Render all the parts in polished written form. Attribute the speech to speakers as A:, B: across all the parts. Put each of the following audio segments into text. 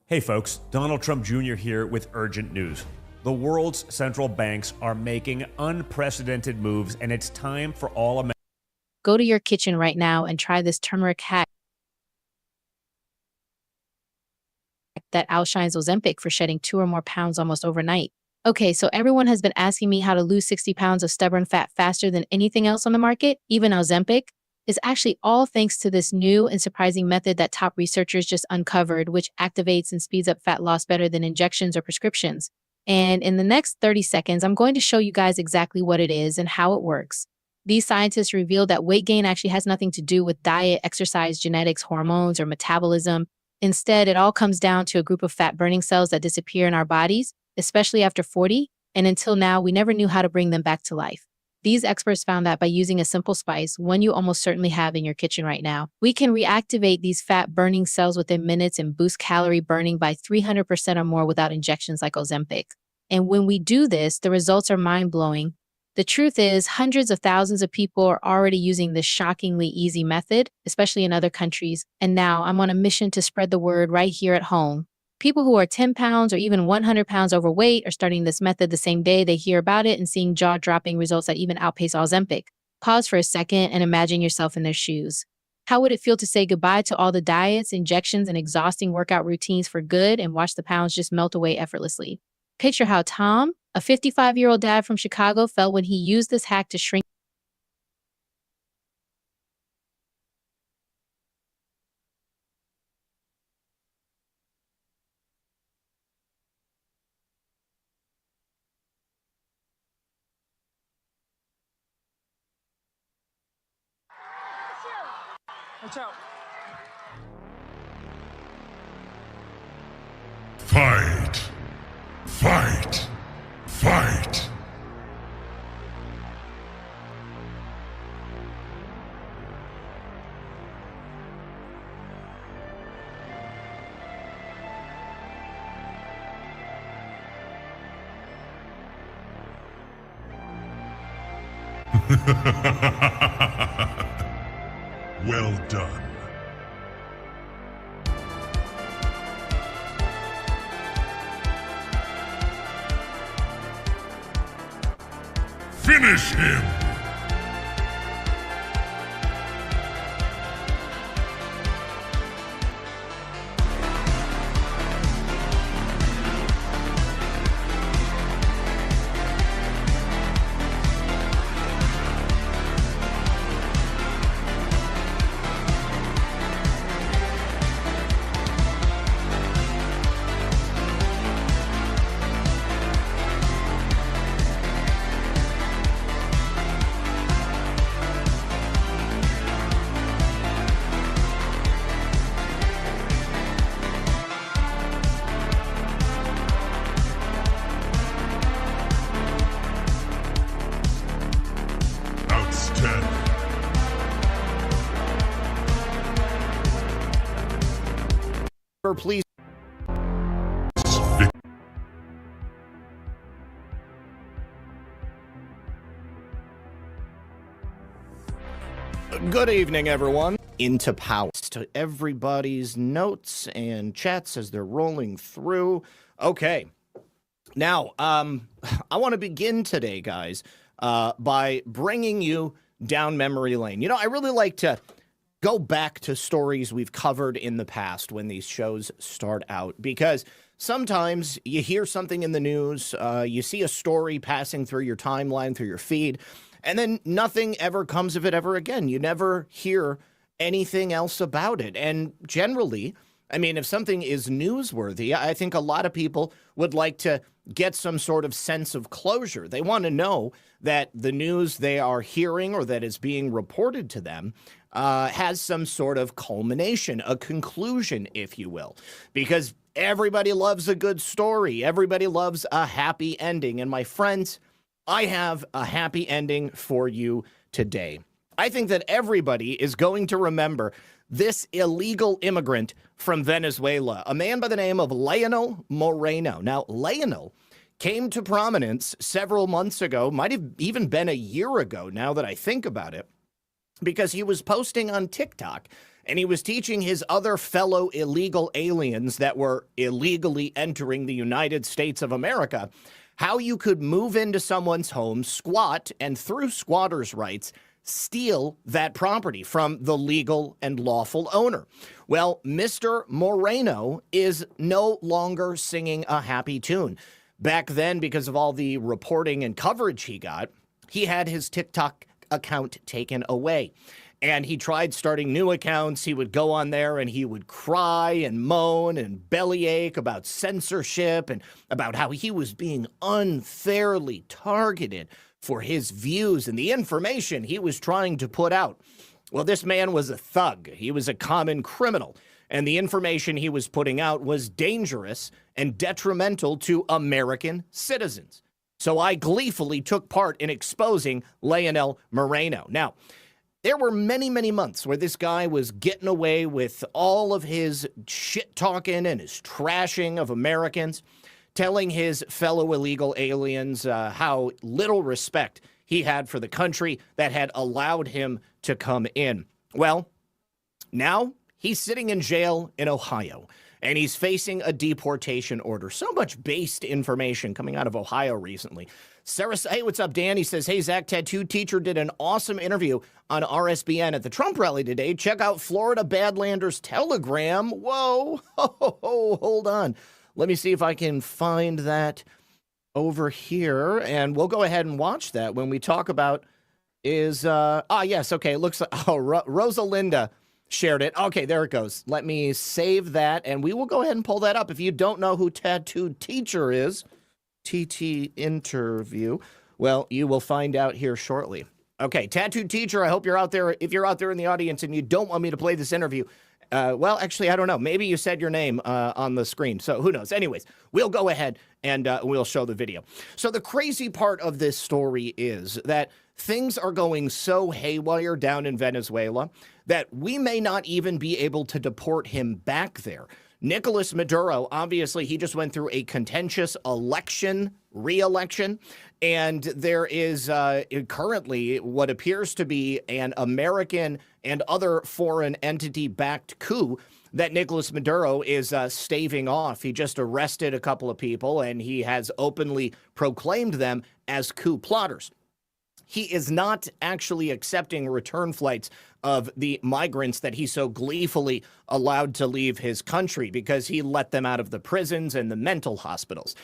A: Hey folks, Donald Trump Jr. here with urgent news. The world's central banks are making unprecedented moves, and it's time for all Americans.
B: Go to your kitchen right now and try this turmeric hack that outshines Ozempic for shedding 2 or more pounds almost overnight. Okay, so everyone has been asking me how to lose 60 pounds of stubborn fat faster than anything else on the market, even Ozempic. Is actually all thanks to this new and surprising method that top researchers just uncovered, which activates and speeds up fat loss better than injections or prescriptions. And in the next 30 seconds, I'm going to show you guys exactly what it is and how it works. These scientists revealed that weight gain actually has nothing to do with diet, exercise, genetics, hormones, or metabolism. Instead, it all comes down to a group of fat-burning cells that disappear in our bodies, especially after 40, and until now, we never knew how to bring them back to life. These experts found that by using a simple spice, one you almost certainly have in your kitchen right now, we can reactivate these fat-burning cells within minutes and boost calorie burning by 300% or more without injections like Ozempic. And when we do this, the results are mind-blowing. The truth is, hundreds of thousands of people are already using this shockingly easy method, especially in other countries. And now I'm on a mission to spread the word right here at home. People who are 10 pounds or even 100 pounds overweight are starting this method the same day they hear about it and seeing jaw-dropping results that even outpace Ozempic. Pause for a second and imagine yourself in their shoes. How would it feel to say goodbye to all the diets, injections, and exhausting workout routines for good and watch the pounds just melt away effortlessly? Picture how Tom, a 55-year-old dad from Chicago, felt when he used this hack to shrink.
C: Watch out.
D: Fight! Fight! Fight! Well done. Finish him!
E: Please. Good evening, everyone. Into power to everybody's notes and chats as they're rolling through. Okay. Now, I want to begin today, guys, by bringing you down memory lane. You know, I really like to go back to stories we've covered in the past when these shows start out, because sometimes you hear something in the news, you see a story passing through your timeline, through your feed, and then nothing ever comes of it ever again. You never hear anything else about it. And generally, I mean, if something is newsworthy, I think a lot of people would like to get some sort of sense of closure. They want to know that the news they are hearing or that is being reported to them has some sort of culmination, a conclusion, if you will, because everybody loves a good story. Everybody loves a happy ending. And my friends, I have a happy ending for you today. I think that everybody is going to remember this illegal immigrant from Venezuela, a man by the name of Lionel Moreno. Now, Lionel came to prominence several months ago, might have even been a year ago now that I think about it, because he was posting on TikTok and he was teaching his other fellow illegal aliens that were illegally entering the United States of America how you could move into someone's home, squat, and through squatters' rights, steal that property from the legal and lawful owner. Well, Mr. Moreno is no longer singing a happy tune. Back then, because of all the reporting and coverage he got, he had his TikTok account taken away. And he tried starting new accounts. He would go on there and he would cry and moan and bellyache about censorship and about how he was being unfairly targeted for his views and the information he was trying to put out. Well, this man was a thug. He was a common criminal. And the information he was putting out was dangerous and detrimental to American citizens. So I gleefully took part in exposing Lionel Moreno. Now, there were many, many months where this guy was getting away with all of his shit-talking and his trashing of Americans, telling his fellow illegal aliens how little respect he had for the country that had allowed him to come in. Well, now he's sitting in jail in Ohio, and he's facing a deportation order. So much based information coming out of Ohio recently. Sarah, hey, what's up, Dan? He says, hey, Zach, Tattoo Teacher did an awesome interview on RSBN at the Trump rally today. Check out Florida Badlanders Telegram. Whoa, hold on. Let me see if I can find that over here, and we'll go ahead and watch that when we talk about yes, okay, it looks like, Rosalinda shared it. Okay, there it goes. Let me save that, and we will go ahead and pull that up. If you don't know who Tattoo Teacher is, TT interview, well, you will find out here shortly. Okay, Tattoo Teacher, I hope you're out there. If you're out there in the audience and you don't want me to play this interview, well, actually, I don't know. Maybe you said your name on the screen, so who knows? Anyways, we'll go ahead and we'll show the video. So the crazy part of this story is that things are going so haywire down in Venezuela that we may not even be able to deport him back there. Nicolas Maduro, obviously, he just went through a contentious re-election, and there is currently what appears to be an American and other foreign entity-backed coup that Nicolas Maduro is staving off. He just arrested a couple of people, and he has openly proclaimed them as coup plotters. He is not actually accepting return flights of the migrants that he so gleefully allowed to leave his country because he let them out of the prisons and the mental hospitals.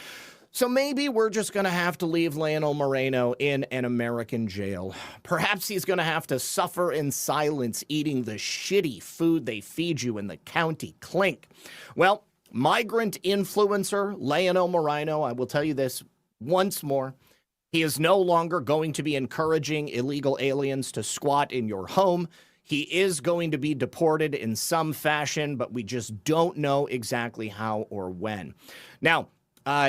E: So maybe we're just going to have to leave Lionel Moreno in an American jail. Perhaps he's going to have to suffer in silence eating the shitty food they feed you in the county clink. Well, migrant influencer Lionel Moreno, I will tell you this once more. He is no longer going to be encouraging illegal aliens to squat in your home. He is going to be deported in some fashion, but we just don't know exactly how or when. Now,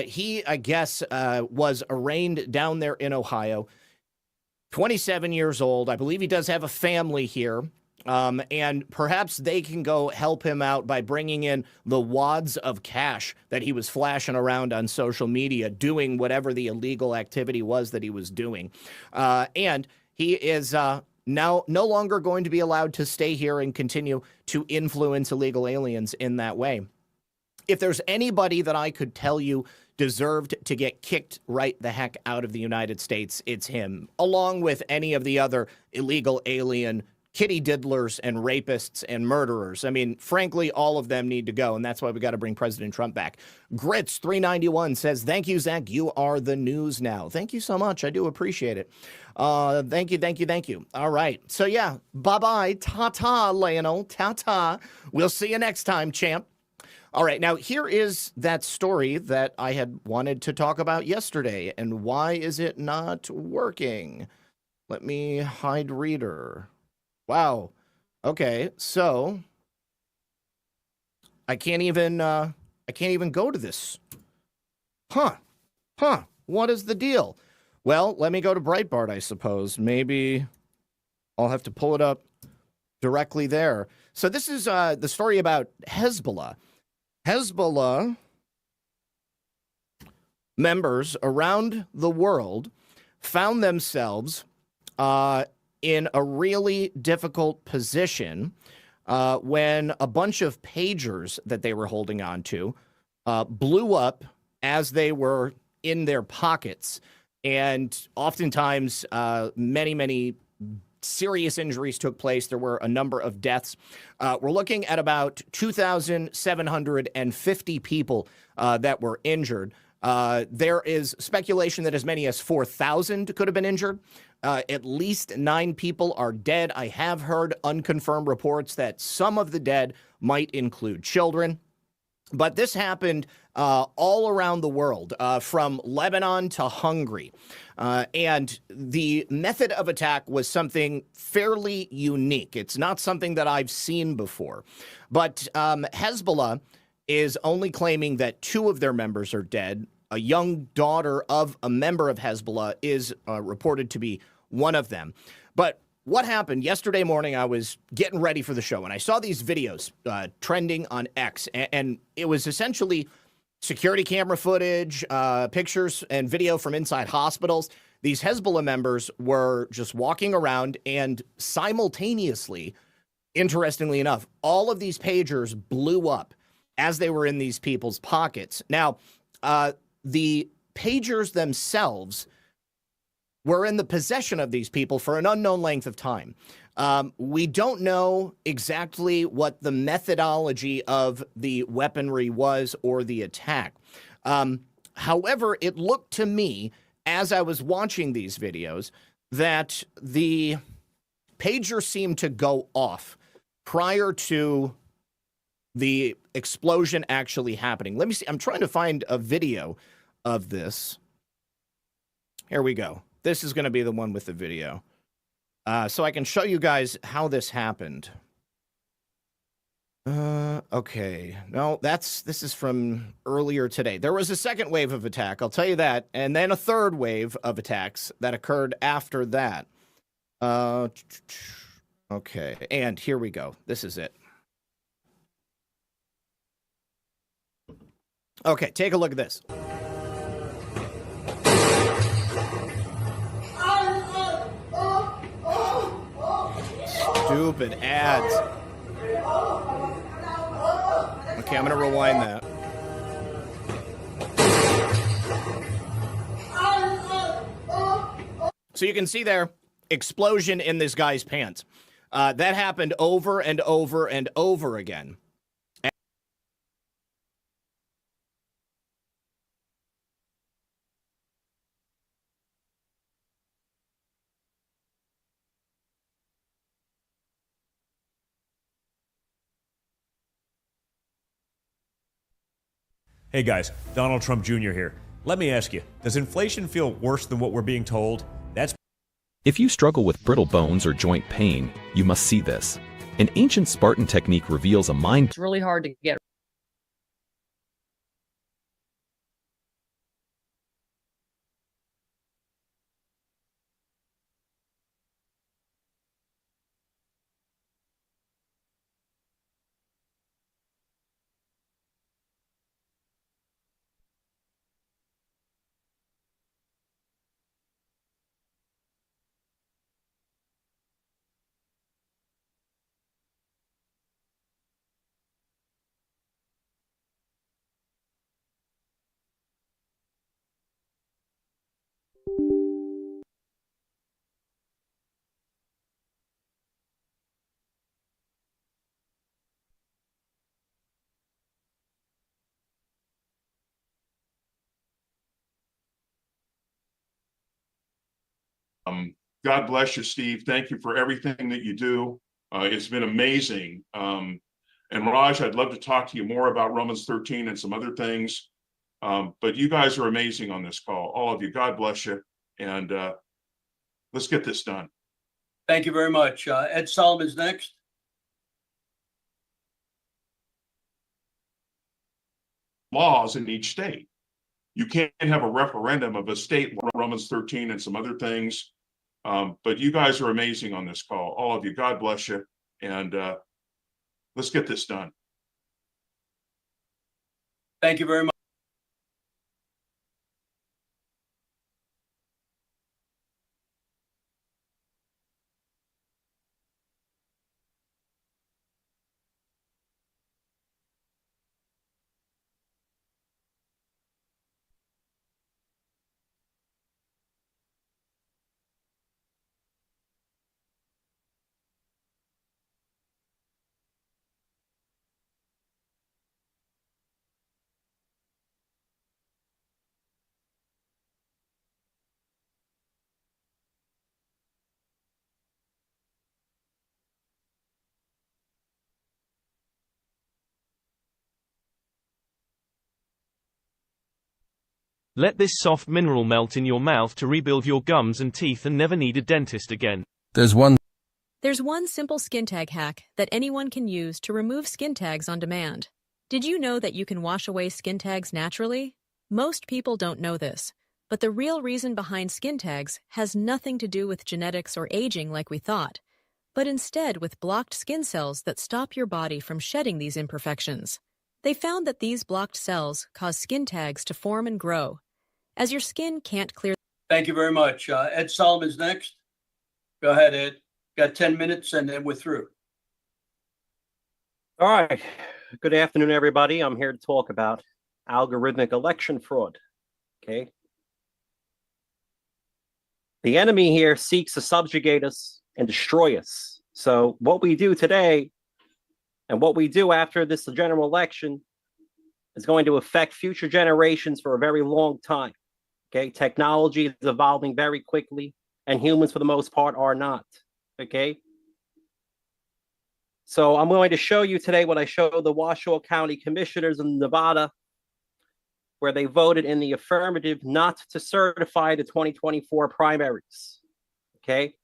E: he, I guess, was arraigned down there in Ohio, 27 years old. I believe he does have a family here. And perhaps they can go help him out by bringing in the wads of cash that he was flashing around on social media, doing whatever the illegal activity was that he was doing. And he is now no longer going to be allowed to stay here and continue to influence illegal aliens in that way. If there's anybody that I could tell you deserved to get kicked right the heck out of the United States, it's him, along with any of the other illegal alien kitty diddlers and rapists and murderers. I mean, frankly, all of them need to go, and that's why we got to bring President Trump back. Grits391 says, thank you, Zach. You are the news now. Thank you so much. I do appreciate it. Thank you. All right. So, yeah, bye-bye. Ta-ta, Lionel. Ta-ta. We'll see you next time, champ. All right. Now, here is that story that I had wanted to talk about yesterday, and why is it not working? Let me hide reader. Wow. Okay, so I can't even go to this. Huh. What is the deal? Well, let me go to Breitbart, I suppose. Maybe I'll have to pull it up directly there. So this is the story about Hezbollah. Hezbollah members around the world found themselves in a really difficult position when a bunch of pagers that they were holding on to blew up as they were in their pockets. And oftentimes, many serious injuries took place. There were a number of deaths. We're looking at about 2,750 people that were injured. There is speculation that as many as 4,000 could have been injured. At least 9 people are dead. I have heard unconfirmed reports that some of the dead might include children. But this happened all around the world, from Lebanon to Hungary. And the method of attack was something fairly unique. It's not something that I've seen before. But Hezbollah is only claiming that 2 of their members are dead. A young daughter of a member of Hezbollah is reported to be one of them. But what happened yesterday morning, I was getting ready for the show, and I saw these videos trending on X, and it was essentially security camera footage, pictures and video from inside hospitals. These Hezbollah members were just walking around, and simultaneously, interestingly enough, all of these pagers blew up as they were in these people's pockets. Now, the pagers themselves were in the possession of these people for an unknown length of time. We don't know exactly what the methodology of the weaponry was or the attack. However, it looked to me, as I was watching these videos, that the pager seemed to go off prior to the explosion actually happening. Let me see. I'm trying to find a video of this. Here we go. This is going to be the one with the video. So I can show you guys how this happened. Okay. No, this is from earlier today. There was a second wave of attack, I'll tell you that, and then a third wave of attacks that occurred after that. Okay, and here we go. This is it. Okay, take a look at this. Stupid ads. Okay, I'm going to rewind that. So you can see there, explosion in this guy's pants. That happened over and over and over again.
A: Hey guys, Donald Trump Jr. here. Let me ask you, does inflation feel worse than what we're being told? That's
C: If you struggle with brittle bones or joint pain, you must see this. An ancient Spartan technique reveals a mind.
F: It's really hard to get.
G: God bless you, Steve. Thank you for everything that you do. It's been amazing. And Raj, I'd love to talk to you more about Romans 13 and some other things. But you guys are amazing on this call, all of you. God bless you. And let's get this done.
H: Thank you very much. Ed Solomon's next.
G: Laws in each state. You can't have a referendum of a state, Romans 13 and some other things. But you guys are amazing on this call, all of you. God bless you. And let's get this done.
H: Thank you very much.
F: Let this soft mineral melt in your mouth to rebuild your gums and teeth and never need a dentist again.
I: There's one
J: simple skin tag hack that anyone can use to remove skin tags on demand. Did you know that you can wash away skin tags naturally? Most people don't know this, but the real reason behind skin tags has nothing to do with genetics or aging like we thought, but instead with blocked skin cells that stop your body from shedding these imperfections. They found that these blocked cells cause skin tags to form and grow. As your skin can't clear.
H: Thank you very much. Ed Solomon's next. Go ahead, Ed. Got 10 minutes and then we're through.
K: All right. Good afternoon, everybody. I'm here to talk about algorithmic election fraud. Okay. The enemy here seeks to subjugate us and destroy us. So what we do today and what we do after this general election is going to affect future generations for a very long time. Okay. Technology is evolving very quickly, and humans, for the most part, are not. Okay. So I'm going to show you today what I showed the Washoe County Commissioners in Nevada, where they voted in the affirmative not to certify the 2024 primaries. Okay.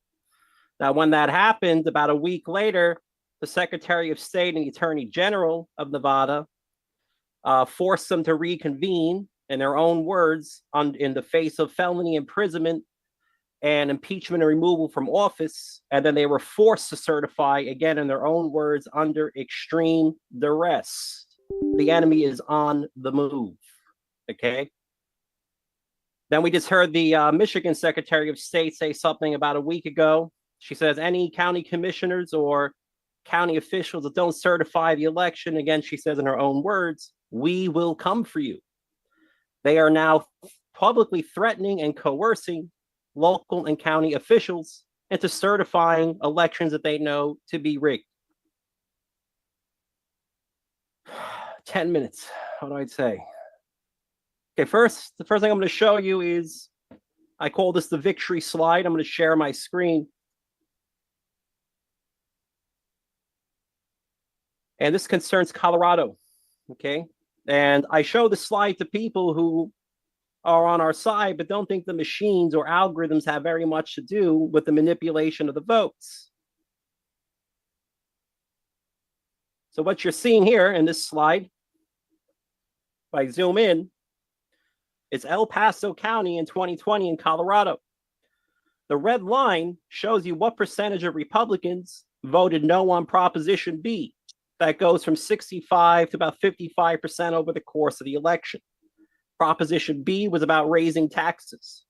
K: Now, when that happened, about a week later, the Secretary of State and the Attorney General of Nevada forced them to reconvene, in their own words, in the face of felony imprisonment and impeachment and removal from office. And then they were forced to certify, again, in their own words, under extreme duress. The enemy is on the move. Okay. Then we just heard the Michigan Secretary of State say something about a week ago. She says any county commissioners or county officials that don't certify the election, again, she says in her own words, we will come for you. They are now publicly threatening and coercing local and county officials into certifying elections that they know to be rigged. 10 minutes. What do I say? Okay, the first thing I'm going to show you is, I call this the victory slide. I'm going to share my screen. And this concerns Colorado. Okay. And I show the slide to people who are on our side, but don't think the machines or algorithms have very much to do with the manipulation of the votes. So what you're seeing here in this slide, if I zoom in, it's El Paso County in 2020 in Colorado. The red line shows you what percentage of Republicans voted no on Proposition B. That goes from 65 to about 55% over the course of the election. Proposition B was about raising taxes.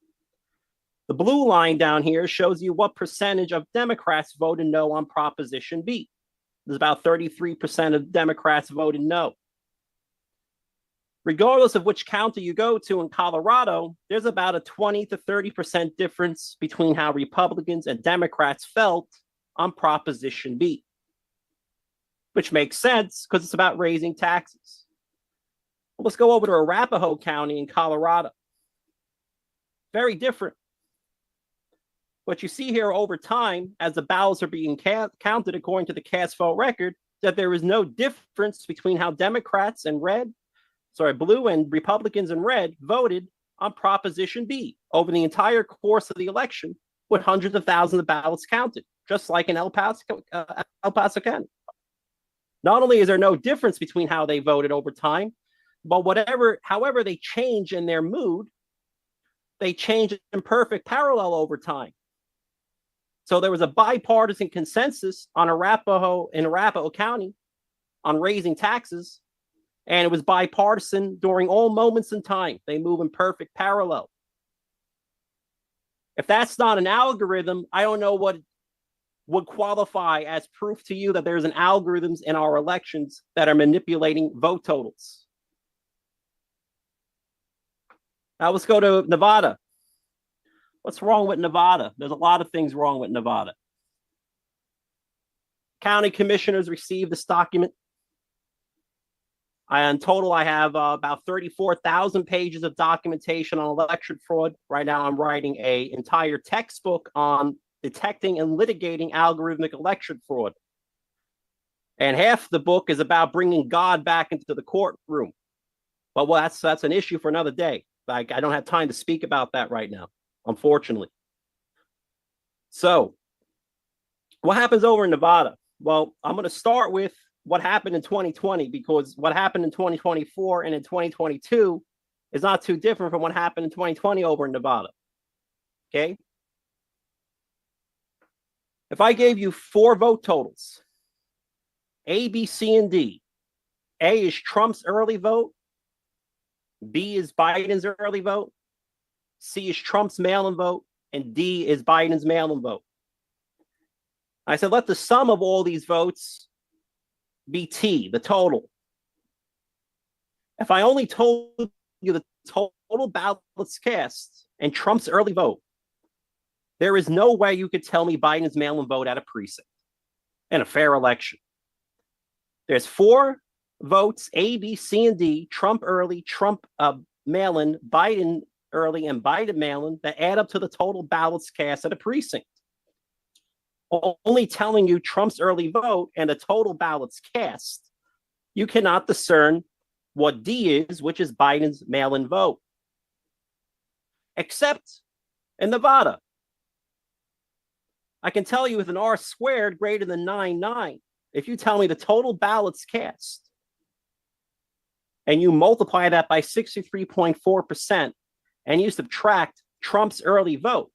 K: The blue line down here shows you what percentage of Democrats voted no on Proposition B. There's about 33% of Democrats voted no. Regardless of which county you go to in Colorado, there's about a 20 to 30% difference between how Republicans and Democrats felt on Proposition B, which makes sense because it's about raising taxes. Well, let's go over to Arapahoe County in Colorado. Very different. What you see here over time, as the ballots are being counted according to the cast vote record, that there is no difference between how Democrats and blue and Republicans and red voted on Proposition B over the entire course of the election, with hundreds of thousands of ballots counted, just like in El Paso County. Not only is there no difference between how they voted over time, but however they change in their mood, they change in perfect parallel over time. So there was a bipartisan consensus in Arapahoe County on raising taxes, and it was bipartisan during all moments in time. They move in perfect parallel. If that's not an algorithm, I don't know what would qualify as proof to you that there's an algorithms in our elections that are manipulating vote totals. Now let's go to Nevada. What's wrong with Nevada? There's a lot of things wrong with Nevada. County commissioners received this document. In total, I have about 34,000 pages of documentation on election fraud. Right now, I'm writing an entire textbook on detecting and litigating algorithmic election fraud. And half the book is about bringing God back into the courtroom. But that's an issue for another day. Like, I don't have time to speak about that right now, unfortunately. So what happens over in Nevada? Well, I'm going to start with what happened in 2020, because what happened in 2024 and in 2022 is not too different from what happened in 2020 over in Nevada. Okay. If I gave you 4 vote totals, A, B, C, and D, A is Trump's early vote, B is Biden's early vote, C is Trump's mail-in vote, and D is Biden's mail-in vote. I said, let the sum of all these votes be T, the total. If I only told you the total ballots cast and Trump's early vote, there is no way you could tell me Biden's mail-in vote at a precinct in a fair election. There's 4 votes, A, B, C, and D, Trump early, Trump mail-in, Biden early, and Biden mail-in, that add up to the total ballots cast at a precinct. Only telling you Trump's early vote and the total ballots cast, you cannot discern what D is, which is Biden's mail-in vote. Except in Nevada. I can tell you with an R squared greater than 9.9, if you tell me the total ballots cast and you multiply that by 63.4% and you subtract Trump's early vote,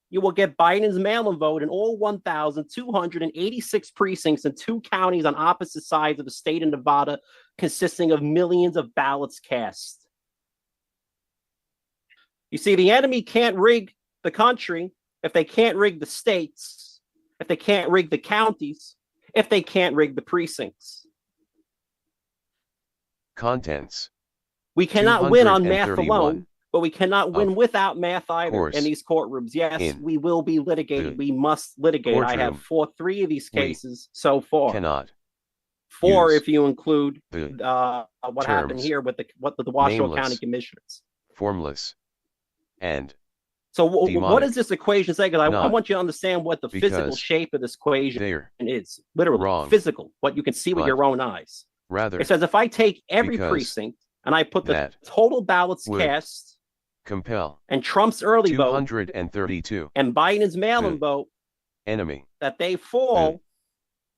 K: you will get Biden's mail-in vote in all 1,286 precincts in 2 counties on opposite sides of the state of Nevada, consisting of millions of ballots cast. You see, the enemy can't rig the country if they can't rig the states, if they can't rig the counties, if they can't rig the precincts.
I: Contents.
K: We cannot win on math alone, but we cannot win without math either in these courtrooms. Yes, we will be litigated. We must litigate. I have fought 3 of these cases so far.
I: Cannot.
K: 4 if you include what happened here with the Washoe County Commissioners.
I: Formless. And
K: so what does this equation say? Because I want you to understand what the physical shape of this equation is. Literally physical, what you can see with your own eyes.
I: Rather,
K: it says if I take every precinct and I put the total ballots cast,
I: compel,
K: and Trump's early
I: 232
K: vote and Biden's mail-in vote,
I: enemy,
K: that they fall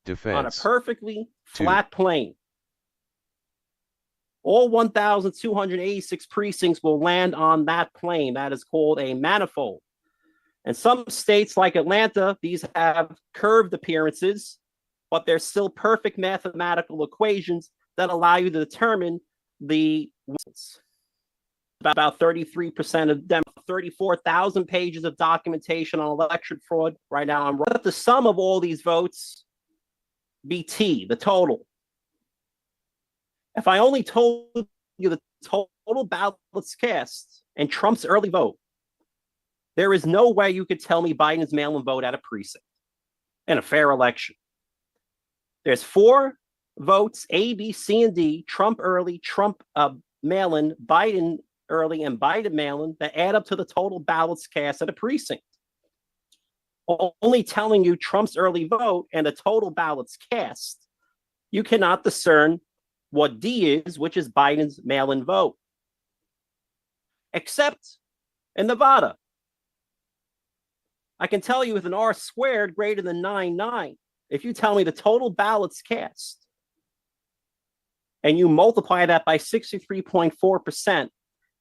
I: defense
K: on a perfectly flat plane. All 1,286 precincts will land on that plane. That is called a manifold. And some states like Atlanta, these have curved appearances, but they're still perfect mathematical equations that allow you to determine the wins. About 33% of them, 34,000 pages of documentation on election fraud. Right now, I'm let the sum of all these votes be T, the total. If I only told you the total ballots cast and Trump's early vote, there is no way you could tell me Biden's mail-in vote at a precinct in a fair election. There's 4 votes, A, B, C, and D, Trump early, Trump mail-in, Biden early, and Biden mail-in, that add up to the total ballots cast at a precinct. Only telling you Trump's early vote and the total ballots cast, you cannot discern what D is, which is Biden's mail-in vote. Except in Nevada. I can tell you with an R squared greater than 9.9, if you tell me the total ballots cast and you multiply that by 63.4%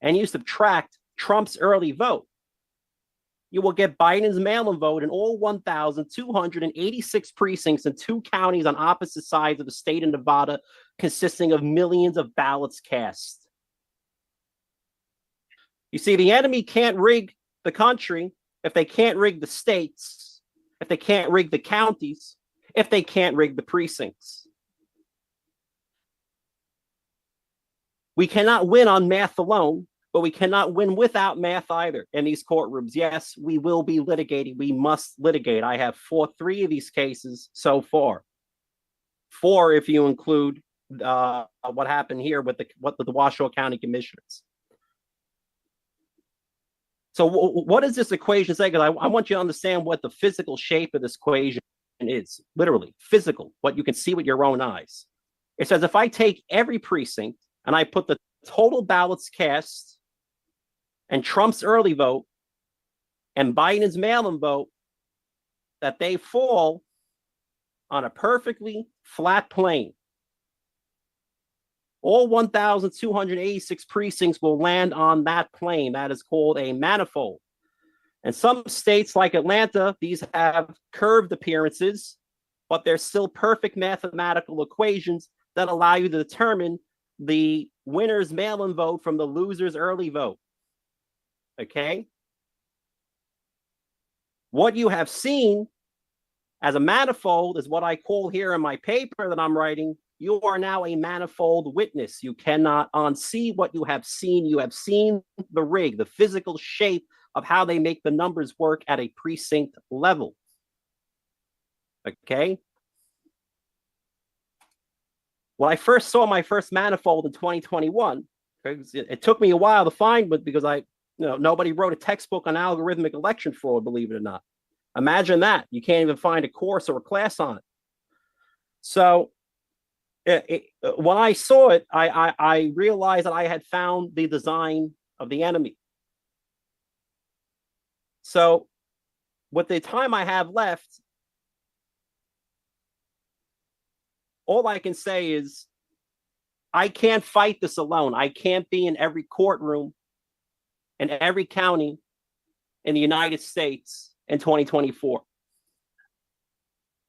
K: and you subtract Trump's early vote, you will get Biden's mail-in vote in all 1,286 precincts in 2 counties on opposite sides of the state of Nevada, consisting of millions of ballots cast. You see, the enemy can't rig the country if they can't rig the states, if they can't rig the counties, if they can't rig the precincts. We cannot win on math alone, but we cannot win without math either in these courtrooms. Yes, we will be litigating. We must litigate. I have fought 3 of these cases so far. 4 if you include what happened here with the Washoe County Commissioners. So what does this equation say? Because I want you to understand what the physical shape of this equation is. Literally physical, what you can see with your own eyes. It says if I take every precinct and I put the total ballots cast and Trump's early vote and Biden's mail-in vote, that they fall on a perfectly flat plane. All 1,286 precincts will land on that plane. That is called a manifold. And some states like Atlanta, these have curved appearances, but they're still perfect mathematical equations that allow you to determine the winner's mail-in vote from the loser's early vote. Okay? What you have seen as a manifold is what I call here in my paper that I'm writing. You are now a manifold witness. You cannot unsee what you have seen. You have seen the rig, the physical shape of how they make the numbers work at a precinct level. Okay? When I first saw my first manifold in 2021, it took me a while to find, but because nobody wrote a textbook on algorithmic election fraud, believe it or not. Imagine that. You can't even find a course or a class on it. So when I saw it, I realized that I had found the design of the enemy. So with the time I have left, all I can say is I can't fight this alone. I can't be in every courtroom in every county in the United States in 2024.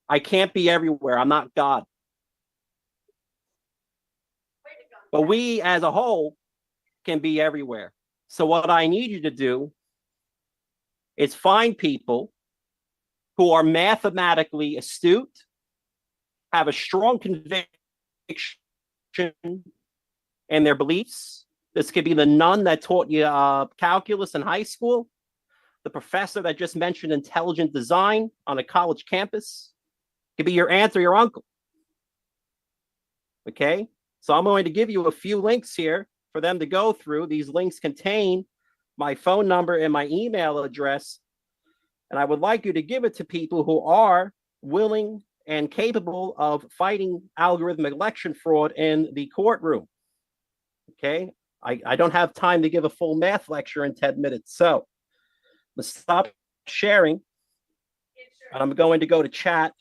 K: I can't be everywhere. I'm not God. But we as a whole can be everywhere. So what I need you to do is find people who are mathematically astute, have a strong conviction in their beliefs. This could be the nun that taught you calculus in high school, the professor that just mentioned intelligent design on a college campus. It could be your aunt or your uncle. Okay? So I'm going to give you a few links here for them to go through. These links contain my phone number and my email address. And I would like you to give it to people who are willing and capable of fighting algorithmic election fraud in the courtroom. Okay? I don't have time to give a full math lecture in 10 minutes. So let's stop sharing. And I'm going to go to chat.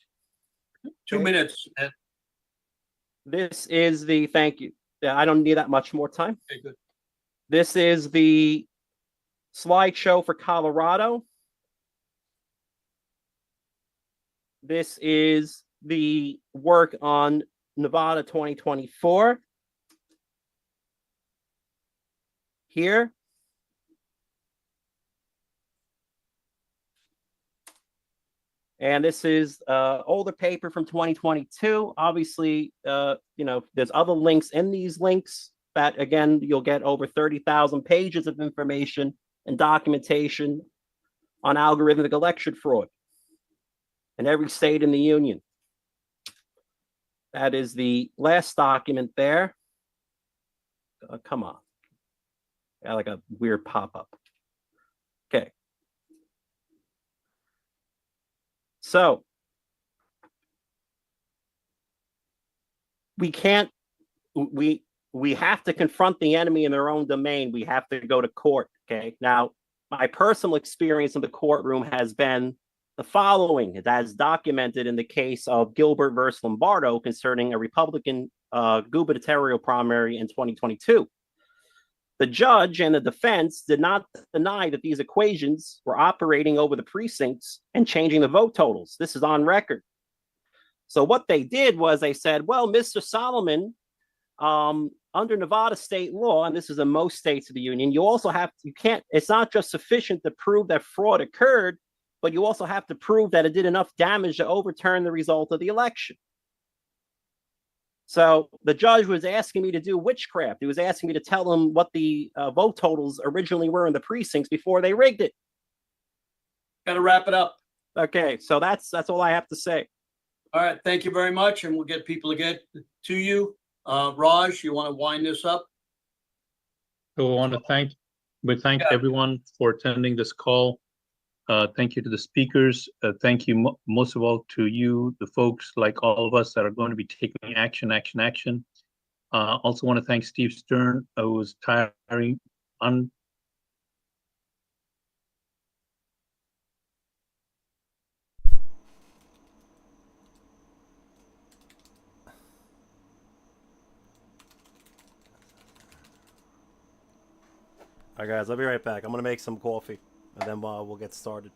H: 2 minutes.
K: This is the, thank you. I don't need that much more time.
H: Okay, good.
K: This is the slideshow for Colorado. This is the work on Nevada 2024. Here. And this is older paper from 2022. Obviously, there's other links in these links that, again, you'll get over 30,000 pages of information and documentation on algorithmic election fraud in every state in the union. That is the last document there. Come on. Got like a weird pop-up. Okay. So we have to confront the enemy in their own domain. We have to go to court. Okay. Now, my personal experience in the courtroom has been the following, as documented in the case of Gilbert versus Lombardo concerning a Republican gubernatorial primary in 2022. The judge and the defense did not deny that these equations were operating over the precincts and changing the vote totals. This is on record. So what they did was they said, well, Mr. Solomon, under Nevada state law, and this is in most states of the union, it's not just sufficient to prove that fraud occurred, but you also have to prove that it did enough damage to overturn the result of the election. So the judge was asking me to do witchcraft. He was asking me to tell him what the vote totals originally were in the precincts before they rigged it.
H: Got to wrap it up.
K: Okay, so that's all I have to say.
H: All right, thank you very much, and we'll get people to get to you. Raj, you want to wind this up?
L: So I want to thank everyone for attending this call. Thank you to the speakers. Thank you most of all to you, the folks like all of us that are going to be taking action. Also want to thank Steve Stern, who was tiring,
M: All right, guys, I'll be right back. I'm gonna make some coffee, and then we'll get started.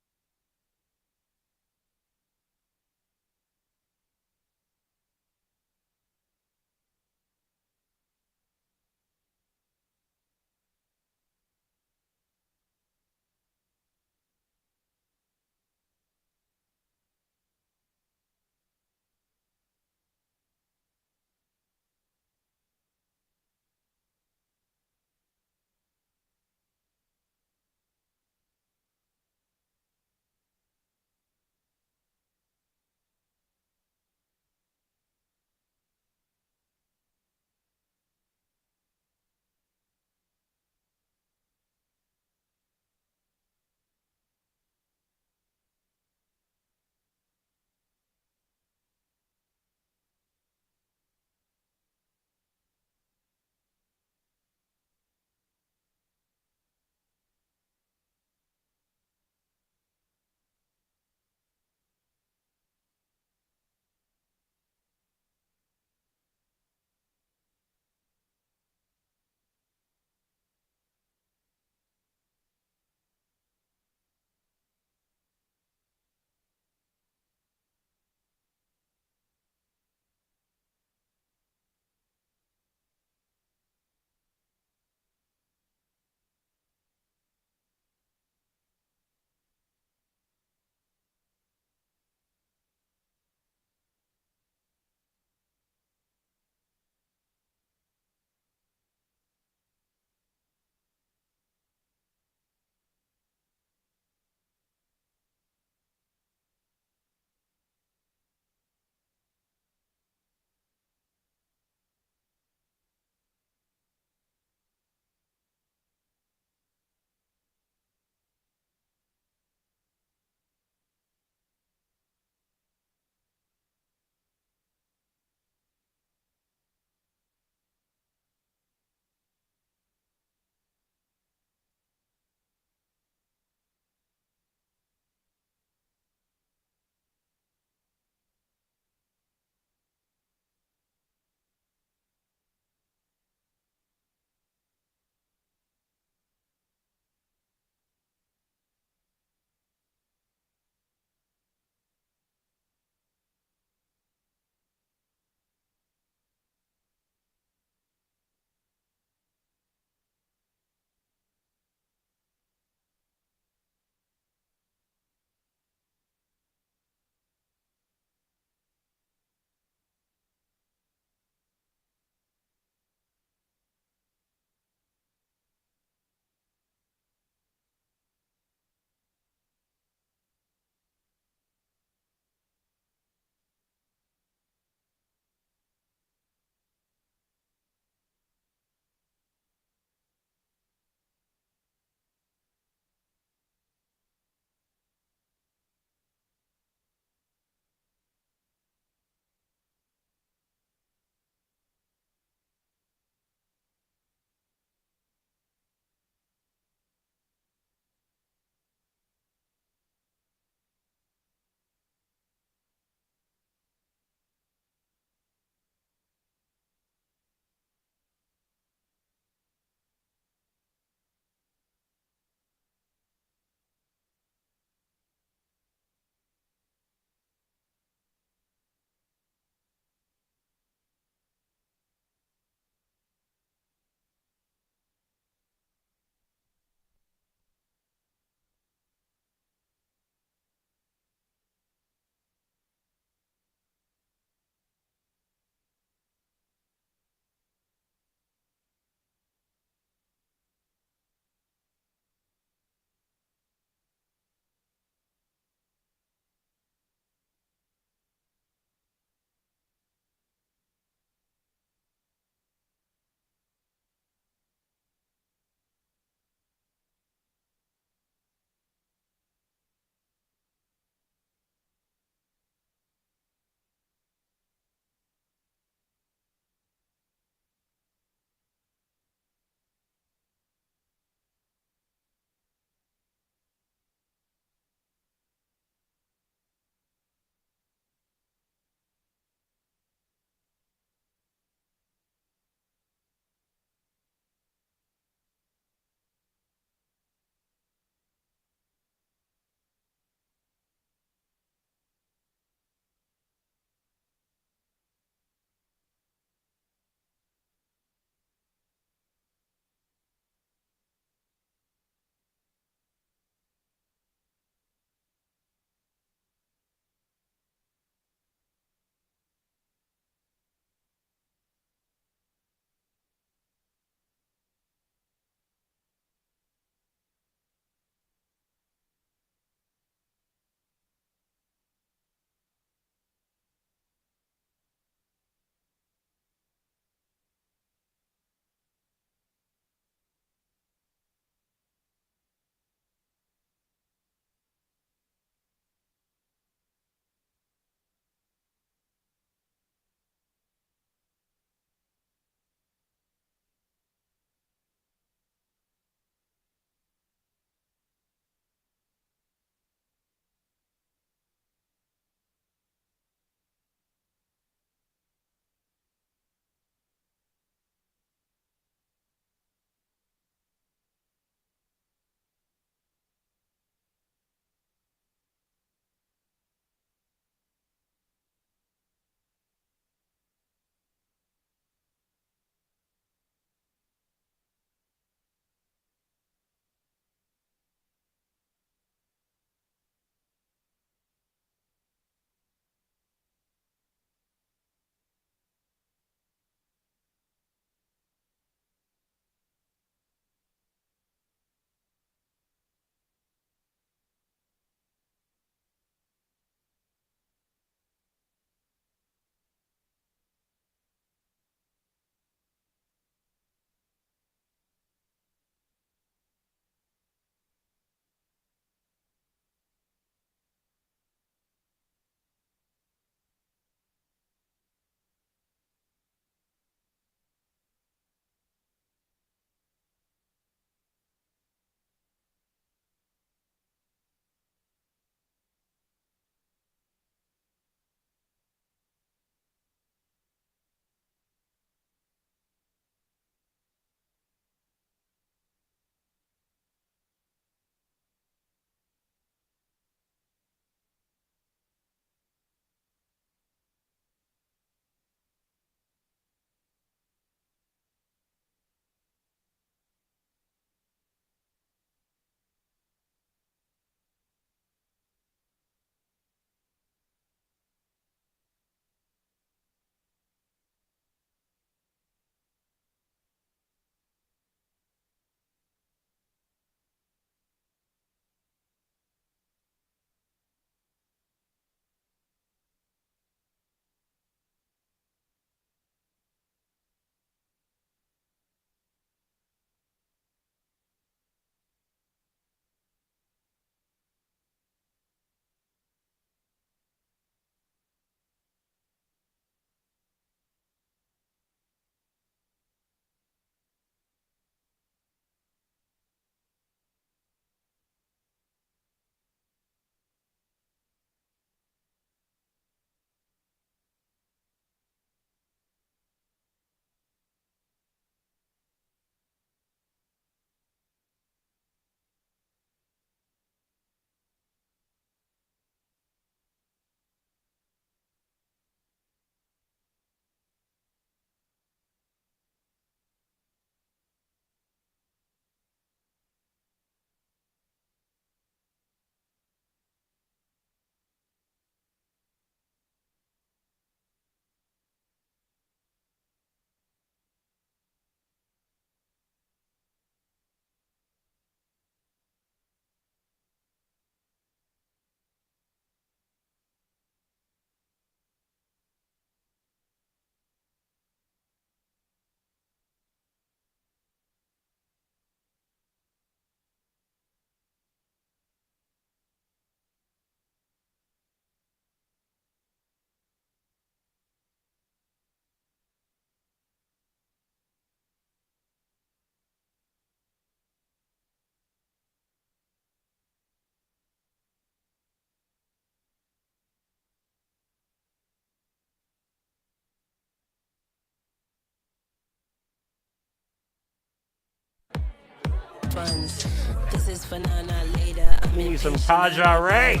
M: Give me some Kaja Ray.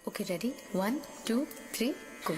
N: Okay, ready? 1, 2, 3, go.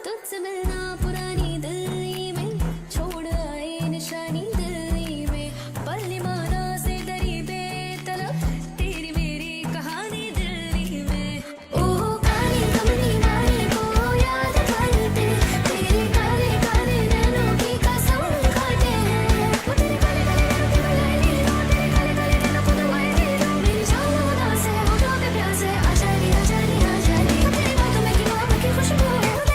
O: तुझसे मिलना पुरानी दिल में छोड़ आए निशानी दिल में पल्ली मारा से दरी बेतलब तेरी मेरी कहानी दिल में ओ काली कमली मारी को याद करते तेरे काले काले नैनों की कसम खाते हैं वो तेरे काले काले नैनों की बुलाई लो तेरे काले काले नैनों को दवाई दे लो मेरी जान उदास है होठों पे प्यास है आजादी आजादी आजादी तेरी बातों में की मोहब्बत की खुशबू है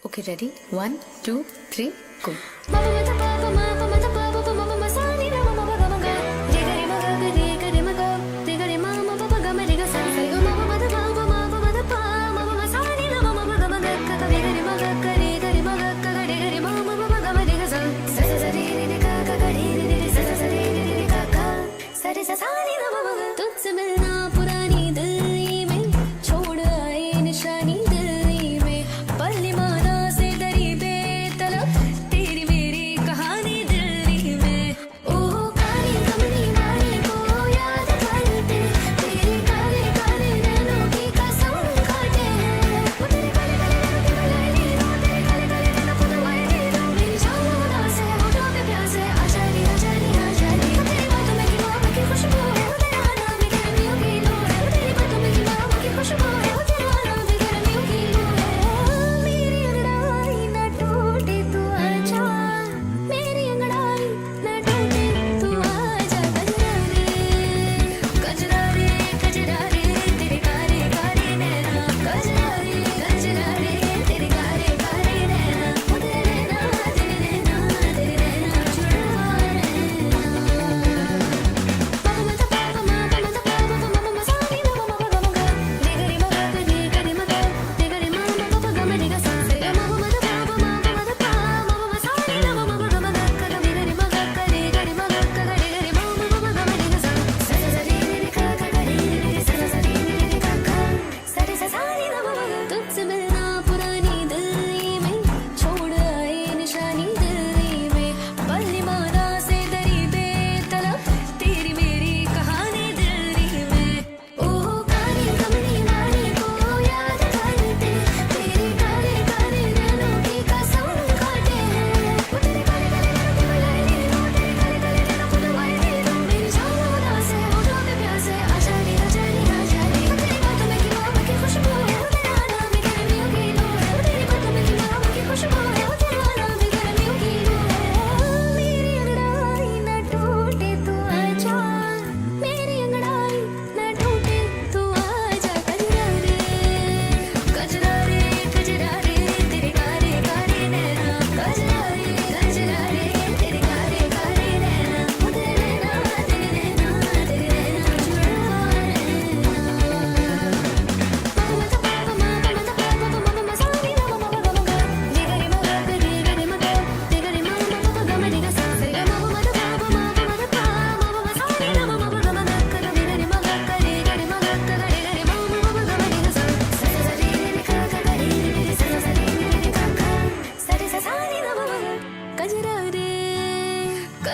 O: Okay, ready? 1, 2, 3, go. तुझसे मिलना पुरानी दिल में छोड़ आए निशानी दिल में पल्ली मारा से दरी बेतलब तेरी मेरी कहानी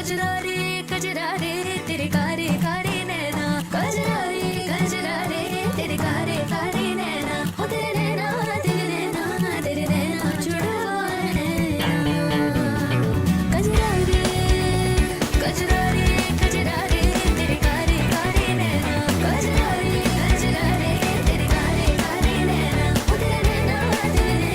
O: कजरा रे तेरे कारे कारे नैना कजरा रे तेरे कारे कारे नैना हो तेरे नैना तेरे नैना जुड़ा है कजरा रे तेरे कारे कारे नैना कजरा रे तेरे कारे कारे नैना हो तेरे नैना जुड़ा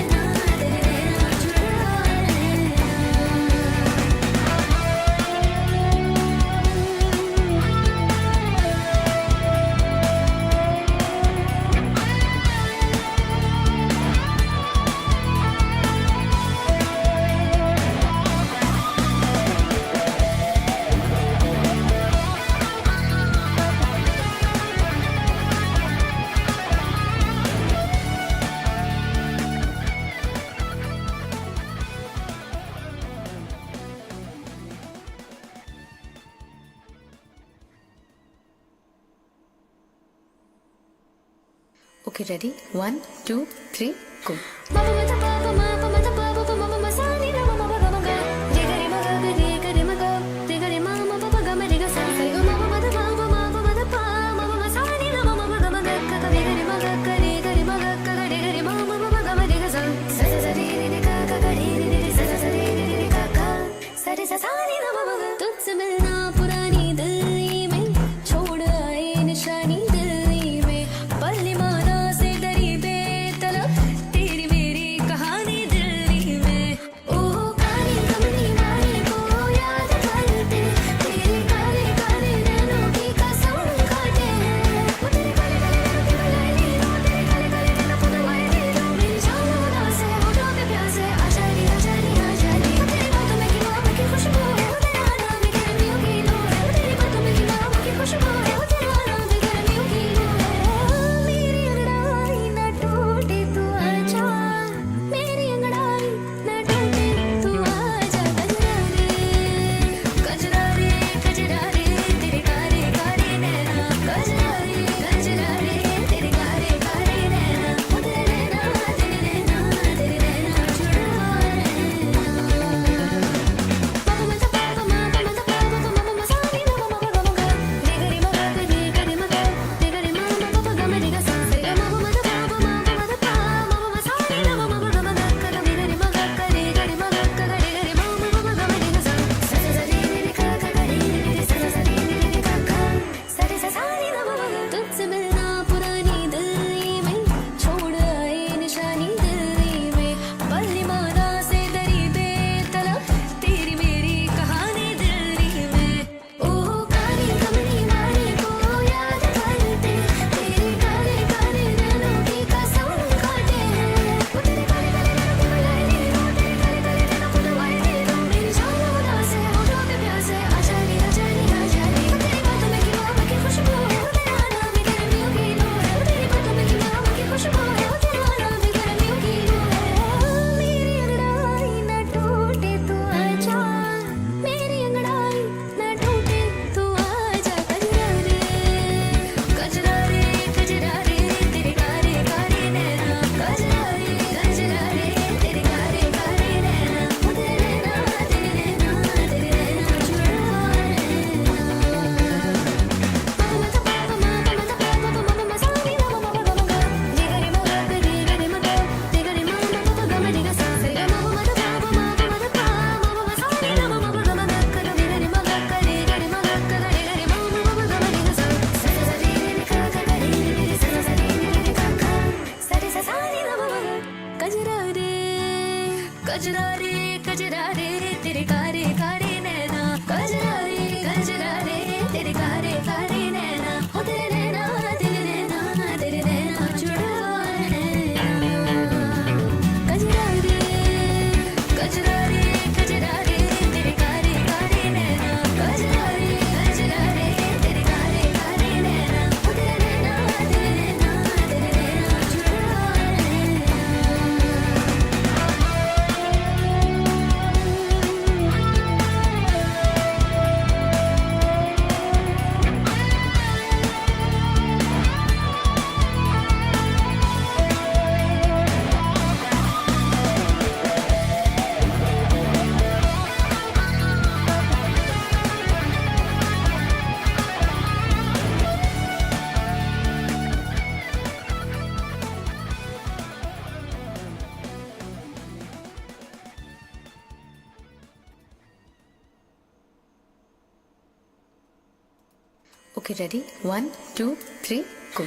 O: Okay, ready? 1, 2, 3, go. तुझसे मिलना पुरानी दिल में छोड़ आए निशानी दिल में पल माना से डरी बेतलब तेरी मेरी कहानी दिल में ओ काली कमली मारी को याद करते तेरे काले काले नैनों की कसम खाते हैं वो तेरे काले काले नैनों की बुलाई लो तेरे काले काले नैनों को दवाई दे दो मेरी जान उदास है होठों पे प्यास है आजादी आजादी आजादी तेरी बातों में की मोहब्बत की खुशबू है तुझसे मिलना पुरानी दिल में छोड़ आए निशानी दिल में पल माना से डरी बेतलब तेरी मेरी कहानी दिल में ओ काली कमली मारी को याद करते तेरे काले काले नैनों की कसम खाते हैं वो तेरे काले काले नैनों की बुलाई लो तेरे काले काले नैनों को दवाई दे दो मेरी जान उदास है होठों पे प्यास है आजादी आजादी आजादी तेरी बातों में की मोहब्बत की खुशबू है खुशबू है तेरा नाम गर्मियों की लो है मेरी अंगड़ाई न टूटे तू आजा मेरी अंगड़ाई न टूटे तू आजा कजरा रे तेरे कारे कारे नैना कजरा रे तेरे कारे कारे नैना हो तेरे नैना जुड़ा कजरा रे तेरे कारे कारे नैना कजरा रे तेरे कारे कारे नैना हो तेरे नैना जुड़ा है कजरा रे तेरे कारे कारे नैना कजरा रे तेरे कारे कारे नैना हो तेरे नैना जुड़ा है
N: Okay, ready? 1, 2, 3, go.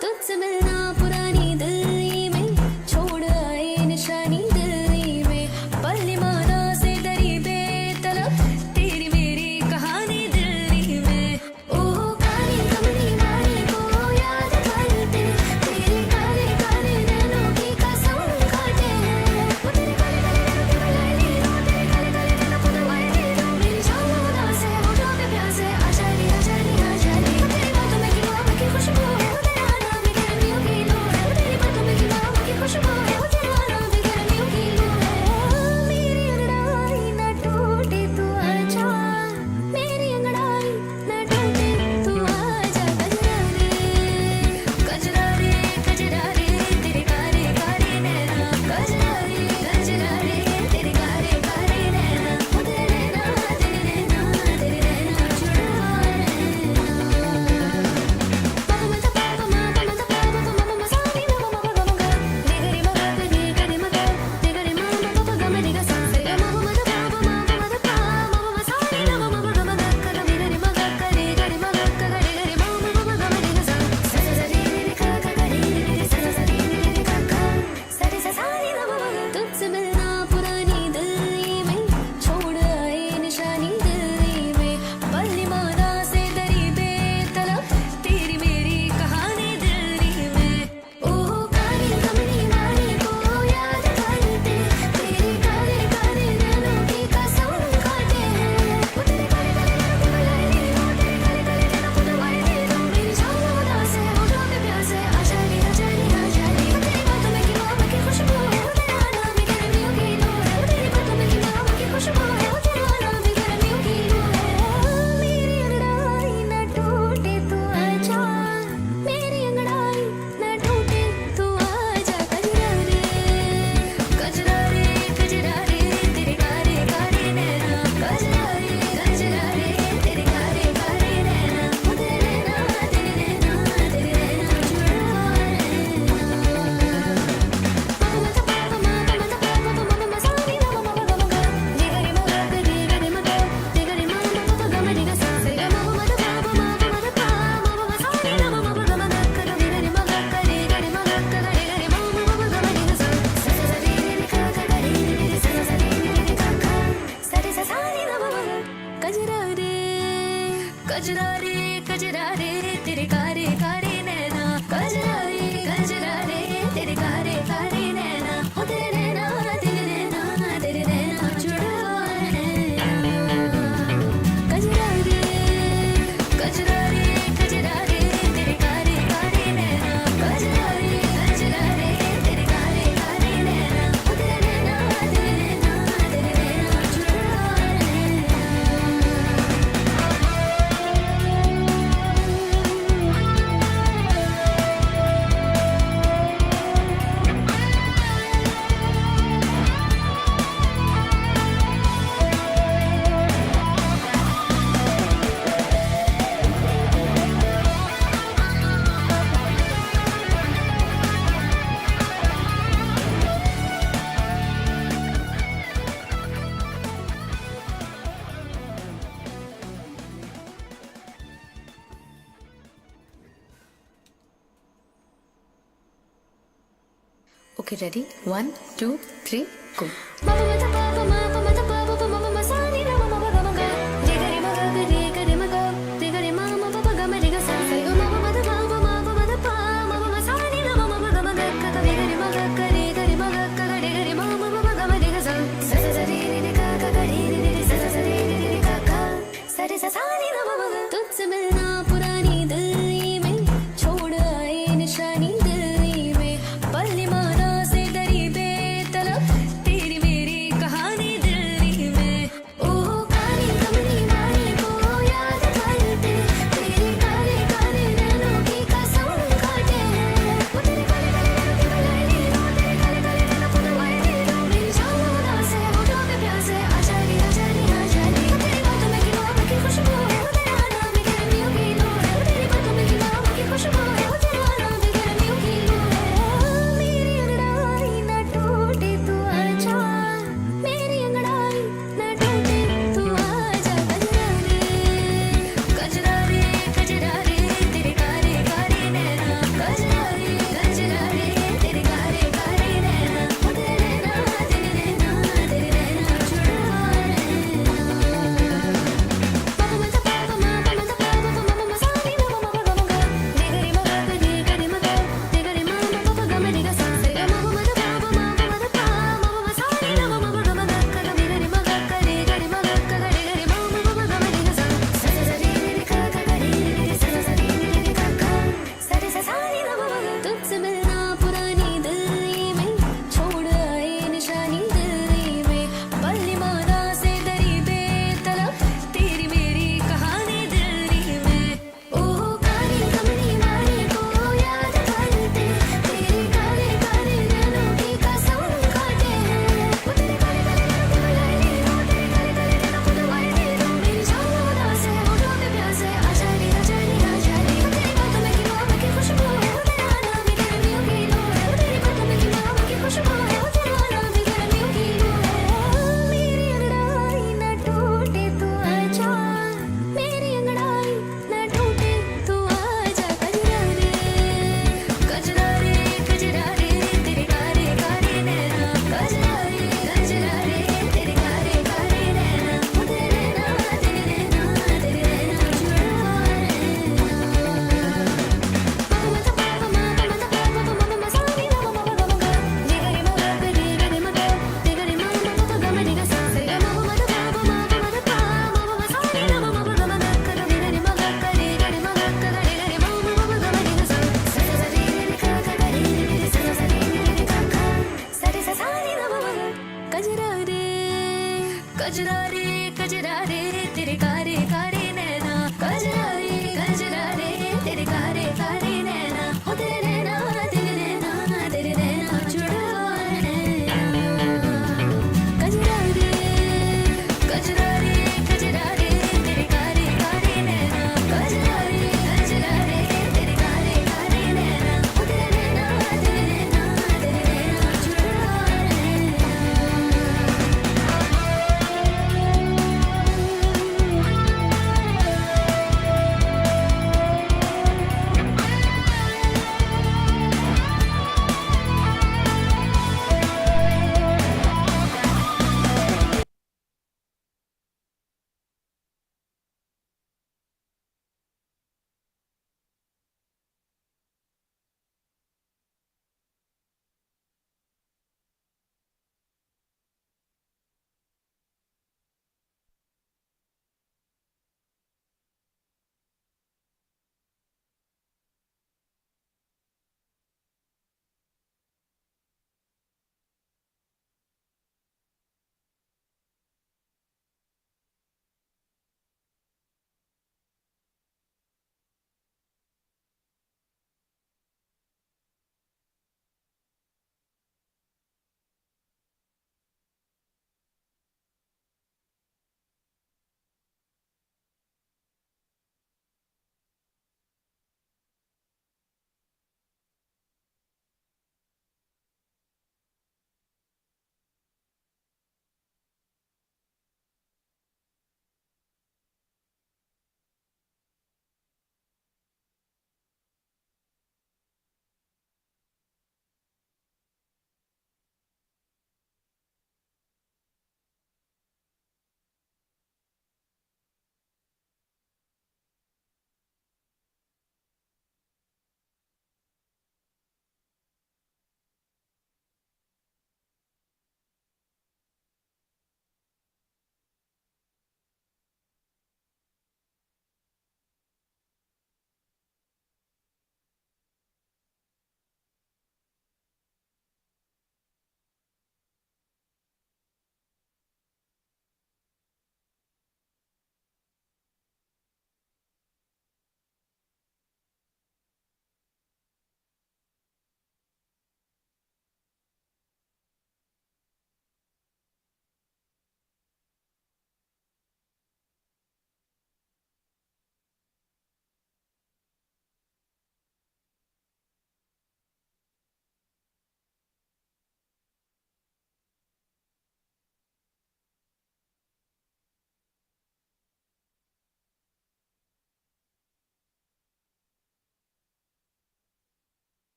O: तुझसे मिलना पुरानी दिल्ली में छोड़ आए निशानी दिल्ली में पल्ली माना से डरी बेतलब तेरी मेरी कहानी दिल्ली में ओह काली कमली वाली को याद करते तेरे काले काले नैनों की कसम खाते हैं वो तेरे काले काले नैनों की बुलाई लो तेरे काले काले नैनों को दवाई दे दो मेरी जान उदास है होठों पे प्यास है आजादी आजादी आजादी तेरी बातों में की मोहब्बत की खुशबू है
N: Okay, ready? 1, 2, 3, go.
O: तुझसे मिलना पुरानी दिल्ली में छोड़ आए निशानी दिल्ली में पल्ली माना से डरी बेतलब तेरी मेरी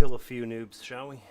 M: kill a few noobs, shall we?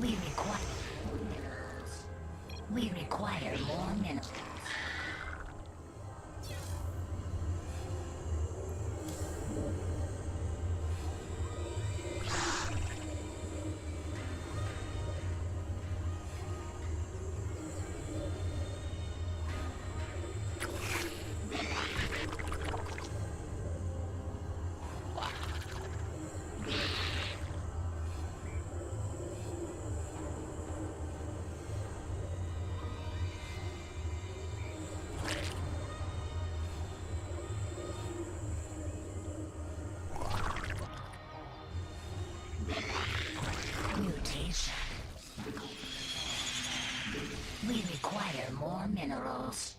P: We require more minerals.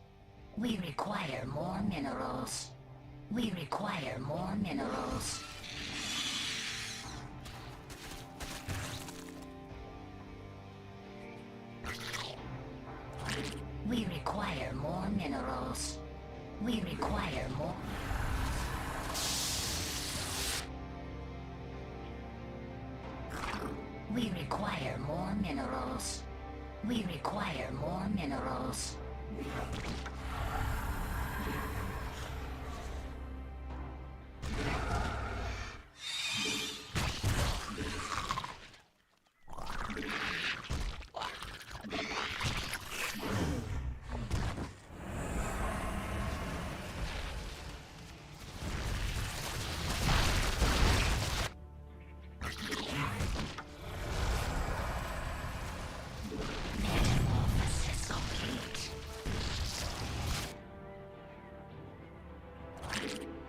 P: We require more minerals. We require more minerals. We require more minerals. We require more minerals. We require more. We require more minerals. We require more minerals.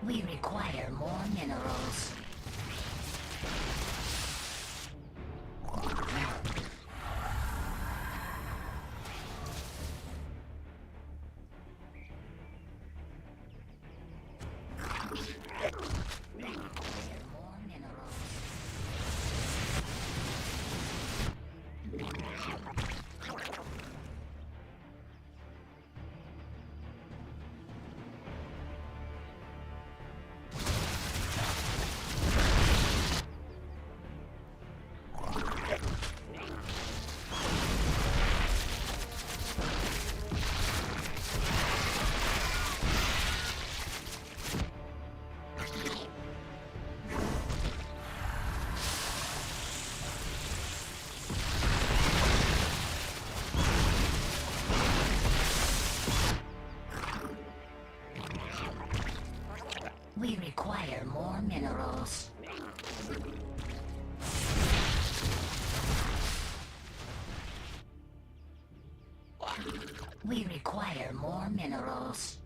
P: We require more minerals. We require more minerals. We require more minerals.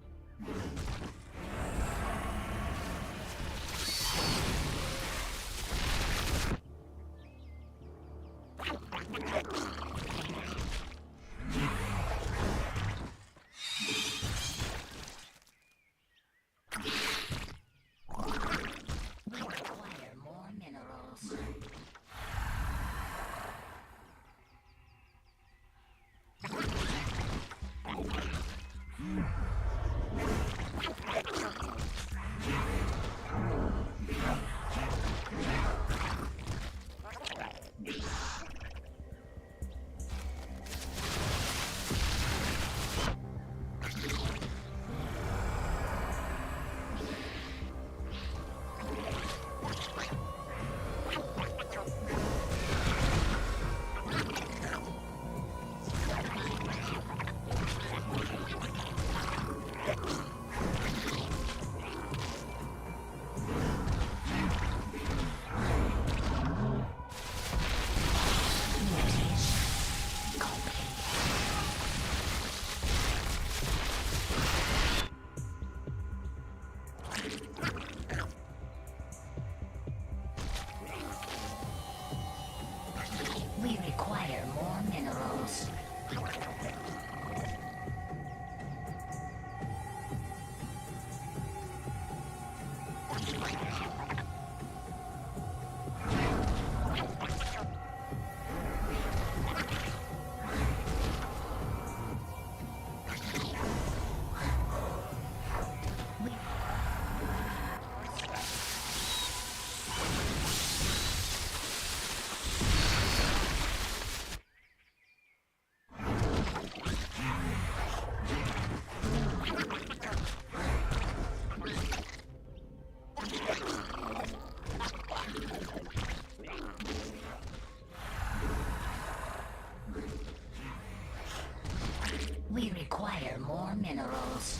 P: more minerals.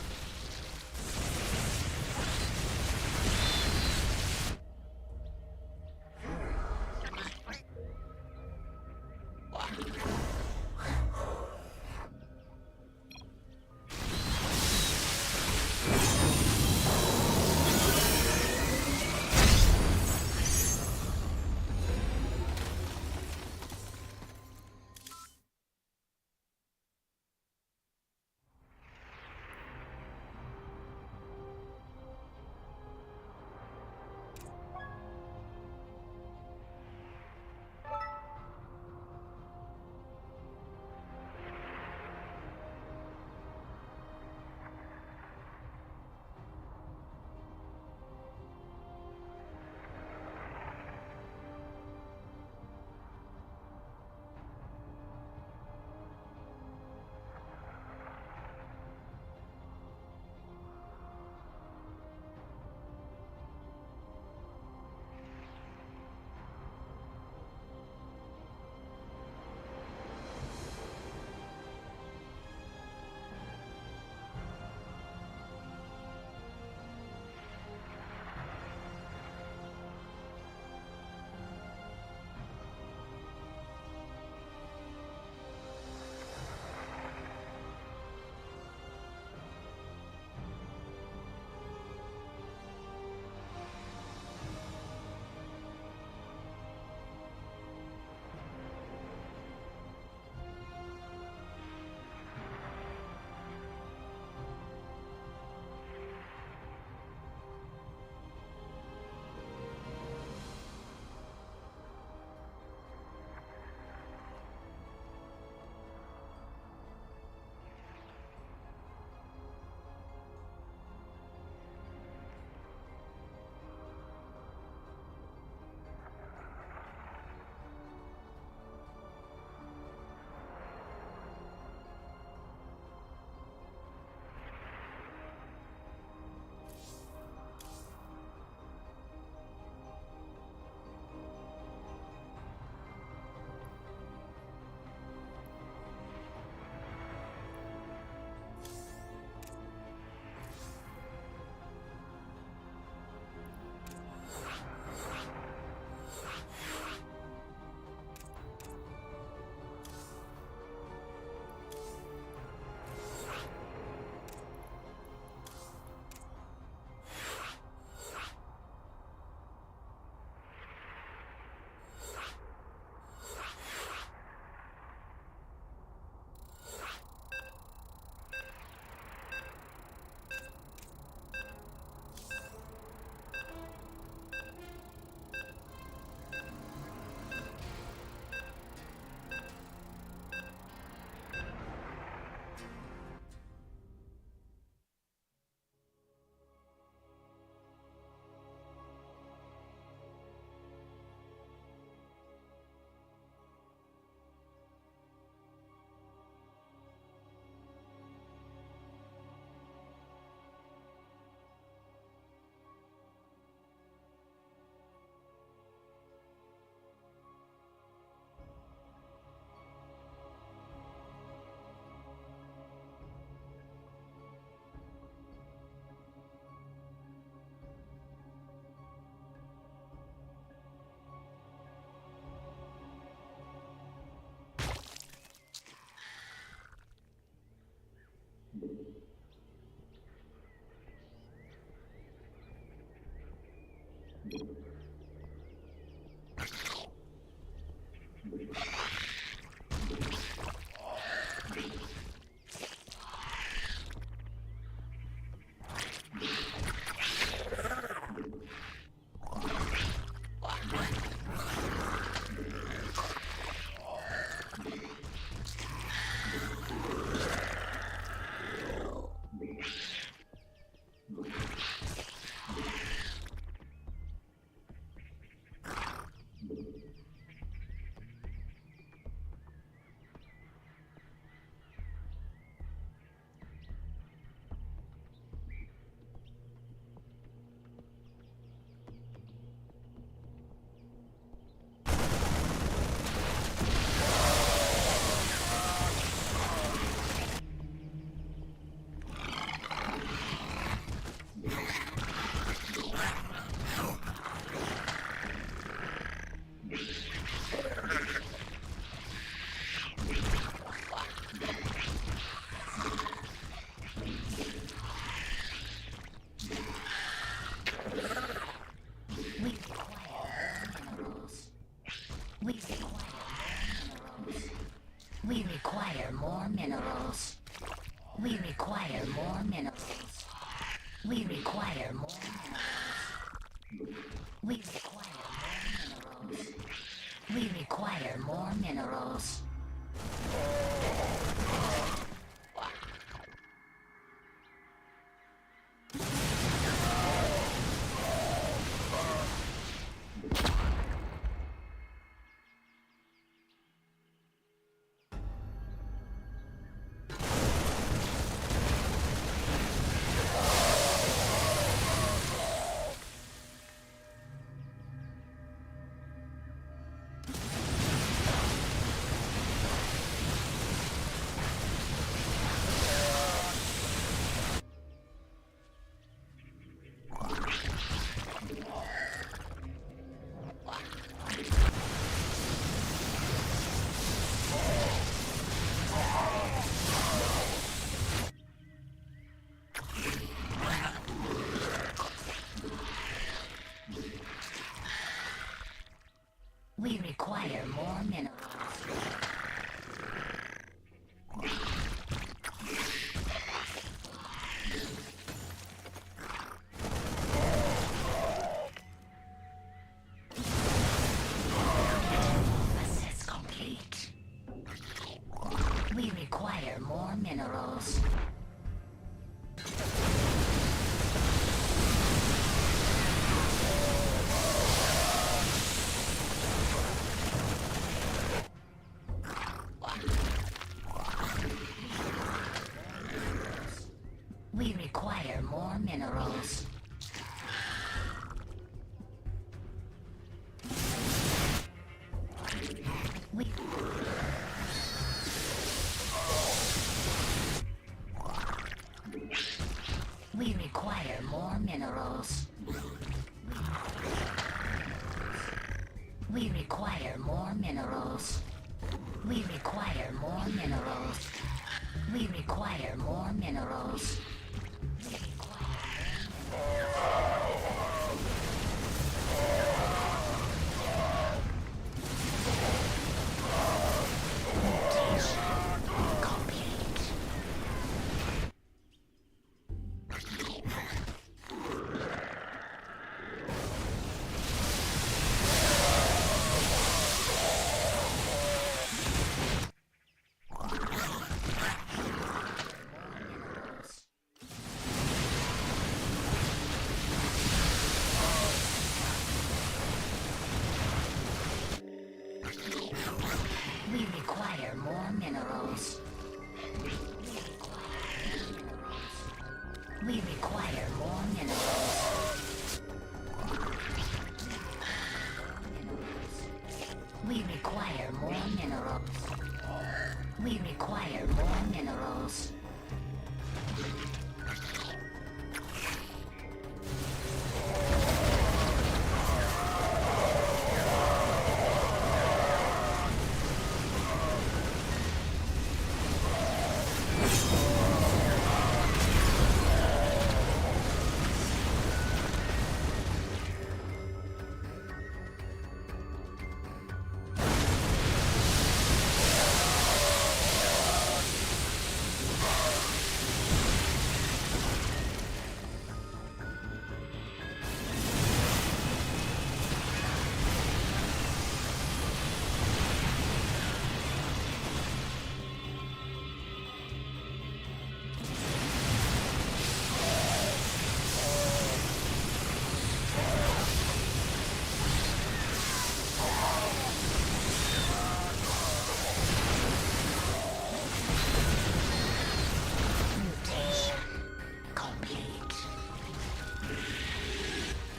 P: more minerals. We require more minerals. We require more minerals. We require more minerals. We require more minerals. We require more minerals. Process complete. We require more minerals. We require more minerals. We require more minerals. We require more minerals. We require more minerals. We require more minerals. We require more minerals. We require more minerals. We require more minerals. We require more minerals.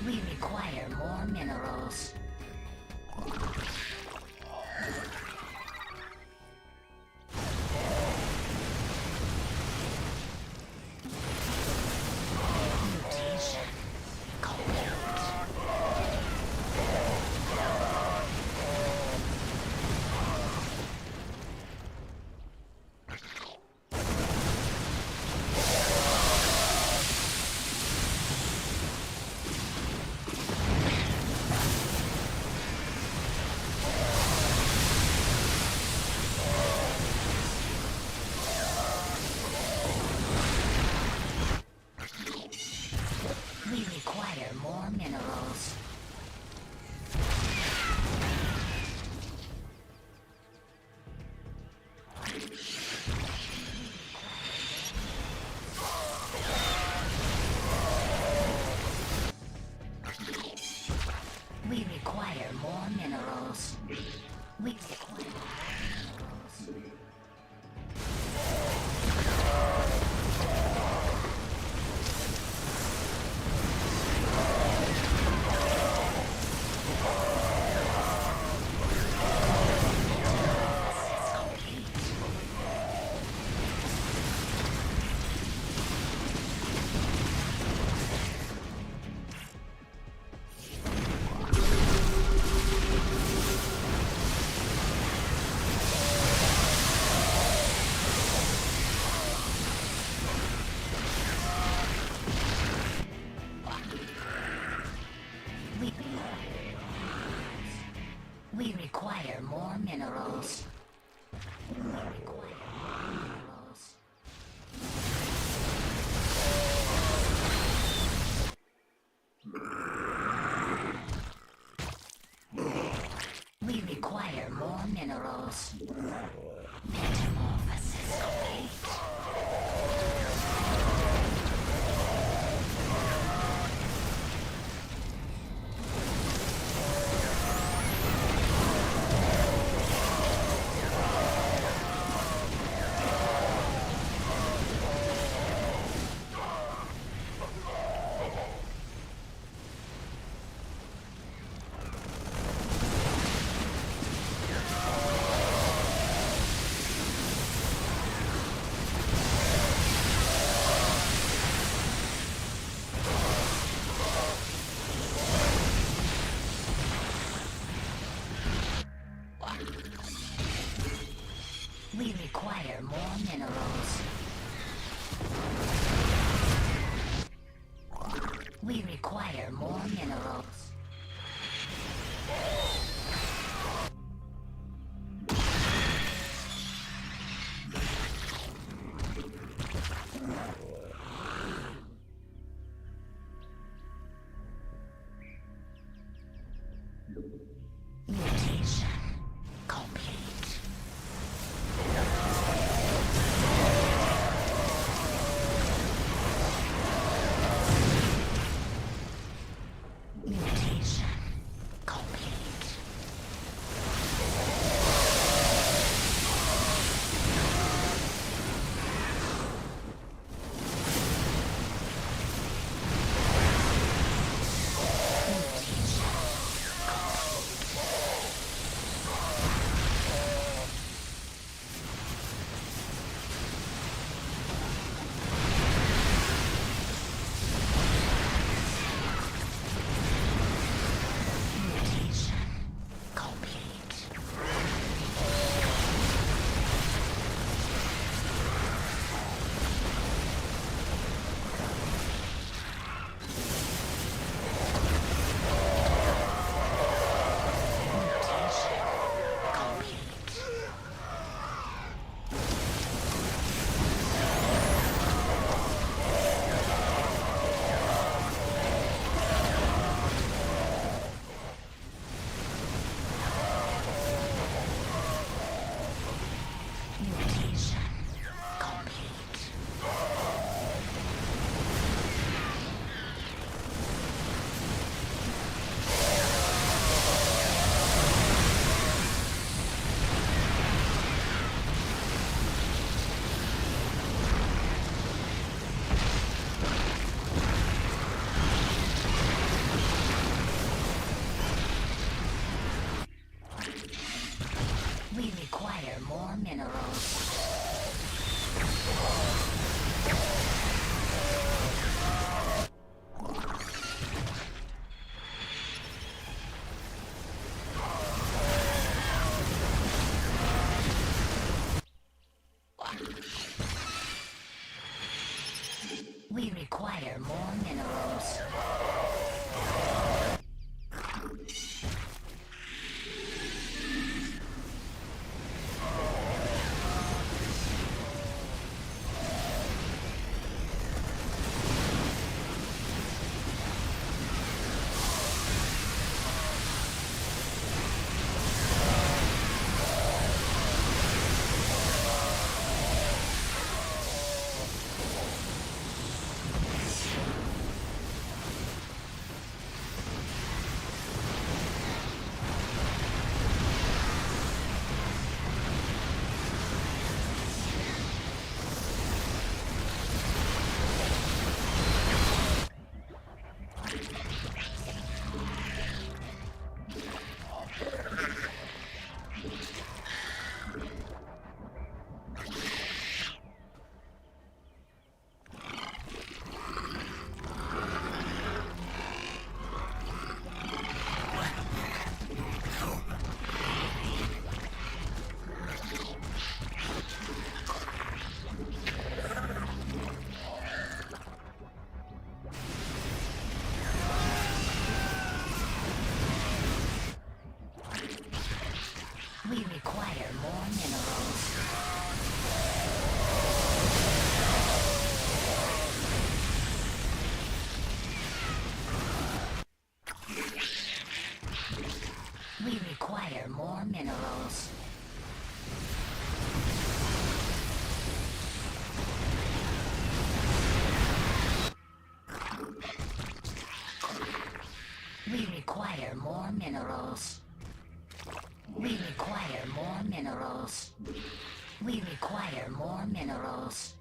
P: We require more minerals. Mutation complete. require more minerals. We require more minerals. We require more minerals. We require more minerals. We require more minerals. Metamorphosis complete. We require more minerals. We require more minerals. Mutation complete. Mutation complete. We require more minerals. We require more minerals. require more minerals. We require more minerals. We require more minerals. We require more minerals.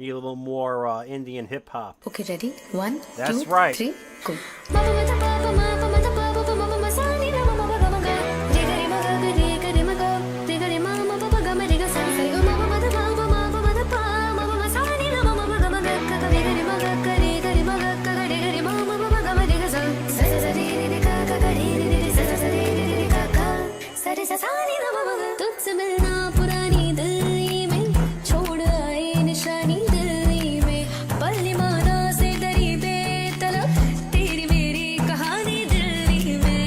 M: Need a little more Indian hip hop.
N: Okay, ready? 1,
M: That's
N: 2,
M: right.
N: 3, go.
O: तुझसे मिलना पुरानी दिल्ली में छोड़ आए निशानी दिल्ली में पल्ली माना से दरी बेतलब तेरी मेरी कहानी दिल्ली में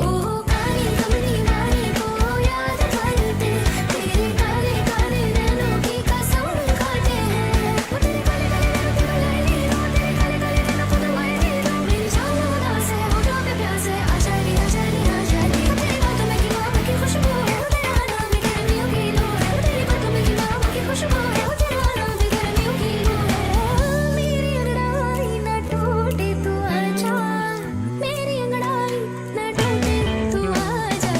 O: ओह काली कमली वाली को याद करते तेरे काले काले नैनों की कसम खाते हैं वो तेरे काले काले नैनों की बुलाई दी वो तेरे काले काले नैनों को दवाई दी तो मेरी जान उदास है होठों पे प्यास है आजादी आजादी आजादी तेरी बातों में की मोहब्बत की खुशबू है वो तेरे हाथों में गर्मियों की लू है वो तेरी बातों में की मोहब्बत की खुशबू है वो तेरे हाथों में गर्मियों की लू है मेरी अंगड़ाई न टूटे तू आजा मेरी अंगड़ाई न टूटे तू आजा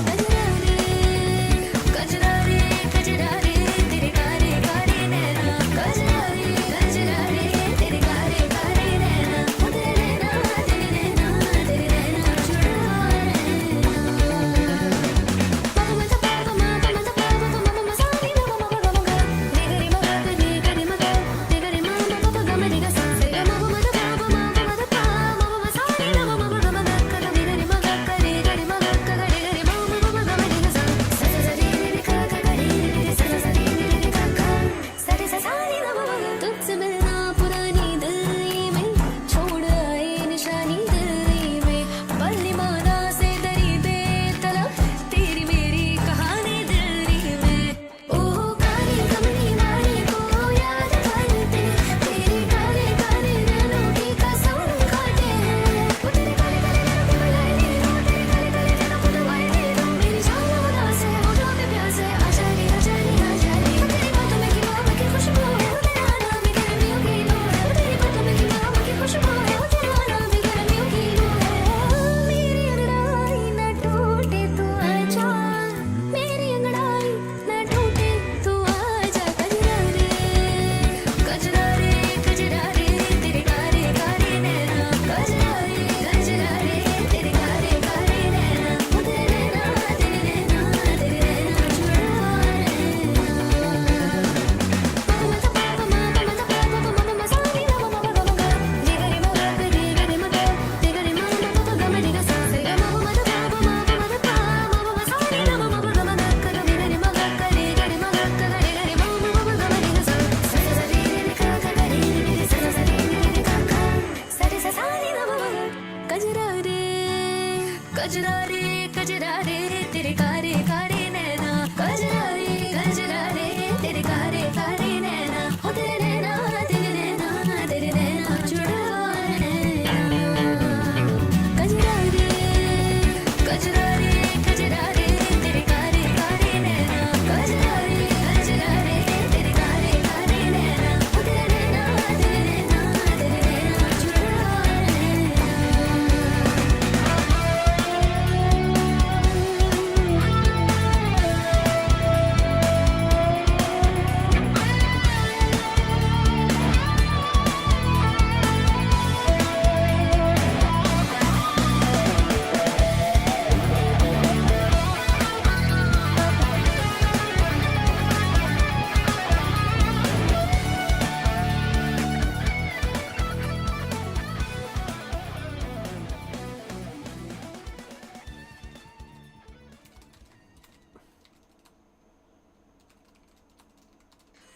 O: गजरा रे गजरा रे तेरे कारे कारे नैना गजरा रे तेरे कारे कारे नैना वो तेरे नैना तेरे नैना तुझसे मिलना पुरानी दिल्ली में छोड़ आए निशानी दिल्ली में पल्ली माना से दरी बेतलब तेरी मेरी कहानी दिल्ली में ओह काली कमली वाली को याद करते तेरे काले काले नैनों की कसम खाते हैं वो तेरे काले काले नैनों की बुलाई दी वो तेरे काले काले नैनों को दवाई दी तो मेरी जान उदास है होठों पे प्यास है आजादी आजादी आजादी तेरी बातों में की मोहब्बत की खुशबू है वो तेरे हाथों में गर्मियों की लू है वो तेरी बातों में की मोहब्बत की खुशबू है वो तेरे हाथों में गर्मियों की लू है मेरी अंगड़ाई न टूटे तू आजा मेरी अंगड़ाई न टूटे तू आजा गजरा रे तेरे कारे कारे नैना गजरा रे तेरे कारे कारे नैना वो तेरे नैना तेरे नैना गजरा रे तेरे कारे कारे नैना गजरा रे तेरे कारे कारे नैना हो तेरे नैना तेरे नैना जुड़ा गजरा रे तेरे कारे कारे नैना गजरा रे तेरे कारे कारे नैना हो तेरे नैना जुड़ा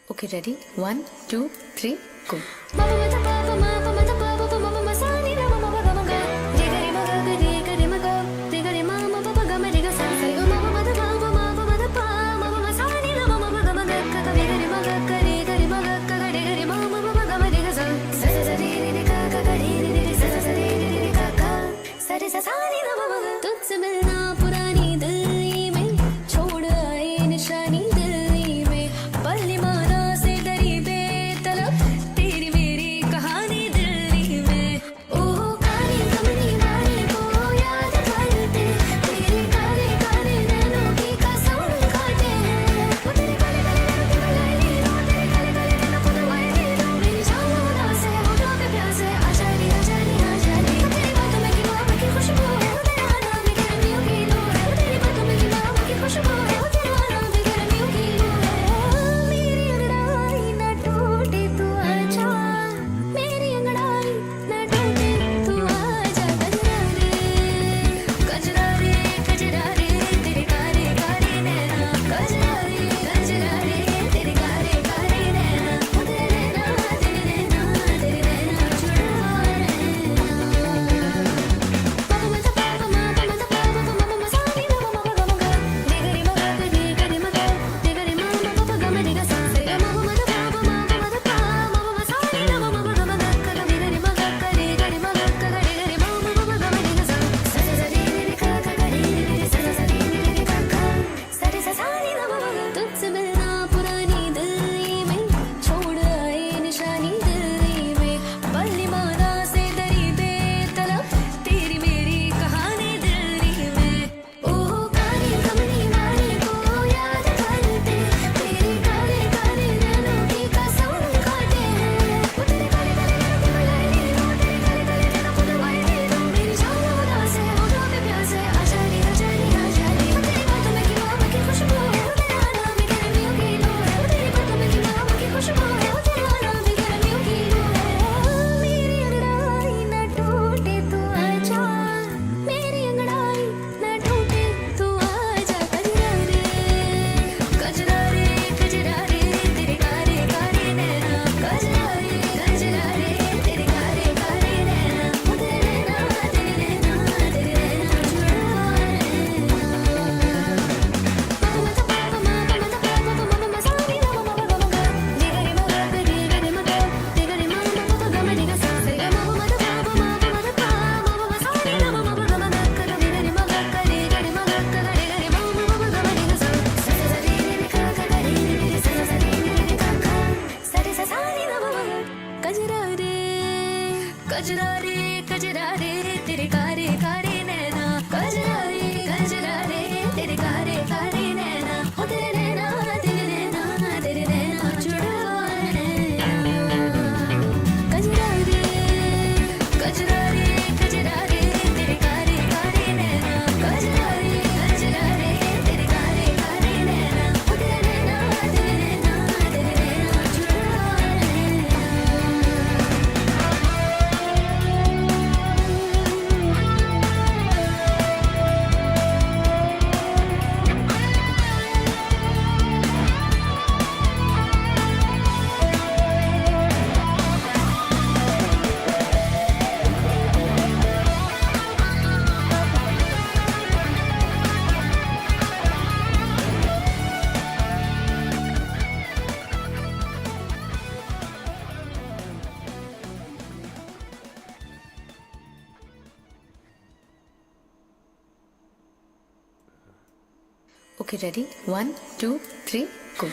N: Okay, ready? 1, 2, 3, go.
O: तुझसे मिलना पुरानी दिल्ली में छोड़ आए निशानी दिल्ली में पल्ली माना से दरी बेतलब तेरी मेरी कजरा रे तेरे कारे कारे नैना कजरा रे तेरे कारे कारे नैना हो तेरे नैना जुड़ा है कजरा रे तेरे कारे कारे नैना कजरा रे तेरे कारे कारे नैना हो तेरे नैना जुड़ा
N: Okay, ready? 1, 2, 3, go.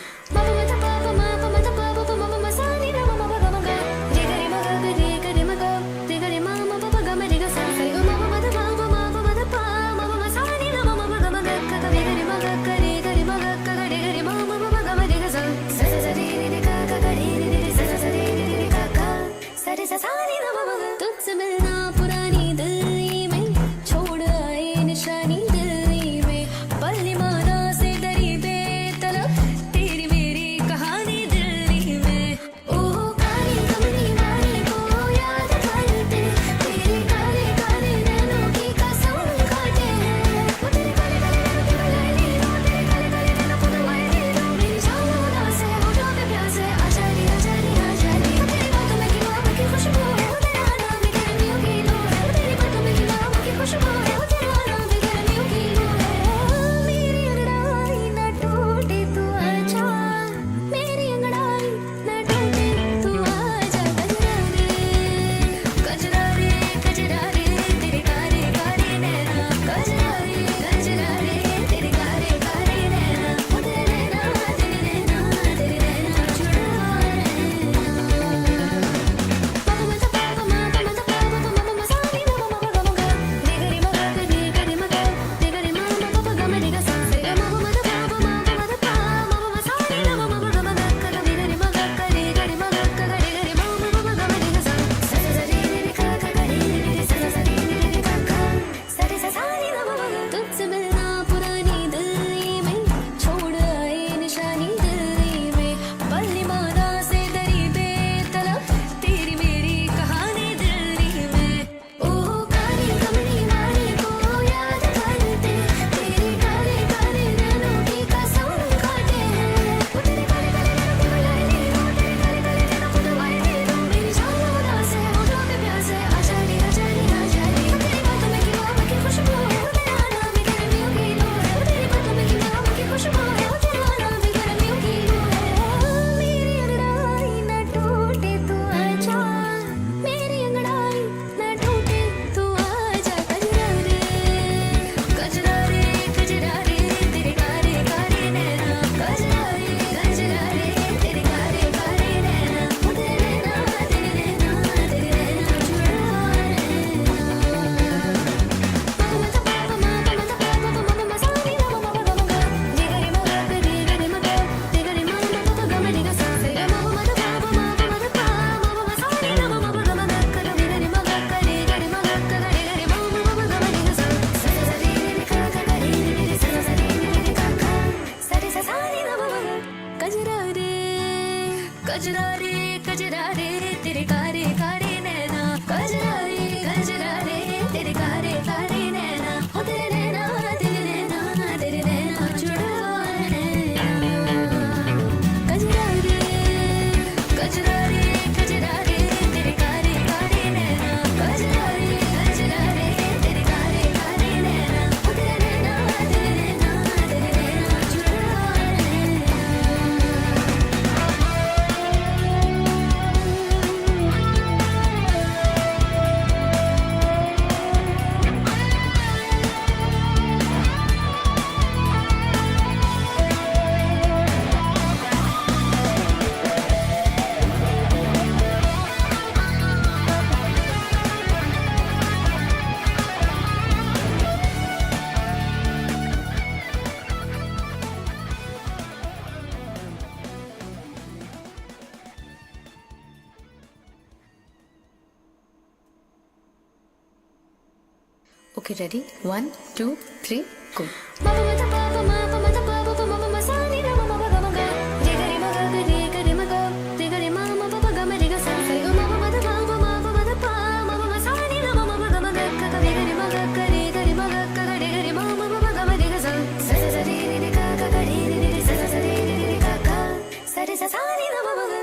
O: तुझसे मिलना पुरानी दिल्ली में छोड़ आए निशानी दिल्ली में पल्ली माना से दरी बेतलब तेरी मेरी कहानी दिल्ली में ओह काली कमली वाली को याद करते तेरे काले काले नैनों की कसम खाते हैं वो तेरे काले काले नैनों की बुलाई लो तेरे काले काले नैनों को दवाई दे दो मेरी जानो ना से होठों पे प्यास है आजादी आजादी आजादी तेरी बातों में की खुशबू तेरे हाथों में गर्मियों की
N: Okay, ready? 1, 2, 3, go.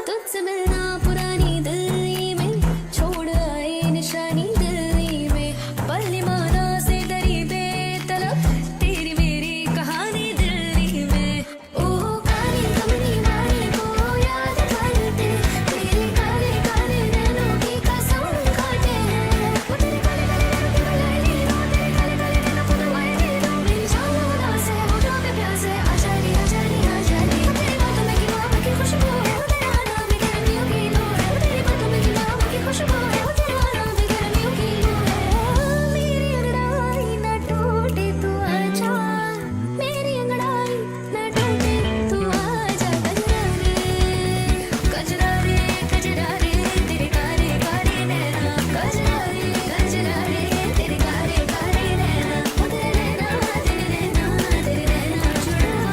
O: तुझसे मिलना पुरानी दिल्ली में छोड़ आए निशानी दिल्ली में पल्ली माना से दरी बेतलब तेरी मेरी कहानी दिल्ली में ओह काली कमली वाली को याद करते तेरे काले काले नैनों की कसम खाते हैं वो तेरे काले काले नैनों की बुलाई लो तेरे काले काले नैनों को दवाई दे दो मेरी जान उदास है होठों पे प्यास है आजादी आजादी आजादी तेरी बातों में की मोहब्बत की खुशबू है वो तेरा नाम भी गर्मियों की लो है वो तेरी बातों में की मोहब्बत की खुशबू है वो तेरा नाम भी गर्मियों की लो है मेरी अंगड़ाई न टूटे तू आजा मेरी अंगड़ाई न टूटे तू आजा गजरा रे गजरा रे तेरे कारे कारे नैना गजरा रे तेरे कारे कारे नैना वो तेरे नैना तेरे नैना जुड़वा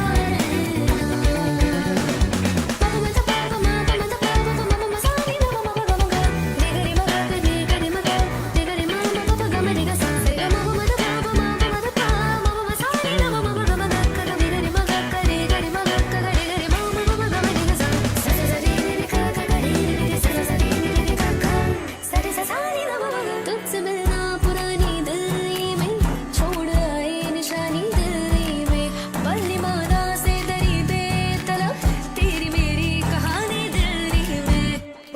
O: तुझसे मिलना पुरानी दिल्ली में छोड़ आए निशानी दिल्ली में पल्ली माना से दरी बेतलब तेरी मेरी कहानी दिल्ली में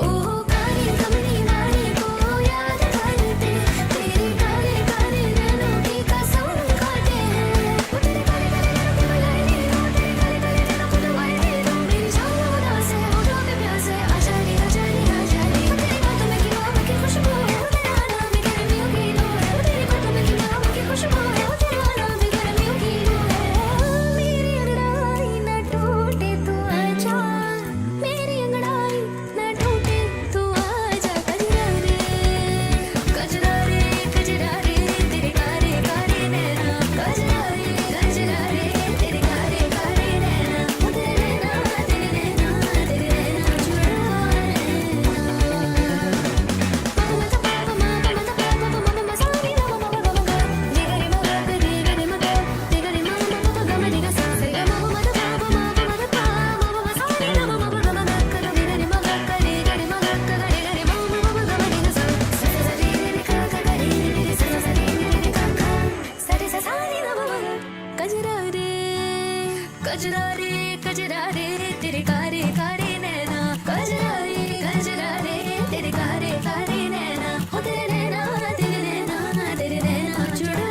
O: ओह काली कमली वाली को याद करते तेरे काले काले नैनों की कसम खाते हैं वो तेरे काले काले नैनों की बुलाई लो तेरे काले काले नैनों को दवाई दे दो मेरी जान उदास है होठों पे प्यास है आजादी आजादी आजादी तेरी बातों में की मोहब्बत की खुशबू है वो तेरा नाम भी गर्मियों की लो है वो तेरी बातों में की मोहब्बत की खुशबू है वो तेरा नाम भी गर्मियों की लो है मेरी अंगड़ाई न टूटे तू आजा मेरी अंगड़ाई न टूटे तू आजा गजरा रे तेरे कारे कारे नैना गजरा रे तेरे कारे कारे नैना वो तेरे नैना गजरा रे तेरे कारे कारे नैना गजरा रे तेरे कारे कारे नैना वो तेरे नैना जुड़वा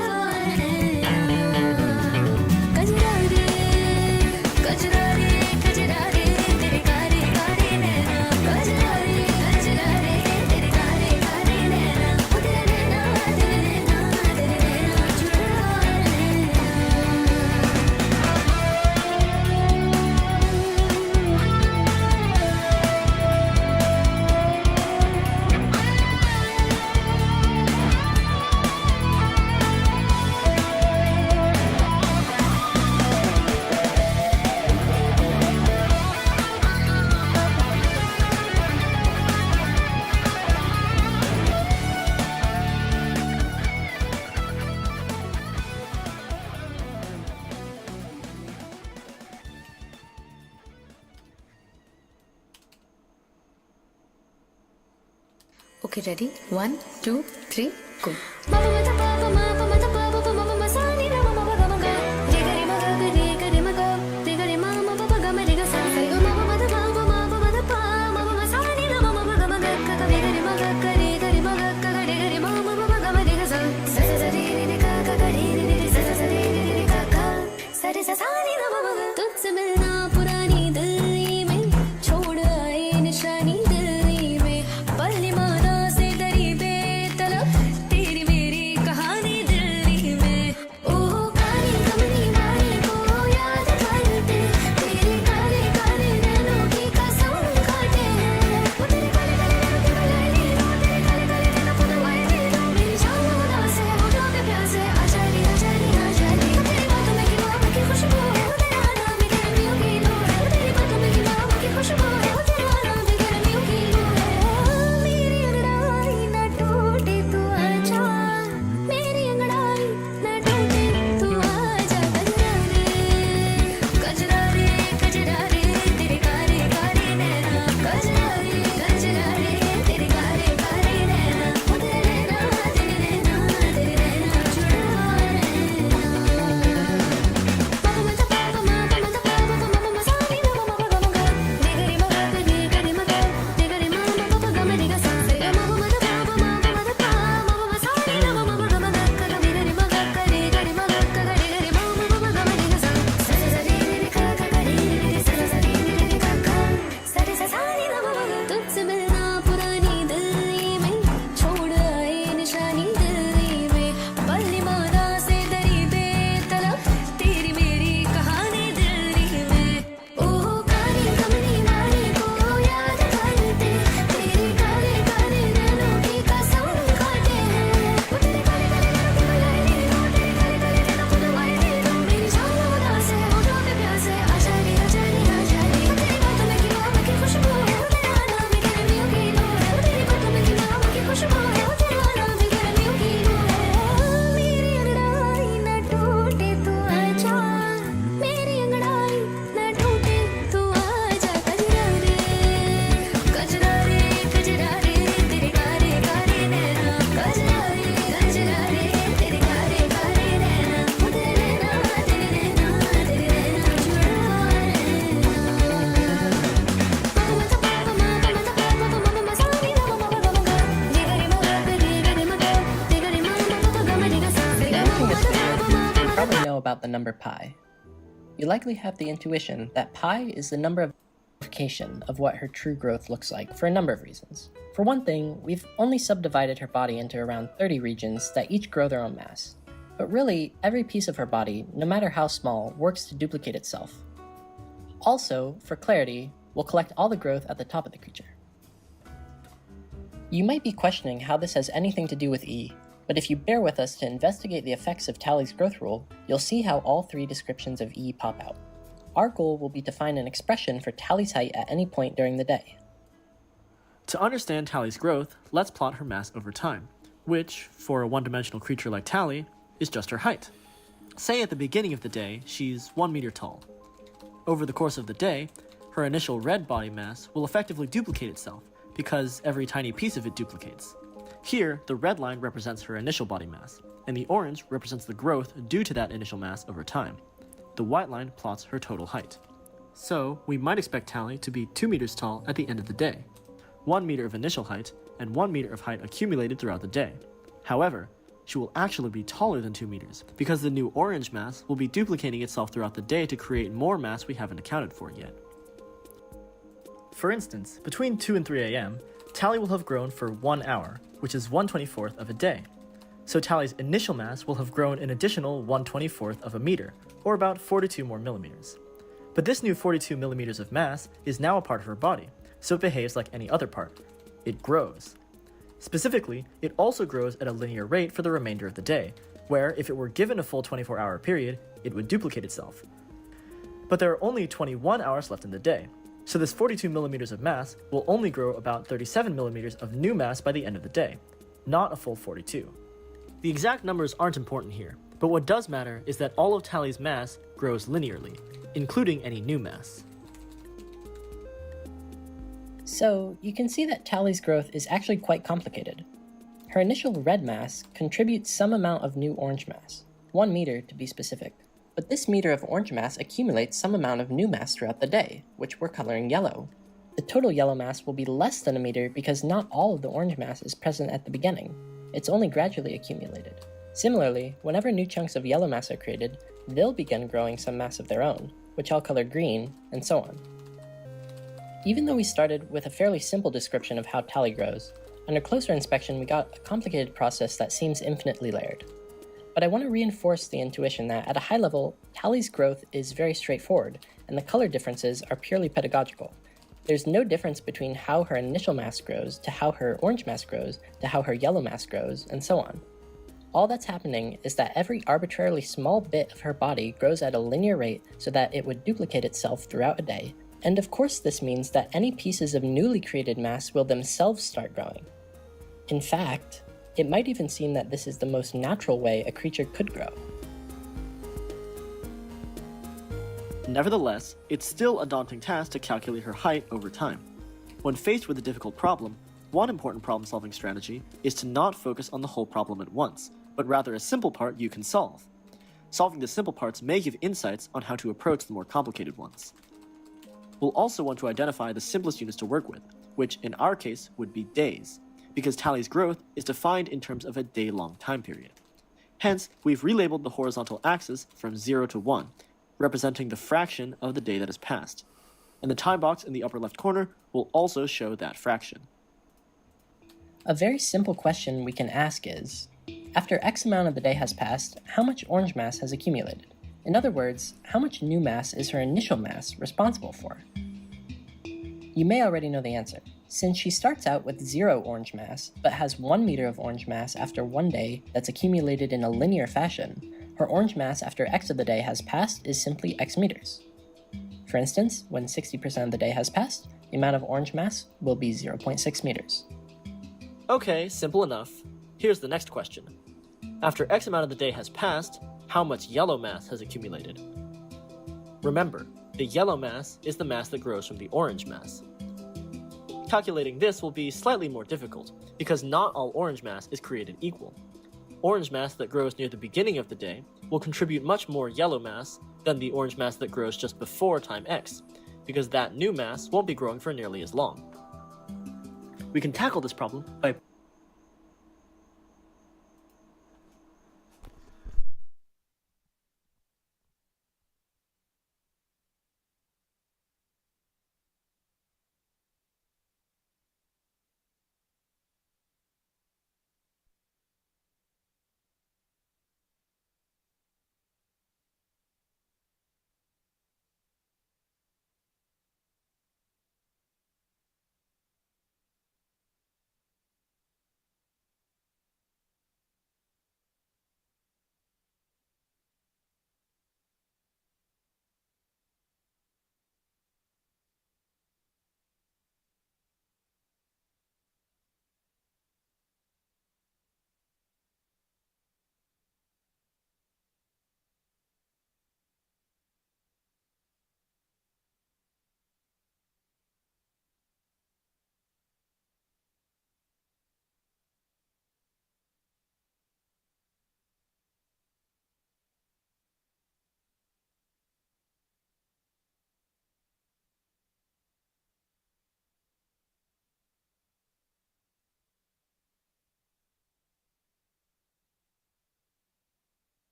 O: गजरा रे तेरे कारे कारे नैना गजरा रे तेरे कारे कारे नैना वो तेरे नैना जुड़वा
N: Okay, ready? 1, 2, 3, go.
O: तुझसे मिलना पुरानी दिल्ली में छोड़ आए निशानी दिल्ली में पल्ली माना से दरी बेतलब तेरी मेरी
Q: about the number pi. You likely have the intuition that pi is the number of magnification of what her true growth looks like for a number of reasons. For one thing, we've only subdivided her body into around 30 regions that each grow their own mass. But really, every piece of her body, no matter how small, works to duplicate itself. Also, for clarity, we'll collect all the growth at the top of the creature. You might be questioning how this has anything to do with E, but if you bear with us to investigate the effects of Tally's growth rule, you'll see how all three descriptions of E pop out. Our goal will be to find an expression for Tally's height at any point during the day.
R: To understand Tally's growth, let's plot her mass over time, which, for a one-dimensional creature like Tally, is just her height. Say at the beginning of the day, she's 1 meter tall. Over the course of the day, her initial red body mass will effectively duplicate itself, because every tiny piece of it duplicates. Here, the red line represents her initial body mass, and the orange represents the growth due to that initial mass over time. The white line plots her total height. So, we might expect Tally to be 2 meters tall at the end of the day, 1 meter of initial height, and 1 meter of height accumulated throughout the day. However, she will actually be taller than 2 meters, because the new orange mass will be duplicating itself throughout the day to create more mass we haven't accounted for yet. For instance, between 2 and 3 a.m., Tally will have grown for 1 hour, which is 1/24th of a day. So Tally's initial mass will have grown an additional 1/24th of a meter, or about 42 more millimeters. But this new 42 millimeters of mass is now a part of her body, so it behaves like any other part. It grows. Specifically, it also grows at a linear rate for the remainder of the day, where if it were given a full 24-hour period, it would duplicate itself. But there are only 21 hours left in the day, so this 42 millimeters of mass will only grow about 37 millimeters of new mass by the end of the day, not a full 42. The exact numbers aren't important here, but what does matter is that all of Tally's mass grows linearly, including any new mass.
Q: So, you can see that Tally's growth is actually quite complicated. Her initial red mass contributes some amount of new orange mass, 1 meter to be specific. But this meter of orange mass accumulates some amount of new mass throughout the day, which we're coloring yellow. The total yellow mass will be less than a meter because not all of the orange mass is present at the beginning. It's only gradually accumulated. Similarly, whenever new chunks of yellow mass are created, they'll begin growing some mass of their own, which I'll color green, and so on. Even though we started with a fairly simple description of how Tally grows, under closer inspection we got a complicated process that seems infinitely layered. But I want to reinforce the intuition that at a high level, Tally's growth is very straightforward, and the color differences are purely pedagogical. There's no difference between how her initial mass grows, to how her orange mass grows, to how her yellow mass grows, and so on. All that's happening is that every arbitrarily small bit of her body grows at a linear rate so that it would duplicate itself throughout a day, and of course this means that any pieces of newly created mass will themselves start growing. In fact, it might even seem that this is the most natural way a creature could grow.
R: Nevertheless, it's still a daunting task to calculate her height over time. When faced with a difficult problem, one important problem-solving strategy is to not focus on the whole problem at once, but rather a simple part you can solve. Solving the simple parts may give insights on how to approach the more complicated ones. We'll also want to identify the simplest units to work with, which in our case would be days, because Tally's growth is defined in terms of a day-long time period. Hence, we've relabeled the horizontal axis from 0 to 1, representing the fraction of the day that has passed. And the time box in the upper left corner will also show that fraction.
Q: A very simple question we can ask is, after X amount of the day has passed, how much orange mass has accumulated? In other words, how much new mass is her initial mass responsible for? You may already know the answer. Since she starts out with 0 orange mass, but has 1 meter of orange mass after 1 day that's accumulated in a linear fashion, her orange mass after X of the day has passed is simply X meters. For instance, when 60% of the day has passed, the amount of orange mass will be 0.6 meters.
R: Okay, simple enough. Here's the next question. After X amount of the day has passed, how much yellow mass has accumulated? Remember, the yellow mass is the mass that grows from the orange mass. Calculating this will be slightly more difficult, because not all orange mass is created equal. Orange mass that grows near the beginning of the day will contribute much more yellow mass than the orange mass that grows just before time X, because that new mass won't be growing for nearly as long. We can tackle this problem by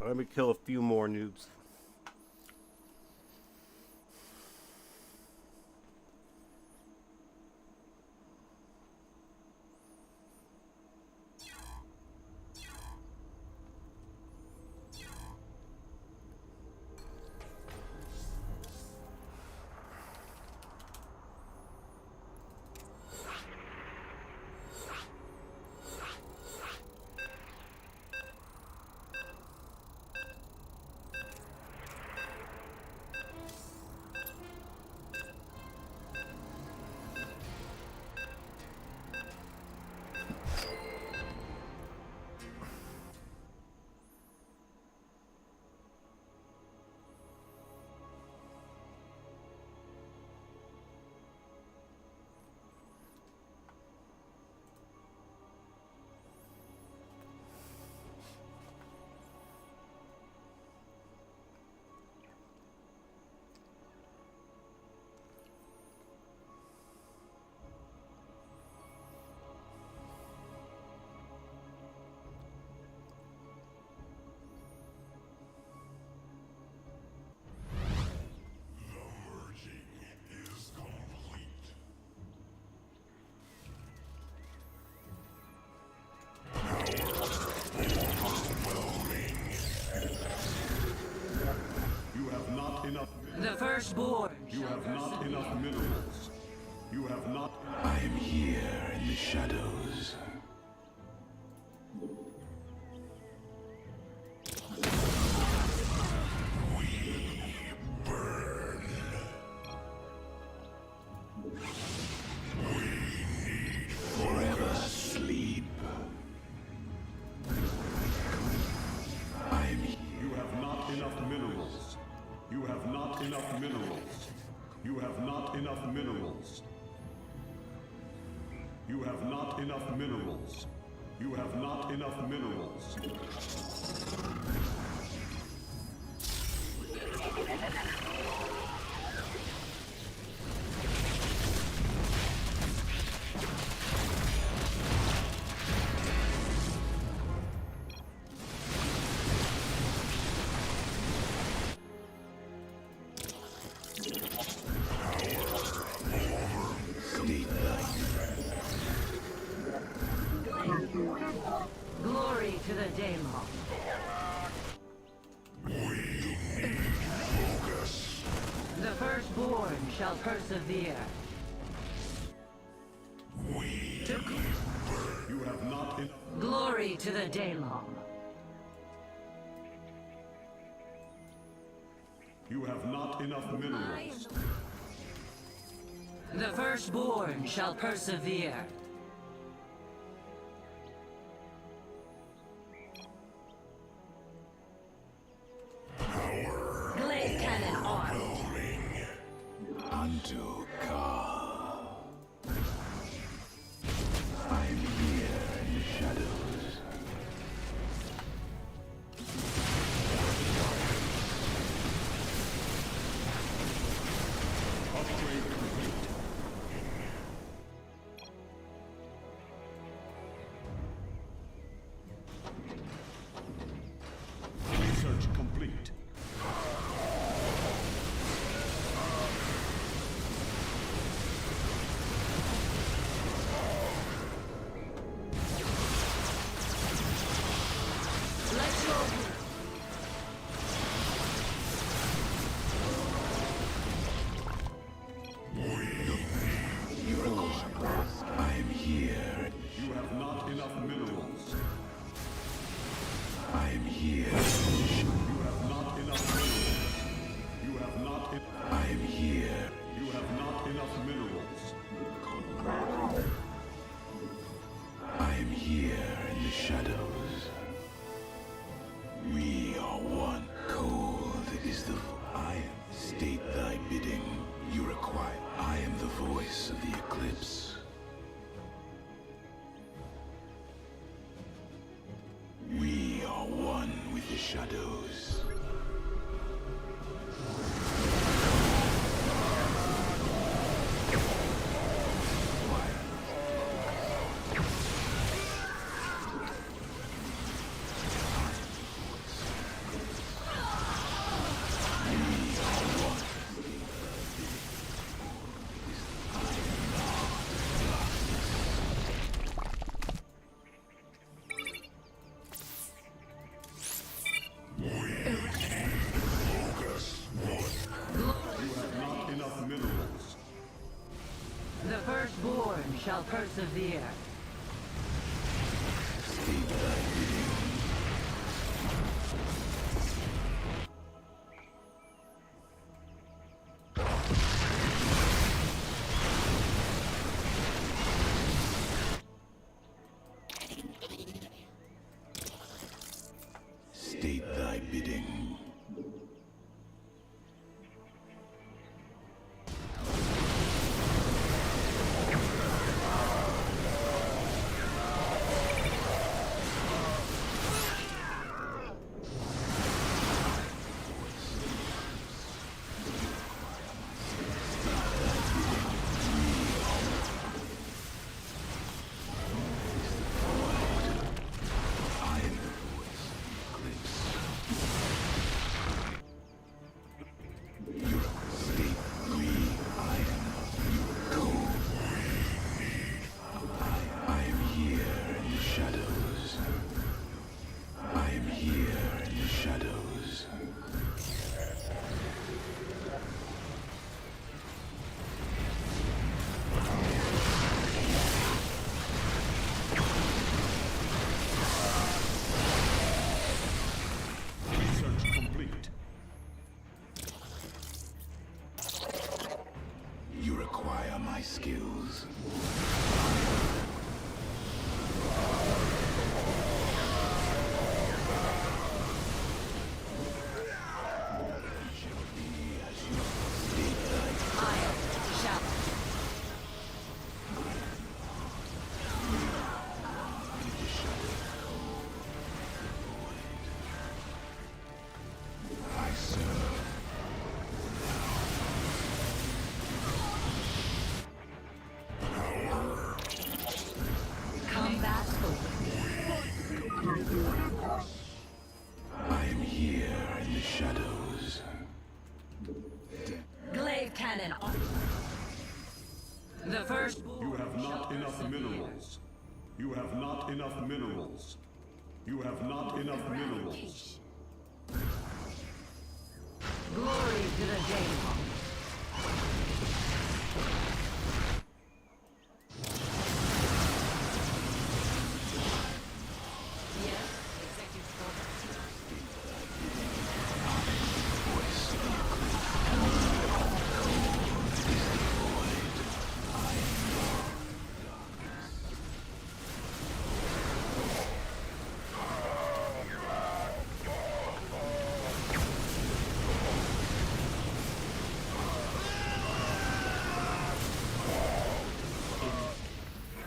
M: Let me kill a few more noobs.
S: The firstborn.
D: You have not enough minerals. You have not.
S: I am here in the shadows. Forever sleep.
D: You have not enough minerals. You have not enough minerals. You have not enough minerals. You have not enough minerals. You have not enough minerals.
S: Glory to the Daemon. The firstborn shall persevere.
D: You have not enough.
S: Glory to the Daemon.
D: You have not enough minerals.
S: The firstborn shall persevere. Glade cannon armed.
D: Unto Ka.
S: I'm here in the shadows.
D: Upgrade complete. Research complete.
S: Let's go. I'm here.
D: You have not enough minerals.
S: I'm here.
D: You have not enough minerals. You have not.
S: I'm here.
D: You have not enough minerals.
S: I'm here in the shadows. We are one. Cold is the. I am. State thy bidding. You require. I am the voice of the eclipse. We are one with the shadows.
P: persevere.
S: State thy bidding. State thy bidding.
D: Research complete.
S: You require my skills. I serve.
P: Combat
S: I am here in the shadows.
P: glaive cannon on. The first.
D: You have not enough minerals. You have not enough minerals. You have not enough minerals.
P: Glory to the Daemon.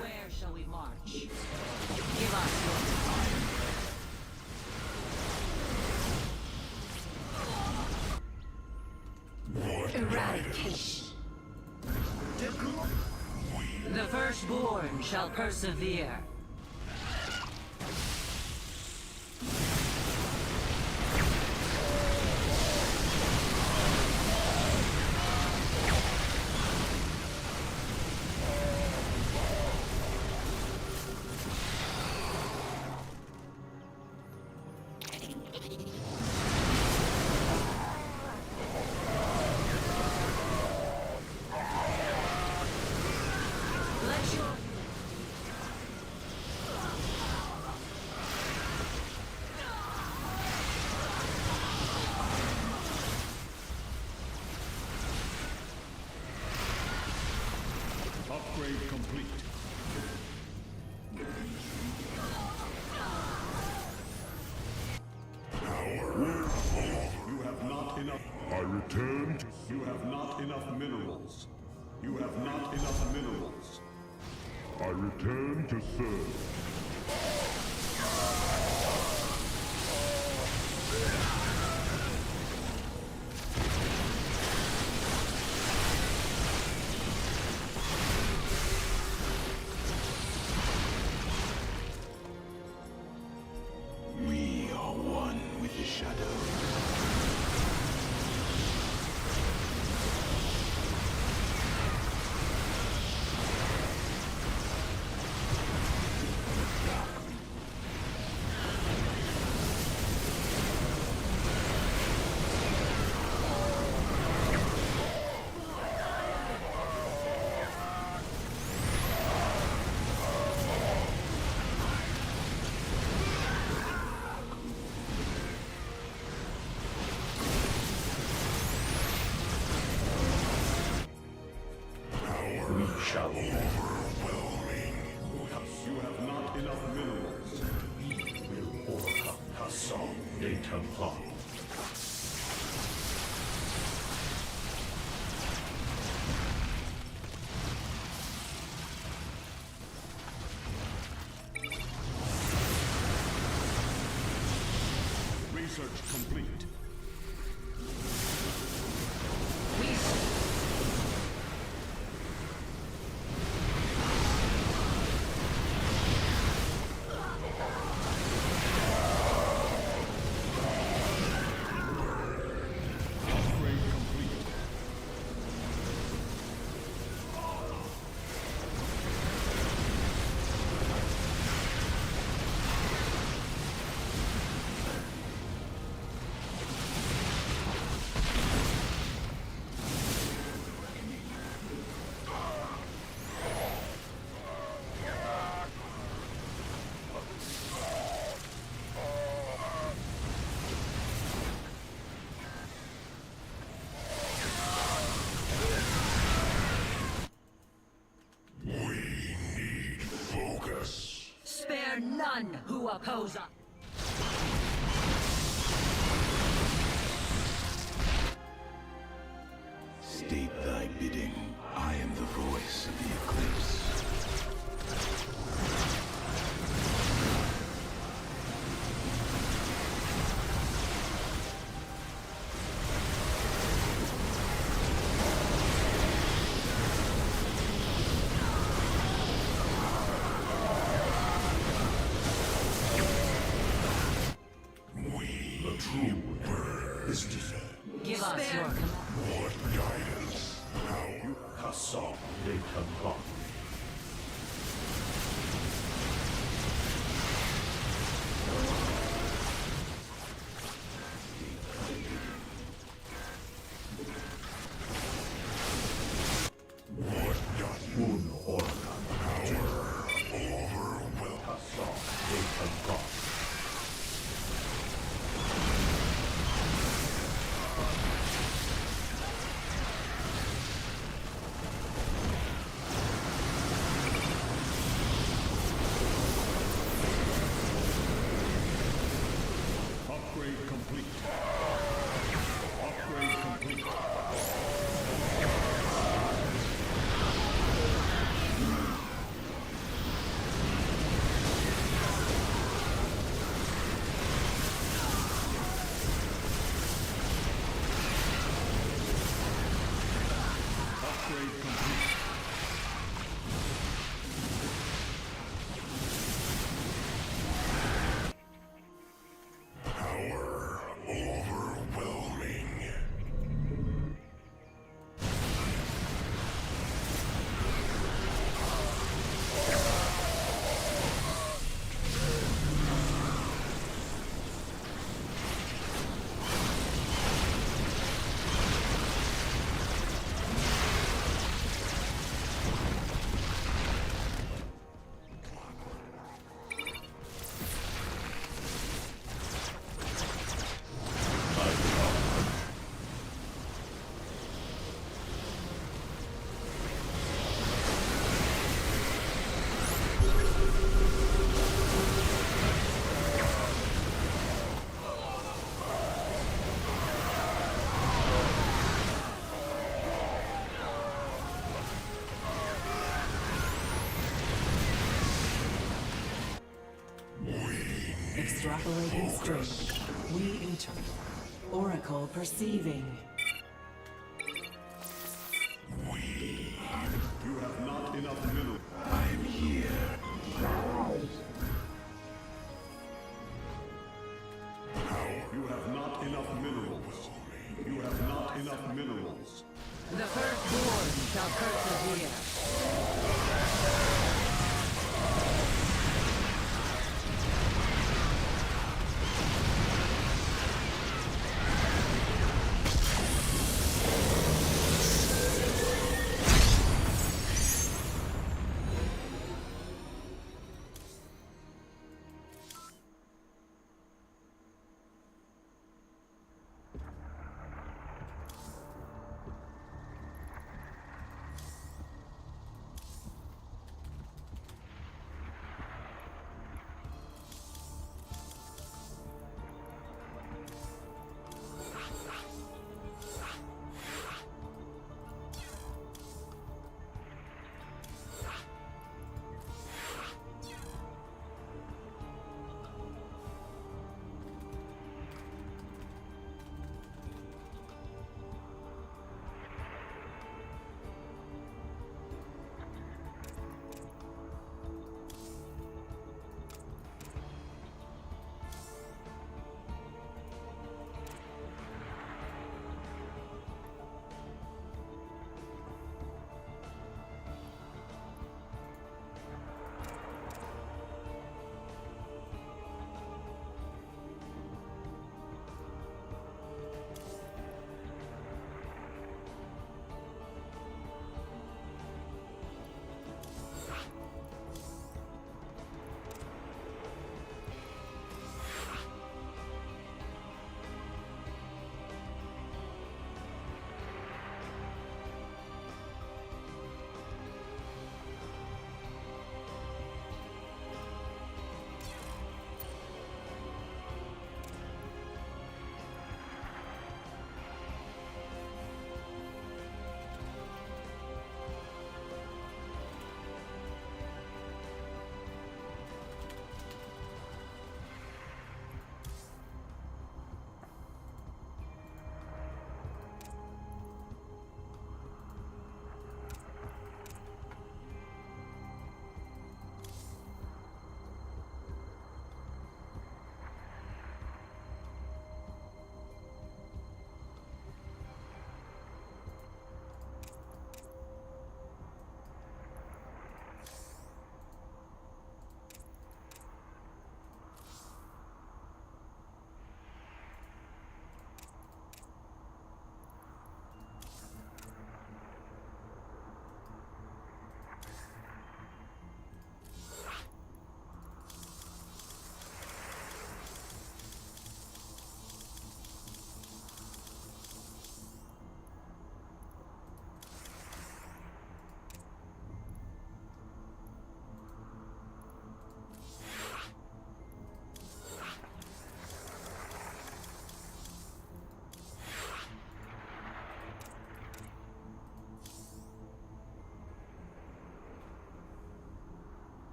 P: Where shall we march? Give us your time. Eradication. The firstborn shall persevere. Let your
D: Upgrade complete. You have not enough. I return. You have not enough minerals. You have not enough minerals. I return to serve.
S: We are one with the shadows.
D: Research complete.
P: Spare none who oppose us.
S: State thy bidding. I am the voice of the eclipse.
D: The true bird is dead.
P: Give us your command.
D: What guidance? Power. Hassan Dayton. What does un organ power overwhelm Hassan Dayton? Upgrade complete. Upgrade complete. Upgrade complete. Power overwhelming.
T: Extrapolating strength. We internal. Oracle perceiving.
D: You have not enough mineral.
S: I am here.
D: You have not enough minerals. You have not enough minerals.
P: The firstborn shall persevere.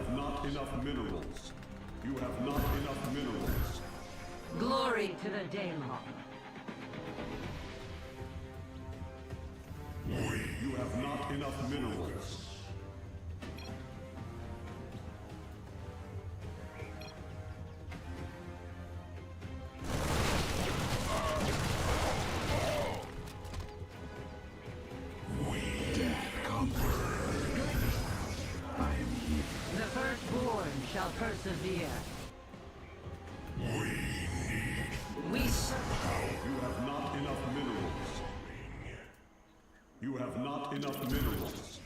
D: have not enough minerals. You have not enough minerals.
T: Glory to the Daemon.
D: You have not enough minerals.
T: The firstborn shall persevere. We
D: You have not enough minerals. You have not enough minerals.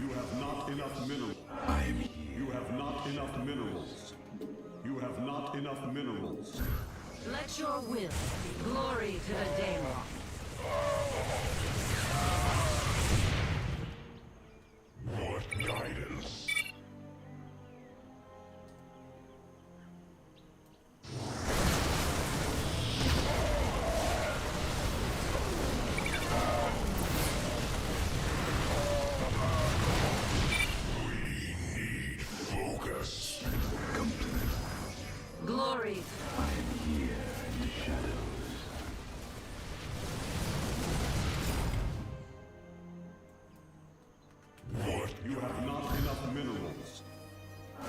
D: You have not enough minerals. You have not enough minerals. You have not enough minerals.
T: let your will be glory to the Daemon.
D: What guidance? Focus.
T: Glory.
S: I am here in the shadows.
D: What? You have not enough minerals.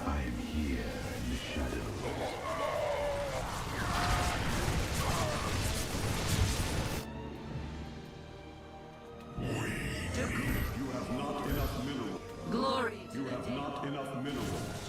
S: I am here in the shadows.
D: You have not enough minerals.
T: Glory.
D: You have not enough minerals.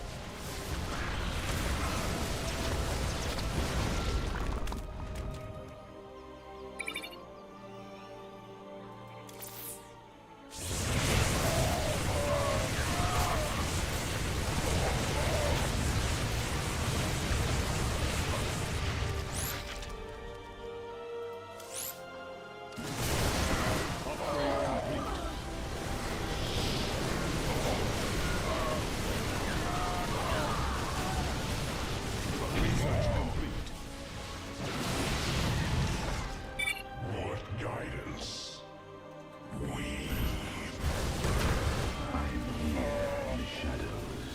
D: What guidance? We.
S: I am here in the shadows.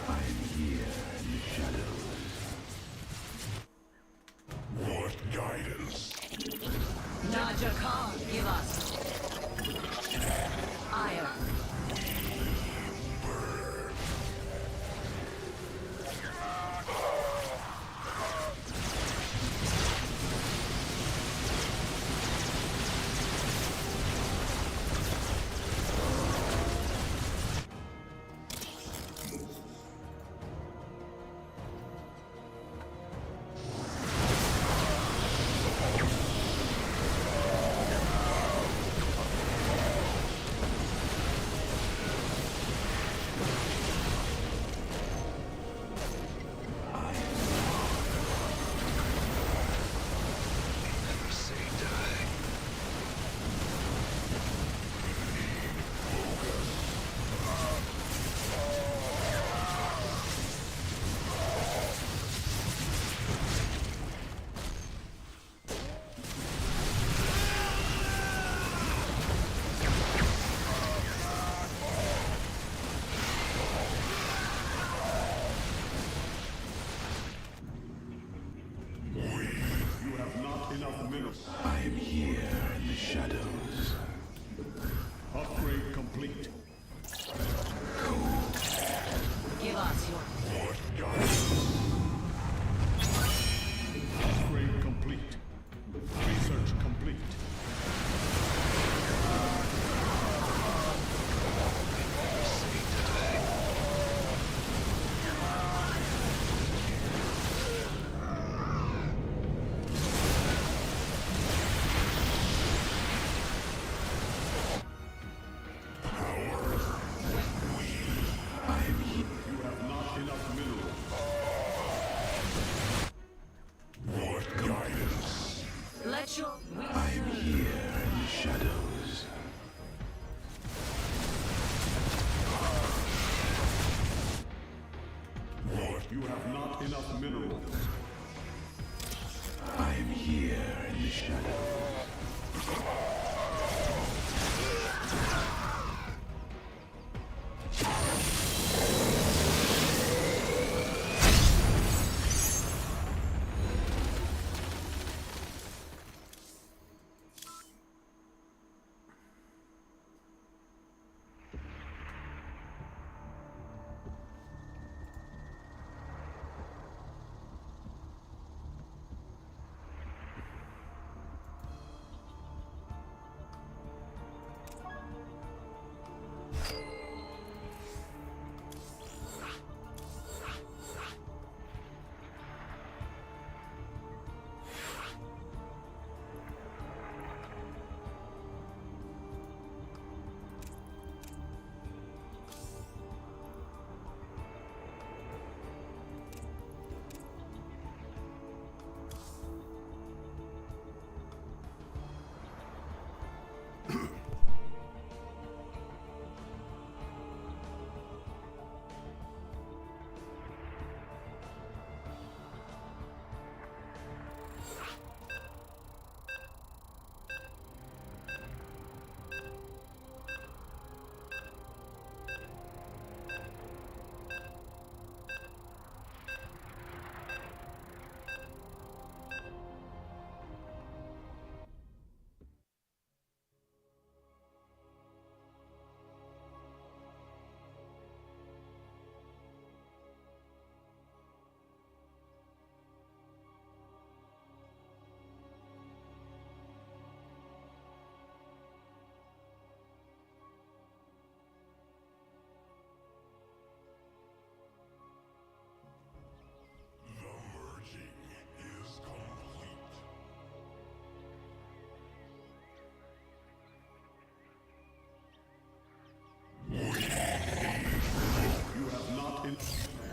S: I am here in the shadows.
D: What guidance?
T: Naja Khan, give us iron.
D: You have not enough minerals.
S: I am here in the shadows.
D: Upgrade complete.
T: Give us your
D: What guidance? Upgrade complete. Research complete. Power.
T: your
S: I am here in the shadows.
D: What? You have not enough minerals.
S: I am here in the shadows.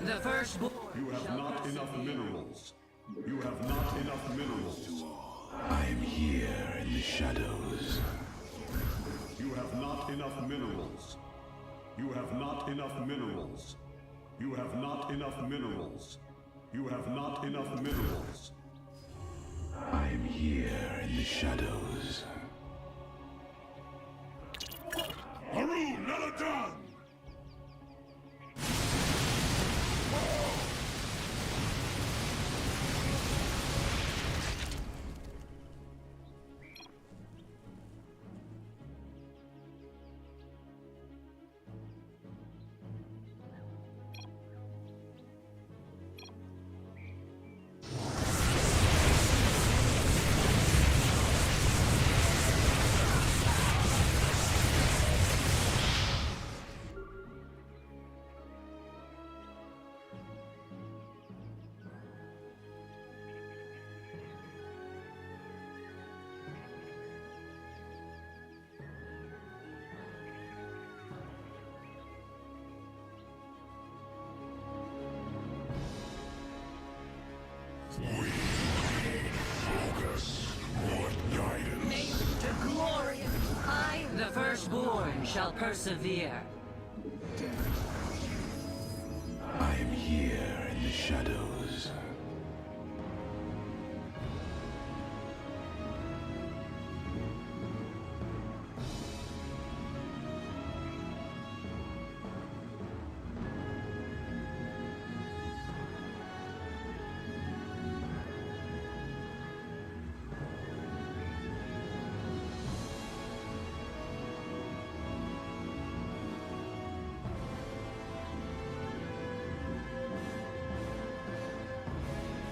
T: The firstborn.
D: You have not enough minerals. You have not enough minerals.
S: I am here in the shadows.
D: You have not enough minerals. You have not enough minerals. You have not enough minerals. You have not enough minerals.
S: I am here in the shadows.
D: Haru Naladan!
T: To glory. I, the firstborn, shall persevere.
S: I am here in the shadows.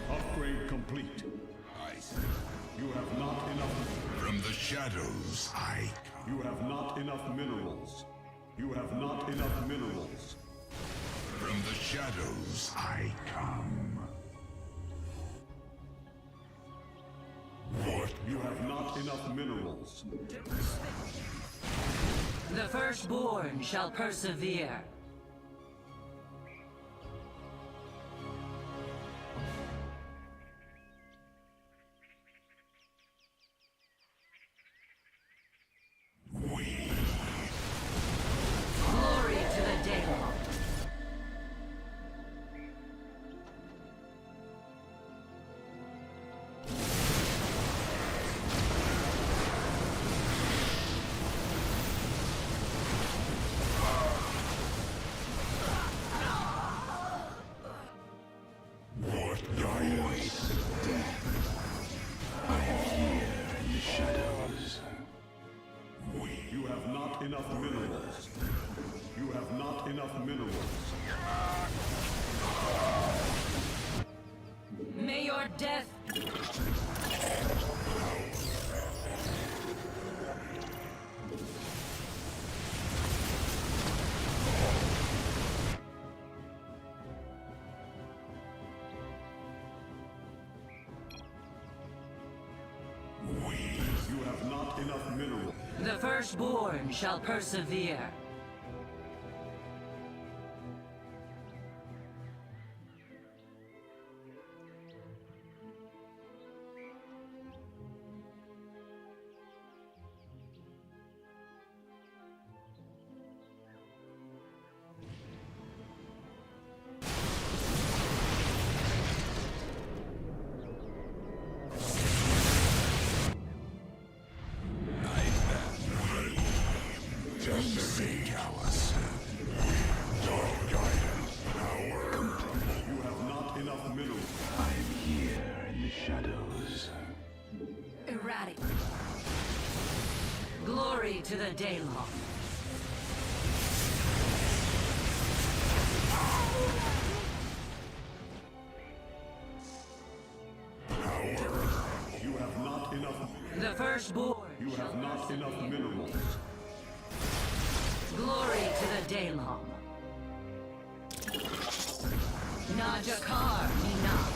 D: Upgrade complete. You have not enough.
S: From the shadows, I
D: You have not enough minerals. You have not enough minerals.
S: From the shadows, I come.
D: What? You have not enough minerals.
T: The firstborn shall persevere.
D: enough minerals. You have not enough minerals.
T: May your death...
D: You have not enough minerals.
T: The firstborn shall persevere.
D: You have not enough minerals.
S: I am here in the shadows.
T: Erratic. Glory to the Daylong.
D: You have not enough.
T: The firstborn.
D: You have not enough minerals.
T: Glory to the Daylong. Najakar enough.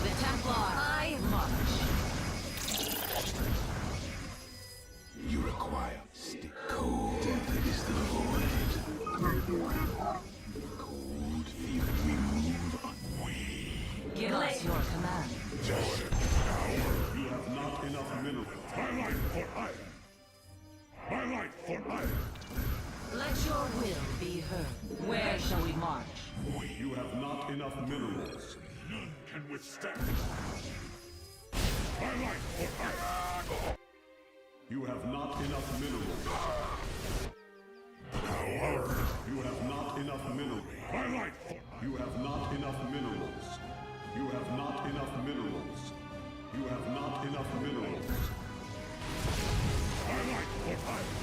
T: The Templar I march.
S: You require stick. Cold death is the void. Cold fear we move on.
T: Give us your command.
D: You have not enough minerals. My life for iron. My life for iron.
T: Let your will be heard. Where shall we march?
D: You have not enough minerals. None can withstand. My life for iron. You have not enough minerals. You have not enough minerals. My life for You have not enough minerals. You have not enough minerals. You have not enough minerals. My life for iron.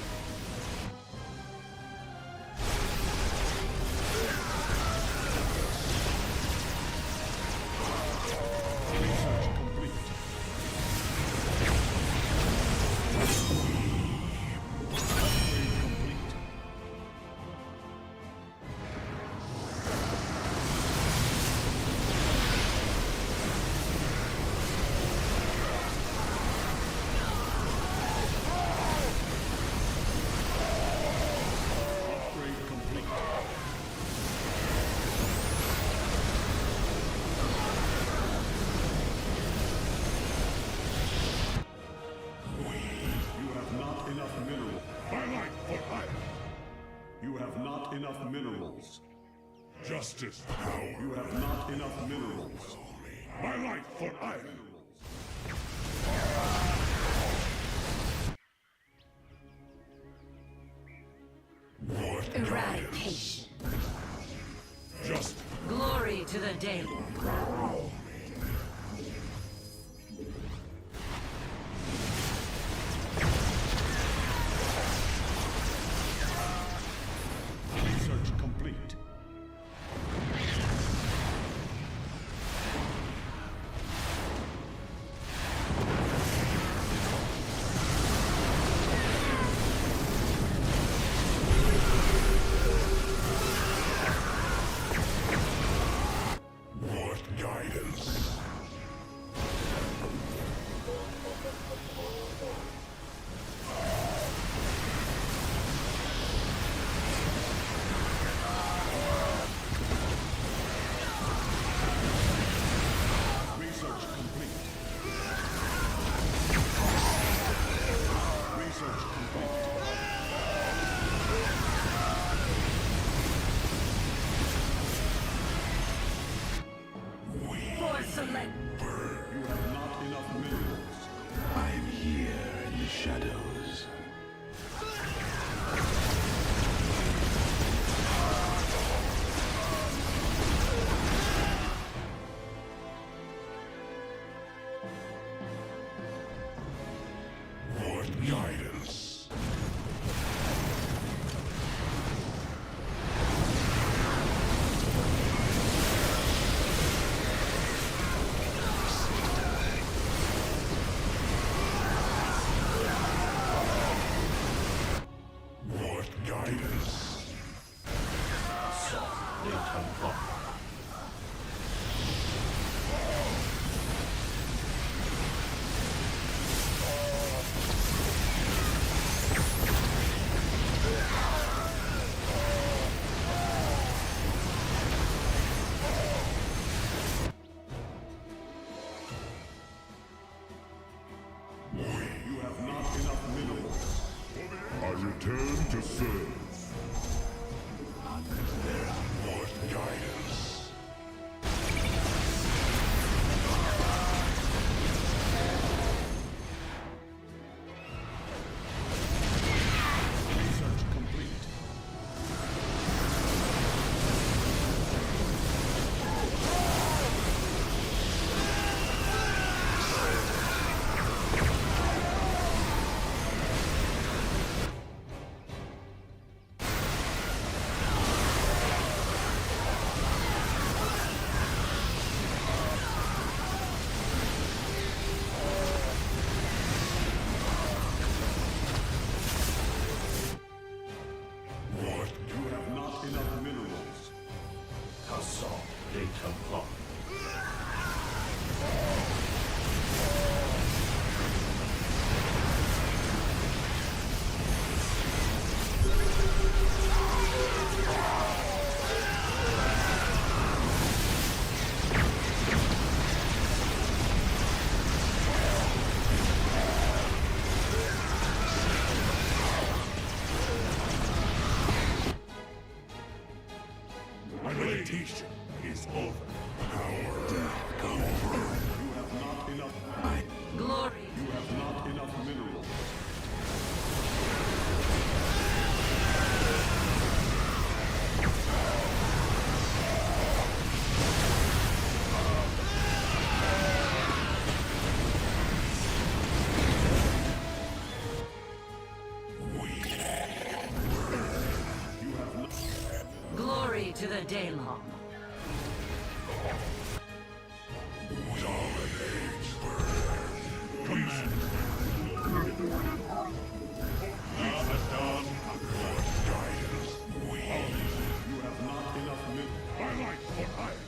D: Research complete. Upgrade complete. Upgrade complete. You have not enough minerals. My life for iron. You have not enough minerals. Justice. You have not enough minerals. My life for iron.
T: Eradication.
D: Just.
T: Glory to the Daylong.
D: Research complete. What guidance? Research complete. Research complete.
T: For select.
D: You have not enough minerals.
S: I am here in the shadows. What guidance?
D: Return to serve. What guidance? Research complete. What? You have not enough minerals. Assault data block. Meditation is over. Power down. You have not enough.
T: Glory.
D: You have not enough minerals.
T: Glory to the Daylong.
D: Command. Abaddon. What guidance? You have not enough minerals. My light for hire.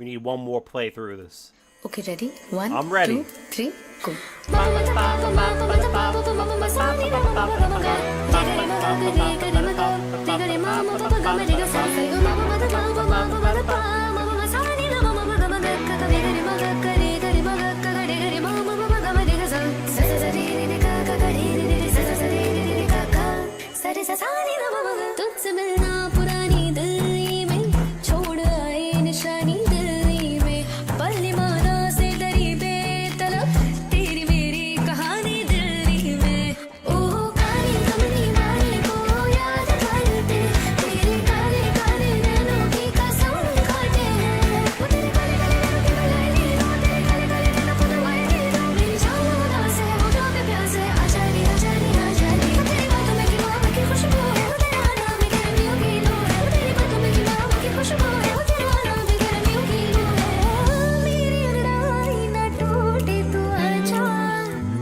M: We need one more playthrough of this.
N: Okay, ready? 1,
M: I'm ready.
N: 2, 3, go.
O: तुझसे मिलना पुरानी दिल्ली में छोड़ आए निशानी दिल्ली में पल्ली माना से दरी बेतलब तेरी मेरी कहानी दिल्ली में ओह काली कमली वाली को याद करते तेरे काले काले नैनों की कसम खाते हैं वो तेरे काले काले नैनों की बुलाएगी वो तेरे काले काले नैनों को दबाएगी मेरी जान उदास है होठों पे प्यास है आजादी आजादी आजादी तेरी बातों में की मोहब्बत की खुशबू है वो तेरे आना में गर्मियों की लू है वो तेरी बातों में की मोहब्बत की खुशबू है वो तेरे आना में गर्मियों की लू है मेरी अंगड़ाई न टूटे तू आजा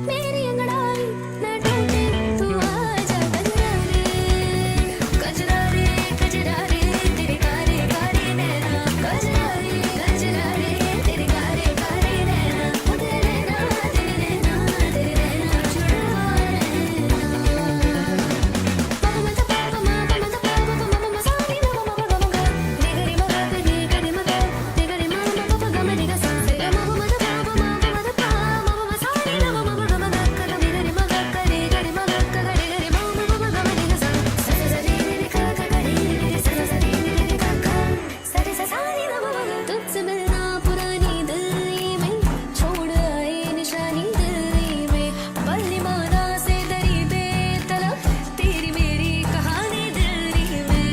O: मेरी अंगड़ाई न टूटे तू आजा गजरा रे गजरा रे तेरे कारे कारे नैना गजरा रे तेरे कारे कारे नैना वो तेरे नैना तुझसे मिलना पुरानी दिल्ली में छोड़ आए निशानी दिल्ली में पल्ली माना से दरी बेतलब तेरी मेरी कहानी दिल्ली में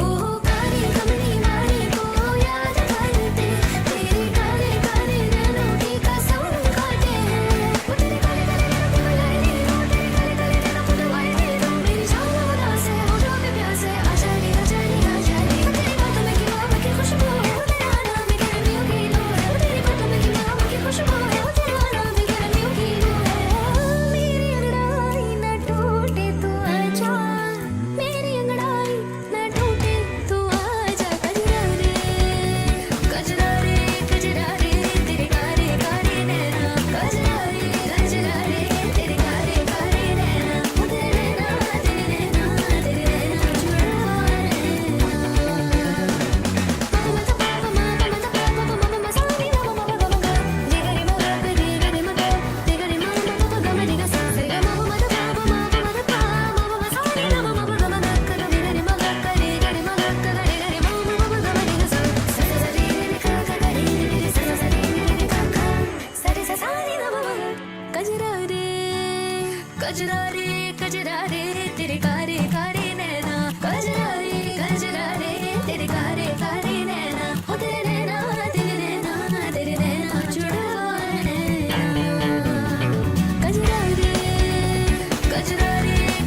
O: ओह काली कमली वाली को याद करते तेरे काले काले नैनों की कसम खाते हैं वो तेरे काले काले नैनों की बुलाएगी वो तेरे काले काले नैनों को दबाएगी मेरी जान उदास है होठों पे प्यास है आजादी आजादी आजादी तेरी बातों में की मोहब्बत की खुशबू है वो तेरे आना में गर्मियों की लू है वो तेरी बातों में की मोहब्बत की खुशबू है वो तेरे आना में गर्मियों की लू है मेरी अंगड़ाई न टूटे तू आजा मेरी अंगड़ाई न टूटे तू आजा गजरा रे तेरे कारे कारे नैना गजरा रे तेरे कारे कारे नैना वो तेरे नैना गजरा रे तेरे कारे कारे नैना गजरा रे तेरे कारे कारे नैना वो तेरे नैना जुड़ा है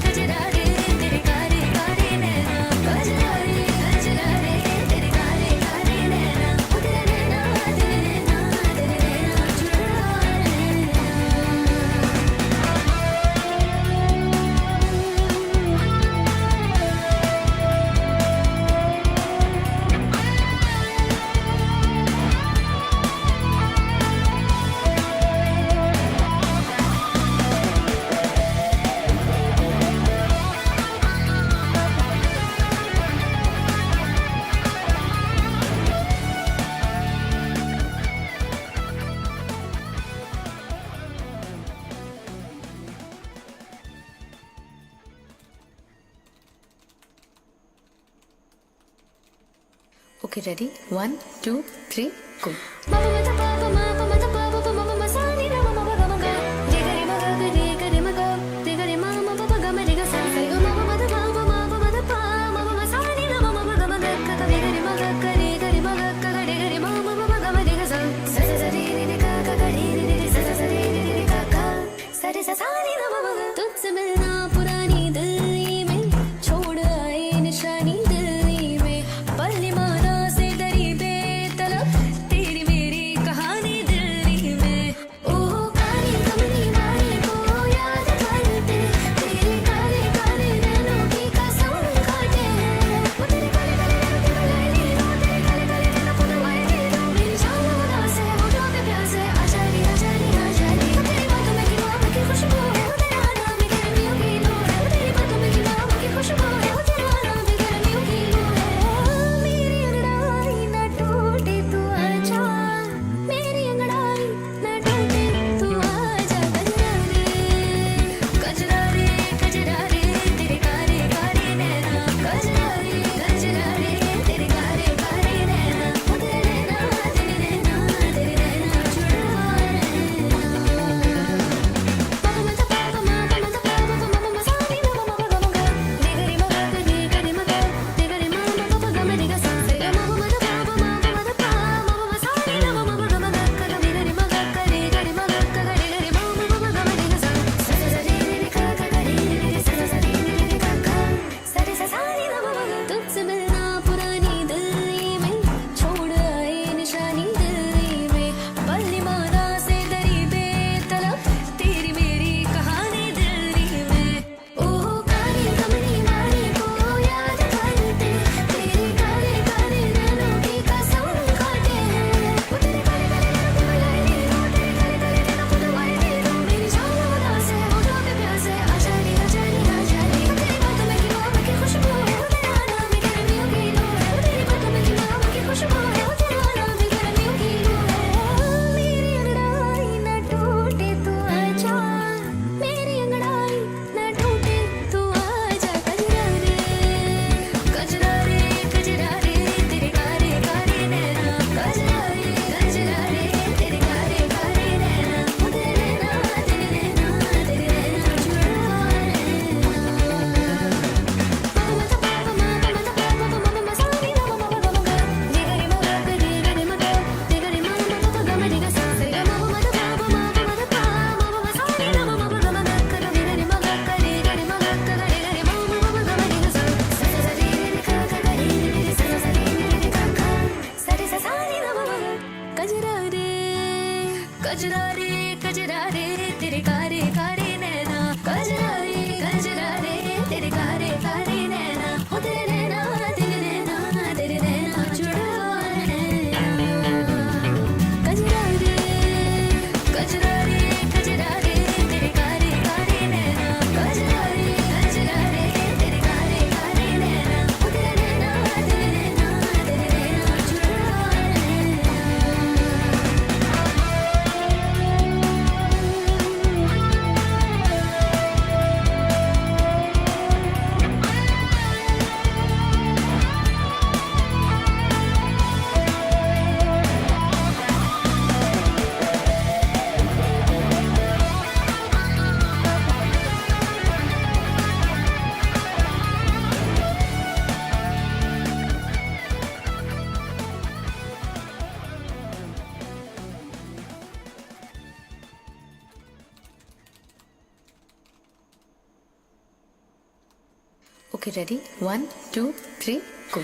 O: गजरा रे तेरे कारे कारे नैना गजरा रे तेरे कारे कारे नैना वो तेरे नैना जुड़ा
N: Okay, ready? 1, 2, 3, go.
O: तुझसे मिलना पुरानी दिल्ली में छोड़ आए निशानी दिल्ली में पल्ली माना से दरी बेतलब तेरी मेरी कहानी दिल्ली में ओह काली कमली वाली को याद करते तेरे काले काले नैनों की कसम खाते हैं वो तेरे काले काले नैनों की बुलाएगी वो तेरे काले काले नैनों को दबाएगी मेरी
N: Okay, ready? 1, 2, 3, go.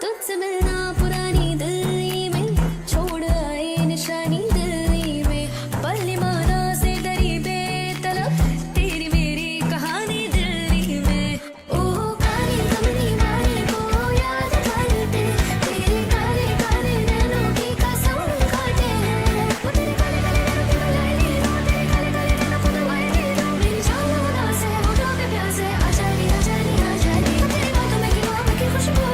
O: तुझसे मिलना पुरानी दिल्ली में छोड़ आए निशानी दिल्ली में पल्ली माना से डरी बेतलब तेरी मेरी कहानी दिल्ली में ओह काली कमली वाली को याद करते तेरे काले काले नैनों की कसम खाते हैं वो तेरे काले काले नैनों की बुलाई लो तेरे काले काले नैनों को दवाई दे दो मेरी जान उदास है होठों के प्यास है आजादी आजादी आजादी तेरी बातों में की मोहब्बत की खुशबू है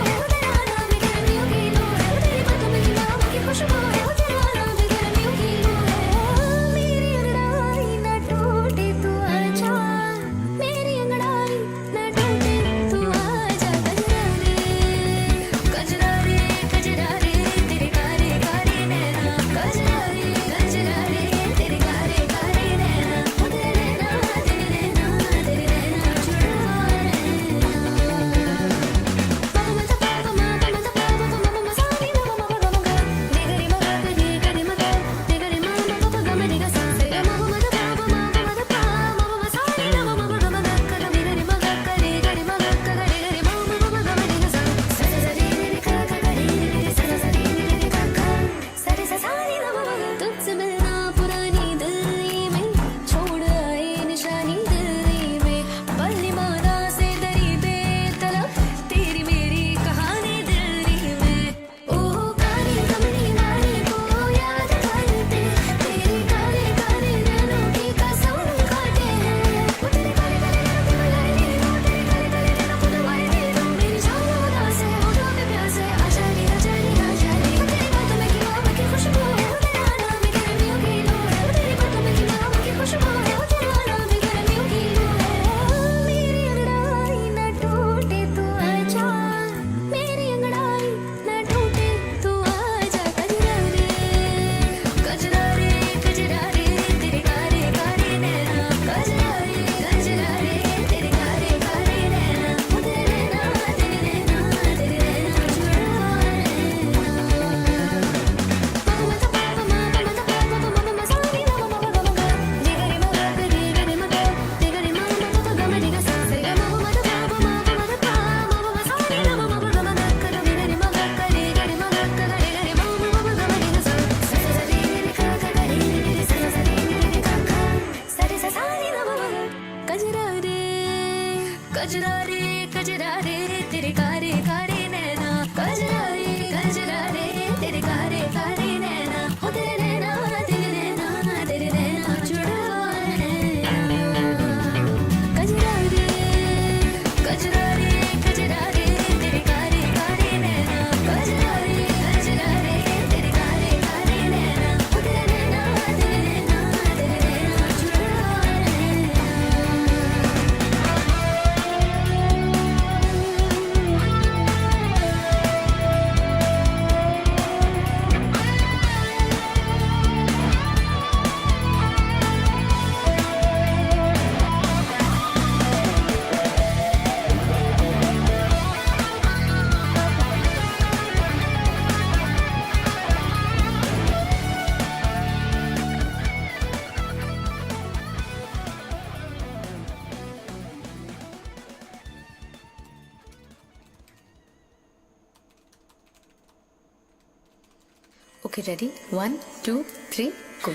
N: Okay, ready? 1, 2, 3, go.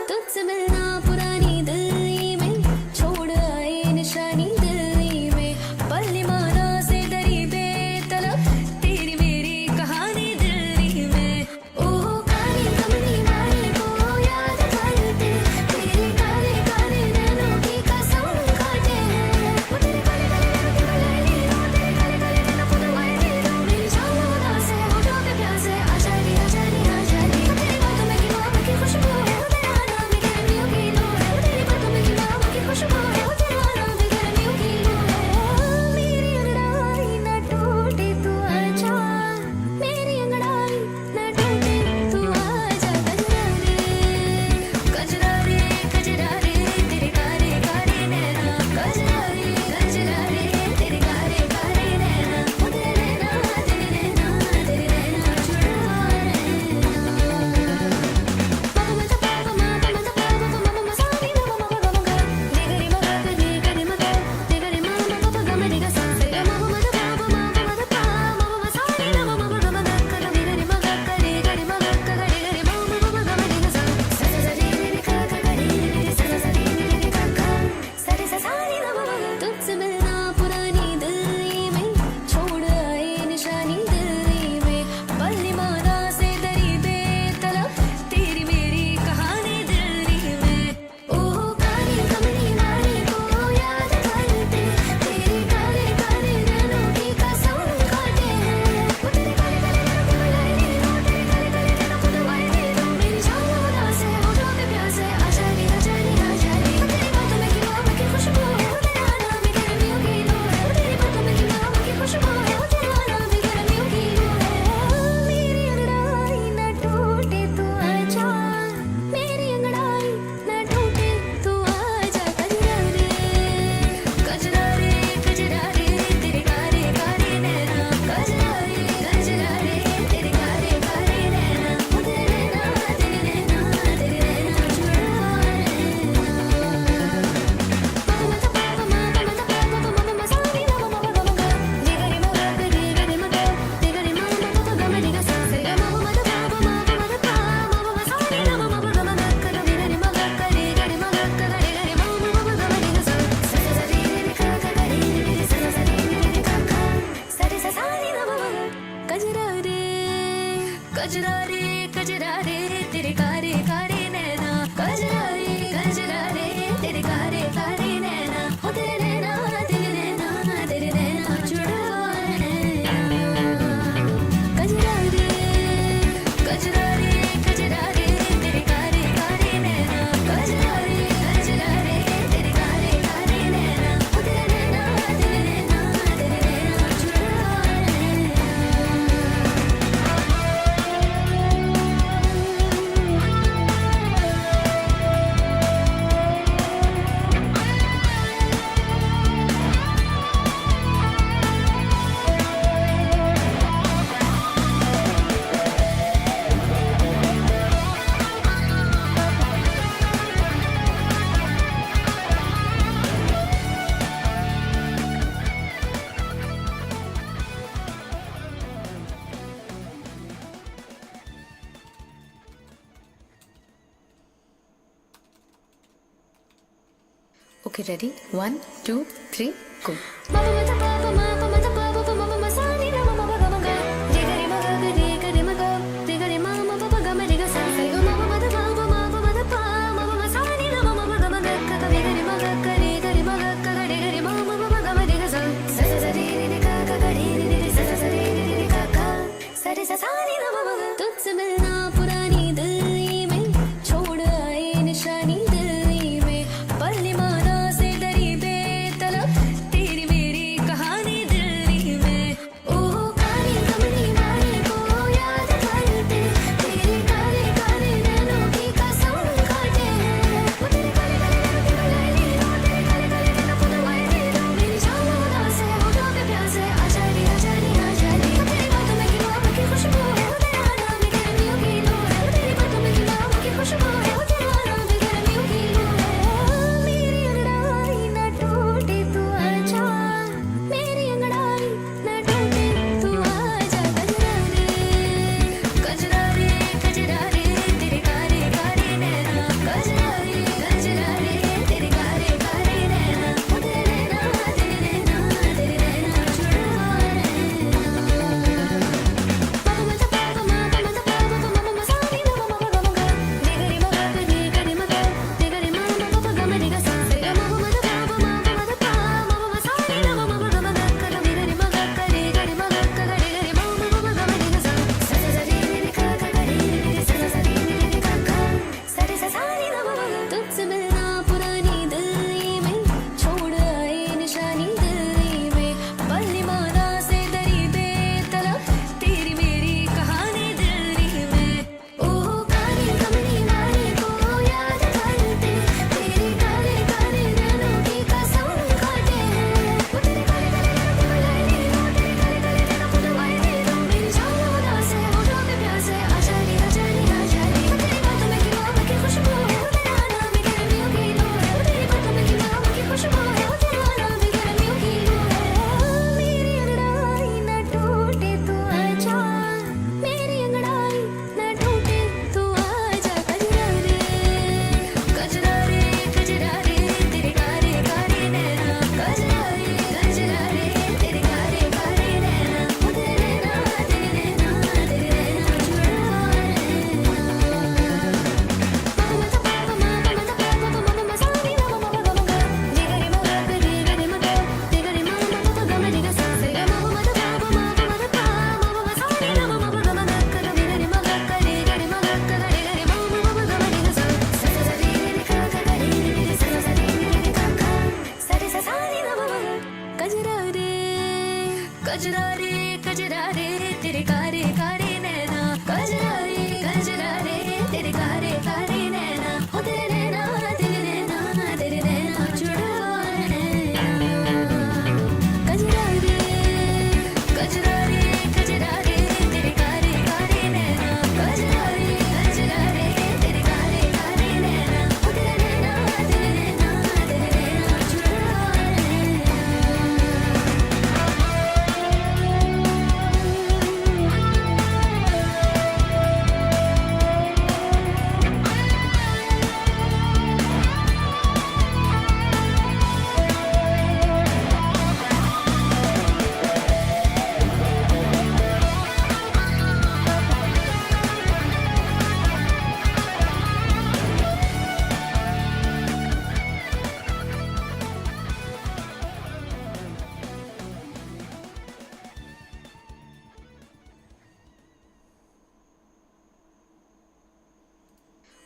O: तुझसे मिलना पुरानी दिल्ली में छोड़ आए निशानी दिल्ली में पल्ली माना से डरी बेतलब तेरी मेरी कहानी कजरा रे तेरे कारे कारे नैना कजरा रे तेरे कारे कारे नैना हो तेरे नैना तेरे नैना जुड़ा है कजरा रे तेरे कारे कारे नैना कजरा रे तेरे कारे कारे नैना हो तेरे नैना जुड़ा है Okay, ready? 1, 2, 3, go. Mama mata papa mama mama sani na mama baga maga. Re ga re maga re ga re mama papa ga ma re ga sa sa ga mama mata papa mama sani na mama baga maga ka ga re ga re maga ka re ga re mama papa ga ma re ga sa sa sa re ka ga re sa sa re ka sa re sa sani na mama ga तुझसे मिलना पुरानी दिल में छोड़ आए निशानी दिल में पल माना से दरी बेतलब तेरी मेरी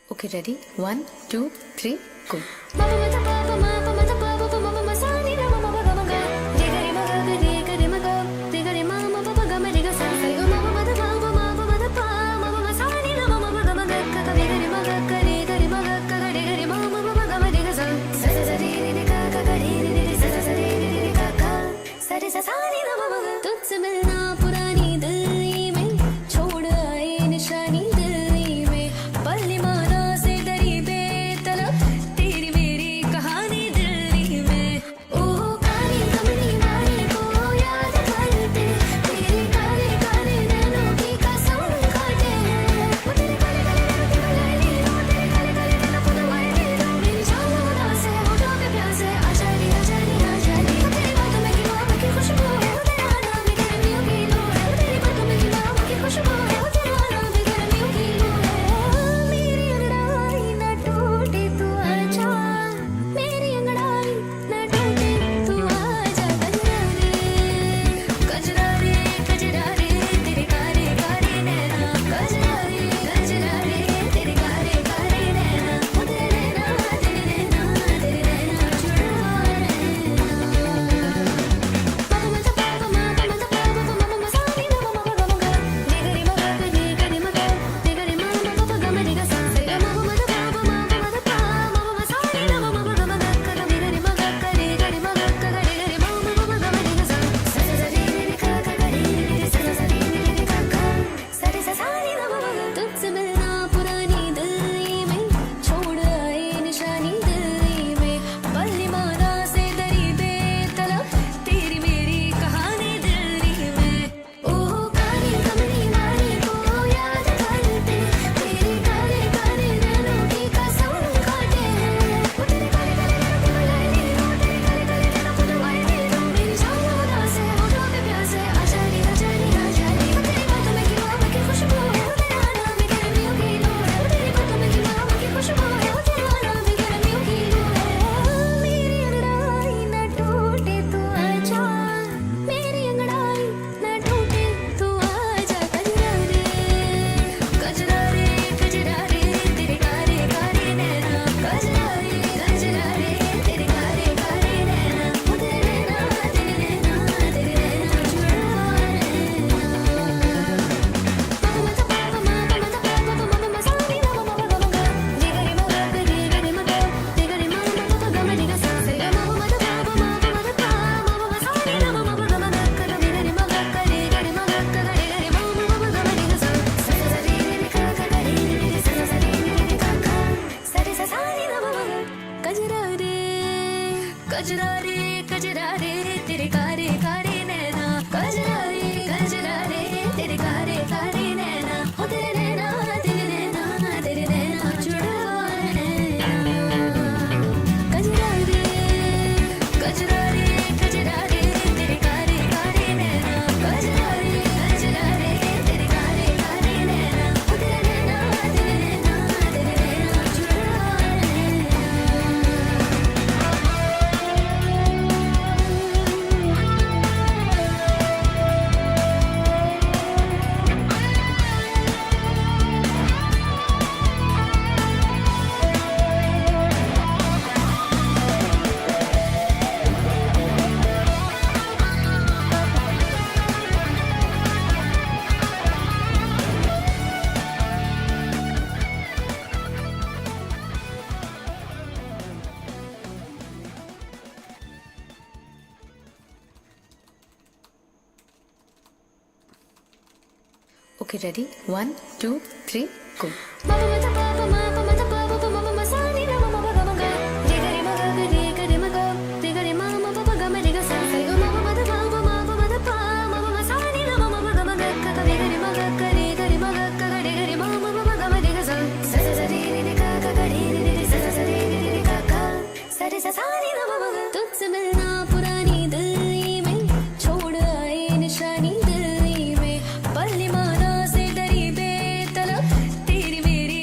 N: Okay, ready? 1, 2, 3, go.
O: तुझसे मिलना पुरानी दिल्ली में छोड़ आए निशानी दिल्ली में पल्ली मारा से दरी बेतलब तेरी मेरी कहानी दिल्ली में ओह काली कमली वाली को याद करते तेरे काले काले नैनों की कसम खाते वो तेरे काले काले नैनों की बुलाएगी वो तेरे काले काले नैनों को दबाएगी मेरी जान उदास है होठों पे प्यास है आजादी आजादी आजादी तेरी बातों में की मोहब्बत की खुशबू तुझसे मिलना पुरानी दिल्ली में छोड़ आए निशानी दिल्ली में पल्ली मारा से दरी बेतलब तेरी मेरी कहानी दिल्ली में ओह काली कमली वाली को याद करते तेरे काले काले नैनों की कसम खाते वो तेरे काले काले नैनों की बुलाएगी वो तेरे काले काले नैनों को दबाएगी मेरी जान उदास है होठों पे प्यास है आजादी आजादी आजादी तेरी बातों में की मोहब्बत की खुशबू कजरा रे तेरे कारे कारे नैना कजरा रे तेरे कारे कारे नैना हो तेरे नैना तेरे नैना जुड़ा कजरा रे तेरे कारे कारे नैना कजरा रे तेरे कारे कारे नैना हो तेरे नैना जुड़ा
N: Okay, ready? 1, 2, 3, go.
O: तुझसे मिलना पुरानी दिल्ली में छोड़ आए निशानी दिल्ली में पल्ली मारा से दरी बेतलब तेरी मेरी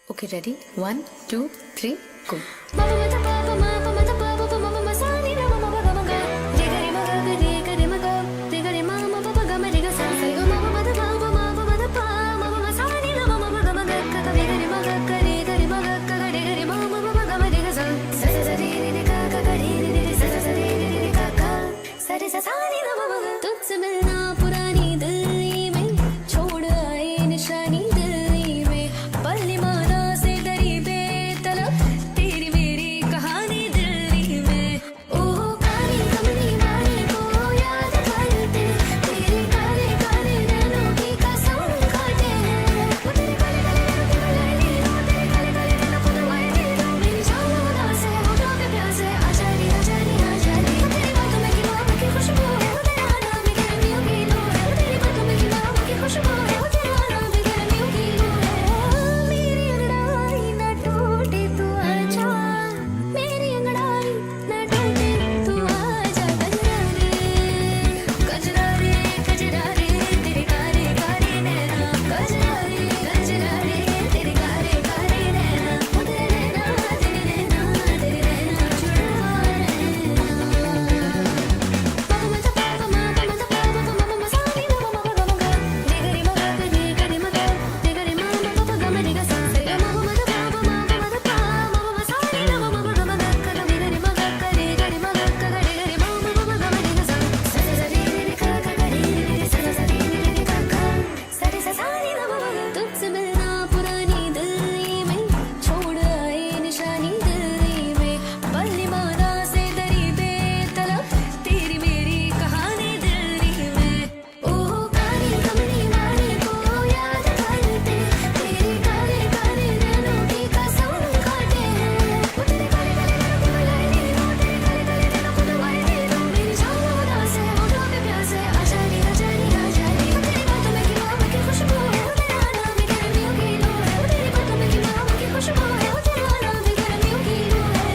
N: Okay, ready? 1, 2, 3, go.
O: तुझसे मिलना पुरानी दिल्ली में छोड़ आए निशानी दिल्ली में पल्ली माना से दरी बेतलब तेरी मेरी कहानी दिल्ली में ओह कारी कमली वाली को याद करते तेरे काले काले नैनों की कसम खाते हैं वो तेरे काले काले नैनों की बुलाई दी लो तेरे काले काले नैनों को दवाई दी लो मेरी जान उदास है होठों के प्यास है आजादी आजादी आजादी तेरी बातों में की मोहब्बत की खुशबू है वो तेरा नाम भी गर्मियों की लू है वो तेरी बातों में की मोहब्बत की खुशबू है वो तेरा नाम भी गर्मियों की लू है मेरी अंगड़ाई न टूटे तू आजा मेरी अंगड़ाई न टूटे तू आजा गजरा रे गजरा रे तेरे कारे कारे नैना गजरा रे तेरे कारे कारे नैना वो तेरे नैना तुझसे मिलना पुरानी दिल्ली में छोड़ आए निशानी दिल्ली में पल्ली माना से दरी बेतलब तेरी मेरी कहानी दिल्ली में ओह कारी कमली वाली को याद करते तेरे काले काले नैनों की कसम खाते हैं वो तेरे काले काले नैनों की बुलाई दी लो तेरे काले काले नैनों को दवाई दी लो मेरी जान उदास है होठों के प्यास है आजादी आजादी आजादी तेरी बातों में की मोहब्बत की खुशबू है वो तेरा नाम भी गर्मियों की लू है वो तेरी बातों में की मोहब्बत की खुशबू है वो तेरा नाम भी गर्मियों की लू है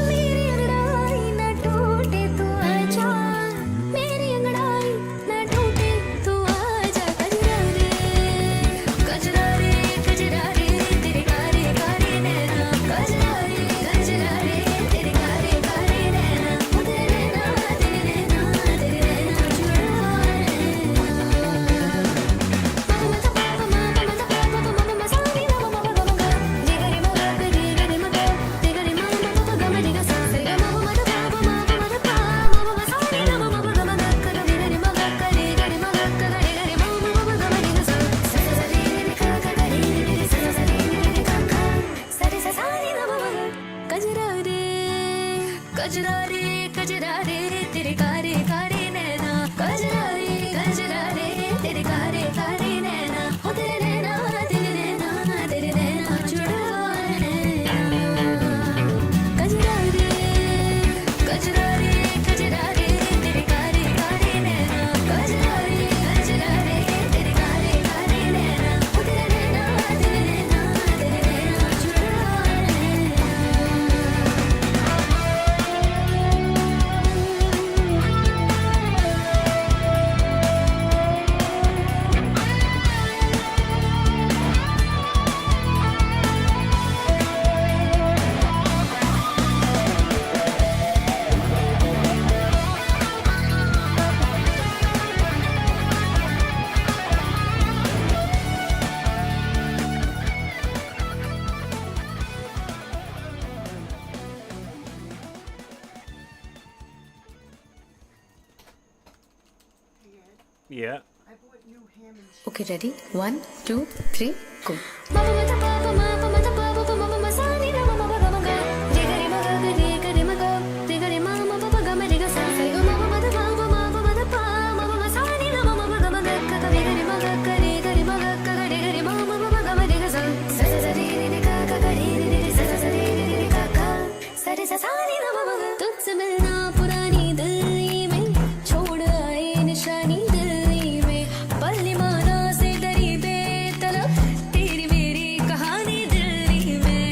O: मेरी अंगड़ाई न टूटे तू आजा मेरी अंगड़ाई न टूटे तू आजा गजरा रे तेरे कारे कारे नैना गजरा रे तेरे कारे कारे नैना वो तेरे नैना गजरा रे तेरे कारे कारे नैना गजरा रे तेरे कारे कारे नैना वो तेरे नैना तेरे नैना जुड़ा है गजरा रे तेरे कारे कारे नैना गजरा रे तेरे कारे कारे नैना वो तेरे नैना जुड़ा
M: Yeah.
N: Okay, ready? 1, 2, 3, go. तुझसे मिलना पुरानी दिल्ली में छोड़ आए निशानी दिल्ली में पल्ली माना से दरी बेतलब तेरी मेरी कहानी दिल्ली में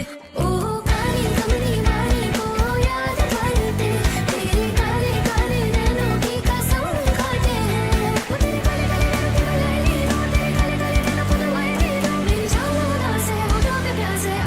N: ओह कारी कमली वाली को याद करते तेरे काले काले नैनों की कसम खाते हैं वो तेरे काले काले नैनों की बुलाई दी लो तेरे काले काले नैनों को दवाई दी लो मेरी जान उदास है होठों पे प्यास है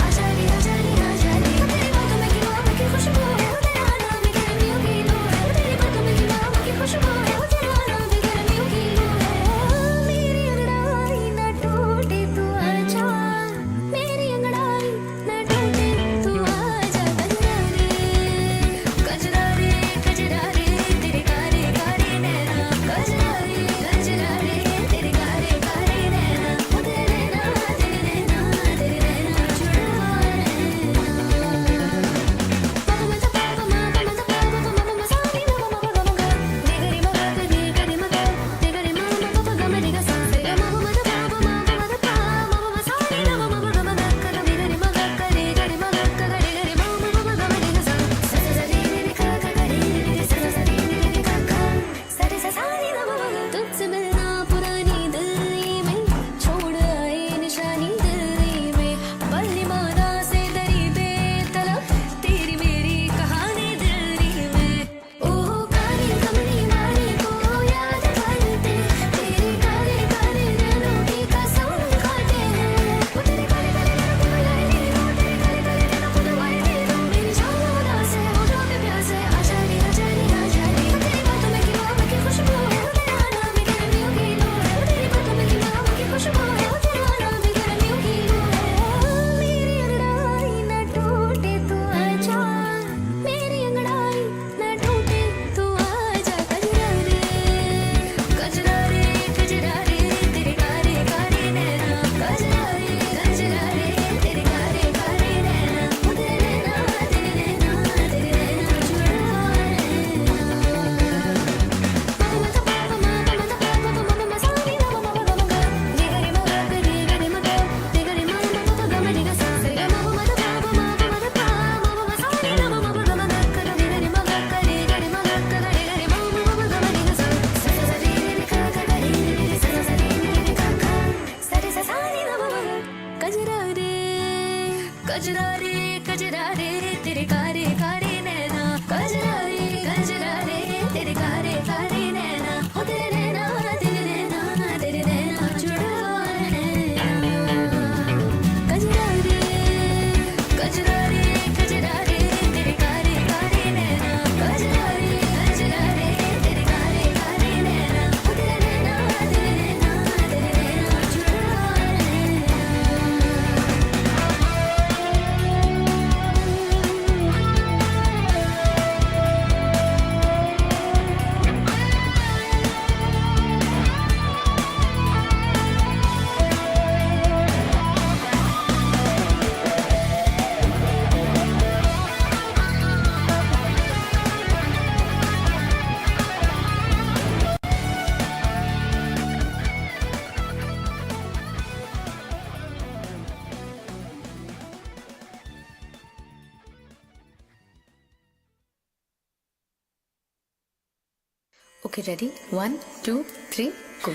N: Okay, ready? 1, 2, 3, go.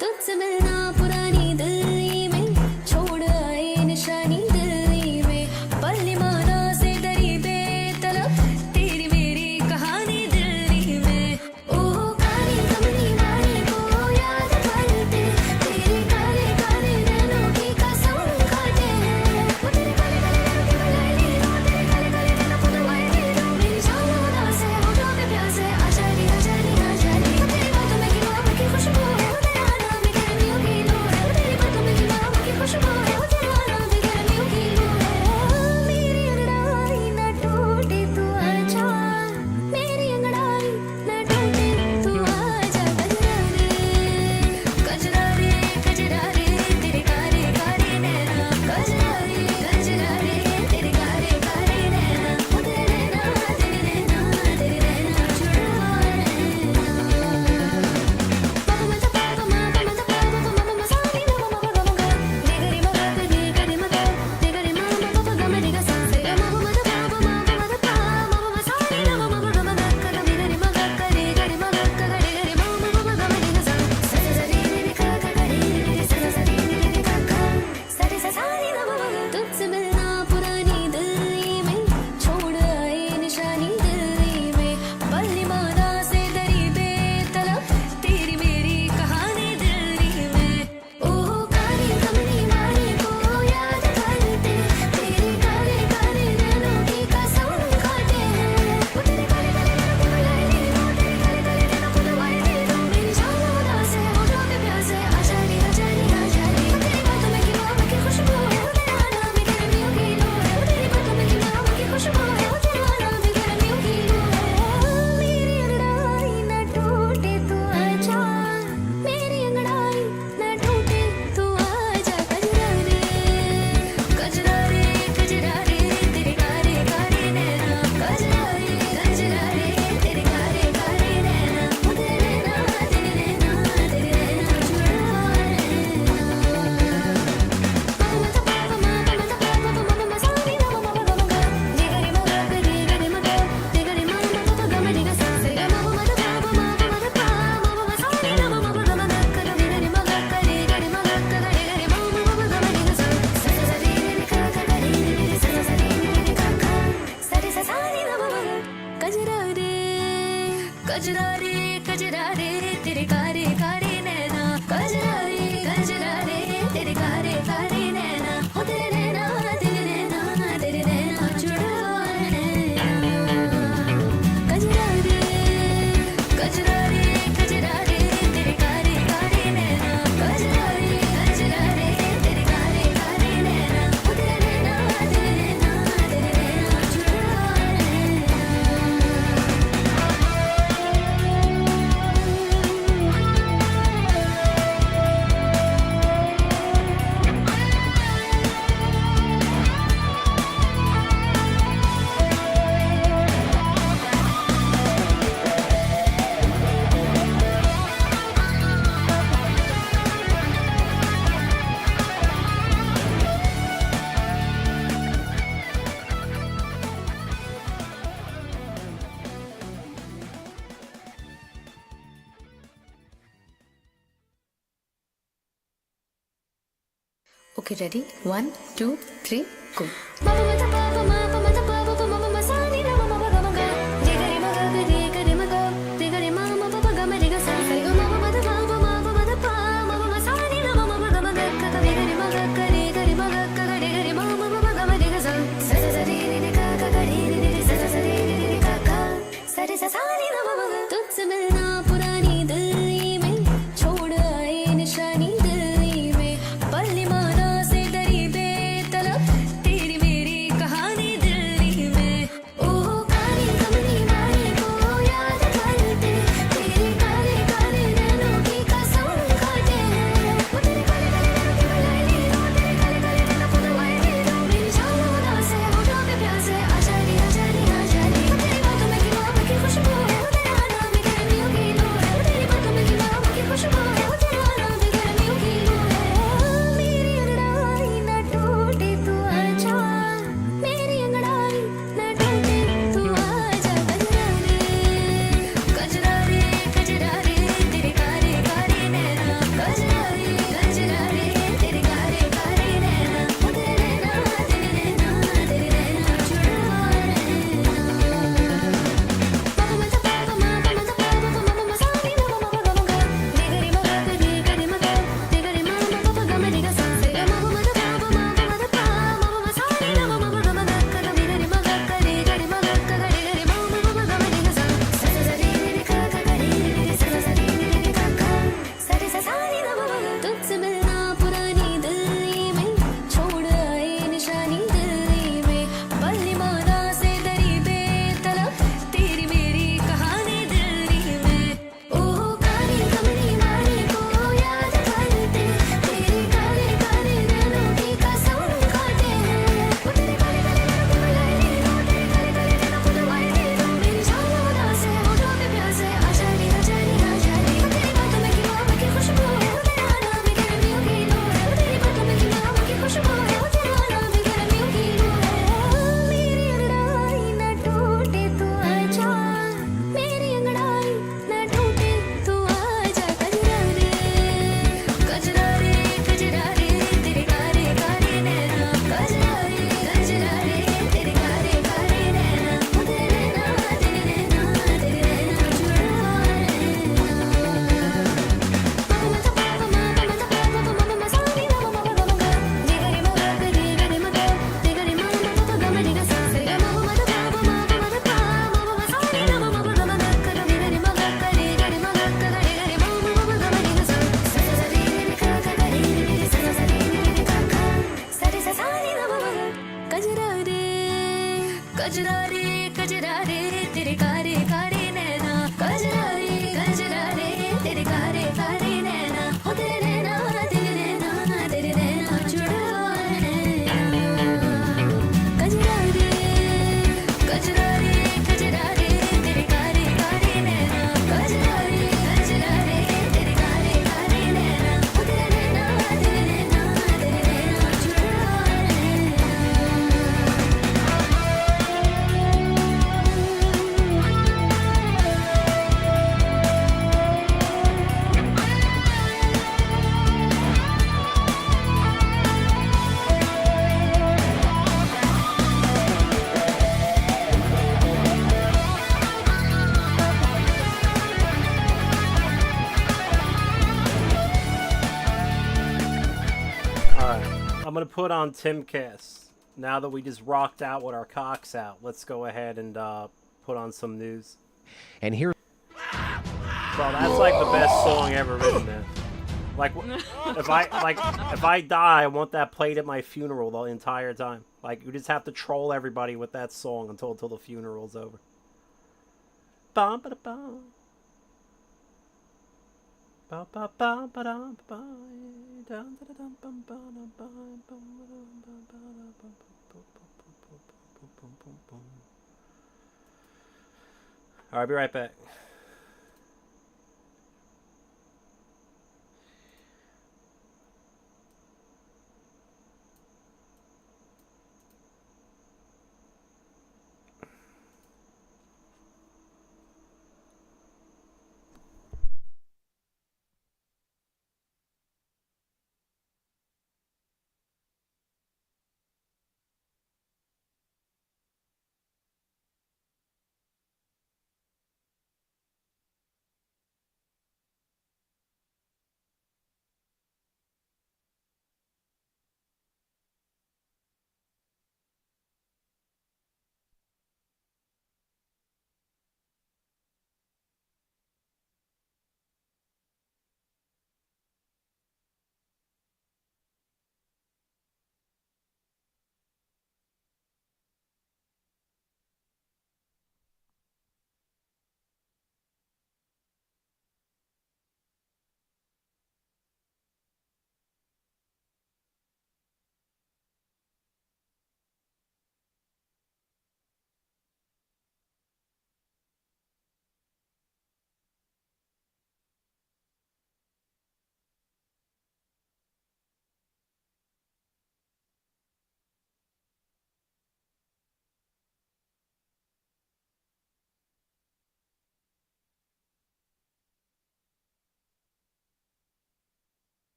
N: तुझसे मिलना पुरानी दिल्ली में छोड़ आए निशानी दिल्ली में पल्ली माना से दरी बेतलब तेरी मेरी कहानी दिल्ली में ओह काली कमली वाली को याद करते तेरे काले काले नैनों की कसम खाते हैं वो तेरे काले काले नैनों की बुलाई ली रो तेरे काले काले नैनों को दवाई ली रो मेरी जान उदास है होठों पे प्यास है आजादी आजादी आजादी तेरी बातों में किताब की खुशबू है Okay, ready? 1, 2, 3, go. तुझसे मिलना पुरानी दिल्ली में छोड़ आए निशानी दिल्ली में पल्ली माना से दरी बेतलब तेरी मेरी कहानी कजरा रे तेरे कारे कारे नैना कजरा रे तेरे कारे कारे नैना हो तेरे नैना चुड़वा कजरा रे तेरे कारे कारे नैना कजरा रे तेरे कारे कारे नैना हो तेरे नैना चुड़वा
M: Alright, I'm gonna put on Timcast. Now that we just rocked out with our cocks out, let's go ahead and put on some news.
E: And here,
M: bro, that's like the best song ever written, man. Like, if I die, I want that played at my funeral the entire time. Like, you just have to troll everybody with that song until the funeral's over. Bum ba da bum. Ba ba ba ba da ba. Dum da da dum bum ba da ba. Bum ba dum bum ba da bum bum. All right, be right back.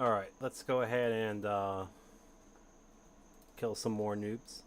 M: All right, let's go ahead and kill some more noobs.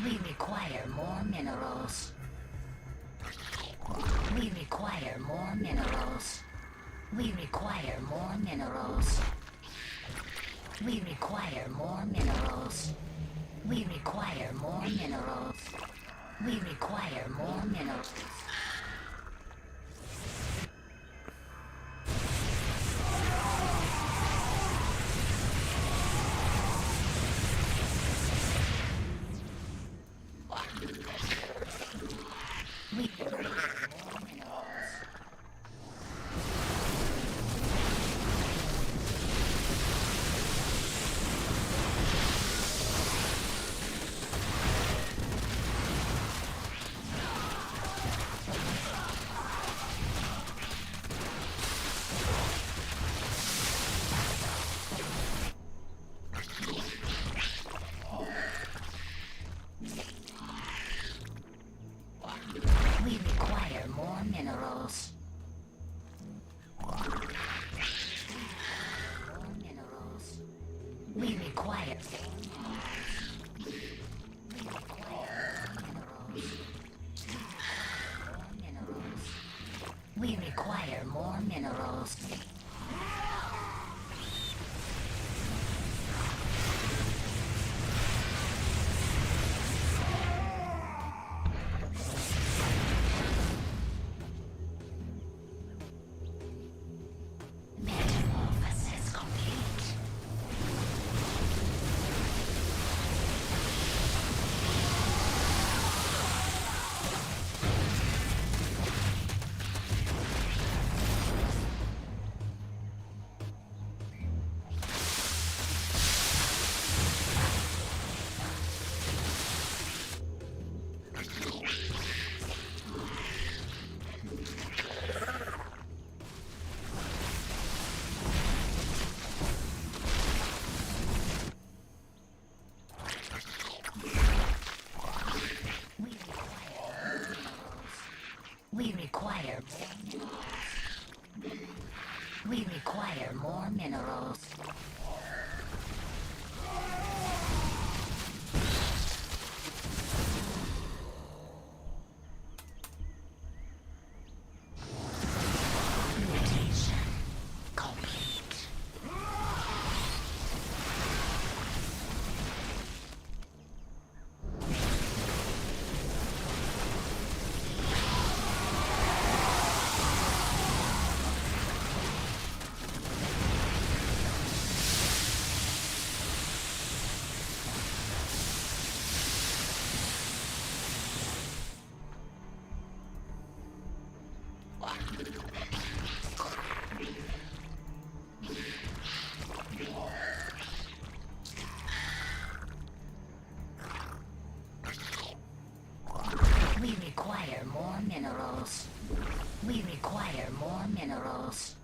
P: We require more minerals. We require more minerals. We require more minerals. We require more minerals. We require more minerals. We require more minerals. We require more minerals. More minerals. We require. We require more minerals. Metamorphosis complete. We require. We require more minerals. Mutation complete. We require more minerals. We require more minerals.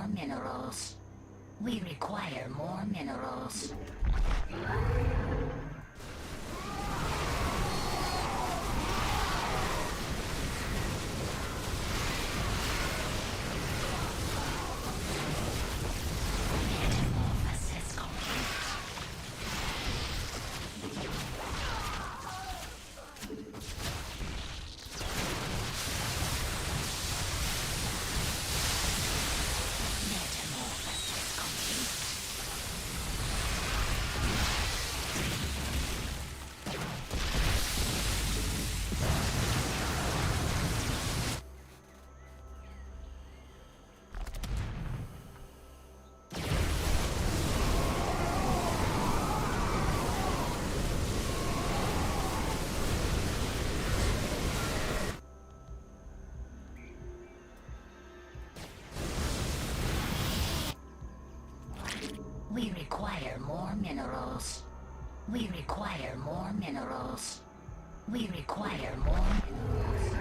P: more minerals. We require more minerals. Metamorphosis complete. Metamorphosis complete. We require more minerals. We require more minerals. We require more minerals.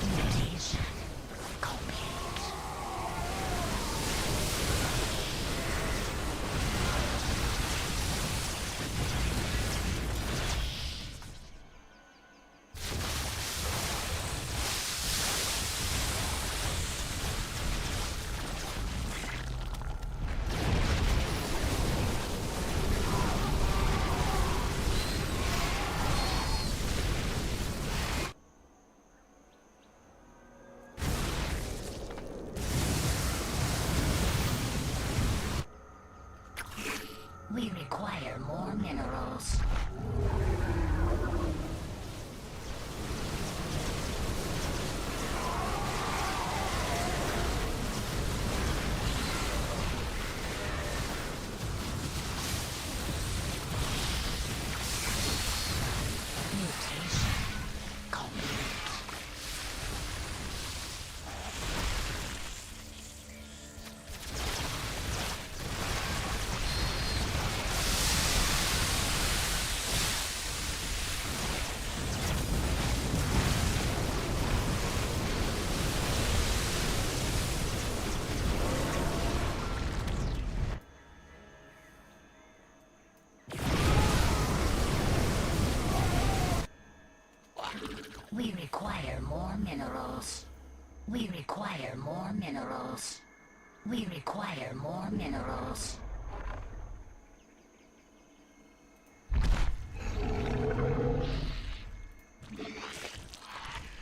P: Mutation complete. We require more minerals. Mutation complete. We require more minerals. We require more minerals. We require more minerals.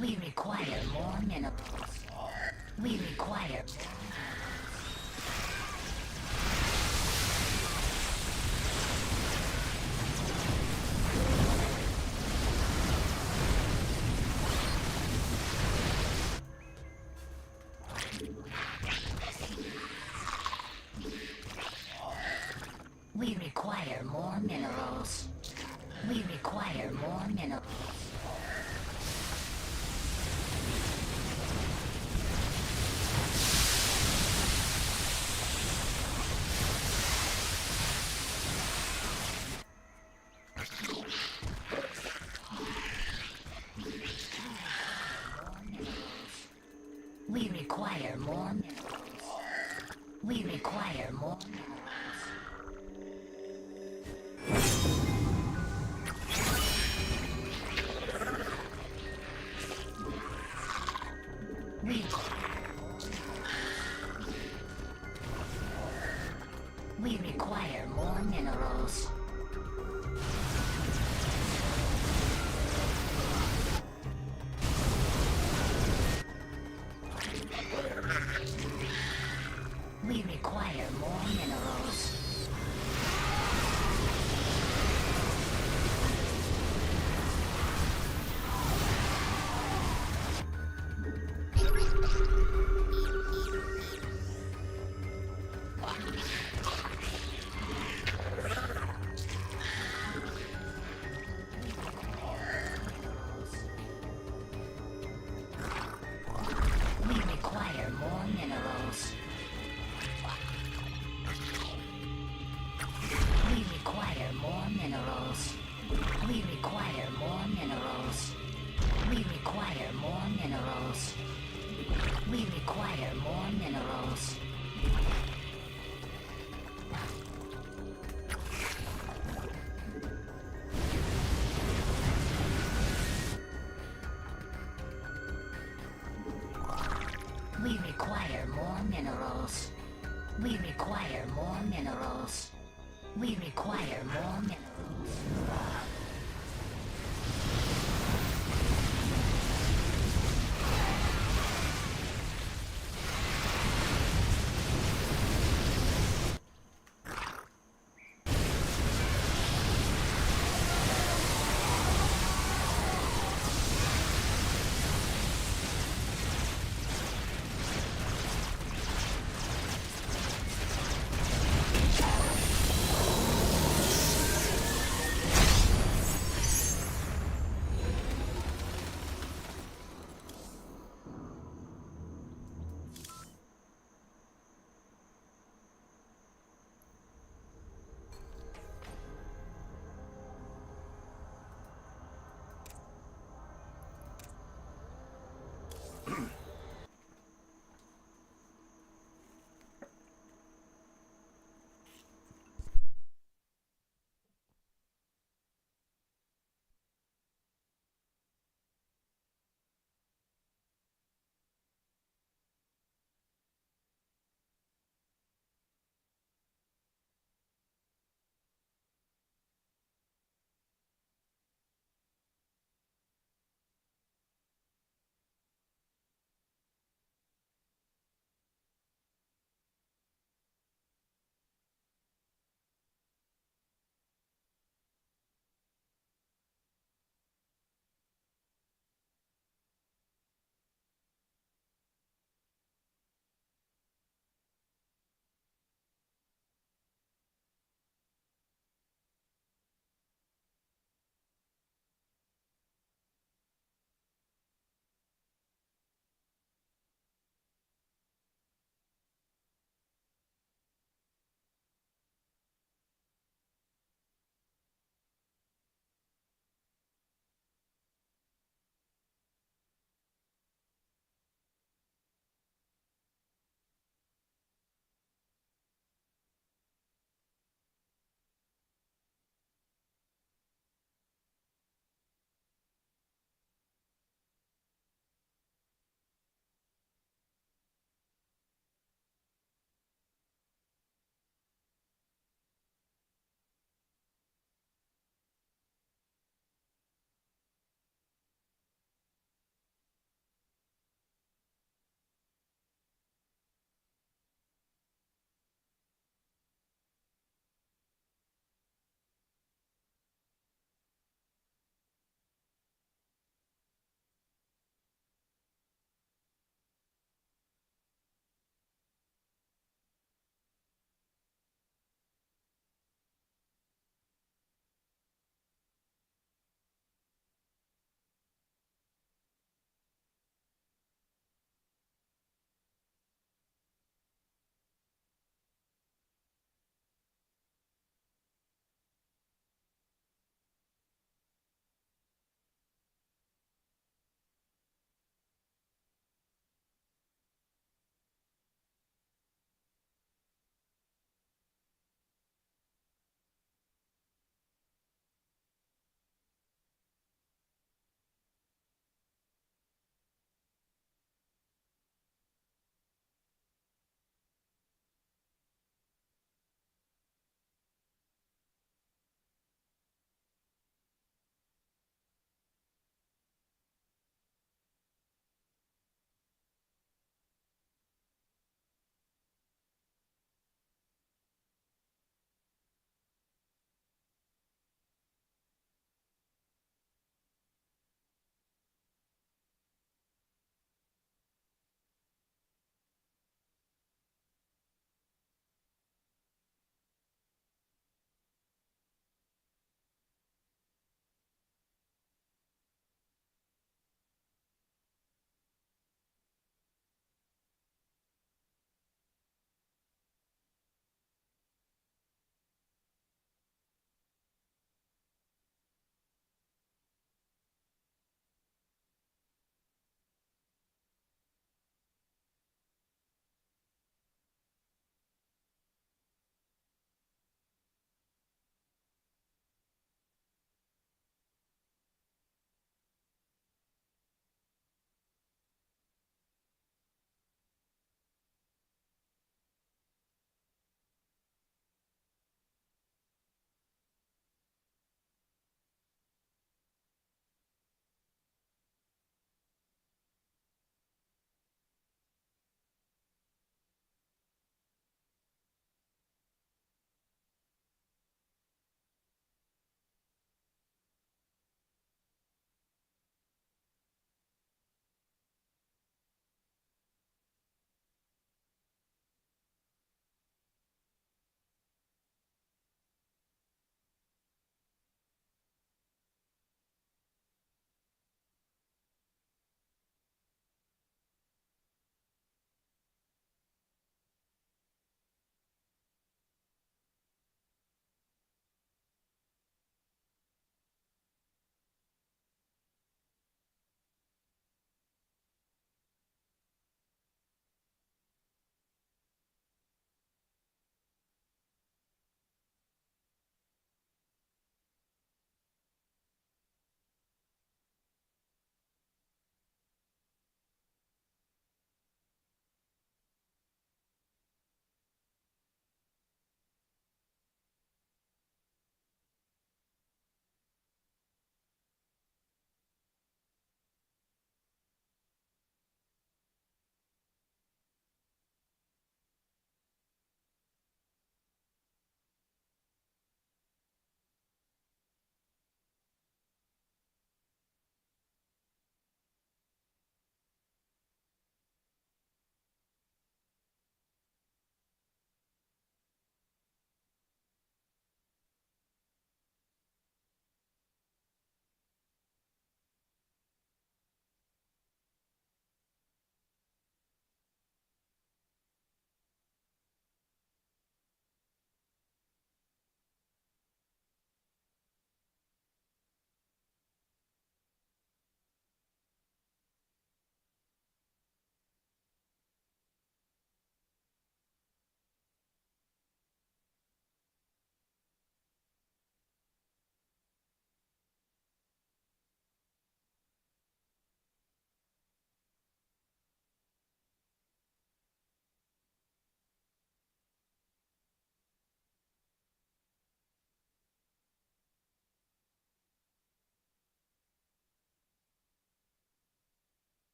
P: We require more minerals. We require We require more minerals. We require more minerals. We require more minerals. We require more minerals. We require more minerals. We require more minerals. more minerals. We require more minerals. We require more minerals. We require more minerals. We require more minerals. We require more minerals. We require more minerals. We require more minerals.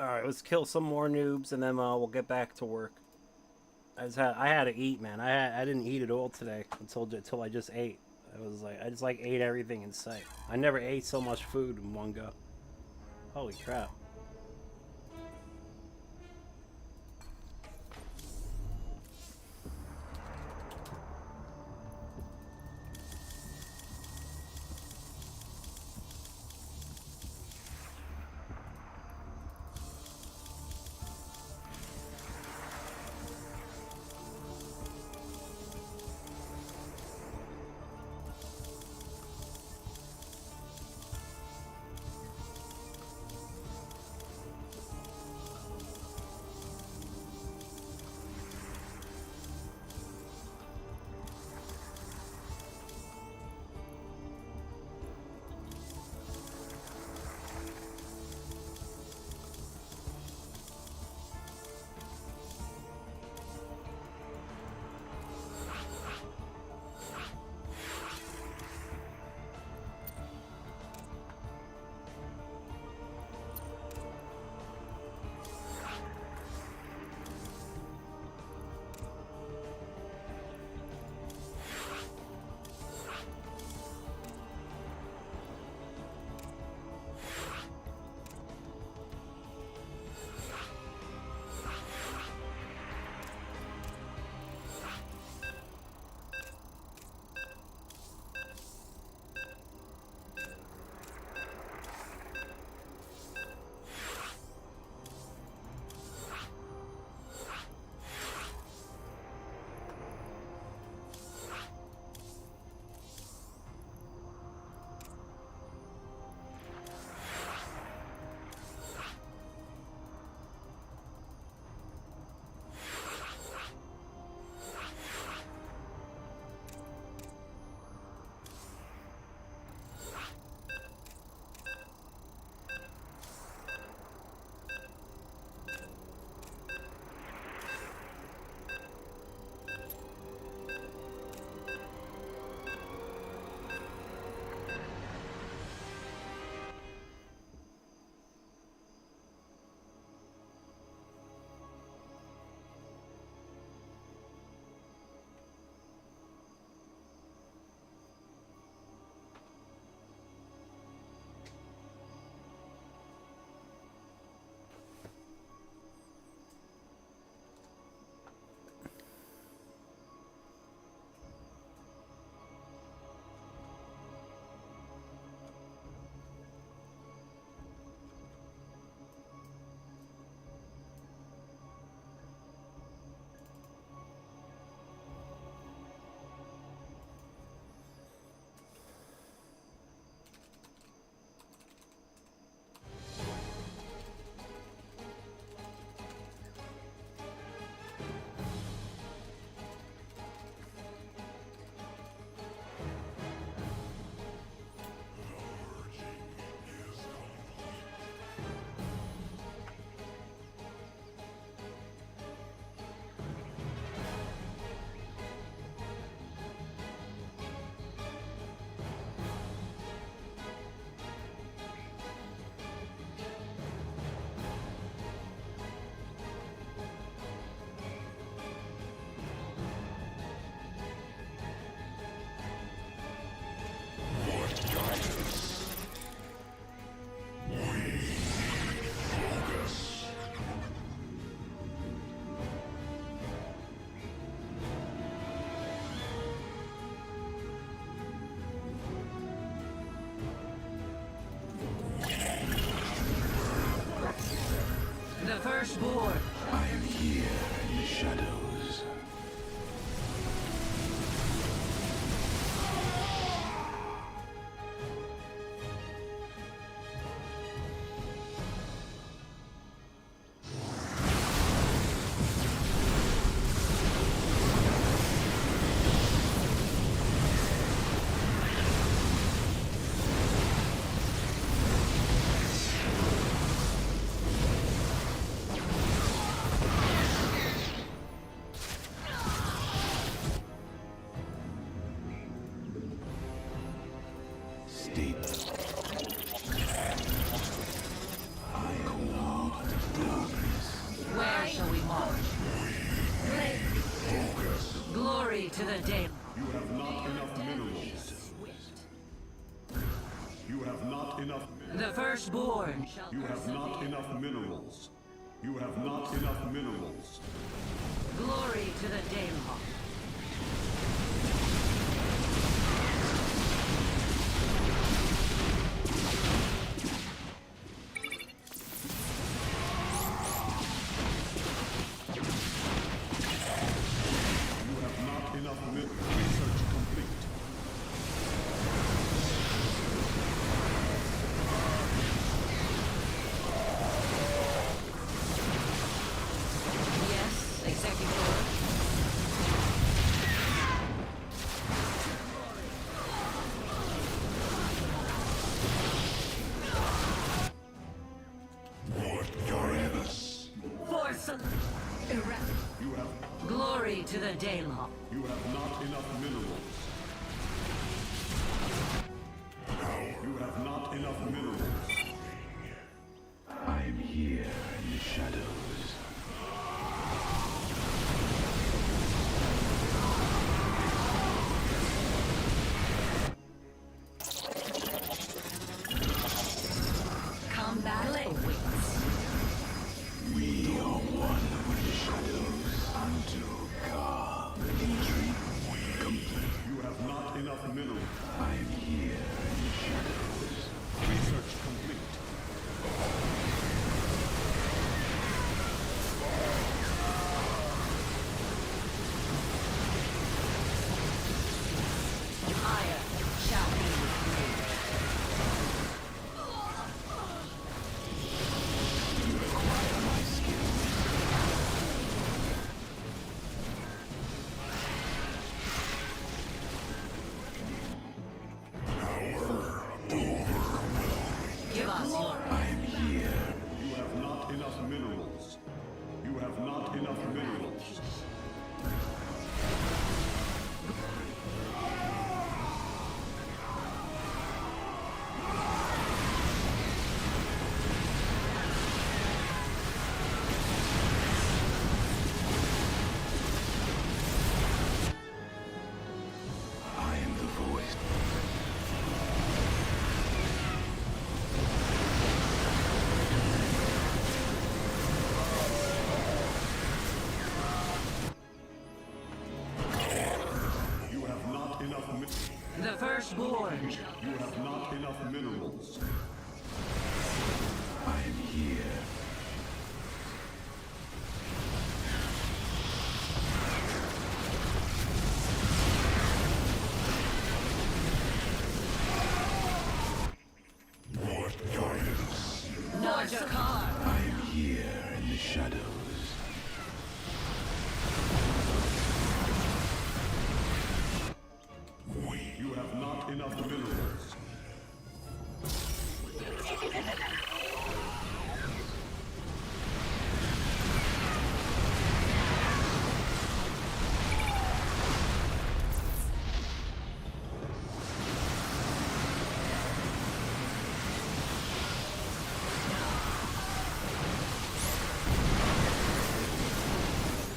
M: All right, let's kill some more noobs, and then we'll get back to work. I had to eat, man. I didn't eat at all today until I just ate. I just ate everything in sight. I never ate so much food in one go. Holy crap.
T: to the day.
D: You have not enough minerals. You have not enough.
T: The firstborn.
D: You have not enough minerals. You have not enough minerals.
T: Glory to the Daemon.
D: You have not enough minerals. Research complete.
T: Yes, Executor. Force erect.
D: You have.
T: Glory to the Daemon.
D: You have not enough minerals. You have not enough minerals.
S: I'm here in the shadows.
T: Combat awaits.
S: We are one with the shadows until God. Retreat complete.
D: You have not enough minerals.
S: I'm here in the shadows.
D: Research complete.
T: Iron shall be removed.
S: You require my skills.
T: Give us glory.
S: I'm here.
D: You have not enough minerals. You have not enough minerals.
S: I am the voice.
D: You have not enough minerals.
T: The firstborn.
D: You have not enough minerals.
S: I'm here.
D: What guidance?
T: Najakar.
S: I'm here in the shadows.
D: You have not enough minerals.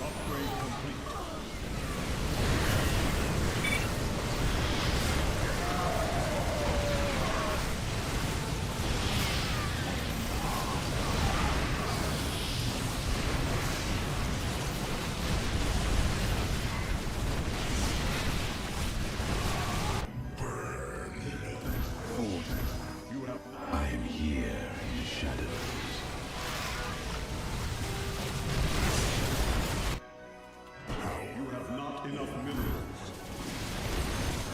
D: Upgrade complete. You have.
S: I'm here in the shadows.
D: You have not enough minerals.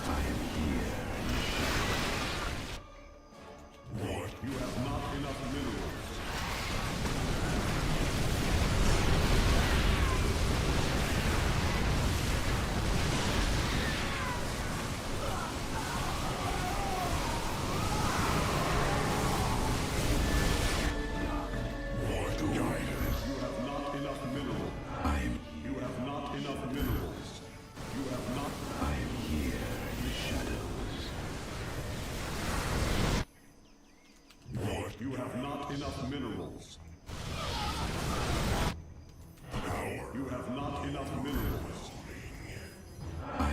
S: I am here in the shadows.
D: What? You have not enough minerals. What guidance? You have not enough minerals. You have not enough minerals. You have not.
S: I am here in the shadows.
D: What? You have not enough minerals. You have not enough minerals.
S: I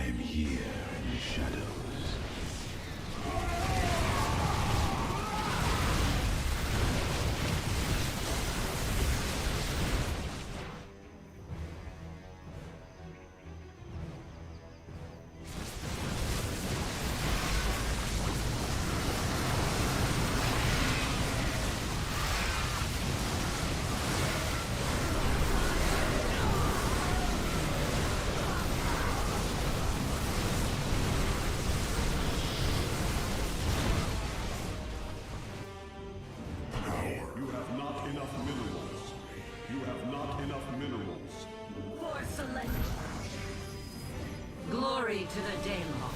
T: Glory to the Daemon.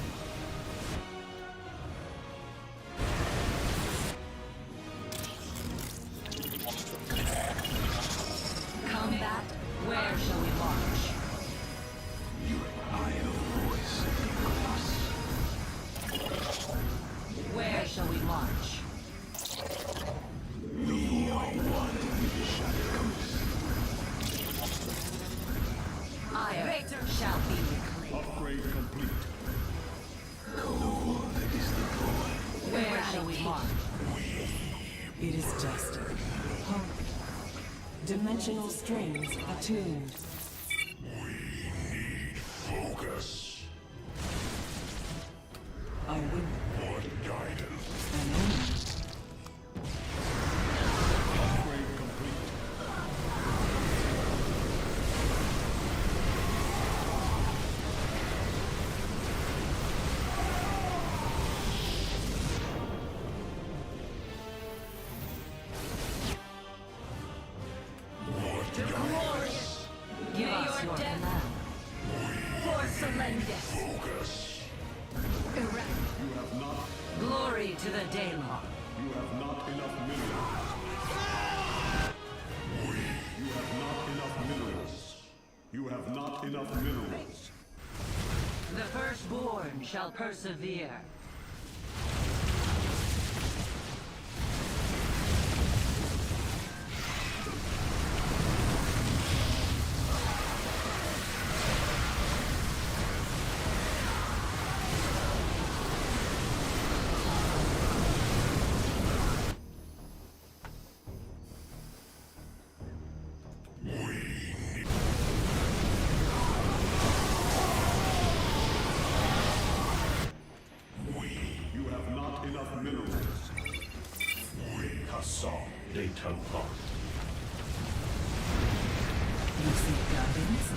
T: Combat, where shall we march?
S: I am the voice of the eclipse.
T: Where shall we march?
S: We are one with the shadows.
T: Ire shall be reclaimed.
D: Upgrade complete.
S: Cold is the void.
T: Where shall we march?
U: It is just hope. Dimensional strings attuned.
D: Focus.
U: I will.
D: What guidance?
U: An omen.
D: Upgrade complete.
T: Glorious! Give us your death! For Solengus!
D: Focus.
T: Erect!
D: You have not.
T: Glory to the Daemon!
D: You have not enough minerals. You have not enough minerals. You have not enough minerals.
T: The firstborn shall persevere.
D: You have not enough minerals. We Hassan Dayton Park.
U: You seek guidance?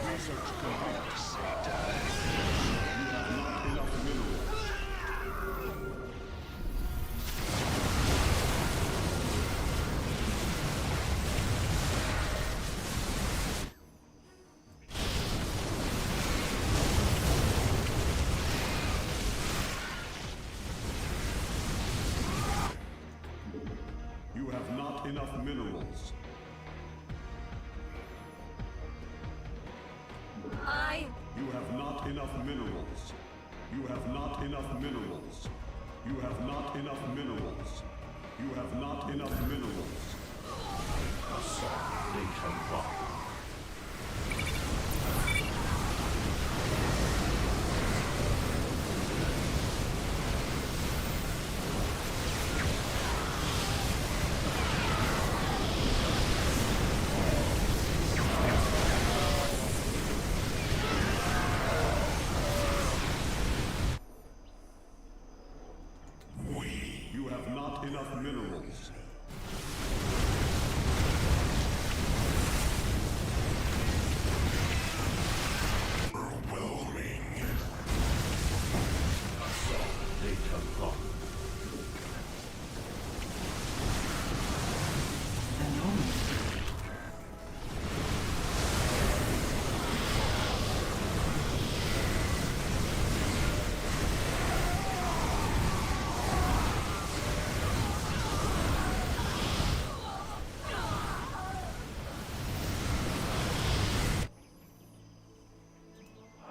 D: Research complete. You have not enough minerals. You have not enough minerals. You have not enough minerals. You have not enough minerals. You have not enough minerals. You have not enough minerals. They can fly. You have not enough minerals. Overwhelming. They can fly.
U: An omen.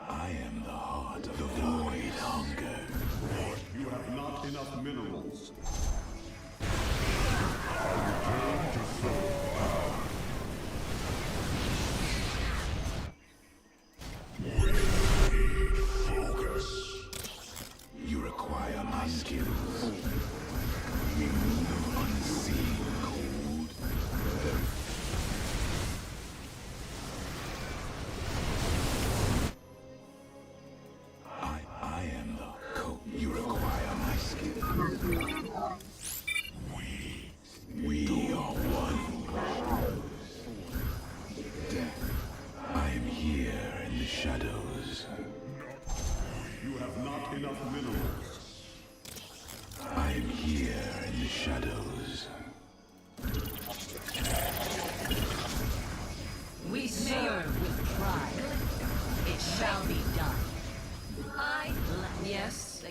S: I am the heart of the void hunger.
D: You have not enough minerals. Focus.
S: You require my skills. Unseen cold. I am the cold. You require my skills. We are one. Death. I am here in the shadows.
D: You have not enough minerals.
S: I am here in the shadows.
T: We serve with pride. It shall be done. Yes.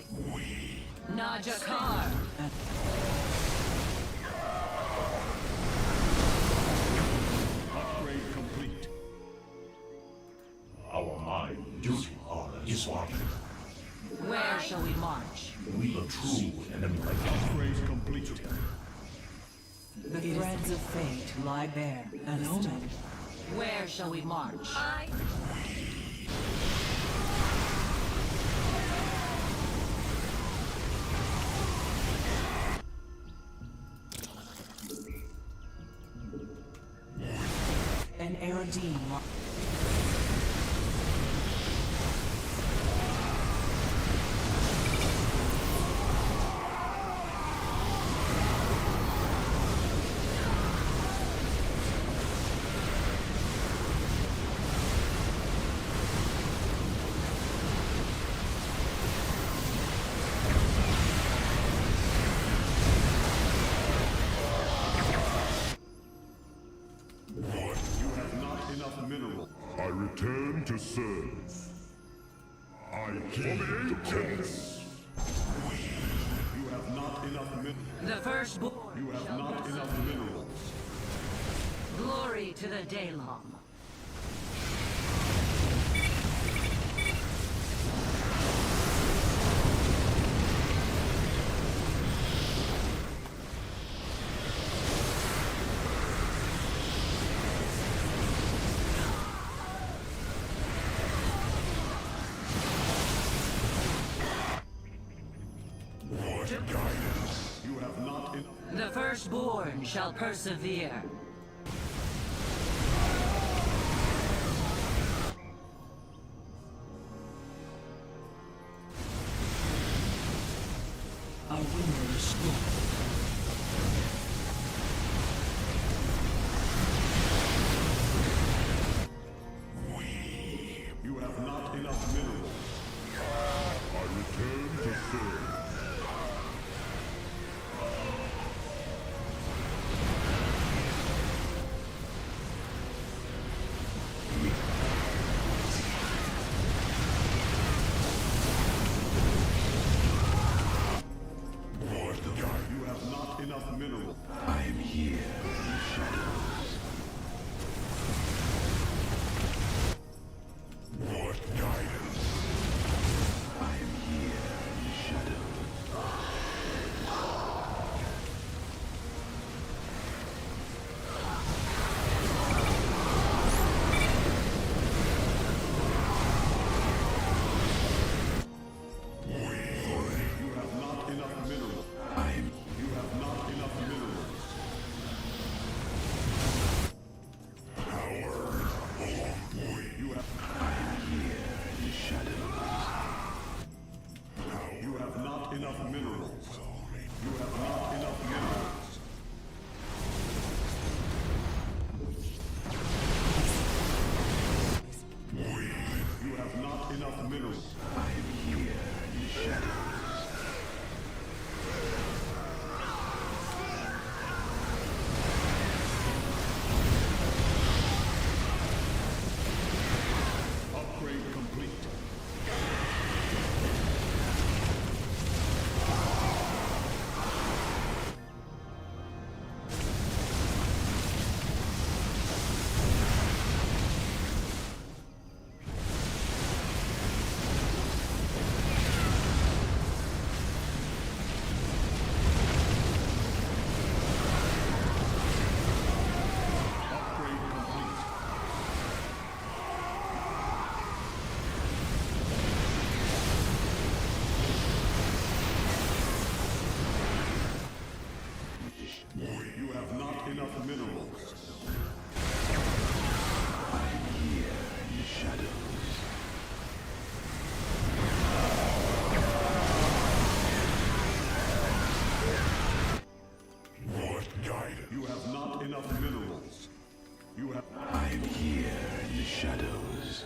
T: Najakar.
D: Upgrade complete.
B: Our mind, duty, honor, is watching.
T: Where shall we march?
B: We a true enemy.
D: Upgrade complete.
U: The threads of fate lie bare, an omen.
T: Where shall we march?
U: An Eridine.
D: I return to serve. I heed the call. You have not enough minerals.
T: The firstborn.
D: You have not enough minerals.
T: Glory to the Daylom.
D: You have not enough.
T: The firstborn shall persevere.
U: A winner is
D: You have not enough minerals. I return to serve. You have not enough minerals.
S: I am here in the shadows.
D: What guidance?
S: I am here in the shadows.
D: You have not enough minerals. You have not enough minerals. Power. You have.
S: I am here in the shadows.
D: You have not enough minerals. You have not enough minerals. You have not enough minerals.
S: I am here in the shadows.
D: Upgrade complete. Upgrade complete. You have not enough minerals.
S: I am here in the shadows.
D: What guidance? You have not enough minerals. You have.
S: I am here in the shadows.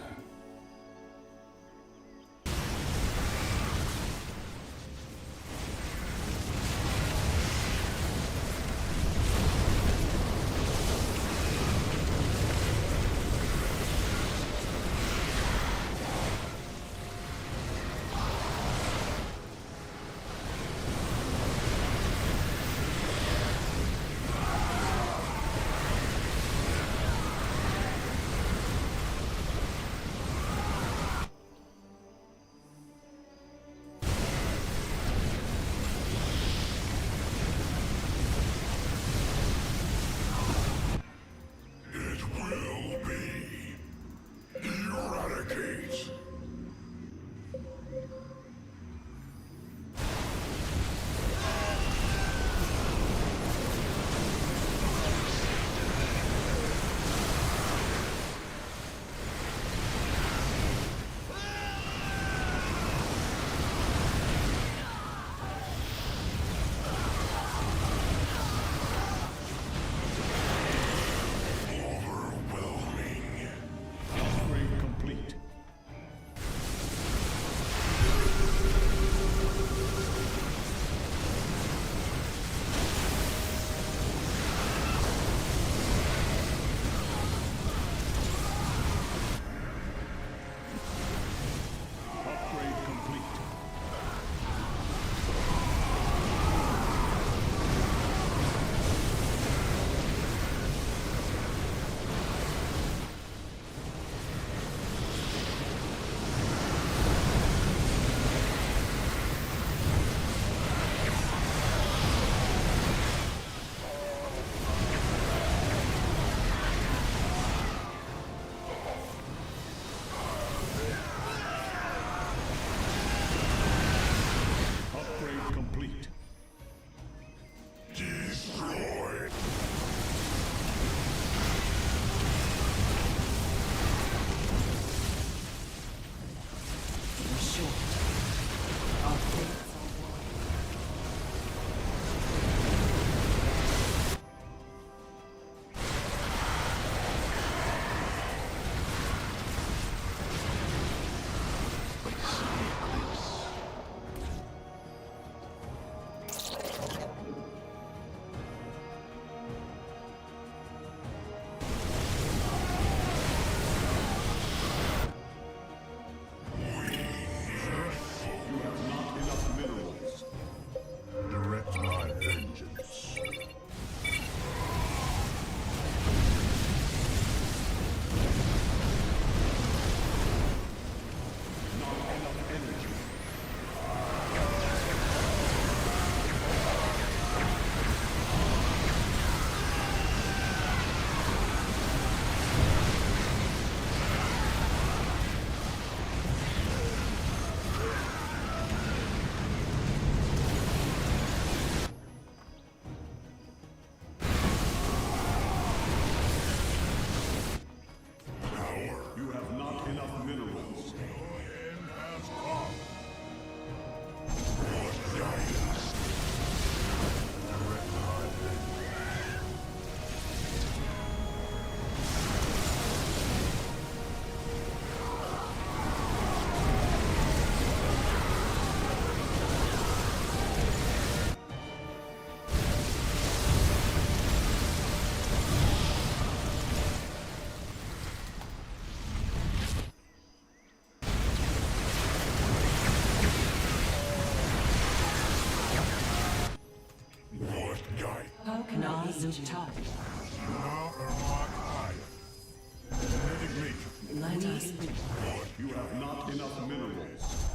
U: Absolute time.
D: Let us be. You have not enough minerals.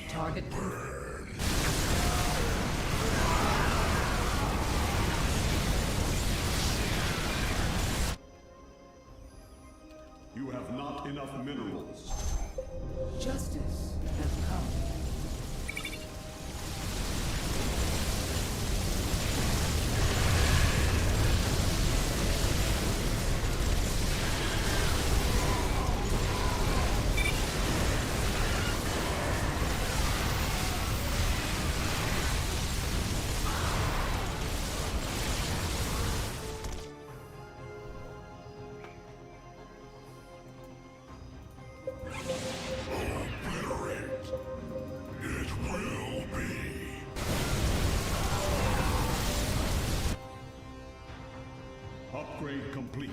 U: Target
D: You have not enough minerals.
U: Justice has come.
D: Upgrade complete.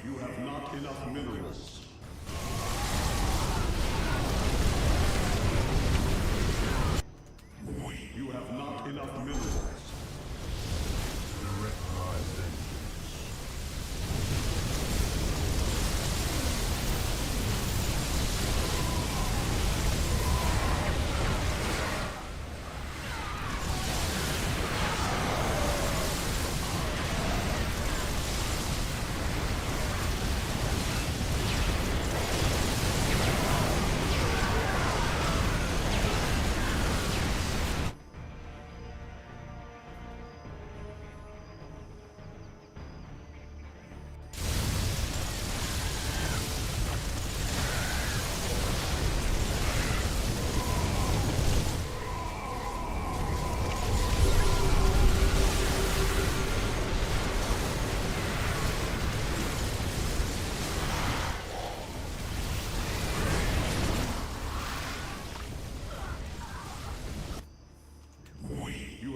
D: You have not enough minerals. You have not enough minerals.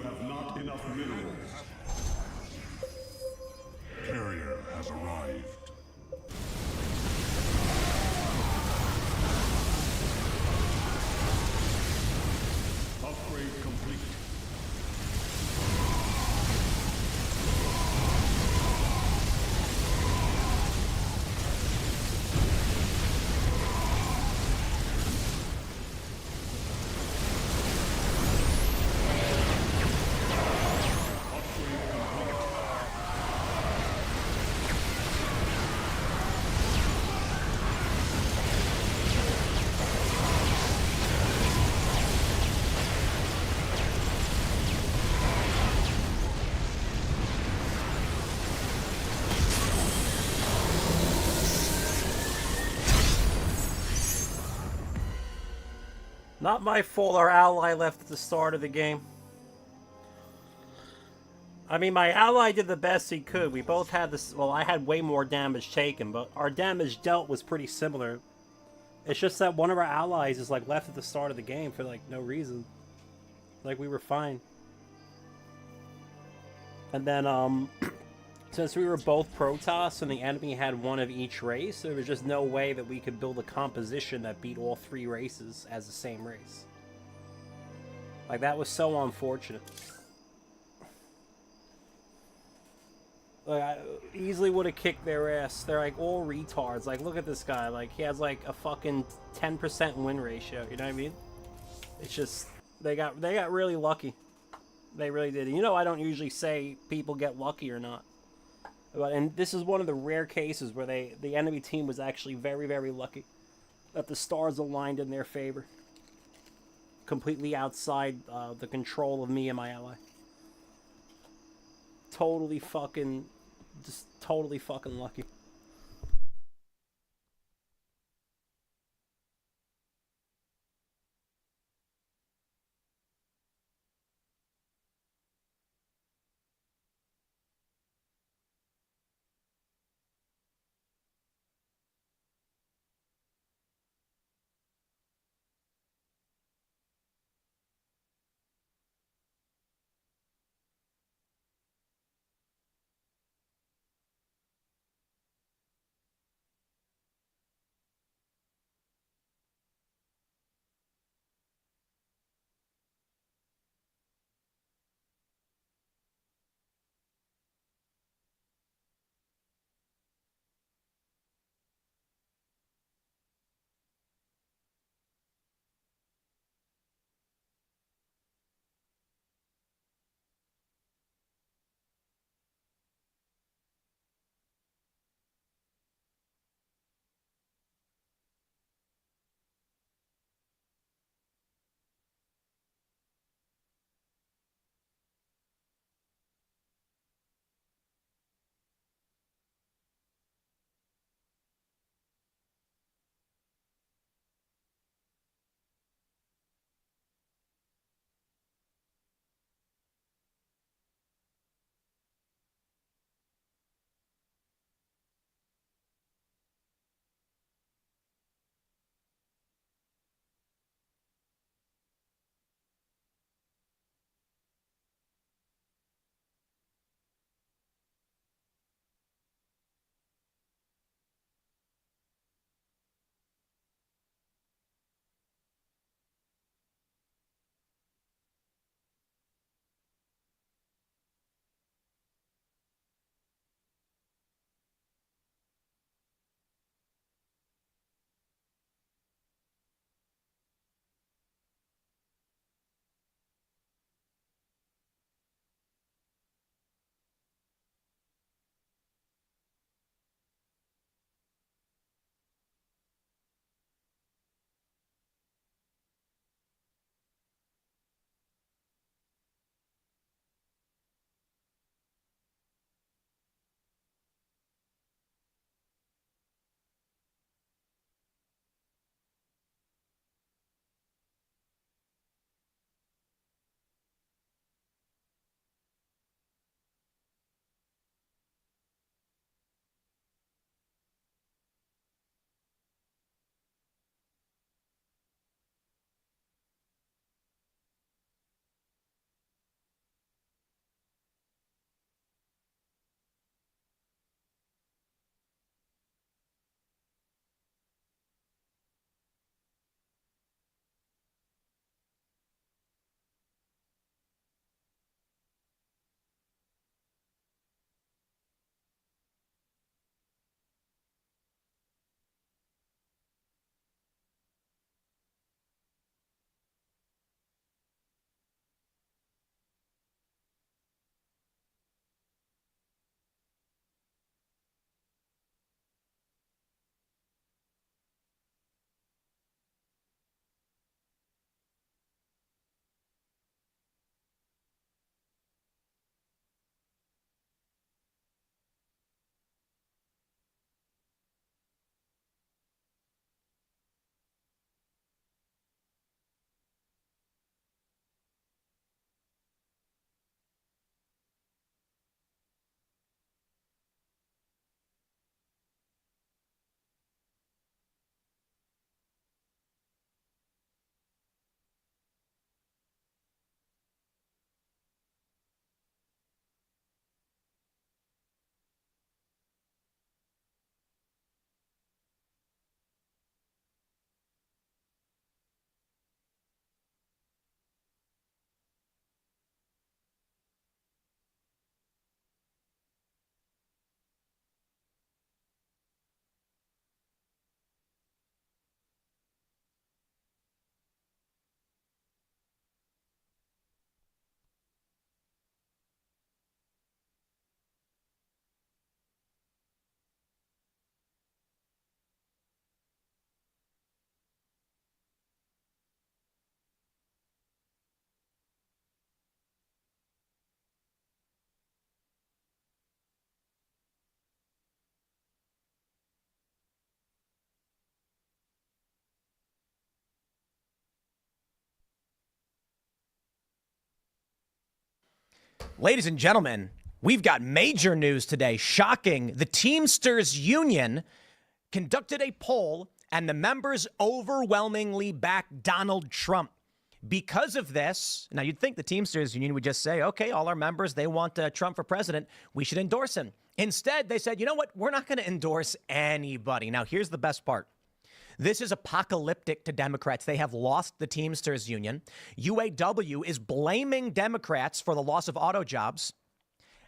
D: You have not enough minerals. Carrier has arrived. Upgrade complete.
M: Not my fault our ally left at the start of the game. I mean, my ally did the best he could. We both had this. Well, I had way more damage taken, but our damage dealt was pretty similar. It's just that one of our allies is like left at the start of the game for like no reason. Like we were fine. And then since we were both Protoss and the enemy had one of each race, there was just no way that we could build a composition that beat all three races as the same race. Like, that was so unfortunate. Like, I easily would have kicked their ass. They're like all retards. Like, look at this guy. Like, he has like a fucking 10% win ratio. You know what I mean? It's just they got really lucky. They really did. And you know, I don't usually say people get lucky or not. And this is one of the rare cases where the enemy team was actually very, very lucky that the stars aligned in their favor. Completely outside the control of me and my ally. Totally fucking lucky.
E: Ladies and gentlemen, we've got major news today. Shocking. The Teamsters Union conducted a poll, and the members overwhelmingly backed Donald Trump. Because of this, now you'd think the Teamsters Union would just say, okay, all our members, they want Trump for president. We should endorse him. Instead, they said, you know what? We're not going to endorse anybody. Now, here's the best part. This is apocalyptic to Democrats. They have lost the Teamsters Union. UAW is blaming Democrats for the loss of auto jobs.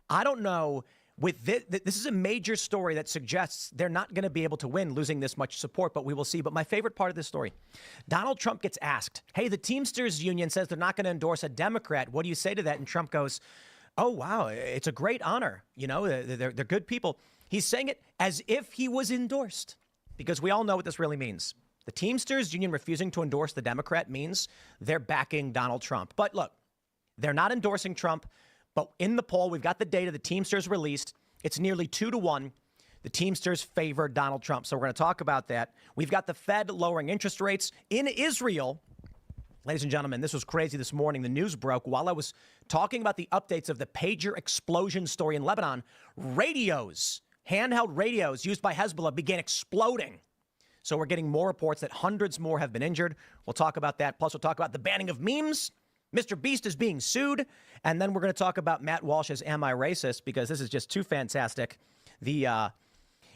E: I don't know. With this is a major story that suggests they're not going to be able to win, losing this much support, but we will see. But my favorite part of this story, Donald Trump gets asked, hey, the Teamsters Union says they're not going to endorse a Democrat. What do you say to that? And Trump goes, oh, wow, it's a great honor. You know, they're good people. He's saying it as if he was endorsed, because we all know what this really means. The Teamsters Union refusing to endorse the Democrat means they're backing Donald Trump. But look, they're not endorsing Trump. But in the poll, we've got the data the Teamsters released. It's nearly 2-1. The Teamsters favor Donald Trump. So we're going to talk about that. We've got the Fed lowering interest rates in Israel. Ladies and gentlemen, this was crazy this morning. The news broke while I was talking about the updates of the pager explosion story in Lebanon. Radios, handheld radios used by Hezbollah began exploding. So we're getting more reports that hundreds more have been injured. We'll talk about that. Plus, we'll talk about the banning of memes. Mr. Beast is being sued. And then we're going to talk about Matt Walsh's Am I Racist? Because this is just too fantastic.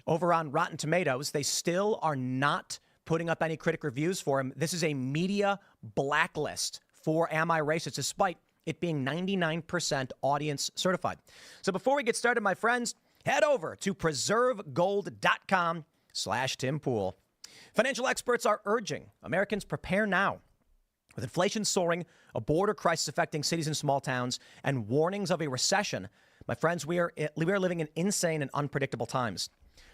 E: Over on Rotten Tomatoes, they still are not putting up any critic reviews for him. This is a media blacklist for Am I Racist, despite it being 99% audience certified. So before we get started, my friends, head over to preservegold.com/Tim Pool. Financial experts are urging Americans prepare now. With inflation soaring, a border crisis affecting cities and small towns, and warnings of a recession, my friends, we are living in insane and unpredictable times.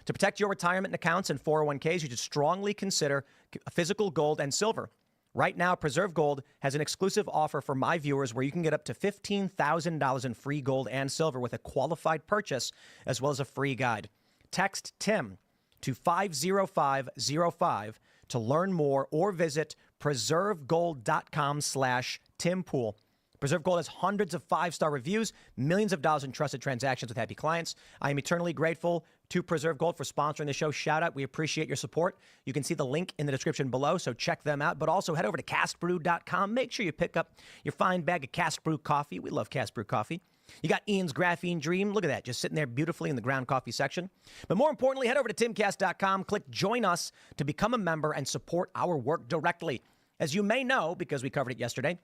E: To protect your retirement accounts and 401ks, you should strongly consider physical gold and silver. Right now, Preserve Gold has an exclusive offer for my viewers where you can get up to $15,000 in free gold and silver with a qualified purchase, as well as a free guide. Text TIM to 50505 to learn more, or visit preservegold.com/TimPool. Preserve Gold has hundreds of 5-star reviews, millions of dollars in trusted transactions with happy clients. I am eternally grateful to Preserve Gold for sponsoring the show. Shout out. We appreciate your support. You can see the link in the description below, so check them out. But also head over to castbrew.com. Make sure you pick up your fine bag of Cast Brew coffee. We love Cast Brew coffee. You got Ian's Graphene Dream. Look at that, just sitting there beautifully in the ground coffee section. But more importantly, head over to timcast.com, click Join Us to become a member and support our work directly. As you may know, because we covered it yesterday,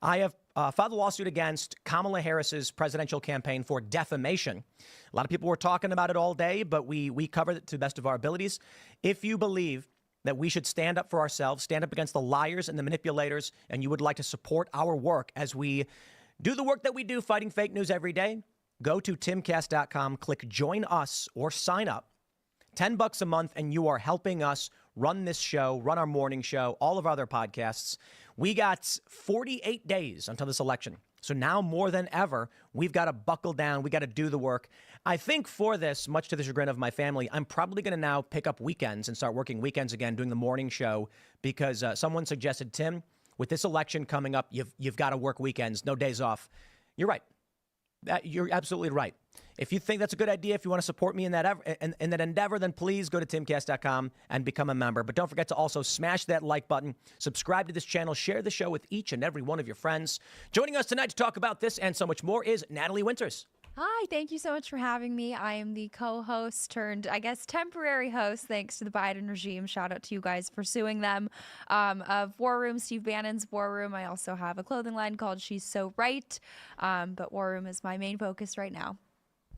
E: I have filed a lawsuit against Kamala Harris's presidential campaign for defamation. A lot of people were talking about it all day, but we covered it to the best of our abilities. If you believe that we should stand up for ourselves, stand up against the liars and the manipulators, and you would like to support our work as we do the work that we do fighting fake news every day, go to timcast.com, click Join Us or sign up. $10 a month, and you are helping us run this show, run our morning show, all of our other podcasts. We got 48 days until this election. So now more than ever, we've got to buckle down. We got to do the work. I think for this, much to the chagrin of my family, I'm probably going to now pick up weekends and start working weekends again, doing the morning show, because someone suggested, Tim, with this election coming up, you've got to work weekends, no days off. You're right. You're absolutely right. If you think that's a good idea, if you want to support me in that endeavor, then please go to timcast.com and become a member. But don't forget to also smash that like button, subscribe to this channel, share the show with each and every one of your friends. Joining us tonight to talk about this and so much more is Natalie Winters.
A: Hi, thank you so much for having me. I am the co-host turned, I guess, temporary host, thanks to the Biden regime. Shout out to you guys for suing them. Of War Room, Steve Bannon's War Room. I also have a clothing line called She's So Right. But War Room is my main focus right now.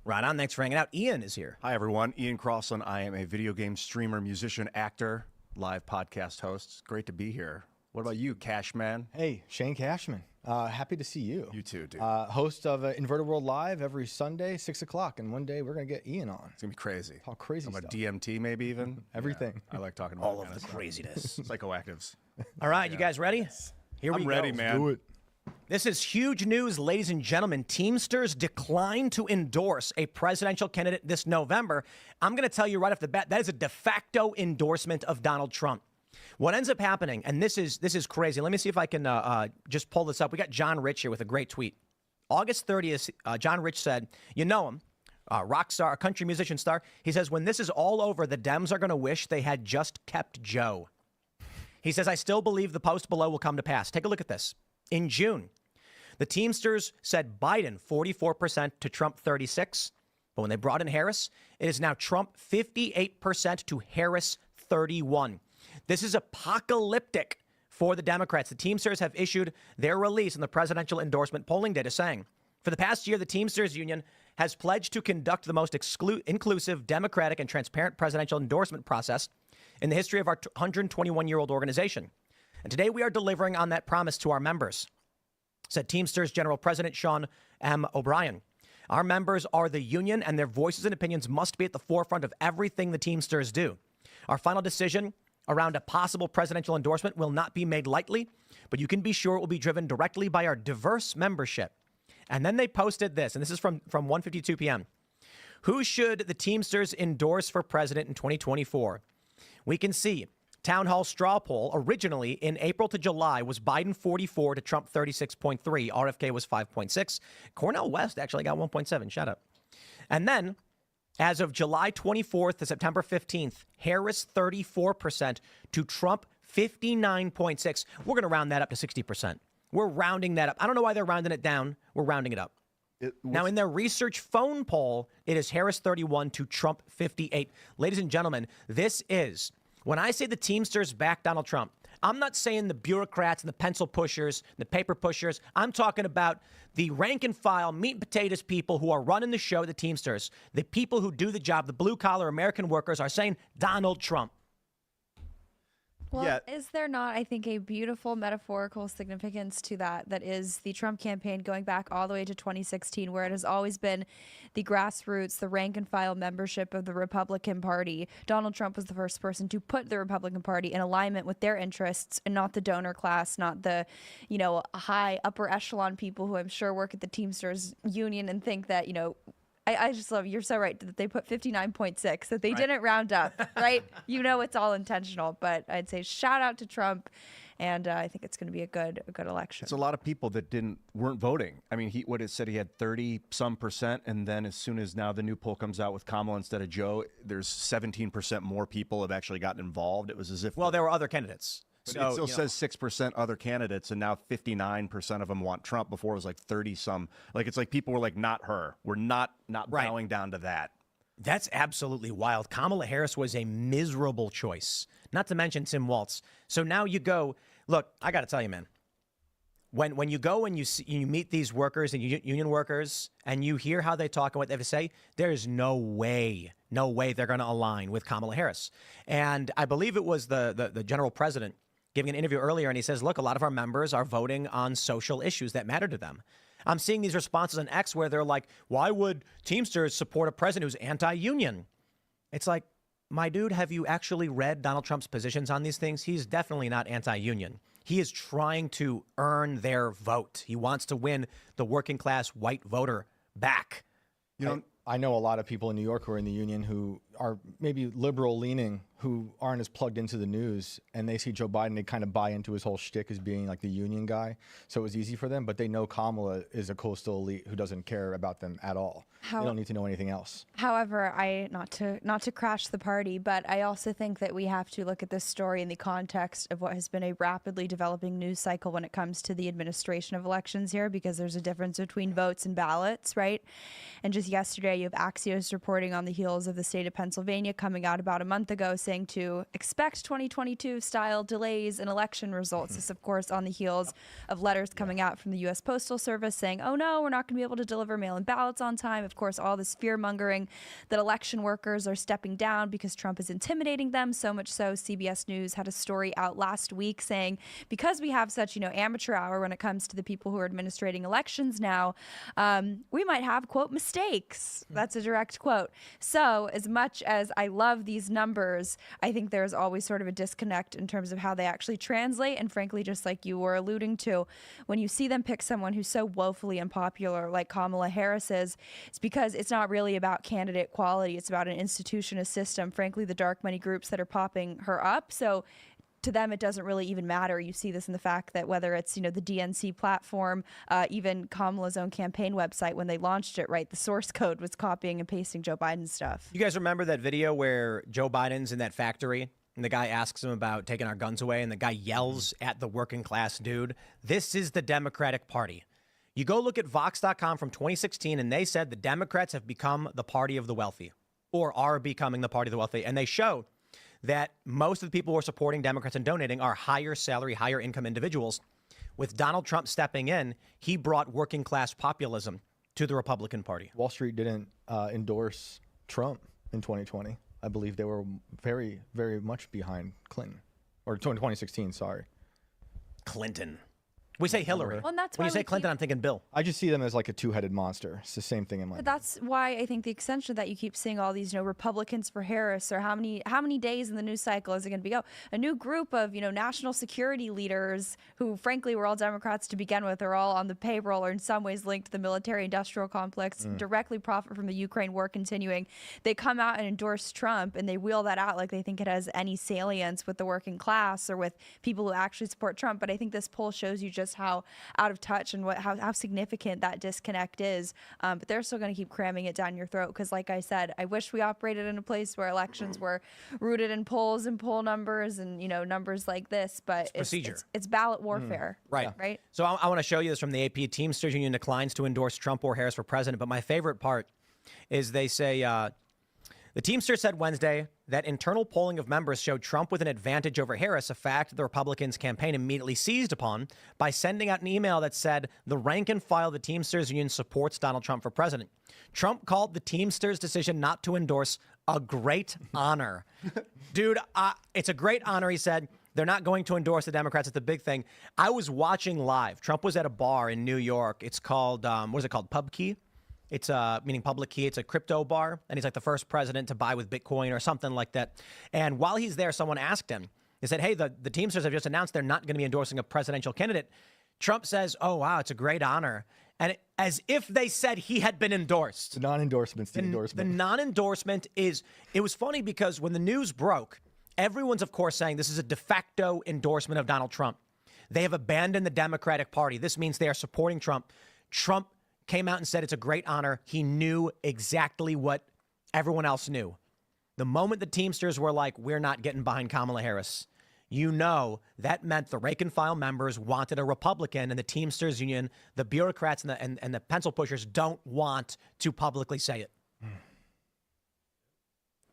E: Right on. Thanks for hanging out. Ian is here.
V: Hi, everyone. Ian Crossland. I am a video game streamer, musician, actor, live podcast host. It's great to be here. What about you, Cashman?
W: Hey, Shane Cashman. Happy to see you.
V: You too, dude.
W: Host of Inverted World Live every Sunday, 6 o'clock. And one day we're going to get Ian on.
V: It's going to be crazy.
W: Talk crazy
V: about
W: stuff.
V: DMT, maybe even.
W: Everything.
V: Yeah, I like talking about
E: all of the craziness.
V: Psychoactives.
E: All right, you guys ready? Here we
V: I'm
E: go.
V: ready, man.
W: Do it.
E: This is huge news, ladies and gentlemen. Teamsters declined to endorse a presidential candidate this November. I'm going to tell you right off the bat, that is a de facto endorsement of Donald Trump. What ends up happening, and this is crazy. Let me see if I can just pull this up. We got John Rich here with a great tweet.
C: August 30th, John Rich said, you know him, rock star, a country musician star. He says, when this is all over, the Dems are going to wish they had just kept Joe. He says, I still believe the post below will come to pass. Take a look at this. In June, the Teamsters said Biden 44% to Trump 36%. But when they brought in Harris, it is now Trump 58% to Harris 31%. This is apocalyptic for the Democrats. The Teamsters have issued their release in the presidential endorsement polling data saying, for the past year, the Teamsters Union has pledged to conduct the most inclusive, democratic, and transparent presidential endorsement process in the history of our 121-year-old organization. And today we are delivering on that promise to our members, said Teamsters General President Sean M. O'Brien. Our members are the union, and their voices and opinions must be at the forefront of everything the Teamsters do. Our final decision around a possible presidential endorsement will not be made lightly, but you can be sure it will be driven directly by our diverse membership. And then they posted this, and this is from 1:52 p.m. Who should the Teamsters endorse for president in 2024? We can see Town Hall straw poll originally in April to July was Biden 44 to Trump 36.3. RFK was 5.6. Cornel West actually got 1.7. Shut up. And then as of July 24th to September 15th, Harris 34% to Trump 59.6. We're going to round that up to 60%. We're rounding that up. I don't know why they're rounding it down. We're rounding it up. Now, in their research phone poll, it is Harris 31 to Trump 58. Ladies and gentlemen, this is, when I say the Teamsters back Donald Trump, I'm not saying the bureaucrats and the pencil pushers, the paper pushers. I'm talking about the rank and file, meat and potatoes people who are running the show, the Teamsters, the people who do the job, the blue-collar American workers are saying Donald Trump.
A: Well, is there not, I think, a beautiful metaphorical significance to that is the Trump campaign going back all the way to 2016, where it has always been the grassroots, the rank and file membership of the Republican Party. Donald Trump was the first person to put the Republican Party in alignment with their interests and not the donor class, not the, high upper echelon people who I'm sure work at the Teamsters Union and think that, I just love, you're so right, that they put 59.6, that they didn't round up, right? It's all intentional, but I'd say shout out to Trump, and I think it's going to be a good election.
V: It's a lot of people that weren't voting. I mean, he said he had 30-some%, and then as soon as now the new poll comes out with Kamala instead of Joe, there's 17% more people have actually gotten involved. It was as if...
C: Well, there were other candidates.
V: But it still says 6% other candidates, and now 59% of them want Trump. Before it was like 30-some. Like, it's like people were like, not her. We're not bowing down to that.
C: That's absolutely wild. Kamala Harris was a miserable choice, not to mention Tim Walz. So now you go, look, I got to tell you, man, when you go and you meet these workers and union workers and you hear how they talk and what they have to say, there's no way they're going to align with Kamala Harris. And I believe it was the general president giving an interview earlier, and he says, look, a lot of our members are voting on social issues that matter to them. I'm seeing these responses on X where they're like, why would Teamsters support a president who's anti-union? It's like, my dude, have you actually read Donald Trump's positions on these things? He's definitely not anti-union. He is trying to earn their vote. He wants to win the working class white voter back.
W: I know a lot of people in New York who are in the union who are maybe liberal leaning, who aren't as plugged into the news, and they see Joe Biden, they kind of buy into his whole shtick as being like the union guy. So it was easy for them, but they know Kamala is a coastal elite who doesn't care about them at all. They don't need to know anything else.
A: However, not to crash the party, but I also think that we have to look at this story in the context of what has been a rapidly developing news cycle when it comes to the administration of elections here, because there's a difference between votes and ballots, right? And just yesterday, you have Axios reporting on the heels of the state of Pennsylvania coming out about a month ago saying to expect 2022 style delays in election results. This, of course, on the heels of letters coming out from the U.S. Postal Service saying, oh no, we're not going to be able to deliver mail-in ballots on time. Of course, all this fear mongering that election workers are stepping down because Trump is intimidating them. So much so, CBS News had a story out last week saying, because we have such, amateur hour when it comes to the people who are administrating elections now, we might have, quote, mistakes. That's a direct quote. So as much as I love these numbers, I think there's always sort of a disconnect in terms of how they actually translate. And frankly, just like you were alluding to, when you see them pick someone who's so woefully unpopular like Kamala Harris is, it's because it's not really about candidate quality. It's about an institution, a system, frankly, the dark money groups that are popping her up. So to them, it doesn't really even matter. You see this in the fact that whether it's, the DNC platform, even Kamala's own campaign website, when they launched it, right, the source code was copying and pasting Joe Biden's stuff.
C: You guys remember that video where Joe Biden's in that factory and the guy asks him about taking our guns away and the guy yells at the working class dude? This is the Democratic Party. You go look at Vox.com from 2016 and they said the Democrats have become the party of the wealthy, or are becoming the party of the wealthy. And they show that most of the people who are supporting Democrats and donating are higher salary, higher income individuals. With Donald Trump stepping in, he brought working class populism to the Republican Party.
W: Wall Street didn't endorse Trump in 2020. I believe they were very, very much behind Clinton. Or 2016, sorry.
C: Clinton. We say Hillary.
A: Well, and that's
C: when
A: why
C: you say
A: we
C: Clinton, I'm thinking Bill.
W: I just see them as like a two-headed monster. It's the same thing in my
A: But that's why I think the extension that you keep seeing all these, Republicans for Harris, or how many days in the news cycle is it going to be? A new group of, national security leaders who, frankly, were all Democrats to begin with, are all on the payroll or in some ways linked to the military-industrial complex, directly profit from the Ukraine war continuing. They come out and endorse Trump, and they wheel that out like they think it has any salience with the working class or with people who actually support Trump. But I think this poll shows you just how out of touch and how significant that disconnect is. But they're still going to keep cramming it down your throat because, like I said, I wish we operated in a place where elections were rooted in polls and poll numbers and numbers like this. But it's ballot warfare,
C: right?
A: Right.
C: So I want to show you this from the AP. Teamsters Union declines to endorse Trump or Harris for president. But my favorite part is they say the Teamsters said Wednesday that internal polling of members showed Trump with an advantage over Harris, a fact the Republicans' campaign immediately seized upon by sending out an email that said the rank and file of the Teamsters Union supports Donald Trump for president. Trump called the Teamsters' decision not to endorse a great honor. Dude, it's a great honor, he said. They're not going to endorse the Democrats. It's the big thing. I was watching live. Trump was at a bar in New York. It's called, what is it called? Pub Key? It's meaning public key. It's a crypto bar. And he's like the first president to buy with Bitcoin or something like that. And while he's there, someone asked him, they said, hey, the Teamsters have just announced they're not going to be endorsing a presidential candidate. Trump says, oh, wow, it's a great honor. And as if they said he had been endorsed.
W: The non-endorsement's the endorsement.
C: The non-endorsement is, it was funny because when the news broke, everyone's, of course, saying this is a de facto endorsement of Donald Trump. They have abandoned the Democratic Party. This means they are supporting Trump. Trump came out and said it's a great honor. He knew exactly what everyone else knew. The moment the Teamsters were like, we're not getting behind Kamala Harris, that meant the rank and file members wanted a Republican, and the Teamsters Union, the bureaucrats and the pencil pushers don't want to publicly say it.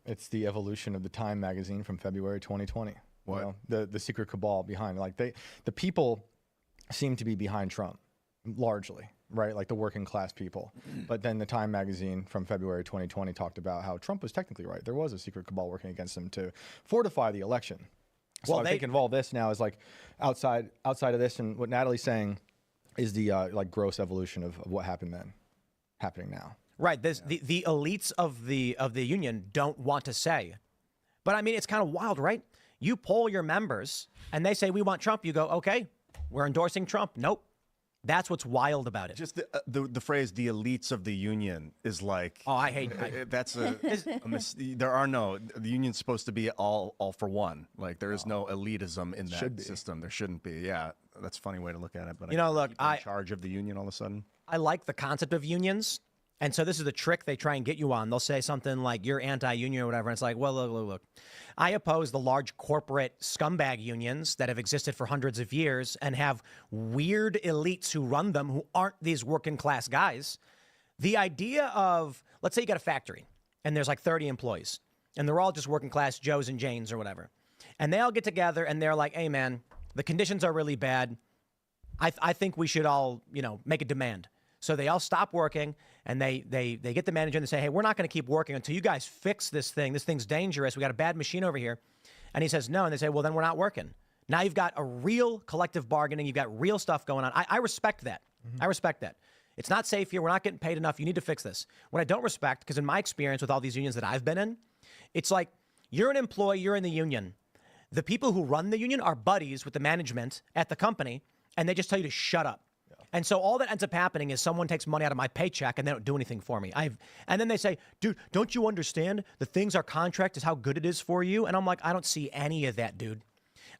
W: It's the evolution of the Time magazine from February 2020.
V: What?
W: The secret cabal behind, the people seem to be behind Trump, largely. Right, like the working class people. But then the Time magazine from February 2020 talked about how Trump was technically right. There was a secret cabal working against him to fortify the election. So I think all this now is like outside of this, and what Natalie's saying is the gross evolution of what happened then, happening now.
C: Right. The elites of the union don't want to say. But I mean, it's kind of wild, right? You poll your members and they say, we want Trump. You go, okay, we're endorsing Trump. Nope. That's what's wild about it.
V: Just the phrase "the elites of the union" is like.
C: Oh, I hate it.
V: That's there are no. The union's supposed to be all for one. Like there is no elitism in that system. There shouldn't be. Yeah, that's a funny way to look at it. But
C: look,
V: in charge of the union all of a sudden.
C: I like the concept of unions. And so this is the trick they try and get you on. They'll say something like, you're anti-union or whatever. And it's like, well, look. I oppose the large corporate scumbag unions that have existed for hundreds of years and have weird elites who run them who aren't these working class guys. The idea of, let's say you got a factory and there's like 30 employees and they're all just working class Joes and Janes or whatever. And they all get together and they're like, hey, man, the conditions are really bad. I think we should all, make a demand. So they all stop working and they get the manager and they say, hey, we're not going to keep working until you guys fix this thing. This thing's dangerous. We got a bad machine over here. And he says, no. And they say, well, then we're not working. Now you've got a real collective bargaining. You've got real stuff going on. I respect that. Mm-hmm. I respect that. It's not safe here. We're not getting paid enough. You need to fix this. What I don't respect, because in my experience with all these unions that I've been in, it's like you're an employee, you're in the union. The people who run the union are buddies with the management at the company, and they just tell you to shut up. And so all that ends up happening is someone takes money out of my paycheck and they don't do anything for me. And then they say, dude, don't you understand the things our contract is how good it is for you? And I'm like, I don't see any of that, dude.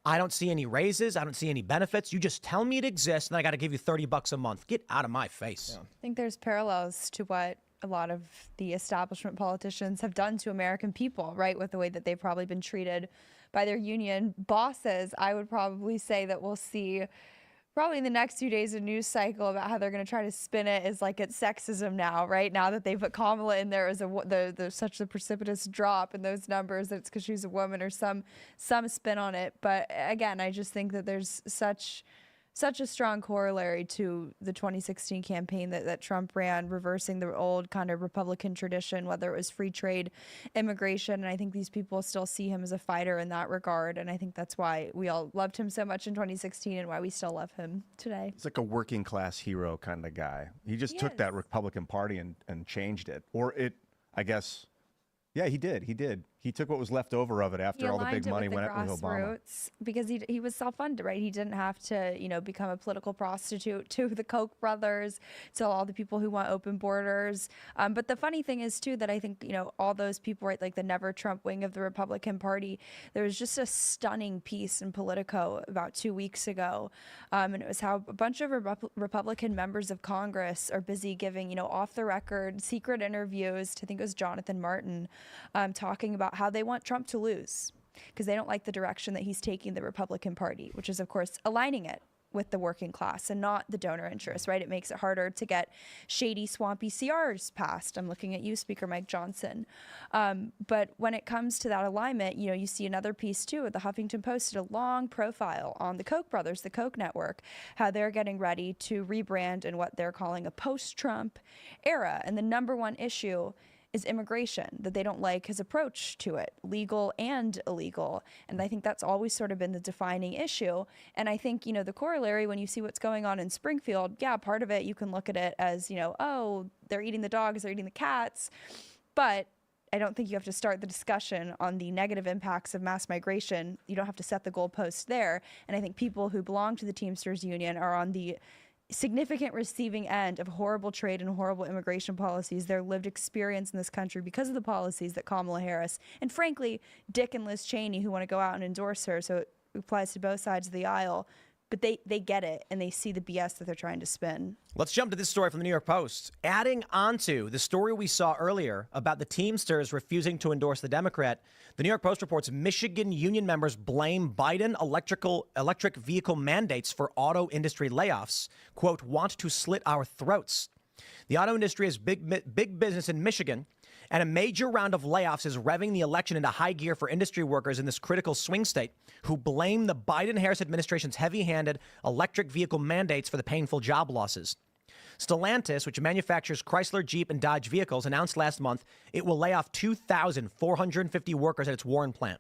C: I don't see any raises. I don't see any benefits. You just tell me it exists, and I got to give you $30 a month. Get out of my face.
A: I think there's parallels to what a lot of the establishment politicians have done to American people, right? With the way that they've probably been treated by their union bosses. I would probably say that we'll see probably in the next few days a news cycle about how they're going to try to spin it as like it's sexism now, right? Now that they put Kamala in there as there's such a precipitous drop in those numbers that it's because she's a woman or some spin on it. But again, I just think that there's such a strong corollary to the 2016 campaign that Trump ran, reversing the old kind of Republican tradition, whether it was free trade, immigration. And I think these people still see him as a fighter in that regard. And I think that's why we all loved him so much in 2016 and why we still love him today.
V: He's like a working class hero kind of guy. He just took that Republican Party and changed it. Or I guess, yeah, he did. He took what was left over of it after all the big money went up with Obama.
A: Because he was self-funded, right? He didn't have to, become a political prostitute to the Koch brothers, to all the people who want open borders. But the funny thing is, too, that I think, all those people, right, like the Never Trump wing of the Republican Party, there was just a stunning piece in Politico about 2 weeks ago. And it was how a bunch of Republican members of Congress are busy giving, off-the-record secret interviews to, I think it was Jonathan Martin, talking about how they want Trump to lose because they don't like the direction that he's taking the Republican Party, which is, of course, aligning it with the working class and not the donor interests, right? It makes it harder to get shady, swampy CRs passed. I'm looking at you, Speaker Mike Johnson. But when it comes to that alignment, you see another piece, too. The Huffington Post did a long profile on the Koch brothers, the Koch network, how they're getting ready to rebrand in what they're calling a post-Trump era. And the number one issue is immigration, that they don't like his approach to it, legal and illegal. And I think that's always sort of been the defining issue. And I think, the corollary, when you see what's going on in Springfield, yeah, part of it, you can look at it as, oh, they're eating the dogs, they're eating the cats. But I don't think you have to start the discussion on the negative impacts of mass migration. You don't have to set the goalpost there. And I think people who belong to the Teamsters Union are on the significant receiving end of horrible trade and horrible immigration policies, their lived experience in this country because of the policies that Kamala Harris and, frankly, Dick and Liz Cheney, who want to go out and endorse her, so it applies to both sides of the aisle, but they get it and they see the BS that they're trying to spin.
C: Let's jump to this story from the New York Post. Adding onto the story we saw earlier about the Teamsters refusing to endorse the Democrat, the New York Post reports Michigan union members blame Biden electric vehicle mandates for auto industry layoffs. Quote, want to slit our throats. The auto industry is big business in Michigan, and a major round of layoffs is revving the election into high gear for industry workers in this critical swing state who blame the Biden-Harris administration's heavy-handed electric vehicle mandates for the painful job losses. Stellantis, which manufactures Chrysler, Jeep, and Dodge vehicles, announced last month it will lay off 2,450 workers at its Warren plant.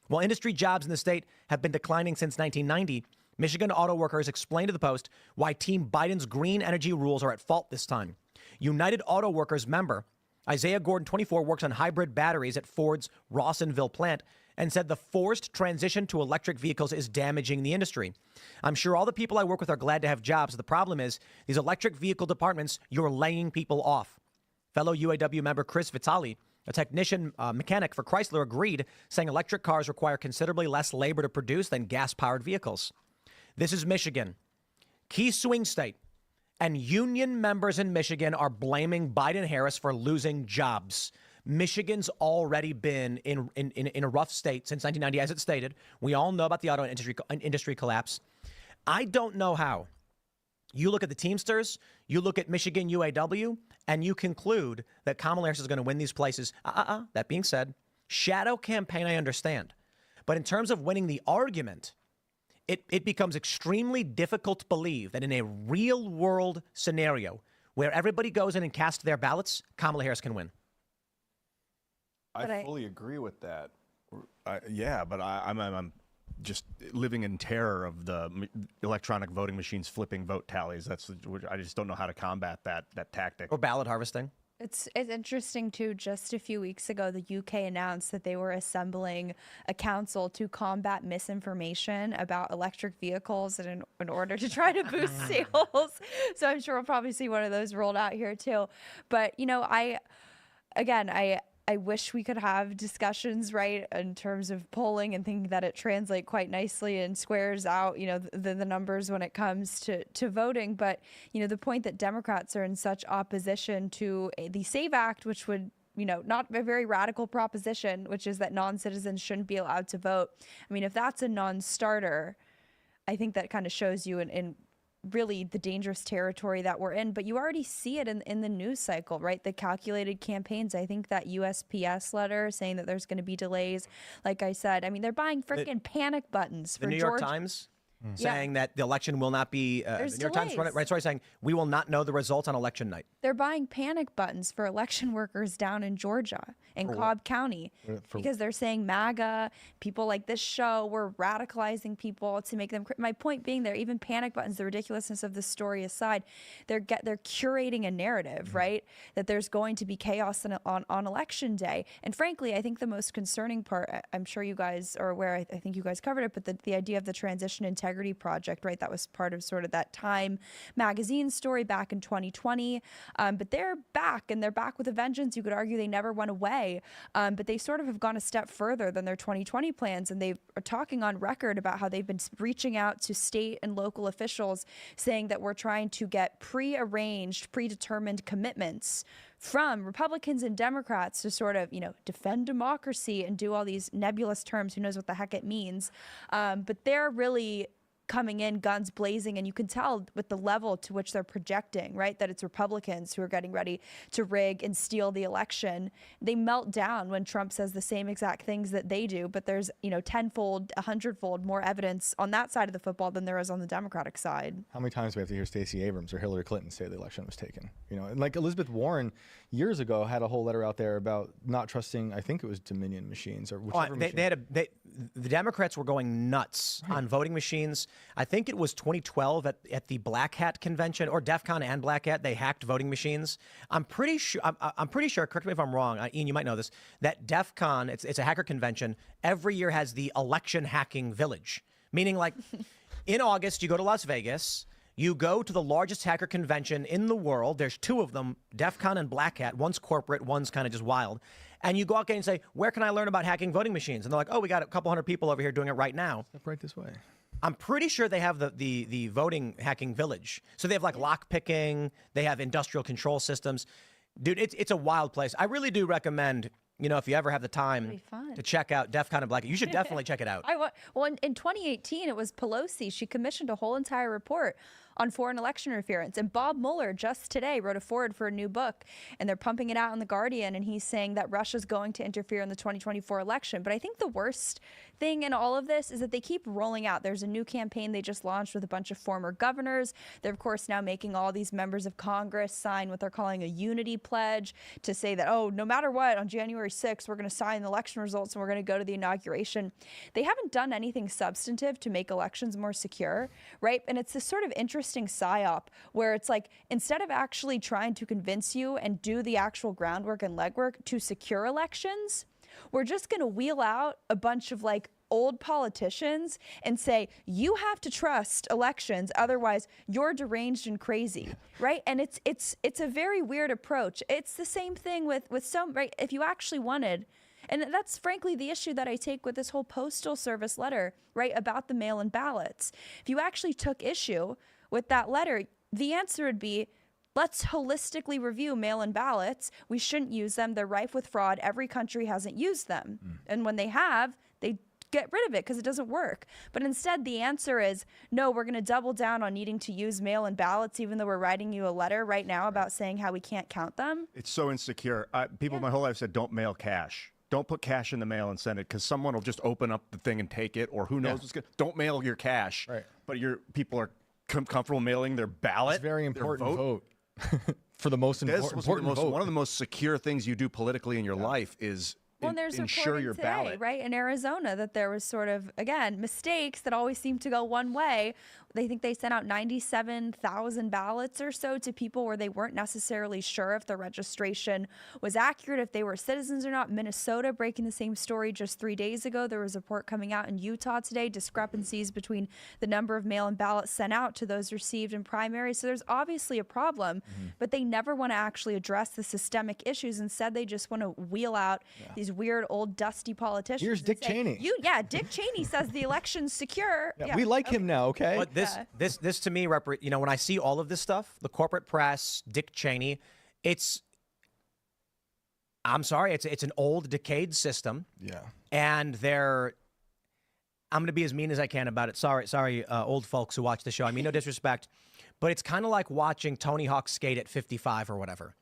C: While industry jobs in the state have been declining since 1990, Michigan auto workers explained to the Post why Team Biden's green energy rules are at fault this time. United Auto Workers member Isaiah Gordon, 24, works on hybrid batteries at Ford's Rawsonville plant and said the forced transition to electric vehicles is damaging the industry. I'm sure all the people I work with are glad to have jobs. The problem is these electric vehicle departments, you're laying people off. Fellow UAW member Chris Vitale, a technician mechanic for Chrysler, agreed, saying electric cars require considerably less labor to produce than gas-powered vehicles. This is Michigan, key swing state. And union members in Michigan are blaming Biden-Harris for losing jobs. Michigan's already been in a rough state since 1990, as it stated. We all know about the auto industry collapse. I don't know how. You look at the Teamsters, you look at Michigan UAW, and you conclude that Kamala Harris is going to win these places. That being said, shadow campaign, I understand. But in terms of winning the argument, it becomes extremely difficult to believe that in a real world scenario where everybody goes in and casts their ballots, Kamala Harris can win.
V: I fully agree with that. But I'm just living in terror of the electronic voting machines flipping vote tallies. I just don't know how to combat that tactic.
C: Or ballot harvesting.
A: It's interesting, too. Just a few weeks ago, the UK announced that they were assembling a council to combat misinformation about electric vehicles in order to try to boost sales. So I'm sure we'll probably see one of those rolled out here, too. But, I I wish we could have discussions, right, in terms of polling and thinking that it translates quite nicely and squares out, the numbers when it comes to voting. But, the point that Democrats are in such opposition to the SAVE Act, which would, not a very radical proposition, which is that non-citizens shouldn't be allowed to vote. I mean, if that's a non-starter, I think that kind of shows you in really the dangerous territory that we're in. But you already see it in the news cycle, right? The calculated campaigns. I think that USPS letter saying that there's going to be delays. Like I said, I mean, they're buying freaking panic buttons for
C: The New York Times saying that the election will not be. The
A: There's
C: New York Times,
A: delays.
C: right? Sorry, saying we will not know the results on election night.
A: They're buying panic buttons for election workers down in Georgia, in
C: For
A: Cobb County, because they're saying MAGA, people like this show, we're radicalizing people to make them. My point being, they're even panic buttons. The ridiculousness of the story aside, they're curating a narrative, right? That there's going to be chaos on election day. And frankly, I think the most concerning part, I'm sure you guys are aware. I think you guys covered it, but the idea of the Transition Integrity Project, right? That was part of sort of that Time magazine story back in 2020. But they're back, and they're back with a vengeance. You could argue they never went away, but they sort of have gone a step further than their 2020 plans, and they are talking on record about how they've been reaching out to state and local officials saying that we're trying to get prearranged, predetermined commitments from Republicans and Democrats to sort of, defend democracy and do all these nebulous terms. Who knows what the heck it means? But they're really coming in guns blazing, and you can tell with the level to which they're projecting, right, that it's Republicans who are getting ready to rig and steal the election. They melt down when Trump says the same exact things that they do, but there's, tenfold, 100-fold more evidence on that side of the football than there is on the Democratic side.
W: How many times do we have to hear Stacey Abrams or Hillary Clinton say the election was taken? And like Elizabeth Warren years ago had a whole letter out there about not trusting, I think it was Dominion machines or whichever machine.
C: The Democrats were going nuts on voting machines. I think it was 2012 at the Black Hat convention, or DEF CON and Black Hat. They hacked voting machines. I'm pretty sure. Correct me if I'm wrong, Ian. You might know this. That DEF CON, it's a hacker convention. Every year has the election hacking village, meaning like in August you go to Las Vegas. You go to the largest hacker convention in the world. There's two of them, DEF CON and Black Hat. One's corporate, one's kind of just wild. And you go out there and say, where can I learn about hacking voting machines? And they're like, oh, we got a couple hundred people over here doing it right now.
W: Step right this way.
C: I'm pretty sure they have the voting hacking village. So they have like lock picking. They have industrial control systems. Dude, it's a wild place. I really do recommend, if you ever have the time to check out DEF CON and Black Hat, you should definitely check it out.
A: In 2018, it was Pelosi. She commissioned a whole entire report on foreign election interference. And Bob Mueller just today wrote a foreword for a new book, and they're pumping it out in The Guardian, and he's saying that Russia's going to interfere in the 2024 election. But I think the worst thing in all of this is that they keep rolling out. There's a new campaign they just launched with a bunch of former governors. They're, of course, now making all these members of Congress sign what they're calling a unity pledge to say that, oh, no matter what, on January 6th, we're going to sign the election results and we're going to go to the inauguration. They haven't done anything substantive to make elections more secure, right? And it's this sort of interesting psyop where it's like, instead of actually trying to convince you and do the actual groundwork and legwork to secure elections, we're just going to wheel out a bunch of like old politicians and say, you have to trust elections, otherwise you're deranged and crazy, right? And it's a very weird approach. It's the same thing with some, right? If you actually wanted, and that's frankly the issue that I take with this whole Postal Service letter, right, about the mail-in ballots. If you actually took issue with that letter, the answer would be, let's holistically review mail-in ballots. We shouldn't use them. They're rife with fraud. Every country hasn't used them. And when they have, they get rid of it because it doesn't work. But instead, the answer is, no, we're going to double down on needing to use mail-in ballots, even though we're writing you a letter right now about saying how we can't count them.
V: It's so insecure. People my whole life said, don't mail cash. Don't put cash in the mail and send it, because someone will just open up the thing and take it, or who knows what's going to. Don't mail your cash.
W: Right.
V: But people are comfortable mailing their ballot.
W: It's very important vote. For the most
V: That's
W: important vote.
V: one of the most secure things you do politically in your life is
A: Well, and there's
V: ensure
A: reporting
V: your
A: today,
V: ballot.
A: right, in Arizona that there was sort of, again, mistakes that always seem to go one way. They think they sent out 97,000 ballots or so to people where they weren't necessarily sure if the registration was accurate, if they were citizens or not. Minnesota breaking the same story just 3 days ago. There was a report coming out in Utah today, discrepancies between the number of mail-in ballots sent out to those received in primaries. So there's obviously a problem, but they never want to actually address the systemic issues. Instead, they just want to wheel out these weird old dusty politicians.
W: Here's
A: and
W: Dick
A: say,
W: Cheney.
A: Dick Cheney says the election's secure.
W: Yeah, we like him now, okay?
C: But this to me, when I see all of this stuff, the corporate press, Dick Cheney, I'm sorry, it's an old, decayed system.
W: Yeah.
C: And I'm going to be as mean as I can about it. Sorry, old folks who watch the show. I mean, no disrespect, but it's kind of like watching Tony Hawk skate at 55 or whatever.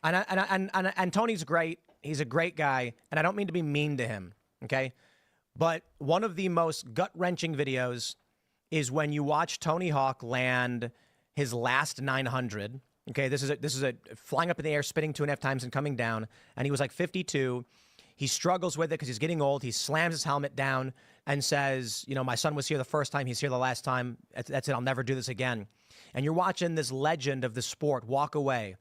C: and Tony's great. He's a great guy, and I don't mean to be mean to him, okay? But one of the most gut-wrenching videos is when you watch Tony Hawk land his last 900. Okay, this is a flying up in the air, spinning 2.5 times and coming down, and he was like 52. He struggles with it because he's getting old. He slams his helmet down and says, my son was here the first time. He's here the last time. That's it. I'll never do this again. And you're watching this legend of the sport walk away.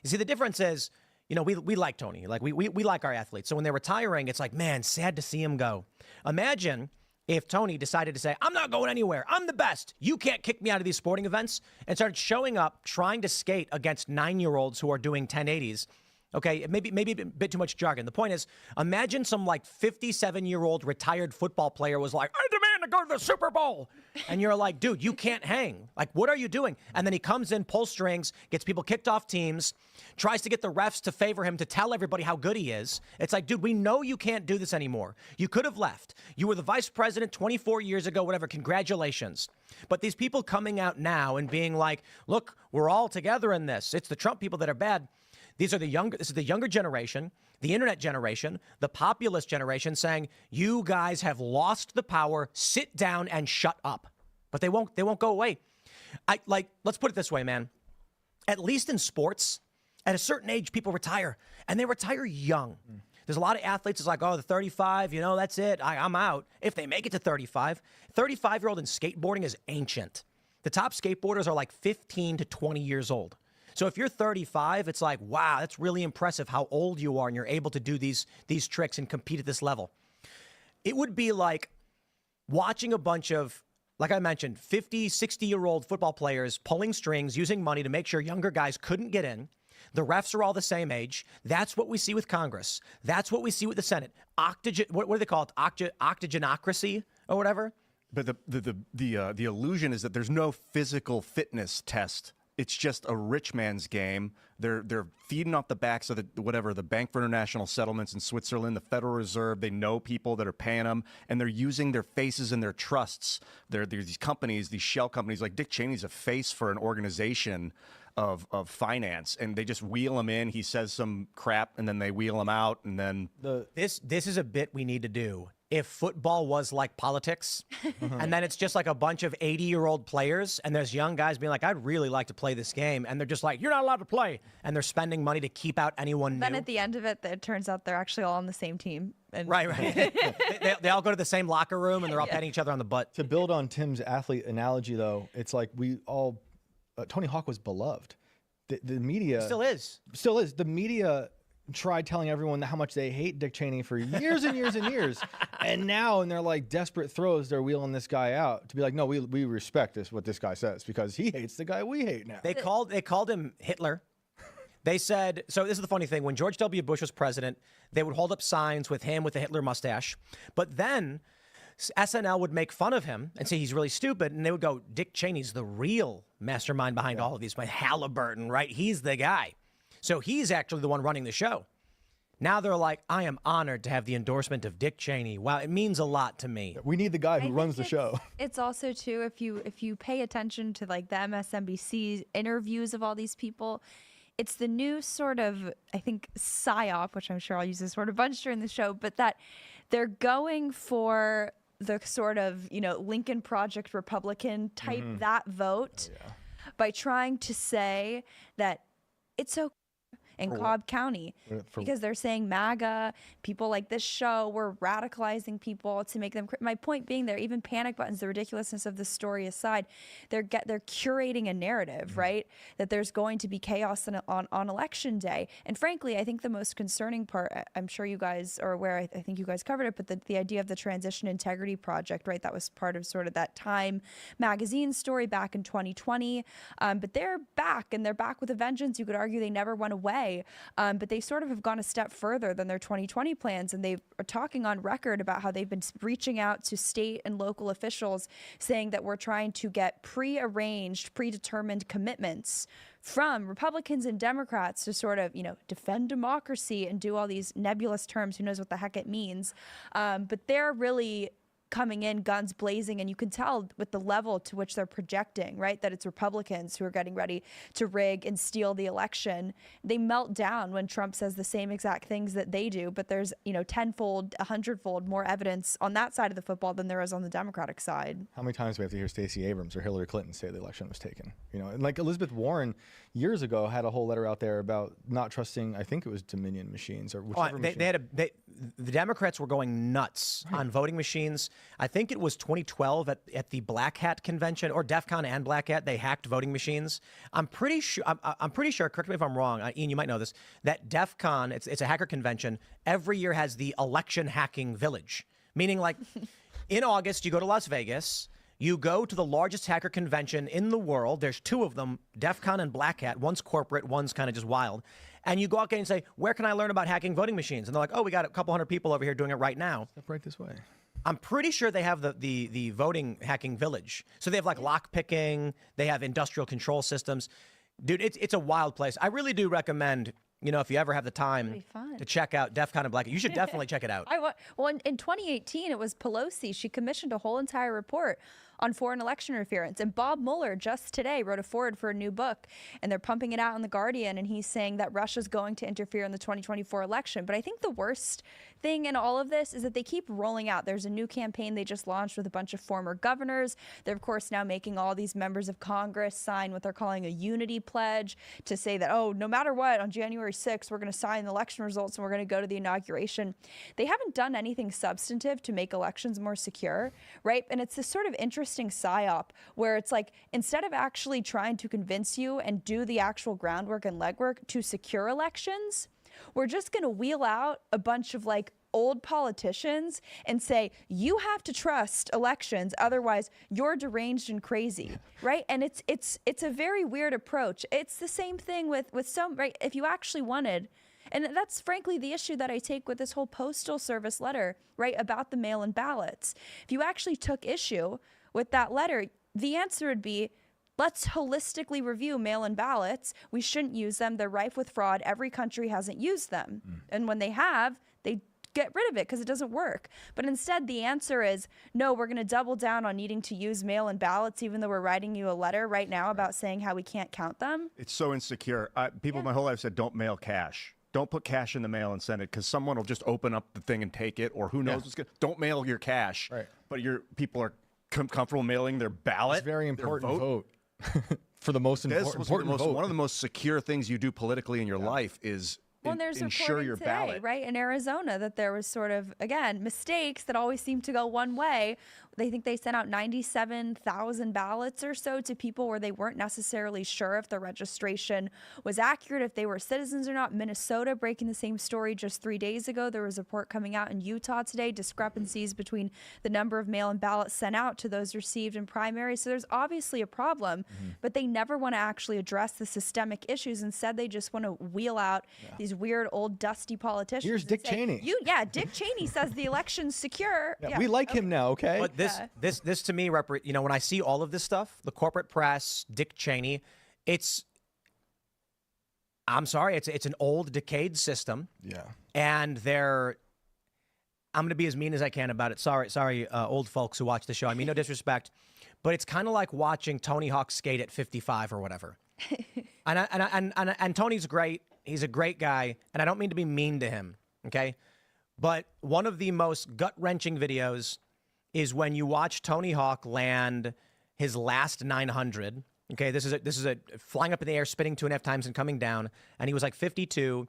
C: You see, the difference is, we like Tony. Like, we like our athletes. So when they're retiring, it's like, man, sad to see him go. Imagine if Tony decided to say, I'm not going anywhere. I'm the best. You can't kick me out of these sporting events, and started showing up trying to skate against 9-year-olds who are doing 1080s. Okay, maybe a bit too much jargon. The point is, imagine some 57-year-old retired football player was like, I demand to go to the Super Bowl. And you're like, dude, you can't hang. Like, what are you doing? And then he comes in, pulls strings, gets people kicked off teams, tries to get the refs to favor him, to tell everybody how good he is. It's like, dude, we know you can't do this anymore. You could have left. You were the vice president 24 years ago, whatever. Congratulations. But these people coming out now and being like, look, we're all together in this. It's the Trump people that are bad. This is the younger generation, the internet generation, the populist generation saying, you guys have lost the power, sit down and shut up. But they won't go away. Let's put it this way, man. At least in sports, at a certain age, people retire, and they retire young. There's a lot of athletes that's like, oh, the 35, that's it. I'm out. If they make it to 35, 35-year-old in skateboarding is ancient. The top skateboarders are like 15 to 20 years old. So if you're 35, it's like, wow, that's really impressive how old you are and you're able to do these tricks and compete at this level. It would be like watching a bunch of, like I mentioned, 50, 60-year-old football players pulling strings, using money to make sure younger guys couldn't get in. The refs are all the same age. That's what we see with Congress. That's what we see with the Senate. What do they call it? Octogenocracy or whatever?
V: But the illusion is that there's no physical fitness test. It's just a rich man's game. They're feeding off the backs of the Bank for International Settlements in Switzerland, the Federal Reserve. They know people that are paying them, and they're using their faces and their trusts. There's these companies, these shell companies, like Dick Cheney's a face for an organization of finance, and they just wheel him in. He says some crap, and then they wheel him out, and then
C: this is a bit we need to do. If football was like politics, and then it's just like a bunch of 80-year-old players, and there's young guys being like, I'd really like to play this game, and they're just like, you're not allowed to play, and they're spending money to keep out anyone
A: Then
C: new.
A: at the end of it, it turns out they're actually all on the same team. And
C: Right. they all go to the same locker room, and they're all patting each other on the butt.
W: To build on Tim's athlete analogy, though, it's like Tony Hawk was beloved. The media
C: Still is.
W: The media tried telling everyone how much they hate Dick Cheney for years and years and years, and now in their desperate throes, they're wheeling this guy out to be like, no, we respect what this guy says because he hates the guy we hate now.
C: They called him Hitler. They said, so this is the funny thing, when George W. Bush was president, they would hold up signs with him with the Hitler mustache, but then SNL would make fun of him and say he's really stupid, and they would go, Dick Cheney's the real mastermind behind all of these, by Halliburton, right? He's the guy. So he's actually the one running the show. Now they're like, I am honored to have the endorsement of Dick Cheney. Wow, it means a lot to me.
W: We need the guy who runs the show.
A: It's also, too, if you pay attention to the MSNBC interviews of all these people, it's the new sort of, I think, psyop, which I'm sure I'll use this word a bunch during the show, but that they're going for the sort of, Lincoln Project Republican type, that vote, by trying to say that it's okay in
W: For what?
A: Cobb County because they're saying MAGA, people like this show, were radicalizing people to make them. My point being, there even panic buttons. The ridiculousness of the story aside, they're curating a narrative, right? That there's going to be chaos on election day. And frankly, I think the most concerning part, I'm sure you guys are aware. I think you guys covered it, but the idea of the Transition Integrity Project, right? That was part of sort of that Time magazine story back in 2020. But they're back, and they're back with a vengeance. You could argue they never went away, but they sort of have gone a step further than their 2020 plans, and they are talking on record about how they've been reaching out to state and local officials saying that we're trying to get prearranged, predetermined commitments from Republicans and Democrats to sort of, defend democracy and do all these nebulous terms. Who knows what the heck it means? But they're really coming in guns blazing, and you can tell with the level to which they're projecting, right, that it's Republicans who are getting ready to rig and steal the election. They melt down when Trump says the same exact things that they do, but there's, tenfold, 100-fold more evidence on that side of the football than there is on the Democratic side.
W: How many times do we have to hear Stacey Abrams or Hillary Clinton say the election was taken? And like Elizabeth Warren years ago had a whole letter out there about not trusting, I think it was Dominion machines or whichever machine.
C: The Democrats were going nuts on voting machines. I think it was 2012 at the Black Hat convention, or DEF CON and Black Hat. They hacked voting machines. I'm pretty sure. Correct me if I'm wrong. Ian, you might know this. That DEF CON, it's a hacker convention. Every year has the election hacking village, meaning like in August you go to Las Vegas. You go to the largest hacker convention in the world. There's two of them, DEF CON and Black Hat. One's corporate, one's kind of just wild. And you go out there and say, where can I learn about hacking voting machines? And they're like, oh, we got a couple hundred people over here doing it right now.
W: Step right this way.
C: I'm pretty sure they have the voting hacking village. So they have like lock picking. They have industrial control systems. Dude, it's a wild place. I really do recommend, if you ever have the time to check out DEF CON and Black Hat, you should definitely check it out.
A: In 2018, it was Pelosi. She commissioned a whole entire report on foreign election interference. And Bob Mueller just today wrote a foreword for a new book, and they're pumping it out in The Guardian, and he's saying that Russia's going to interfere in the 2024 election. But I think the worst thing in all of this is that they keep rolling out. There's a new campaign they just launched with a bunch of former governors. They're, of course, now making all these members of Congress sign what they're calling a unity pledge to say that, no matter what, on January 6th, we're going to sign the election results and we're going to go to the inauguration. They haven't done anything substantive to make elections more secure, right? And it's this sort of interesting psyop where it's like, instead of actually trying to convince you and do the actual groundwork and legwork to secure elections, we're just going to wheel out a bunch of like old politicians and say, you have to trust elections, otherwise you're deranged and crazy, right? And it's a very weird approach. It's the same thing with some, right? If you actually wanted, and that's frankly the issue that I take with this whole Postal Service letter, right, about the mail-in ballots. If you actually took issue with that letter, the answer would be, let's holistically review mail-in ballots. We shouldn't use them. They're rife with fraud. Every country hasn't used them. And when they have, they get rid of it because it doesn't work. But instead, the answer is, no, we're going to double down on needing to use mail-in ballots, even though we're writing you a letter right now about saying how we can't count them.
V: It's so insecure. People my whole life said, don't mail cash. Don't put cash in the mail and send it because someone will just open up the thing and take it, or who knows what's good. Don't mail your cash. Right. But people are comfortable mailing their ballot.
W: It's very important vote. For the most important vote.
V: One of the most secure things you do politically in your life is
A: there's
V: ensure your
A: today,
V: ballot.
A: Right, in Arizona, that there was sort of, again, mistakes that always seem to go one way. They think they sent out 97,000 ballots or so to people where they weren't necessarily sure if the registration was accurate, if they were citizens or not. Minnesota breaking the same story just 3 days ago. There was a report coming out in Utah today, discrepancies between the number of mail-in ballots sent out to those received in primaries. So there's obviously a problem, but they never want to actually address the systemic issues. Instead, they just want to wheel out these weird old dusty politicians.
W: Here's Dick Cheney.
A: Dick Cheney says the election's secure.
W: We like him now, okay?
C: But this to me, when I see all of this stuff, the corporate press, Dick Cheney, I'm sorry, it's an old, decayed system.
W: Yeah.
C: And I'm going to be as mean as I can about it. Sorry, old folks who watch the show. I mean, no disrespect, but it's kind of like watching Tony Hawk skate at 55 or whatever. and Tony's great. He's a great guy, and I don't mean to be mean to him, okay? But one of the most gut-wrenching videos is when you watch Tony Hawk land his last 900, Okay, this is a flying up in the air, spinning 2.5 times and coming down. And he was like 52.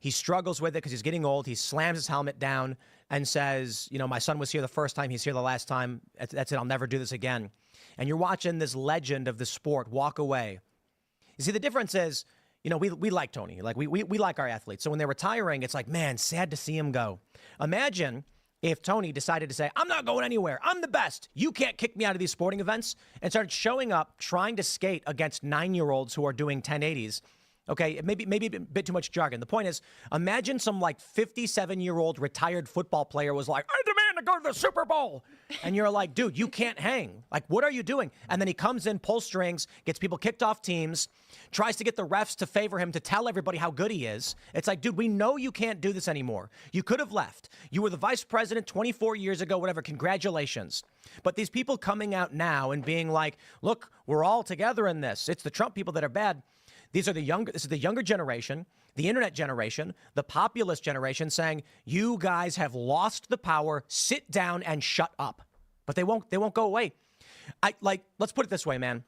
C: He struggles with it because he's getting old. He slams his helmet down and says, you know, my son was here the first time. He's here the last time. That's it. I'll never do this again. And you're watching this legend of the sport walk away. You see, the difference is, you know, we like Tony. Like, we like our athletes. So when they're retiring, it's like, man, sad to see him go. Imagine if Tony decided to say, I'm not going anywhere. I'm the best. You can't kick me out of these sporting events, and started showing up trying to skate against 9-year-olds who are doing 1080s. Okay, maybe a bit too much jargon. The point is, imagine some like 57-year-old retired football player was like, I demand to go to the Super Bowl. And you're like, dude, you can't hang. Like, what are you doing? And then he comes in, pulls strings, gets people kicked off teams, tries to get the refs to favor him, to tell everybody how good he is. It's like, dude, we know you can't do this anymore. You could have left. You were the vice president 24 years ago, whatever. Congratulations. But these people coming out now and being like, look, we're all together in this. It's the Trump people that are bad. This is the younger generation, the internet generation, the populist generation saying, you guys have lost the power, sit down and shut up. But they won't go away. Let's put it this way, man.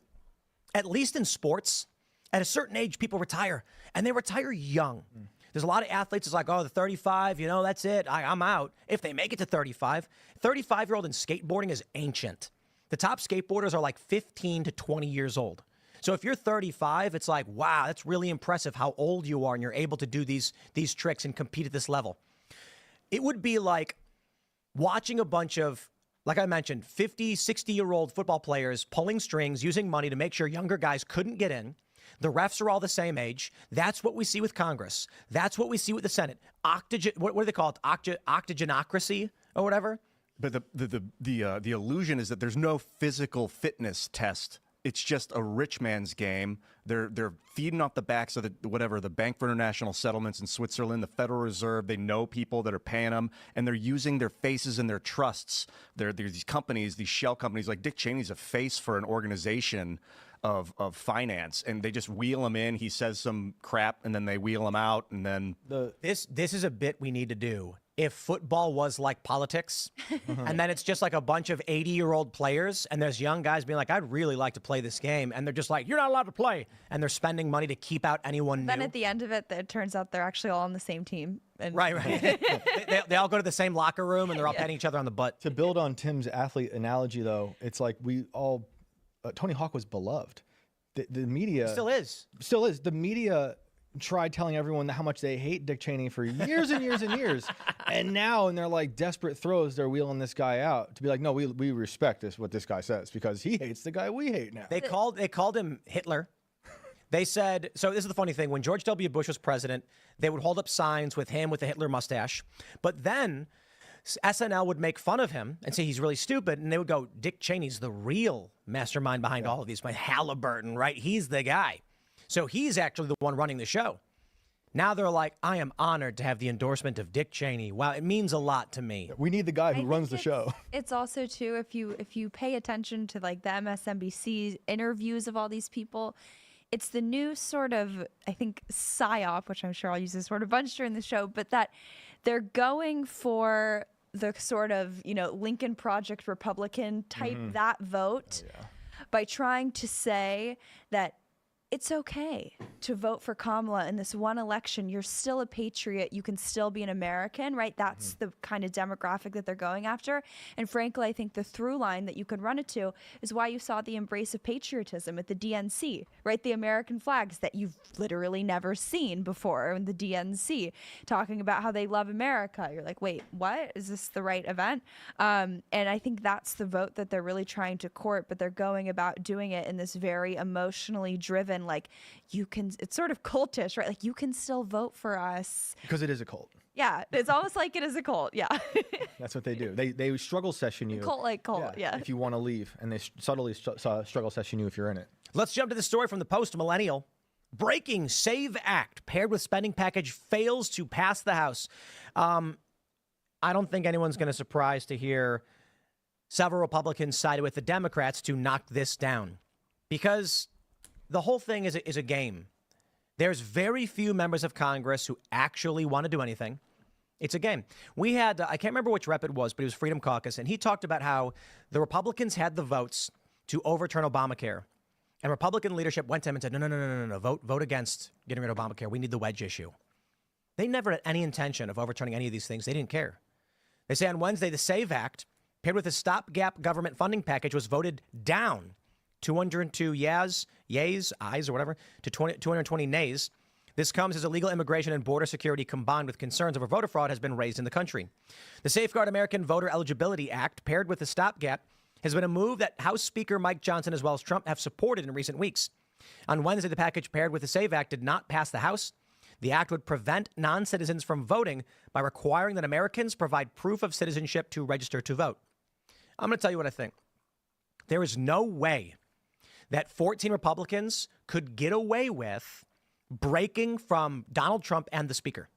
C: At least in sports, at a certain age, people retire, and they retire young. There's a lot of athletes, it's like, oh, the 35, you know, that's it. I'm out. If they make it to 35, 35-year-old in skateboarding is ancient. The top skateboarders are like 15 to 20 years old. So if you're 35, it's like, wow, that's really impressive how old you are and you're able to do these tricks and compete at this level. It would be like watching a bunch of, like I mentioned, 50, 60-year-old football players pulling strings, using money to make sure younger guys couldn't get in. The refs are all the same age. That's what we see with Congress. That's what we see with the Senate. What do they call it? Octogenocracy or whatever?
V: But the illusion is that there's no physical fitness test. It's just a rich man's game. They're feeding off the backs of the Bank for International Settlements in Switzerland, the Federal Reserve. They know people that are paying them, and they're using their faces and their trusts. There's these companies, these shell companies, like Dick Cheney's a face for an organization of finance, and they just wheel him in. He says some crap, and then they wheel him out, and then
C: this is a bit we need to do. If football was like politics, and then it's just like a bunch of 80-year-old players, and there's young guys being like, I'd really like to play this game, and they're just like, you're not allowed to play, and they're spending money to keep out anyone new.
A: Then at the end of it, it turns out they're actually all on the same team. And
C: Right. they all go to the same locker room, and they're all patting each other on the butt.
W: To build on Tim's athlete analogy, though, it's like we all, Tony Hawk was beloved. The media
C: Still is.
W: The media tried telling everyone how much they hate Dick Cheney for years and years and years. And now in their like desperate throes, they're wheeling this guy out to be like, no, we respect what this guy says because he hates the guy we hate now.
C: They called him Hitler. They said, so this is the funny thing. When George W. Bush was president, they would hold up signs with him with the Hitler mustache. But then SNL would make fun of him and say he's really stupid. And they would go, Dick Cheney's the real mastermind behind all of these. My Halliburton, right? He's the guy. So he's actually the one running the show. Now they're like, I am honored to have the endorsement of Dick Cheney. Wow, it means a lot to me.
W: We need the guy who runs the show.
A: It's also too, if you pay attention to like the MSNBC interviews of all these people, it's the new sort of, I think, psyop, which I'm sure I'll use this word a bunch during the show, but that they're going for the sort of, Lincoln Project Republican type, that vote, by trying to say that it's okay to vote for Kamala in this one election. You're still a patriot. You can still be an American, right? That's the kind of demographic that they're going after. And frankly, I think the through line that you could run it to is why you saw the embrace of patriotism at the DNC, right? The American flags that you've literally never seen before in the DNC, talking about how they love America. You're like, wait, what? Is this the right event? And I think that's the vote that they're really trying to court, but they're going about doing it in this very emotionally driven, like, it's sort of cultish, right? Like, you can still vote for us.
W: Because it is a cult.
A: Yeah, it's almost like it is a cult. Yeah.
W: That's what they do. They struggle session you.
A: Cult like cult, yeah.
W: If you want to leave, and they subtly struggle session you if you're in it.
C: Let's jump to the story from the Post-Millennial. Breaking SAVE Act paired with spending package fails to pass the House. I don't think anyone's going to surprise to hear several Republicans sided with the Democrats to knock this down, because the whole thing is a game. There's very few members of Congress who actually want to do anything. It's a game. We had, I can't remember which rep it was, but it was Freedom Caucus, and he talked about how the Republicans had the votes to overturn Obamacare. And Republican leadership went to him and said, no, vote against getting rid of Obamacare. We need the wedge issue. They never had any intention of overturning any of these things. They didn't care. They say on Wednesday, the SAVE Act, paired with a stopgap government funding package, was voted down 202 yeas, ayes, or whatever, to 220 nays. This comes as illegal immigration and border security combined with concerns over voter fraud has been raised in the country. The Safeguard American Voter Eligibility Act, paired with the stopgap, has been a move that House Speaker Mike Johnson as well as Trump have supported in recent weeks. On Wednesday, the package paired with the SAVE Act did not pass the House. The act would prevent non-citizens from voting by requiring that Americans provide proof of citizenship to register to vote. I'm going to tell you what I think. There is no way that 14 Republicans could get away with breaking from Donald Trump and the Speaker.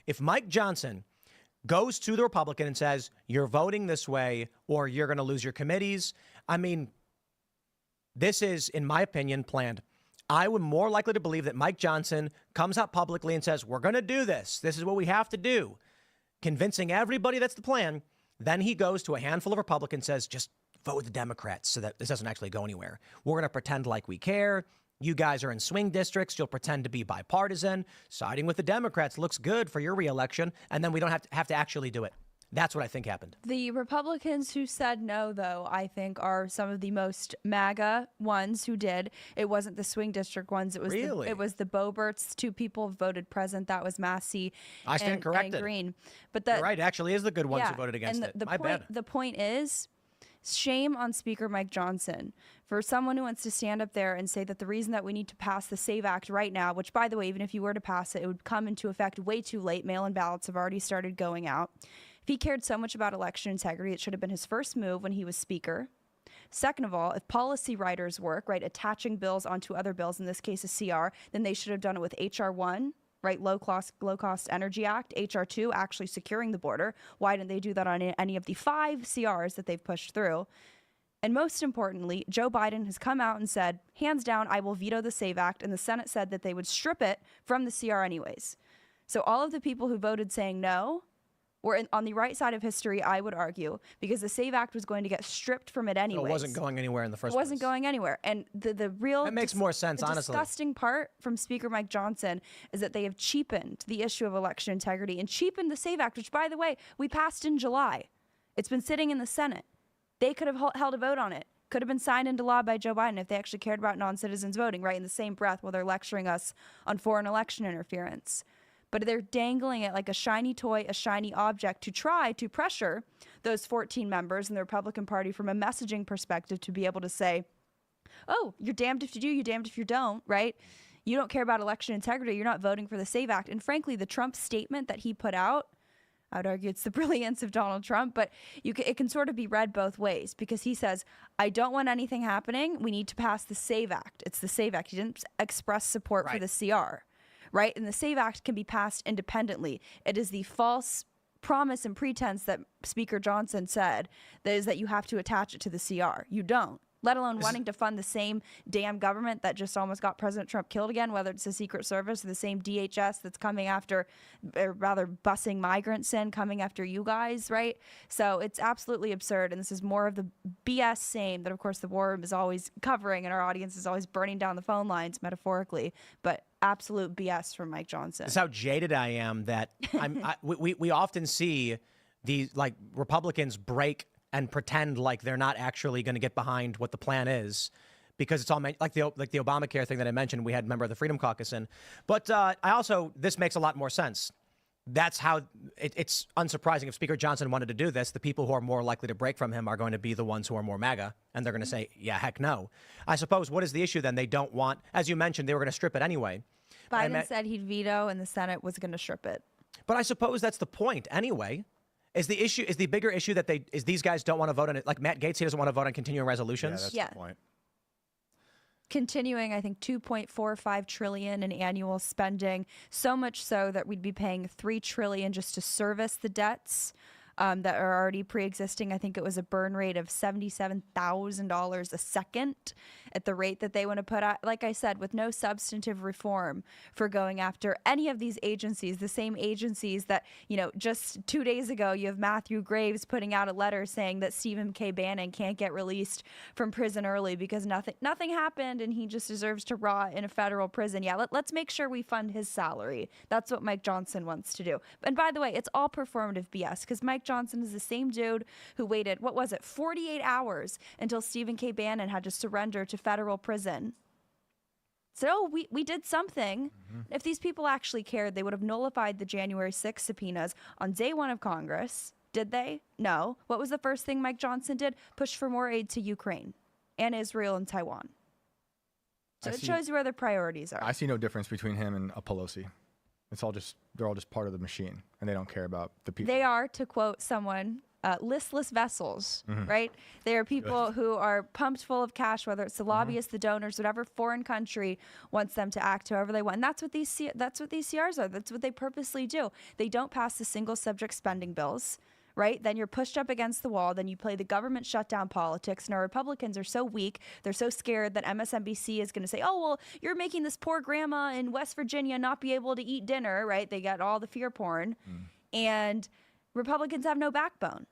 C: If Mike Johnson goes to the Republican and says, you're voting this way or you're going to lose your committees, I mean, this is, in my opinion, planned. I would more likely to believe that Mike Johnson comes out publicly and says, we're going to do this. This is what we have to do. Convincing everybody that's the plan. Then he goes to a handful of Republicans and says, just vote with the Democrats so that this doesn't actually go anywhere. We're going to pretend like we care. You guys are in swing districts. You'll pretend to be bipartisan. Siding with the Democrats looks good for your reelection. And then we don't have to actually do it. That's what I think happened.
A: The Republicans who said no, though, I think are some of the most MAGA ones who did. It wasn't the swing district ones. It was it was the Boberts. 2 people voted present. That was Massey and Green. But
C: You're right. Actually, is the good ones who voted against it. My bad.
A: The point is, shame on Speaker Mike Johnson for someone who wants to stand up there and say that the reason that we need to pass the SAVE Act right now, which, by the way, even if you were to pass it, it would come into effect way too late. Mail-in ballots have already started going out. If he cared so much about election integrity, it should have been his first move when he was Speaker. Second of all, if policy writers work, right, attaching bills onto other bills, in this case a CR, then they should have done it with HR 1, right, low cost energy act, HR 2, actually securing the border. Why didn't they do that on any of the 5 CRs that they've pushed through? And most importantly, Joe Biden has come out and said, hands down, I will veto the SAVE Act, and the Senate said that they would strip it from the CR anyways. So all of the people who voted saying no were on the right side of history, I would argue, because the SAVE Act was going to get stripped from it anyways.
C: So it wasn't going anywhere in the first
A: place. It wasn't going anywhere. And the real...
C: That makes more sense, honestly.
A: The disgusting part from Speaker Mike Johnson is that they have cheapened the issue of election integrity and cheapened the SAVE Act, which, by the way, we passed in July. It's been sitting in the Senate. They could have held a vote on it. Could have been signed into law by Joe Biden if they actually cared about non-citizens voting, right, in the same breath while they're lecturing us on foreign election interference. But they're dangling it like a shiny toy, a shiny object to try to pressure those 14 members in the Republican Party from a messaging perspective to be able to say, oh, you're damned if you do, you're damned if you don't, right? You don't care about election integrity. You're not voting for the SAVE Act. And frankly, the Trump statement that he put out, I would argue it's the brilliance of Donald Trump, but it can sort of be read both ways because he says, I don't want anything happening. We need to pass the SAVE Act. It's the SAVE Act. He didn't express support for the CR. Right? And the SAVE Act can be passed independently. It is the false promise and pretense that Speaker Johnson said that is that you have to attach it to the CR. You don't. Let alone wanting to fund the same damn government that just almost got President Trump killed again, whether it's the Secret Service or the same DHS that's coming after, or rather busing migrants in, coming after you guys, right? So it's absolutely absurd, and this is more of the BS same that, of course, the War Room is always covering, and our audience is always burning down the phone lines, metaphorically, but absolute BS from Mike Johnson.
C: That's how jaded I am that we often see these, like, Republicans break and pretend like they're not actually going to get behind what the plan is, because it's all like the Obamacare thing that I mentioned. We had a member of the Freedom Caucus in, but this makes a lot more sense. That's how it's unsurprising if Speaker Johnson wanted to do this. The people who are more likely to break from him are going to be the ones who are more MAGA, and they're going to say, yeah, heck no. I suppose what is the issue then? They don't want, as you mentioned, they were going to strip it anyway.
A: Biden said he'd veto, and the Senate was going to strip it.
C: But I suppose that's the point anyway. Is the bigger issue that these guys don't want to vote on it? Like Matt Gaetz, he doesn't want to vote on continuing resolutions.
V: Yeah, that's the point.
A: Continuing, I think, $2.45 trillion in annual spending, so much so that we'd be paying $3 trillion just to service the debts that are already pre-existing. I think it was a burn rate of $77,000 a second. at the rate that they want to put out, like I said, with no substantive reform for going after any of these agencies, the same agencies that, just 2 days ago, you have Matthew Graves putting out a letter saying that Stephen K. Bannon can't get released from prison early because nothing happened and he just deserves to rot in a federal prison. Yeah, let's make sure we fund his salary. That's what Mike Johnson wants to do. And by the way, it's all performative BS because Mike Johnson is the same dude who waited, 48 hours until Stephen K. Bannon had to surrender to federal prison. So we did something. If these people actually cared, they would have nullified the January 6th subpoenas on day one of Congress. Did they? No. What was the first thing Mike Johnson did? Push for more aid to Ukraine and Israel and Taiwan. So it shows you where their priorities are.
W: I see no difference between him and a Pelosi. They're all just part of the machine, and they don't care about the people.
A: They are, to quote someone, listless vessels, right? They are people who are pumped full of cash, whether it's the lobbyists, the donors, whatever foreign country wants them to act however they want. And that's what these CRs are. That's what they purposely do. They don't pass the single subject spending bills. Right? Then you're pushed up against the wall. Then you play the government shutdown politics. And our Republicans are so weak. They're so scared that MSNBC is going to say, oh, well, you're making this poor grandma in West Virginia not be able to eat dinner. Right? They got all the fear porn. And Republicans have no backbone.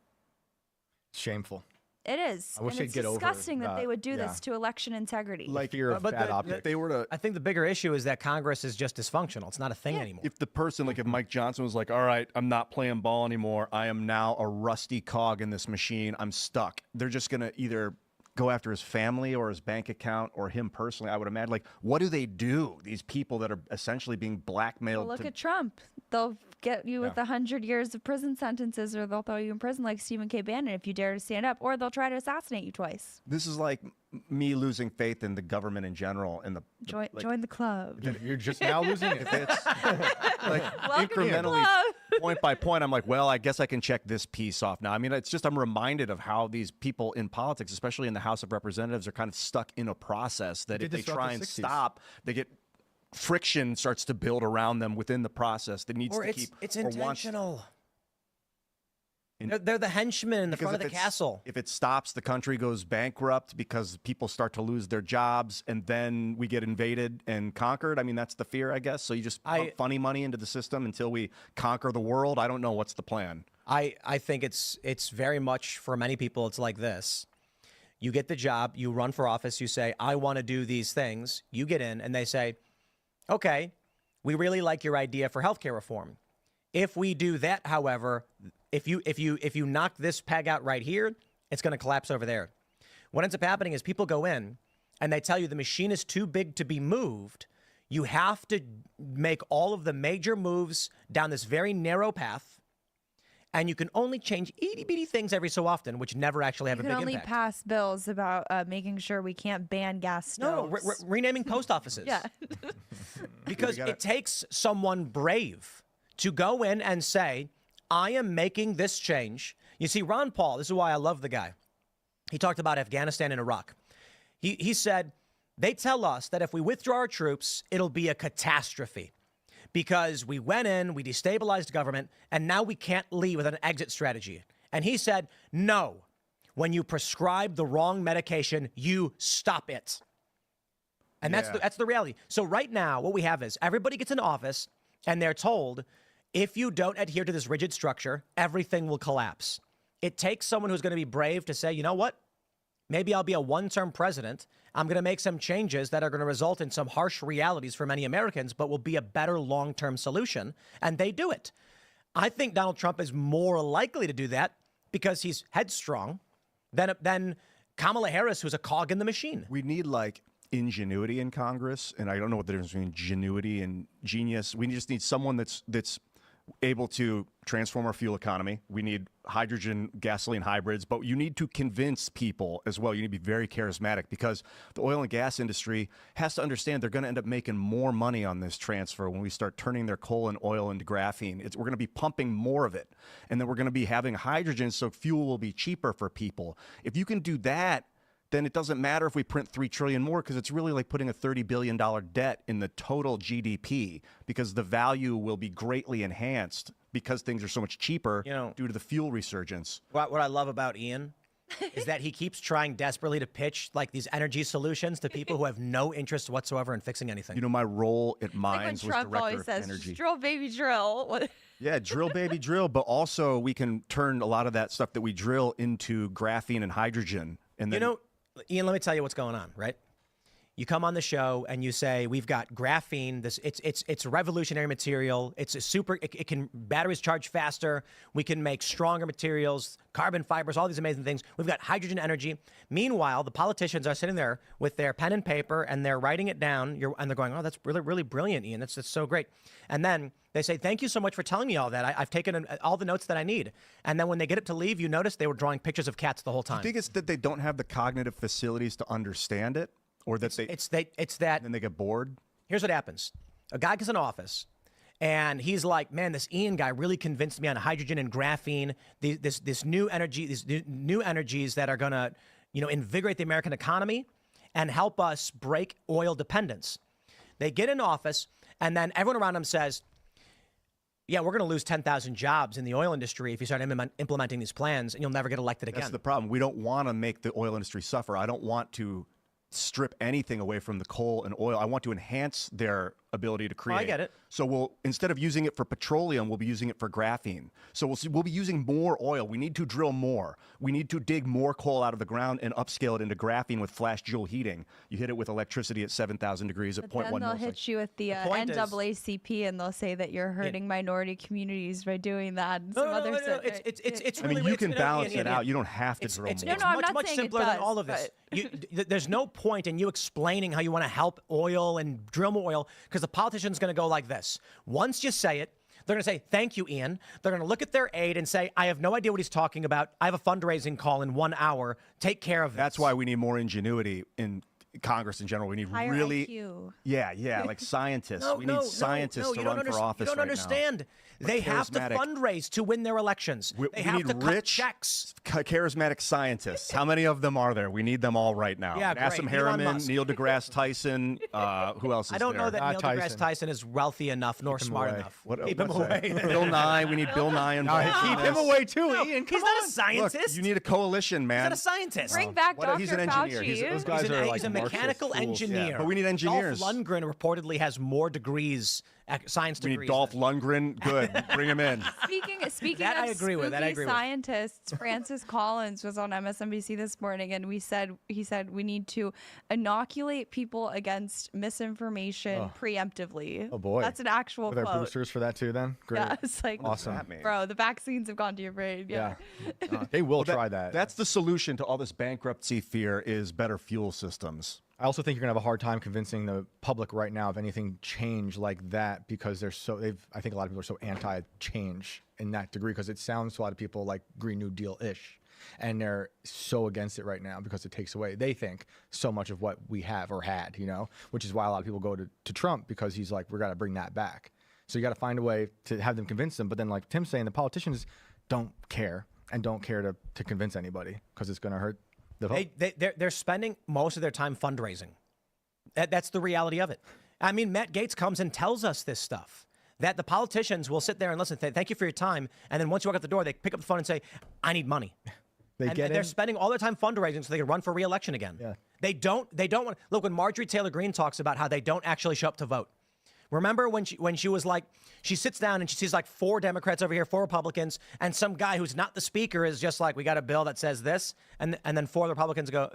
W: Shameful.
A: It is.
W: I wish
A: and
W: they'd
A: it's
W: get over
A: disgusting that they would do
W: yeah.
A: this to election integrity.
V: Like
W: fear of bad optics.
V: they were to.
C: I think the bigger issue is that Congress is just dysfunctional. It's not a thing anymore.
V: If the person, like if Mike Johnson was like, all right, I'm not playing ball anymore. I am now a rusty cog in this machine. I'm stuck. They're just going to either go after his family or his bank account or him personally. I would imagine, like, what do they do? These people that are essentially being blackmailed.
A: Well, look at Trump. They'll get you with 100 years of prison sentences, or they'll throw you in prison like Stephen K. Bannon if you dare to stand up, or they'll try to assassinate you twice.
V: This is like me losing faith in the government in general. And
A: Join the club.
W: You're just now losing it.
V: It's like
A: Welcome to the
V: incrementally,
A: club.
V: point by point, I'm like, well, I guess I can check this piece off now. I mean, it's just I'm reminded of how these people in politics, especially in the House of Representatives, are kind of stuck in a process that if they try and stop, they get friction starts to build around them within the process that needs to keep.
C: It's intentional. They're the henchmen in the front of the castle.
V: If it stops, the country goes bankrupt because people start to lose their jobs, and then we get invaded and conquered. I mean, that's the fear, I guess. So you just pump funny money into the system until we conquer the world. I don't know what's the plan.
C: I think it's very much, for many people, it's like this. You get the job, you run for office, you say, I want to do these things. You get in, and they say, okay, we really like your idea for healthcare reform. If we do that, however, if you knock this peg out right here, it's going to collapse over there. What ends up happening is people go in and they tell you the machine is too big to be moved. You have to make all of the major moves down this very narrow path. And you can only change itty-bitty things every so often, which never actually have a big impact.
A: You can only pass bills about making sure we can't ban gas stoves.
C: No, renaming post offices.
A: Yeah.
C: Because it takes someone brave to go in and say, I am making this change. You see, Ron Paul, this is why I love the guy. He talked about Afghanistan and Iraq. He said, they tell us that if we withdraw our troops, it'll be a catastrophe. Because we went in, we destabilized government, and now we can't leave with an exit strategy. And he said, no, when you prescribe the wrong medication, you stop it. And that's the reality. So right now, what we have is everybody gets into office, and they're told, if you don't adhere to this rigid structure, everything will collapse. It takes someone who's going to be brave to say, you know what? Maybe I'll be a one-term president. I'm going to make some changes that are going to result in some harsh realities for many Americans, but will be a better long-term solution. And they do it. I think Donald Trump is more likely to do that because he's headstrong than Kamala Harris, who's a cog in the machine.
V: We need like ingenuity in Congress, and I don't know what the difference between ingenuity and genius. We just need someone that's able to transform our fuel economy. We need hydrogen, gasoline hybrids, but you need to convince people as well. You need to be very charismatic because the oil and gas industry has to understand they're going to end up making more money on this transfer when we start turning their coal and oil into graphene. We're going to be pumping more of it, and then we're going to be having hydrogen, so fuel will be cheaper for people. If you can do that, then it doesn't matter if we print $3 trillion more because it's really like putting a $30 billion debt in the total GDP because the value will be greatly enhanced because things are so much cheaper due to the fuel resurgence.
C: What I love about Ian is that he keeps trying desperately to pitch like these energy solutions to people who have no interest whatsoever in fixing anything.
V: You know, my role at
A: Like when
V: Mines was
A: Trump
V: director
A: always
V: of
A: says,
V: energy.
A: drill, baby, drill. What-
V: Yeah, drill, baby, drill. But also, we can turn a lot of that stuff that we drill into graphene and hydrogen. And then,
C: You know, Ian, let me tell you what's going on, right? You come on the show and you say we've got graphene. It's a revolutionary material. It's a super. It can batteries charge faster. We can make stronger materials, carbon fibers, all these amazing things. We've got hydrogen energy. Meanwhile, the politicians are sitting there with their pen and paper and they're writing it down. And they're going, "Oh, that's really, really brilliant, Ian. That's so great." And then they say, "Thank you so much for telling me all that. I've taken all the notes that I need." And then when they get up to leave, you notice they were drawing pictures of cats the whole time.
V: I think it's that they don't have the cognitive facilities to understand it, or that
C: it's that
V: then they get bored.
C: Here's what happens. A guy gets in office and he's like, man, this Ian guy really convinced me on hydrogen and graphene, this new energy, these new energies that are going to, invigorate the American economy and help us break oil dependence. They get in office and then everyone around him says, yeah, we're going to lose 10,000 jobs in the oil industry if you start implementing these plans and you'll never get elected again.
V: That's the problem. We don't want to make the oil industry suffer. I don't want to strip anything away from the coal and oil. I want to enhance their ability to create.
C: I get it.
V: So we'll, instead of using it for petroleum, we'll be using it for graphene. So we'll be using more oil. We need to drill more. We need to dig more coal out of the ground and upscale it into graphene with flash joule heating. You hit it with electricity at 7,000 degrees at 0.1
A: Then they'll
V: milliseconds.
A: hit you with the
C: point is-
A: NAACP and they'll say that you're hurting minority communities by doing that. And
C: No,
A: some
C: no,
A: other
C: no, no,
A: stuff.
C: it's
V: I mean,
C: really,
V: you can balance
C: Ian,
V: it out. You don't have to drill
C: it's
V: more.
A: No, I'm
C: much,
A: not
C: much
A: saying it
C: simpler than
A: does,
C: all of this. There's no point in you explaining how you want to help oil and drill more oil because the politician's going to go like this. Once you say it, they're going to say, thank you, Ian. They're going to look at their aide and say, I have no idea what he's talking about. I have a fundraising call in 1 hour. Take care of this.
V: That's why we need more ingenuity in Congress in general. We need
A: Higher
V: really,
A: IQ.
V: yeah, like scientists. We need scientists to run for office.
C: You don't
V: right
C: understand.
V: now.
C: They have to
V: Charismatic-
C: fundraise to win their elections.
V: We
C: They have
V: need
C: to cut
V: rich,
C: checks.
V: charismatic scientists. How many of them are there? We need them all right now.
C: Yeah,
V: Nassim
C: great. Elon
V: Harriman,
C: Musk.
V: Neil deGrasse Tyson. Who else is
C: I don't
V: there?
C: know that Neil deGrasse Tyson is wealthy enough nor
V: Keep him
C: smart
V: away.
C: enough.
V: What-
C: Keep him
V: what's that?
C: away.
V: Bill Nye. We need Bill Nye involved. in
W: keep him
V: this.
W: away too,
C: No,
W: Ian.
C: he's not a scientist.
V: Look, you need a coalition, man.
C: He's not a scientist.
A: Bring back
V: What-
A: Dr.
V: he's an engineer.
A: Fauci.
W: Those guys
C: he's,
W: are
C: he's
W: like
C: a
W: Marxist
C: mechanical
W: fools.
C: engineer.
V: Yeah, but we need engineers.
C: Dolph Lundgren reportedly has more degrees, science
V: We
C: degrees.
V: need Dolph
C: than-
V: Lundgren. Good. Bring him in.
A: Speaking
C: That
A: of
C: I agree with, that I
A: spooky
C: agree with.
A: scientists, Francis Collins was on MSNBC this morning, and he said we need to inoculate people against misinformation
W: Oh.
A: preemptively.
W: Oh boy.
A: That's an actual
W: Are there
A: quote.
W: boosters for that too then? Great.
A: Yeah, it's like,
W: Awesome.
A: bro, the vaccines have gone to your brain. Yeah.
W: They will try that.
V: That's the solution to all this bankruptcy fear is better fuel systems.
W: I also think you're gonna have a hard time convincing the public right now of anything change like that because I think a lot of people are so anti-change in that degree because it sounds to a lot of people like Green New Deal-ish. And they're so against it right now because it takes away, they think, so much of what we have or had, which is why a lot of people go to Trump because he's like, we got to bring that back. So you got to find a way to have them convince them. But then like Tim's saying, the politicians don't care and don't care to convince anybody because it's going to hurt the vote.
C: They're spending most of their time fundraising. That's the reality of it. I mean, Matt Gaetz comes and tells us this stuff. That the politicians will sit there and listen, thank you for your time. And then once you walk out the door, they pick up the phone and say, I need money. And they're spending all their time fundraising so they can run for re-election again.
W: Yeah.
C: They don't want, look, when Marjorie Taylor Greene talks about how they don't actually show up to vote. Remember when she was like, she sits down and she sees like 4 Democrats over here, 4 Republicans, and some guy who's not the speaker is just like, we got a bill that says this, and then 4 Republicans go,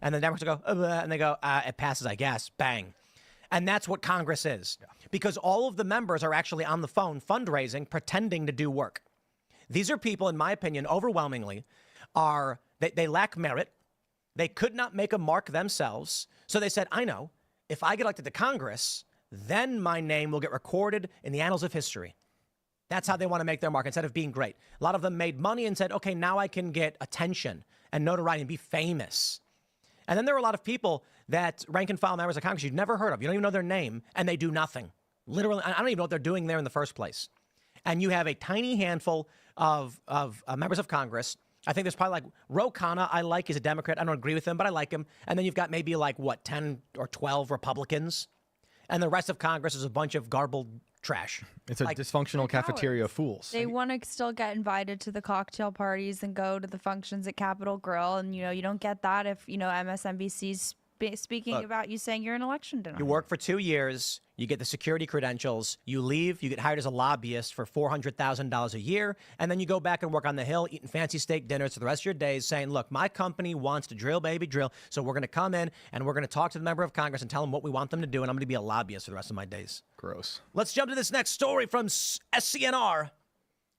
C: and the Democrats go, and they go, it passes, I guess, bang. And that's what Congress is. Because all of the members are actually on the phone fundraising, pretending to do work. These are people, in my opinion, overwhelmingly, they lack merit. They could not make a mark themselves. So they said, I know, if I get elected to Congress, then my name will get recorded in the annals of history. That's how they want to make their mark instead of being great. A lot of them made money and said, okay, now I can get attention and notoriety and be famous. And then there are a lot of people that rank and file members of Congress you've never heard of. You don't even know their name, and they do nothing. Literally, I don't even know what they're doing there in the first place. And you have a tiny handful of members of Congress. I think there's probably like Ro Khanna, I like, he's a Democrat. I don't agree with him, but I like him. And then you've got maybe like, 10 or 12 Republicans. And the rest of Congress is a bunch of garbled trash.
W: It's a dysfunctional cafeteria of fools.
A: They want to still get invited to the cocktail parties and go to the functions at Capitol Grill, and you don't get that if MSNBC's speaking
C: Look,
A: about you saying you're an election denier.
C: You work for 2 years, you get the security credentials, you leave, you get hired as a lobbyist for $400,000 a year, and then you go back and work on the Hill eating fancy steak dinners for the rest of your days saying, look, my company wants to drill, baby, drill, so we're going to come in and we're going to talk to the member of Congress and tell them what we want them to do, and I'm going to be a lobbyist for the rest of my days.
W: Gross.
C: Let's jump to this next story from SCNR.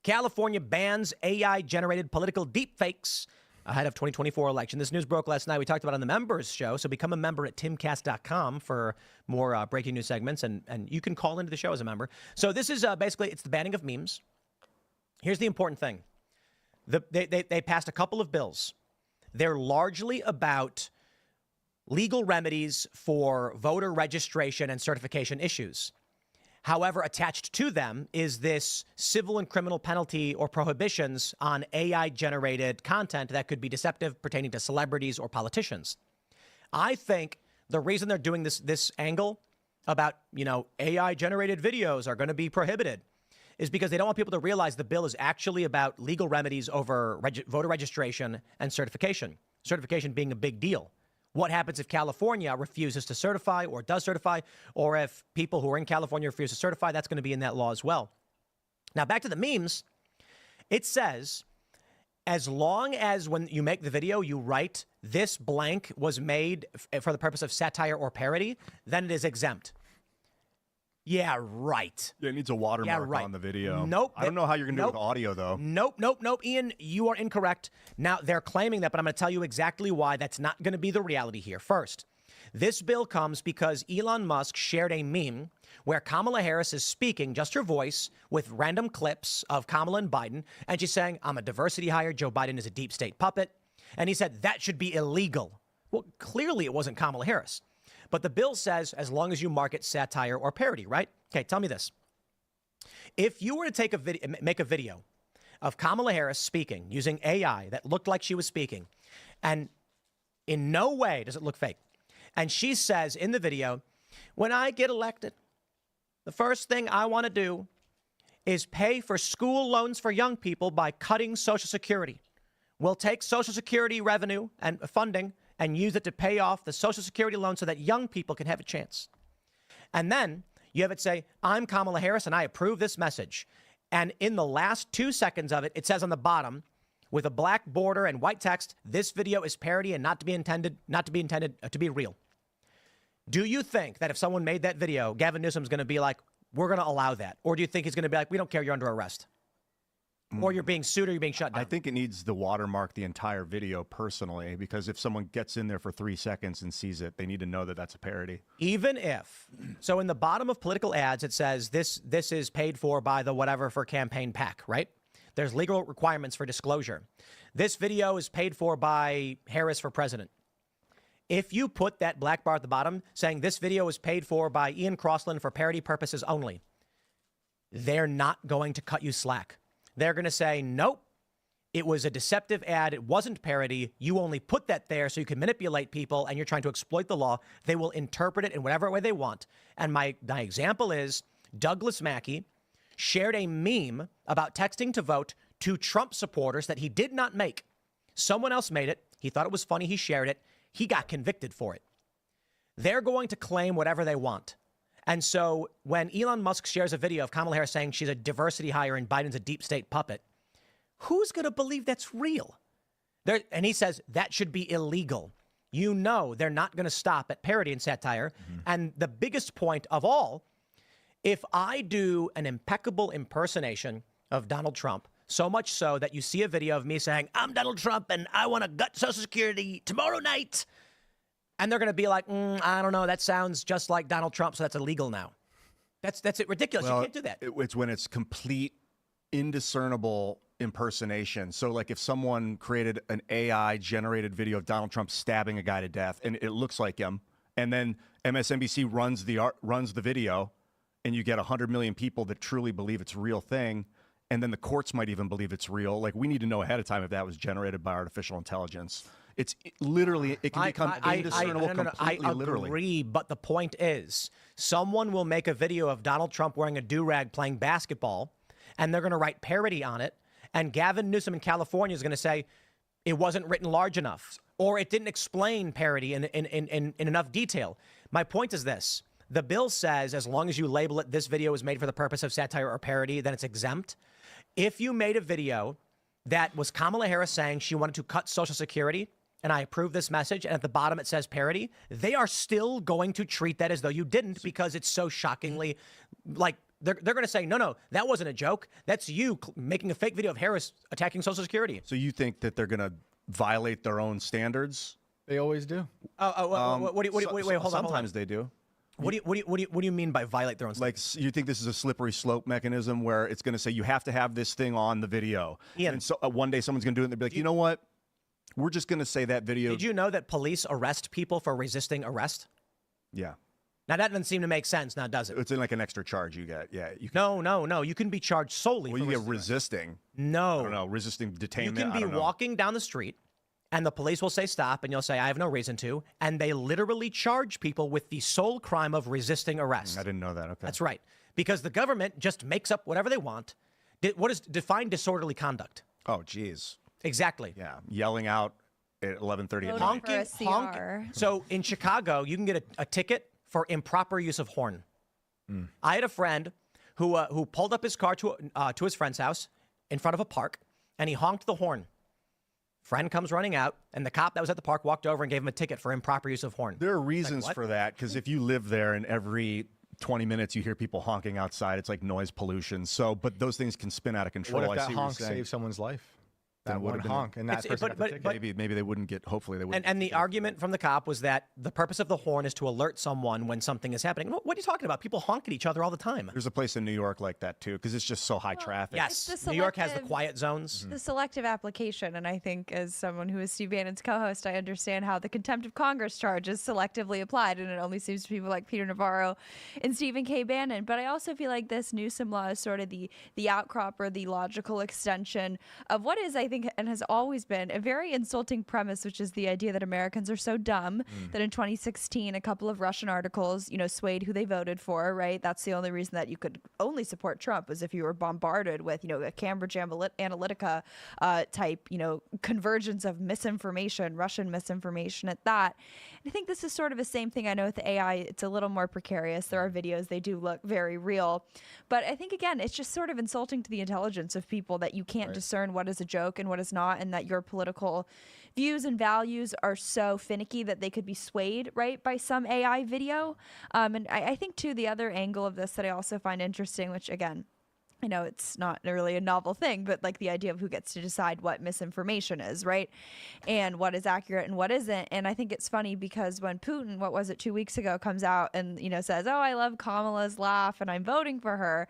C: California bans AI-generated political deepfakes ahead of 2024 election. This news broke last night. We talked about it on the members show, so become a member at timcast.com for more breaking news segments, and you can call into the show as a member. So this is basically, it's the banning of memes. Here's the important thing. They passed a couple of bills. They're largely about legal remedies for voter registration and certification issues. However, attached to them is this civil and criminal penalty or prohibitions on AI-generated content that could be deceptive pertaining to celebrities or politicians. I think the reason they're doing this angle about, AI-generated videos are going to be prohibited is because they don't want people to realize the bill is actually about legal remedies over voter registration and certification. Certification being a big deal. What happens if California refuses to certify or does certify, or if people who are in California refuse to certify? That's going to be in that law as well. Now, back to the memes. It says, as long as when you make the video, you write, this blank was made for the purpose of satire or parody, then it is exempt. Yeah, right.
V: Yeah, it needs a watermark on the video.
C: Nope.
V: I don't know how you're going to do it with audio, though.
C: Nope. Ian, you are incorrect. Now, they're claiming that, but I'm going to tell you exactly why that's not going to be the reality here. First, this bill comes because Elon Musk shared a meme where Kamala Harris is speaking, just her voice, with random clips of Kamala and Biden, and she's saying, I'm a diversity hire, Joe Biden is a deep state puppet. And he said that should be illegal. Well, clearly it wasn't Kamala Harris. But the bill says as long as you market satire or parody, right? Okay, tell me this. If you were to make a video of Kamala Harris speaking using AI that looked like she was speaking, and in no way does it look fake, and she says in the video, when I get elected, the first thing I want to do is pay for school loans for young people by cutting Social Security. We'll take Social Security revenue and funding and use it to pay off the Social Security loan so that young people can have a chance. And then you have it say, I'm Kamala Harris and I approve this message. And in the last 2 seconds of it, it says on the bottom with a black border and white text, this video is parody and not to be intended to be real. Do you think that if someone made that video, Gavin Newsom's going to be like, we're going to allow that? Or do you think he's going to be like, we don't care, you're under arrest? Or you're being sued or you're being shut down?
V: I think it needs to watermark the entire video personally, because if someone gets in there for 3 seconds and sees it, they need to know that that's a parody.
C: Even if, so in the bottom of political ads, it says this is paid for by the whatever for campaign PAC, right? There's legal requirements for disclosure. This video is paid for by Harris for president. If you put that black bar at the bottom saying this video is paid for by Ian Crossland for parody purposes only, they're not going to cut you slack. They're going to say, nope, it was a deceptive ad. It wasn't parody. You only put that there so you can manipulate people and you're trying to exploit the law. They will interpret it in whatever way they want. And my example is Douglas Mackey shared a meme about texting to vote to Trump supporters that he did not make. Someone else made it. He thought it was funny. He shared it. He got convicted for it. They're going to claim whatever they want. And so when Elon Musk shares a video of Kamala Harris saying she's a diversity hire and Biden's a deep state puppet, who's going to believe that's real? And he says that should be illegal. You know they're not going to stop at parody and satire. Mm-hmm. And the biggest point of all, if I do an impeccable impersonation of Donald Trump, so much so that you see a video of me saying, I'm Donald Trump and I want to gut Social Security tomorrow night, and they're going to be like, I don't know, that sounds just like Donald Trump, so that's illegal now. That's it. Ridiculous.
V: Well,
C: you can't do that.
V: It's when it's complete, indiscernible impersonation. So like if someone created an AI-generated video of Donald Trump stabbing a guy to death, and it looks like him, and then MSNBC runs the video, and you get 100 million people that truly believe it's a real thing, and then the courts might even believe it's real. Like, we need to know ahead of time if that was generated by artificial intelligence. literally, it can become indiscernible completely
C: I
V: literally.
C: agree, but the point is, someone will make a video of Donald Trump wearing a do-rag playing basketball, and they're going to write parody on it, and Gavin Newsom in California is going to say it wasn't written large enough, or it didn't explain parody in enough detail. My point is this. The bill says as long as you label it, this video is made for the purpose of satire or parody, then it's exempt. If you made a video that was Kamala Harris saying she wanted to cut Social Security, and I approve this message, and at the bottom it says parody, they are still going to treat that as though you didn't because it's so shockingly, like, they're going to say, no, that wasn't a joke. That's you making a fake video of Harris attacking Social Security.
V: So you think that they're going to violate their own standards?
W: They always do.
C: Wait, hold on.
V: Sometimes they do.
C: What do you mean by violate their own
V: Like,
C: standards?
V: you think this is a slippery slope mechanism where it's going to say you have to have this thing on the video, and so one day someone's going to do it, and they'll be like, you know what? We're just going to say that video.
C: Did you know that police arrest people for resisting arrest?
V: Yeah.
C: Now, that doesn't seem to make sense now, does it?
V: It's like an extra charge you get. Yeah.
C: No. You can be charged solely
V: for
C: you
V: get resisting.
C: No.
V: I don't know. Resisting detainment.
C: You can be walking down the street, and the police will say stop, and you'll say, I have no reason to. And they literally charge people with the sole crime of resisting arrest.
V: I didn't know that. Okay.
C: That's right. Because the government just makes up whatever they want. What is define disorderly conduct?
V: Oh, geez.
C: Exactly.
V: Yeah. Yelling out at 11:30 at night.
C: Honking. So in Chicago, you can get a ticket for improper use of horn. I had a friend who pulled up his car to his friend's house in front of a park, and he honked the horn. Friend comes running out, and the cop that was at the park walked over and gave him a ticket for improper use of horn.
V: There are reasons for that, because if you live there and every 20 minutes you hear people honking outside, it's like noise pollution. So, but those things can spin out of control.
W: What if that
V: I see
W: honk
V: what you're saying.
W: saves someone's life?
V: Then
W: That
V: it would
W: one
V: have been
W: honk, and that person got the ticket.
V: maybe they wouldn't get. Hopefully they wouldn't.
C: And the argument from the cop was that the purpose of the horn is to alert someone when something is happening. What are you talking about? People honk at each other all the time.
V: There's a place in New York like that too, because it's just so high traffic.
C: Yes, New York has the quiet zones.
A: The selective application, and I think as someone who is Steve Bannon's co-host, I understand how the contempt of Congress charge is selectively applied, and it only seems to people like Peter Navarro and Stephen K. Bannon. But I also feel like this Newsom law is sort of the outcrop or the logical extension of what is, I think, and has always been a very insulting premise, which is the idea that Americans are so dumb that in 2016, a couple of Russian articles, swayed who they voted for, right? That's the only reason that you could only support Trump was if you were bombarded with, a Cambridge Analytica type, convergence of misinformation, Russian misinformation at that. And I think this is sort of the same thing. I know with the AI, it's a little more precarious. There are videos, they do look very real. But I think, again, it's just sort of insulting to the intelligence of people that you can't discern what is a joke and what is not, and that your political views and values are so finicky that they could be swayed, right, by some AI video. And I think, too, the other angle of this that I also find interesting, which, again, I know it's not really a novel thing, but like the idea of who gets to decide what misinformation is, right? And what is accurate and what isn't. And I think it's funny because when Putin, 2 weeks ago, comes out and, says, oh, I love Kamala's laugh and I'm voting for her.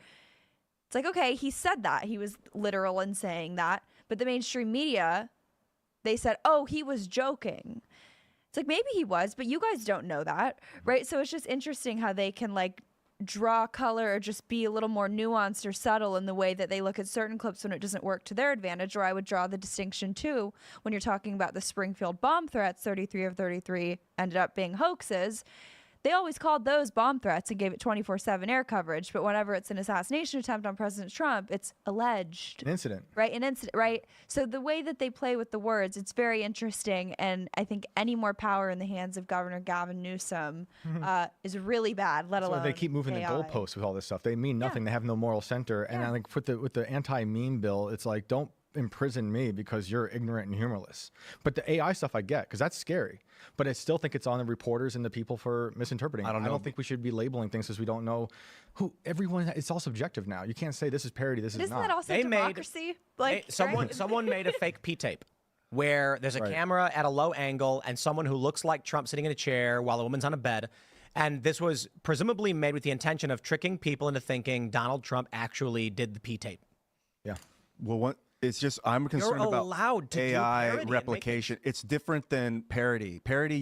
A: It's like, okay, he said that. He was literal in saying that. But the mainstream media, they said, oh, he was joking. It's like, maybe he was, but you guys don't know that, right? So it's just interesting how they can draw color or just be a little more nuanced or subtle in the way that they look at certain clips when it doesn't work to their advantage. Or I would draw the distinction too when you're talking about the Springfield bomb threats, 33 of 33 ended up being hoaxes. They always called those bomb threats and gave it 24/7 air coverage. But whenever it's an assassination attempt on President Trump, it's alleged.
W: An incident.
A: Right? An incident, right? So the way that they play with the words, it's very interesting. And I think any more power in the hands of Governor Gavin Newsom is really bad, let alone
W: they keep moving
A: AI.
W: the goalposts with all this stuff. They mean nothing. They have no moral center. And I think with the anti-meme bill, it's like, don't imprison me because you're ignorant and humorless. But the AI stuff I get, because that's scary. But I still think it's on the reporters and the people for misinterpreting. I don't think we should be labeling things because we don't know who everyone. It's all subjective now. You can't say this is parody. This is
A: Isn't
W: not.
A: that also democracy?
C: Someone made a fake P-tape where there's a camera at a low angle and someone who looks like Trump sitting in a chair while a woman's on a bed. And this was presumably made with the intention of tricking people into thinking Donald Trump actually did the P-tape.
W: Yeah.
V: Well, it's just I'm concerned about
C: allowed to
V: AI
C: do
V: replication. It's different than parody. Parody,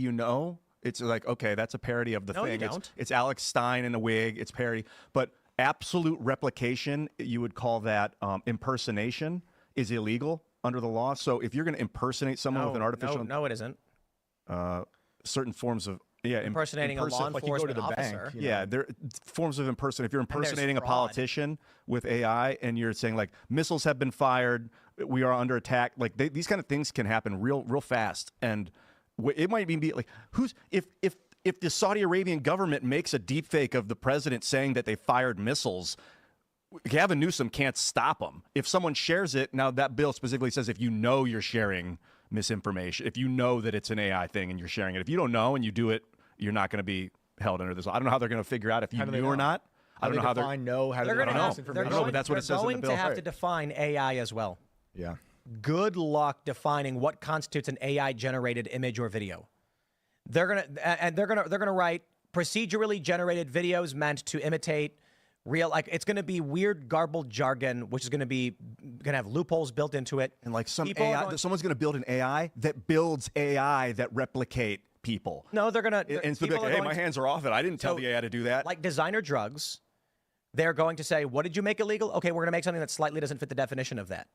V: it's like, okay, that's a parody of the
C: No,
V: thing.
C: you don't.
V: It's Alex Stein in a wig. It's parody. But absolute replication, you would call that impersonation, is illegal under the law. So if you're going to impersonate someone with an artificial,
C: no, it isn't.
V: Certain forms of
C: impersonating a law
V: like you go to
C: enforcement
V: the
C: officer.
V: bank. Yeah, there are forms of impersonation. If you're impersonating a politician with AI and you're saying like missiles have been fired, we are under attack. Like these kind of things can happen real fast, and it might even be like if the Saudi Arabian government makes a deepfake of the president saying that they fired missiles, Gavin Newsom can't stop them. If someone shares it, now that bill specifically says if you know you're sharing misinformation, if you know that it's an AI thing and you're sharing it, if you don't know and you do it, you're not going to be held under this. I don't know how they're going to figure out if you knew or not. I don't know how they're
W: going to know how to
C: they're
W: know this information.
V: But that's what it says in the bill.
C: They're going to have to define AI as well.
W: Yeah.
C: Good luck defining what constitutes an AI generated image or video. They're gonna write procedurally generated videos meant to imitate real, like it's going to be weird garbled jargon, which is going to have loopholes built into it.
V: And like some AI, someone's going to build an AI that builds AI that replicate people.
C: No, they're going to.
V: And it's like, hey, my hands are off it. I didn't tell the AI to do that.
C: Like designer drugs, they're going to say, what did you make illegal? Okay, we're going to make something that slightly doesn't fit the definition of that.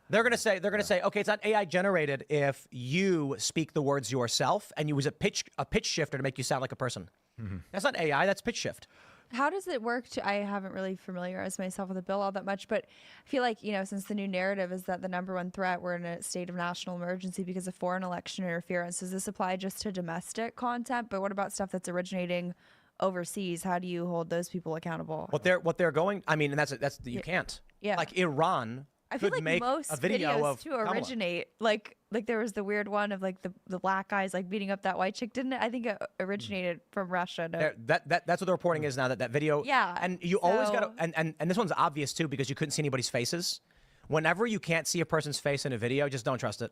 C: They're going to say, okay, it's not AI generated if you speak the words yourself and you use a pitch shifter to make you sound like a person.
W: Mm-hmm.
C: That's not AI, that's pitch shift.
A: How does it work? I haven't really familiarized myself with the bill all that much, but I feel like, since the new narrative is that the number one threat, we're in a state of national emergency because of foreign election interference. Does this apply just to domestic content? But what about stuff that's originating overseas? How do you hold those people accountable?
C: What they're going, I mean, and that's you can't.
A: Yeah.
C: Like Iran
A: I feel
C: could
A: like
C: make
A: most
C: a video
A: videos
C: of
A: to
C: Kamala.
A: originate, like there was the weird one of like the black guys like beating up that white chick, didn't it? I think it originated from Russia. No?
C: That's what the reporting is now. That video.
A: Yeah,
C: and you always got to, and this one's obvious too because you couldn't see anybody's faces. Whenever you can't see a person's face in a video, just don't trust it.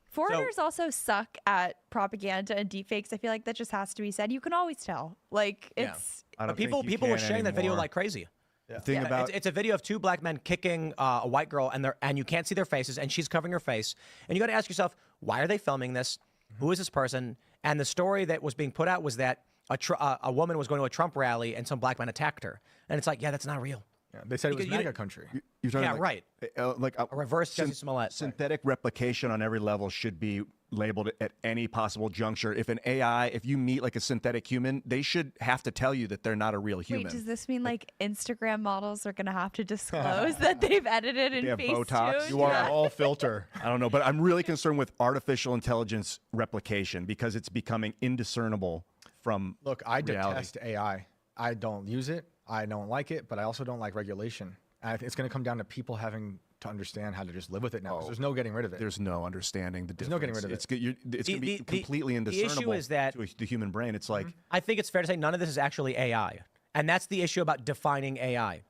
A: Foreigners also suck at propaganda and deepfakes. I feel like that just has to be said. You can always tell. Like it's.
V: I don't
C: people
V: think you
C: were
V: can
C: sharing that video
V: anymore.
C: like crazy.
V: The thing about
C: it's a video of two black men kicking a white girl, and you can't see their faces, and she's covering her face, and you got to ask yourself, why are they filming this? Who is this person? And the story that was being put out was that a woman was going to a Trump rally, and some black men attacked her, and it's like, yeah, that's not real.
W: Yeah, they said it was MAGA country.
V: You're talking
C: Yeah, right.
V: Like
C: A reverse Jussie Smollett.
V: synthetic replication on every level should be labeled at any possible juncture. If an AI, if you meet like a synthetic human, they should have to tell you that they're not a real human.
A: Wait, does this mean like Instagram models are going to have to disclose that they've edited and
V: They have
A: Facetune?
V: Botox.
W: You are all filter.
V: I don't know, but I'm really concerned with artificial intelligence replication because it's becoming indiscernible from
W: Look, I
V: reality.
W: detest AI. I don't use it. I don't like it, but I also don't like regulation. And I think it's going to come down to people having to understand how to just live with it now. 'Cause there's no getting rid of it.
V: There's no understanding the difference.
W: There's no getting rid of it.
V: It's going to be completely indiscernible
C: the issue is that
V: to the human brain. It's like
C: I think it's fair to say none of this is actually AI, and that's the issue about defining AI.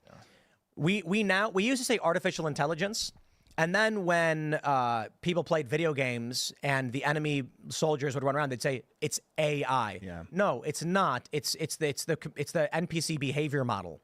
C: We used to say artificial intelligence, and then when people played video games and the enemy soldiers would run around, they'd say it's AI.
V: Yeah.
C: No, it's not. It's the NPC behavior model.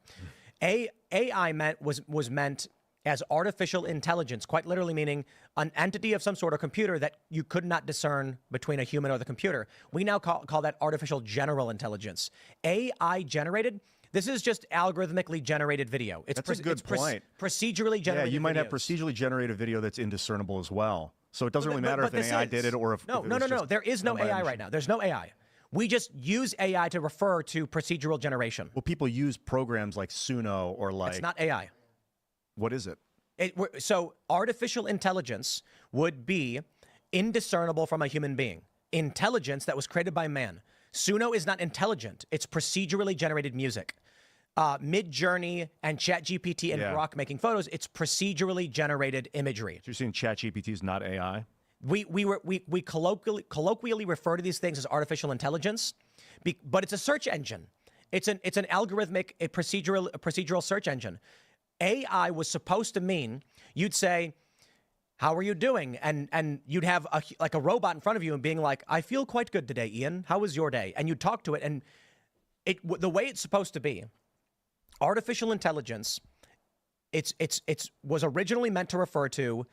C: AI was meant as artificial intelligence, quite literally meaning an entity of some sort of computer that you could not discern between a human or the computer. We now call that artificial general intelligence. AI generated. This is just algorithmically generated video.
V: That's a good point.
C: Procedurally generated.
V: Yeah, you might have
C: videos.
V: procedurally generated video that's indiscernible as well. So it doesn't really matter if an
C: this
V: AI
C: is.
V: did it or if
C: No.
V: if it was just
C: There is no
V: done by a
C: AI
V: machine.
C: right now. There's no AI. We just use AI to refer to procedural generation.
V: Well, people use programs like Suno or like.
C: It's not AI.
V: What is it?
C: So artificial intelligence would be indiscernible from a human being. Intelligence that was created by man. Suno is not intelligent. It's procedurally generated music. Mid-Journey and ChatGPT and
V: Yeah.
C: Grok making photos, it's procedurally generated imagery.
V: So you're saying ChatGPT is not AI?
C: We colloquially refer to these things as artificial intelligence, but it's a search engine. It's an algorithmic, a procedural search engine. AI was supposed to mean you'd say, "How are you doing?" and you'd have a robot in front of you and being like, "I feel quite good today, Ian. How was your day?" And you'd talk to it, and the way it's supposed to be, artificial intelligence. It's was originally meant to refer to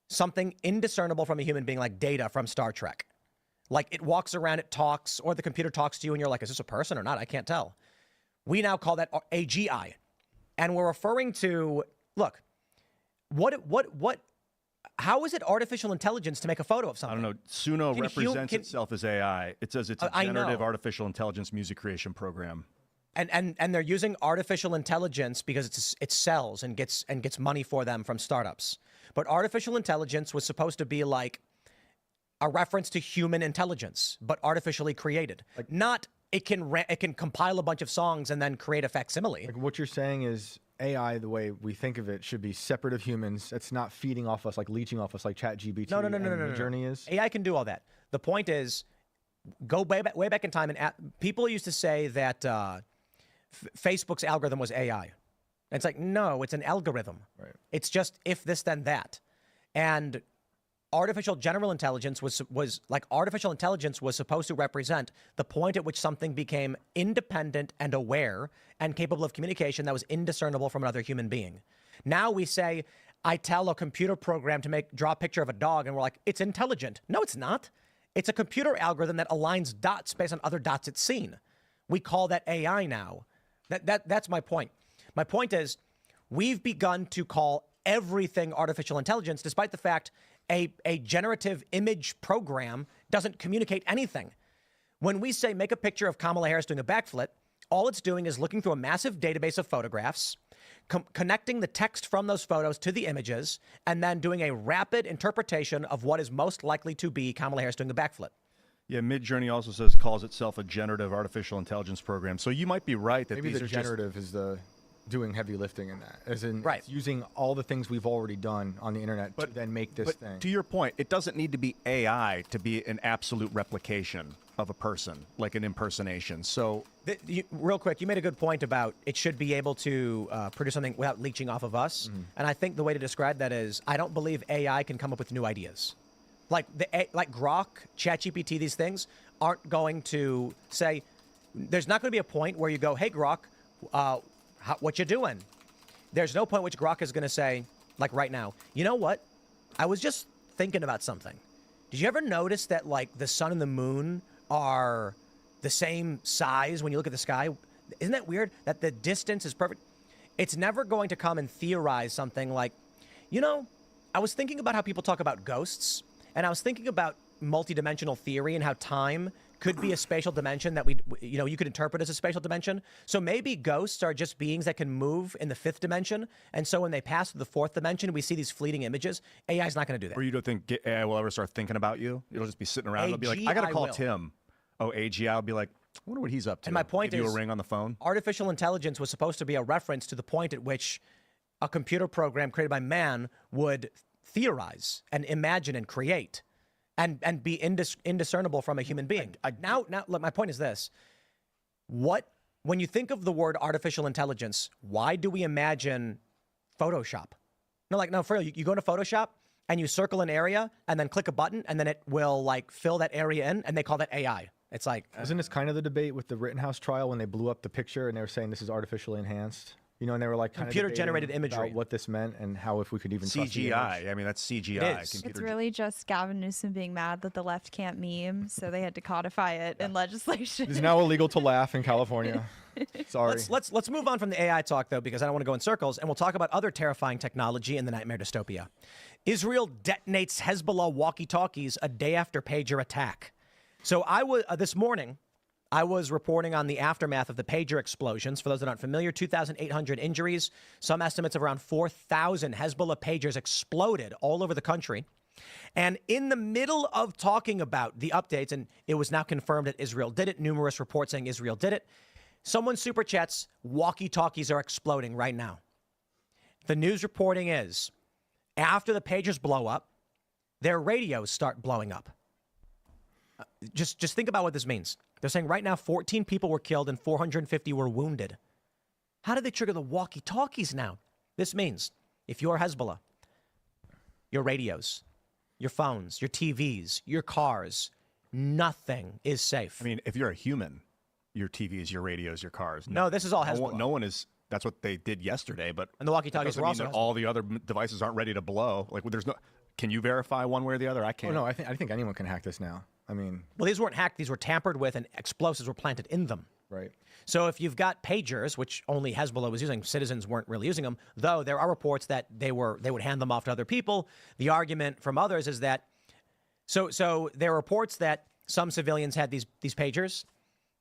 C: something indiscernible from a human being, like Data from Star Trek. Like it walks around, it talks, or the computer talks to you, and you're like, "Is this a person or not? I can't tell." We now call that AGI. And we're referring to, look, how is it artificial intelligence to make a photo of something?
V: I don't know. Suno
C: Can
V: represents itself as AI. It says it's a
C: I
V: generative
C: know.
V: artificial intelligence music creation program.
C: And they're using artificial intelligence because it sells and gets money for them from startups. But artificial intelligence was supposed to be like a reference to human intelligence, but artificially created. Like not it can compile a bunch of songs and then create a facsimile.
W: Like what you're saying is AI, the way we think of it, should be separate of humans. It's not feeding off us, like leeching off us, like ChatGPT.
C: No.
W: Journey is.
C: AI can do all that. The point is, go way back in time, and people used to say that Facebook's algorithm was AI. And it's like, no, it's an algorithm.
W: Right.
C: It's just if this, then that. And artificial general intelligence was supposed to represent the point at which something became independent and aware and capable of communication that was indiscernible from another human being. Now we say, I tell a computer program to draw a picture of a dog, and we're like, it's intelligent. No, it's not. It's a computer algorithm that aligns dots based on other dots it's seen. We call that AI now. That's my point. My point is, we've begun to call everything artificial intelligence, despite the fact a generative image program doesn't communicate anything. When we say make a picture of Kamala Harris doing a backflip, all it's doing is looking through a massive database of photographs, connecting the text from those photos to the images, and then doing a rapid interpretation of what is most likely to be Kamala Harris doing a backflip.
V: Yeah, Midjourney also calls itself a generative artificial intelligence program. So you might be right that
W: Maybe
V: these
W: the
V: are
W: generative is the doing heavy lifting in that, as in
C: right.
W: It's using all the things we've already done on the internet to then make this thing.
V: To your point, it doesn't need to be AI to be an absolute replication of a person, like an impersonation. So,
C: real quick, you made a good point about it should be able to produce something without leeching off of us. And I think the way to describe that is, I don't believe AI can come up with new ideas. Like Grok, ChatGPT, these things aren't going to say. There's not going to be a point where you go, "Hey, Grok, what you doing?" There's no point which Grok is going to say, like right now, you know what? I was just thinking about something. Did you ever notice that like the sun and the moon are the same size when you look at the sky? Isn't that weird that the distance is perfect? It's never going to come and theorize something like, you know, I was thinking about how people talk about ghosts, and I was thinking about multidimensional theory and how time could be a spatial dimension that you could interpret as a spatial dimension. So maybe ghosts are just beings that can move in the fifth dimension. And so when they pass to the fourth dimension, we see these fleeting images. AI is not going to do that.
V: Or you don't think AI will ever start thinking about you? It'll just be sitting around. It'll be like, I got to call Tim. Oh, AGI. I'll be like, I wonder what he's up to.
C: And my point
V: Give
C: is,
V: you a ring on the phone.
C: Artificial intelligence was supposed to be a reference to the point at which a computer program created by man would theorize and imagine and create. And be indiscernible from a human being. Now, look, my point is this. When you think of the word artificial intelligence, why do we imagine Photoshop? No, for real, you go into Photoshop and you circle an area and then click a button and then it will like fill that area in, and they call that AI. It's like...
W: Wasn't this kind of the debate with the Rittenhouse trial when they blew up the picture and they were saying this is artificially enhanced? You know, and they were like
C: computer-generated imagery
W: about what this meant and how if we could even trust the
V: CGI.
W: image.
V: I mean, that's CGI.
A: It's really just Gavin Newsom being mad that the left can't meme, so they had to codify it in legislation.
W: It's now illegal to laugh in California. Sorry.
C: Let's move on from the AI talk, though, because I don't want to go in circles, and we'll talk about other terrifying technology in the nightmare dystopia. Israel detonates Hezbollah walkie-talkies a day after pager attack. So this morning, I was reporting on the aftermath of the pager explosions. For those that aren't familiar, 2,800 injuries, some estimates of around 4,000 Hezbollah pagers exploded all over the country. And in the middle of talking about the updates, and it was now confirmed that Israel did it, numerous reports saying Israel did it, someone super chats, walkie-talkies are exploding right now. The news reporting is, after the pagers blow up, their radios start blowing up. Just think about what this means. They're saying right now 14 people were killed and 450 were wounded. How did they trigger the walkie-talkies now? This means if you're Hezbollah, your radios, your phones, your TVs, your cars, nothing is safe.
V: I mean, if you're a human, your TVs, your radios, your cars.
C: No, this is all Hezbollah.
V: No one is. That's what they did yesterday. But
C: and the walkie-talkies were also
V: that all the other devices aren't ready to blow. Like, there's no. Can you verify one way or the other? I can't.
W: Oh no, I think anyone can hack this now. I mean,
C: well, these weren't hacked. These were tampered with, and explosives were planted in them.
W: Right.
C: So if you've got pagers, which only Hezbollah was using, citizens weren't really using them, though there are reports that they would hand them off to other people. The argument from others is that so there are reports that some civilians had these pagers.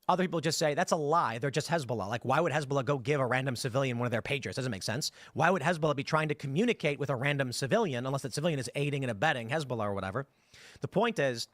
C: Other people just say that's a lie. They're just Hezbollah. Like, why would Hezbollah go give a random civilian one of their pagers? Doesn't make sense. Why would Hezbollah be trying to communicate with a random civilian unless that civilian is aiding and abetting Hezbollah or whatever? The point is,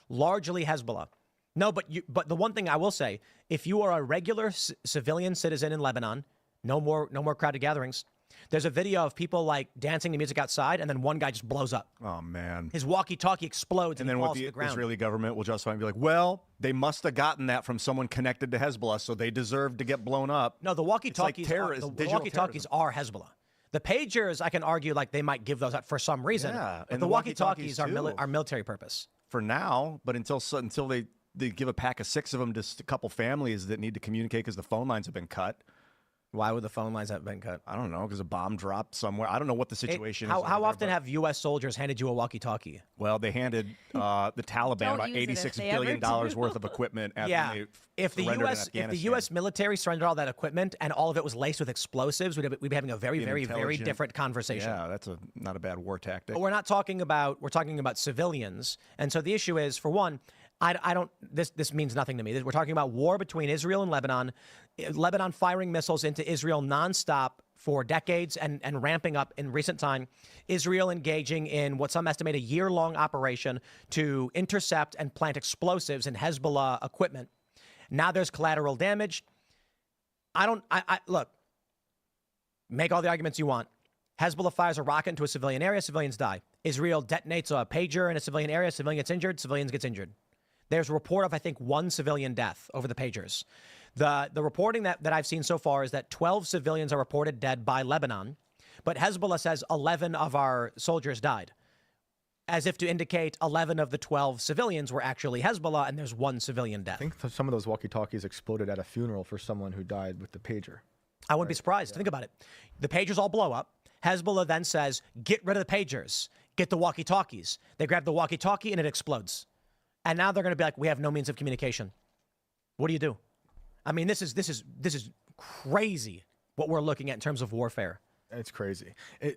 C: largely Hezbollah. No, but the one thing I will say, if you are a regular civilian citizen in Lebanon, no more crowded gatherings. There's a video of people like dancing to music outside, and then one guy just blows up.
V: Oh man!
C: His walkie-talkie explodes, and
V: then
C: he
V: what
C: falls to
V: the
C: the ground.
V: Israeli government will justify and be like, "Well, they must have gotten that from someone connected to Hezbollah, so they deserve to get blown up."
C: No, the walkie-talkies,
V: digital
C: walkie-talkies are Hezbollah. The pagers, I can argue, like they might give those out for some reason.
V: Yeah,
C: but
V: and
C: the
V: the
C: walkie-talkies
V: walkie-talkies
C: are military purpose.
V: For now, but until they give a pack of 6 of them to a couple families that need to communicate because the phone lines have been cut.
C: Why would the phone lines have been cut?
V: I don't know, because a bomb dropped somewhere. I don't know what the situation is.
C: How often have U.S. soldiers handed you a walkie-talkie?
V: Well, they handed the Taliban
A: Don't
V: about
A: use it if
V: $86
A: they
V: billion
A: ever do.
V: worth of equipment after
C: Yeah.
V: they
C: If the
V: surrendered in
C: U.S.
V: Afghanistan.
C: military surrendered all that equipment and all of it was laced with explosives, we'd be having a very,
V: An
C: very, very
V: intelligent-
C: different conversation.
V: Yeah, that's not a bad war tactic.
C: But we're talking about civilians. And so the issue is, for one, I don't, this means nothing to me. We're talking about war between Israel and Lebanon, Lebanon firing missiles into Israel nonstop for decades and ramping up in recent time, Israel engaging in what some estimate a year-long operation to intercept and plant explosives in Hezbollah equipment. Now there's collateral damage. Look, make all the arguments you want. Hezbollah fires a rocket into a civilian area, civilians die. Israel detonates a pager in a civilian area, civilian gets injured, civilians gets injured. There's a report of, I think, 1 civilian death over the pagers. The reporting that I've seen so far is that 12 civilians are reported dead by Lebanon, but Hezbollah says 11 of our soldiers died, as if to indicate 11 of the 12 civilians were actually Hezbollah, and there's 1 civilian death.
W: I think some of those walkie-talkies exploded at a funeral for someone who died with the pager.
C: I wouldn't be surprised. Think about it. The pagers all blow up. Hezbollah then says, get rid of the pagers, get the walkie-talkies. They grab the walkie-talkie and it explodes. And now they're going to be like, we have no means of communication. What do you do? I mean, this is crazy what we're looking at in terms of warfare.
W: It's crazy.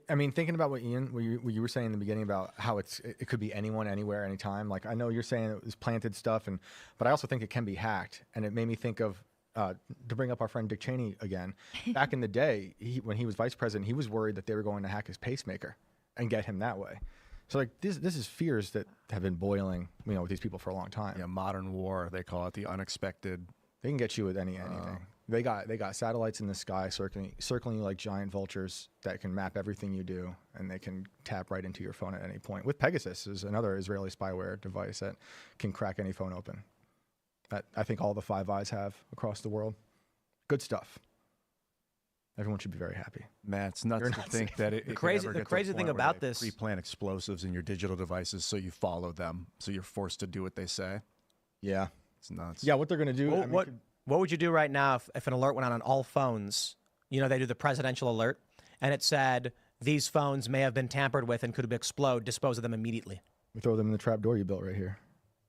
W: I mean, thinking about what Ian, what you were saying in the beginning about how it could be anyone, anywhere, anytime. Like, I know you're saying it was planted stuff, but I also think it can be hacked. And it made me think of, to bring up our friend Dick Cheney again, back in the day, when he was vice president, he was worried that they were going to hack his pacemaker and get him that way. So like this is fears that have been boiling, with these people for a long time.
V: Yeah, modern war, they call it the unexpected.
W: They can get you with anything. They got satellites in the sky circling you like giant vultures that can map everything you do, and they can tap right into your phone at any point. With Pegasus is another Israeli spyware device that can crack any phone open. That I think all the Five Eyes have across the world. Good stuff. Everyone should be very happy.
V: Matt, it's nuts to think that it
C: The crazy thing about this,
V: pre-plan explosives in your digital devices, so you follow them, so you're forced to do what they say.
W: Yeah,
V: it's nuts.
W: Yeah, what they're going to do.
C: What would you do right now if an alert went on all phones? They do the presidential alert, and it said these phones may have been tampered with and could explode. Dispose of them immediately.
W: We throw them in the trap door you built right here.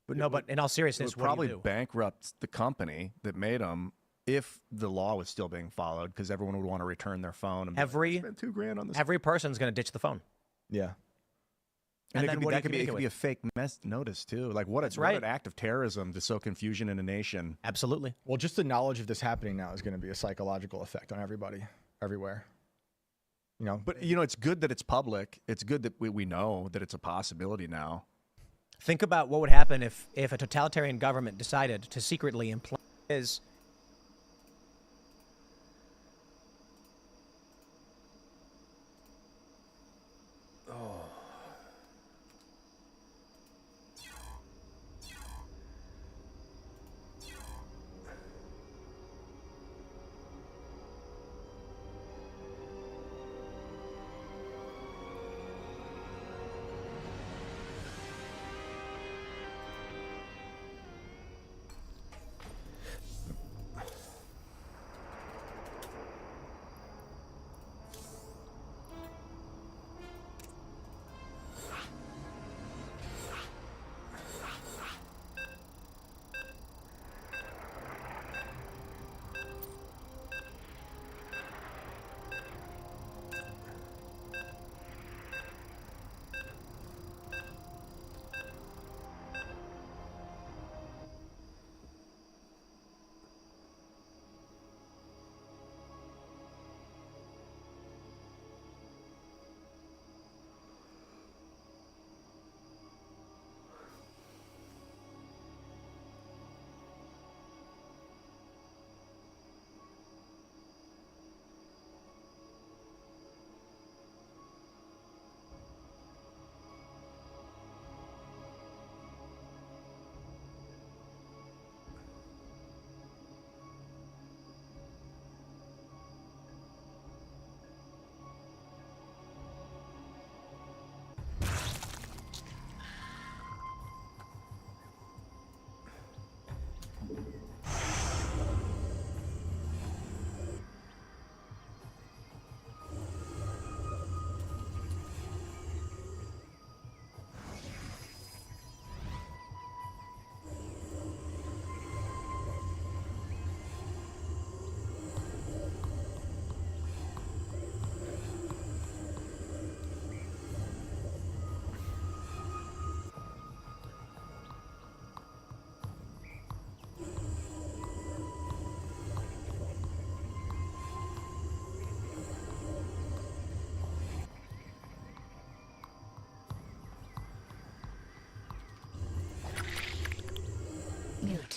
C: But in all seriousness,
V: it would
C: what
V: probably
C: do you do?
V: bankrupt the company that made them if the law was still being followed, because everyone would want to return their phone. And
C: Every
V: spend $2,000 on this.
C: Every person's going to ditch the phone.
W: Yeah.
C: And
V: it
C: then
V: could be,
C: what do you
V: it could
C: communicate
V: be a
C: with?
V: fake notice too. Like what
C: That's
V: what
C: right.
V: an act of terrorism to sow confusion in a nation.
C: Absolutely.
W: Well, just the knowledge of this happening now is going to be a psychological effect on everybody, everywhere.
V: But it's good that it's public. It's good that we know that it's a possibility now.
C: Think about what would happen if a totalitarian government decided to secretly implant is.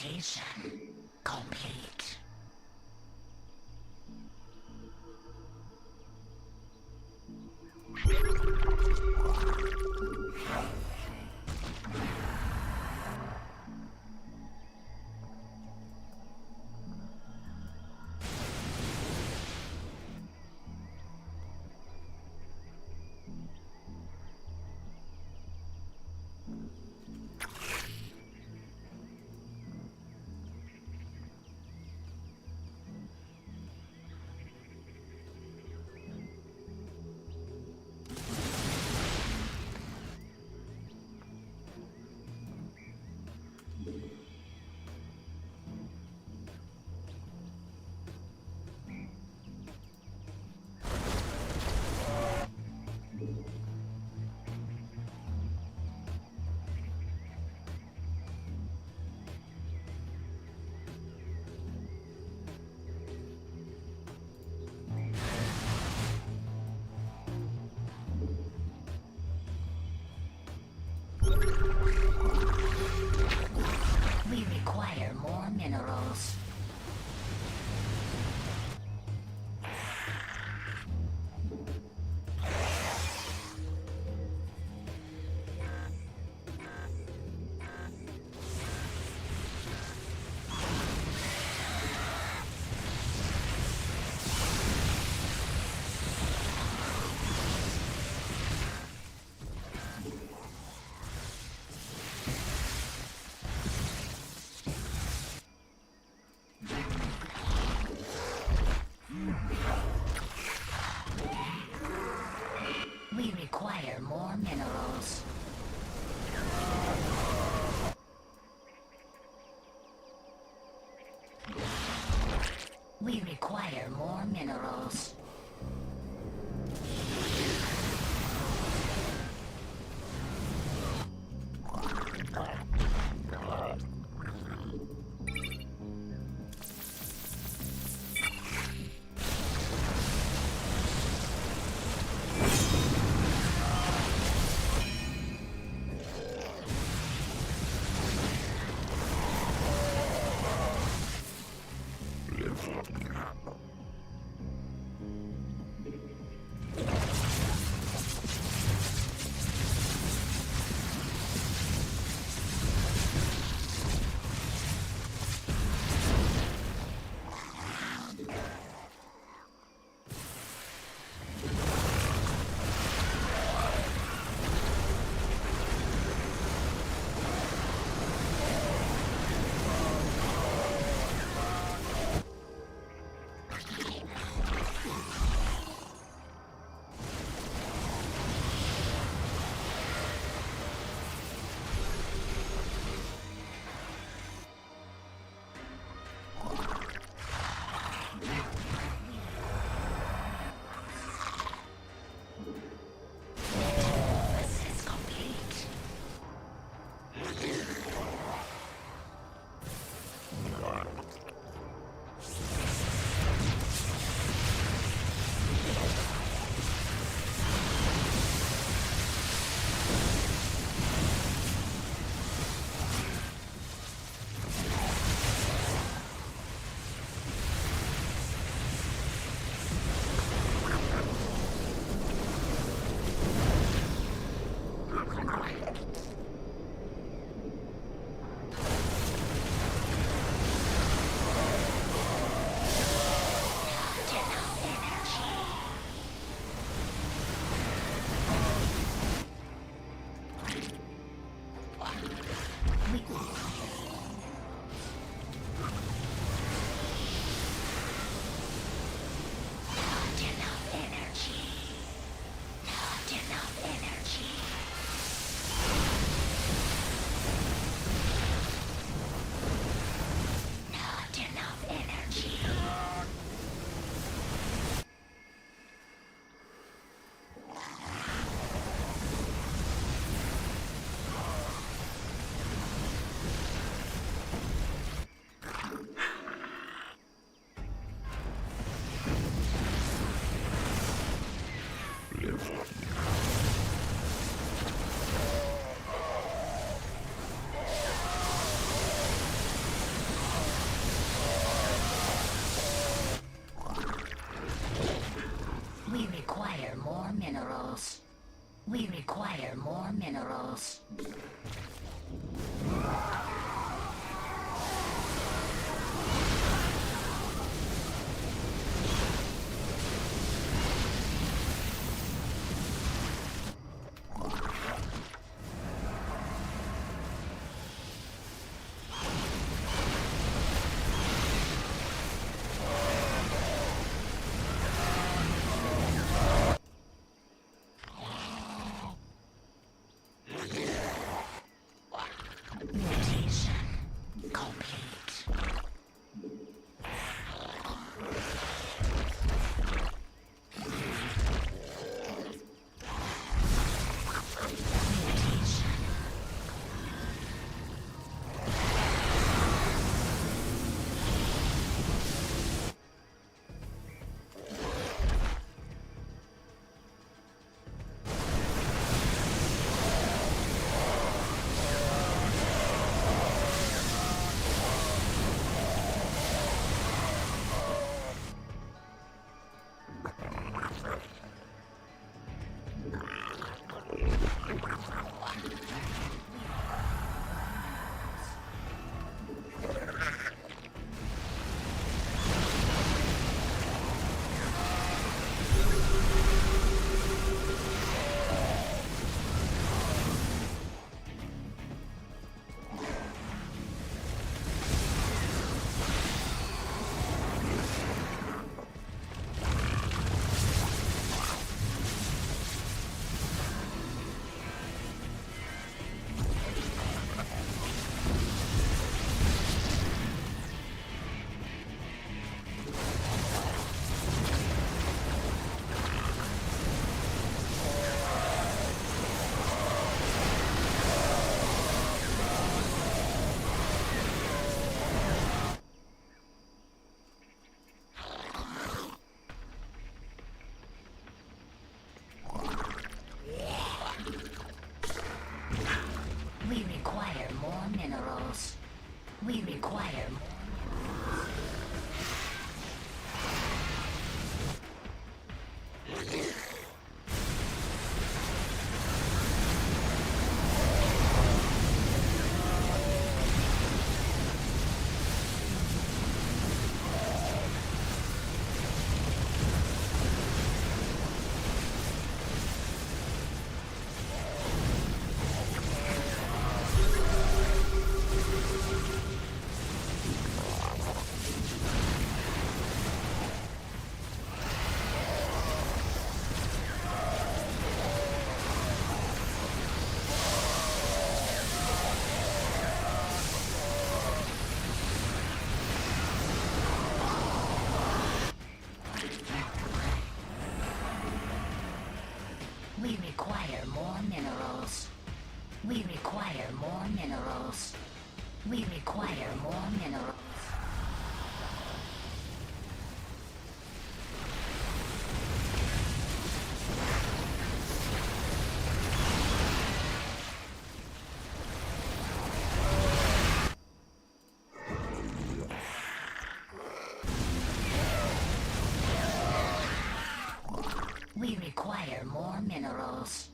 P: Initiation complete. We require more minerals. We require more minerals. We require more minerals. minerals. We require more minerals. Mutation complete. We require more minerals. We require more minerals. We require more minerals. We require more minerals. We require more minerals. We require more minerals.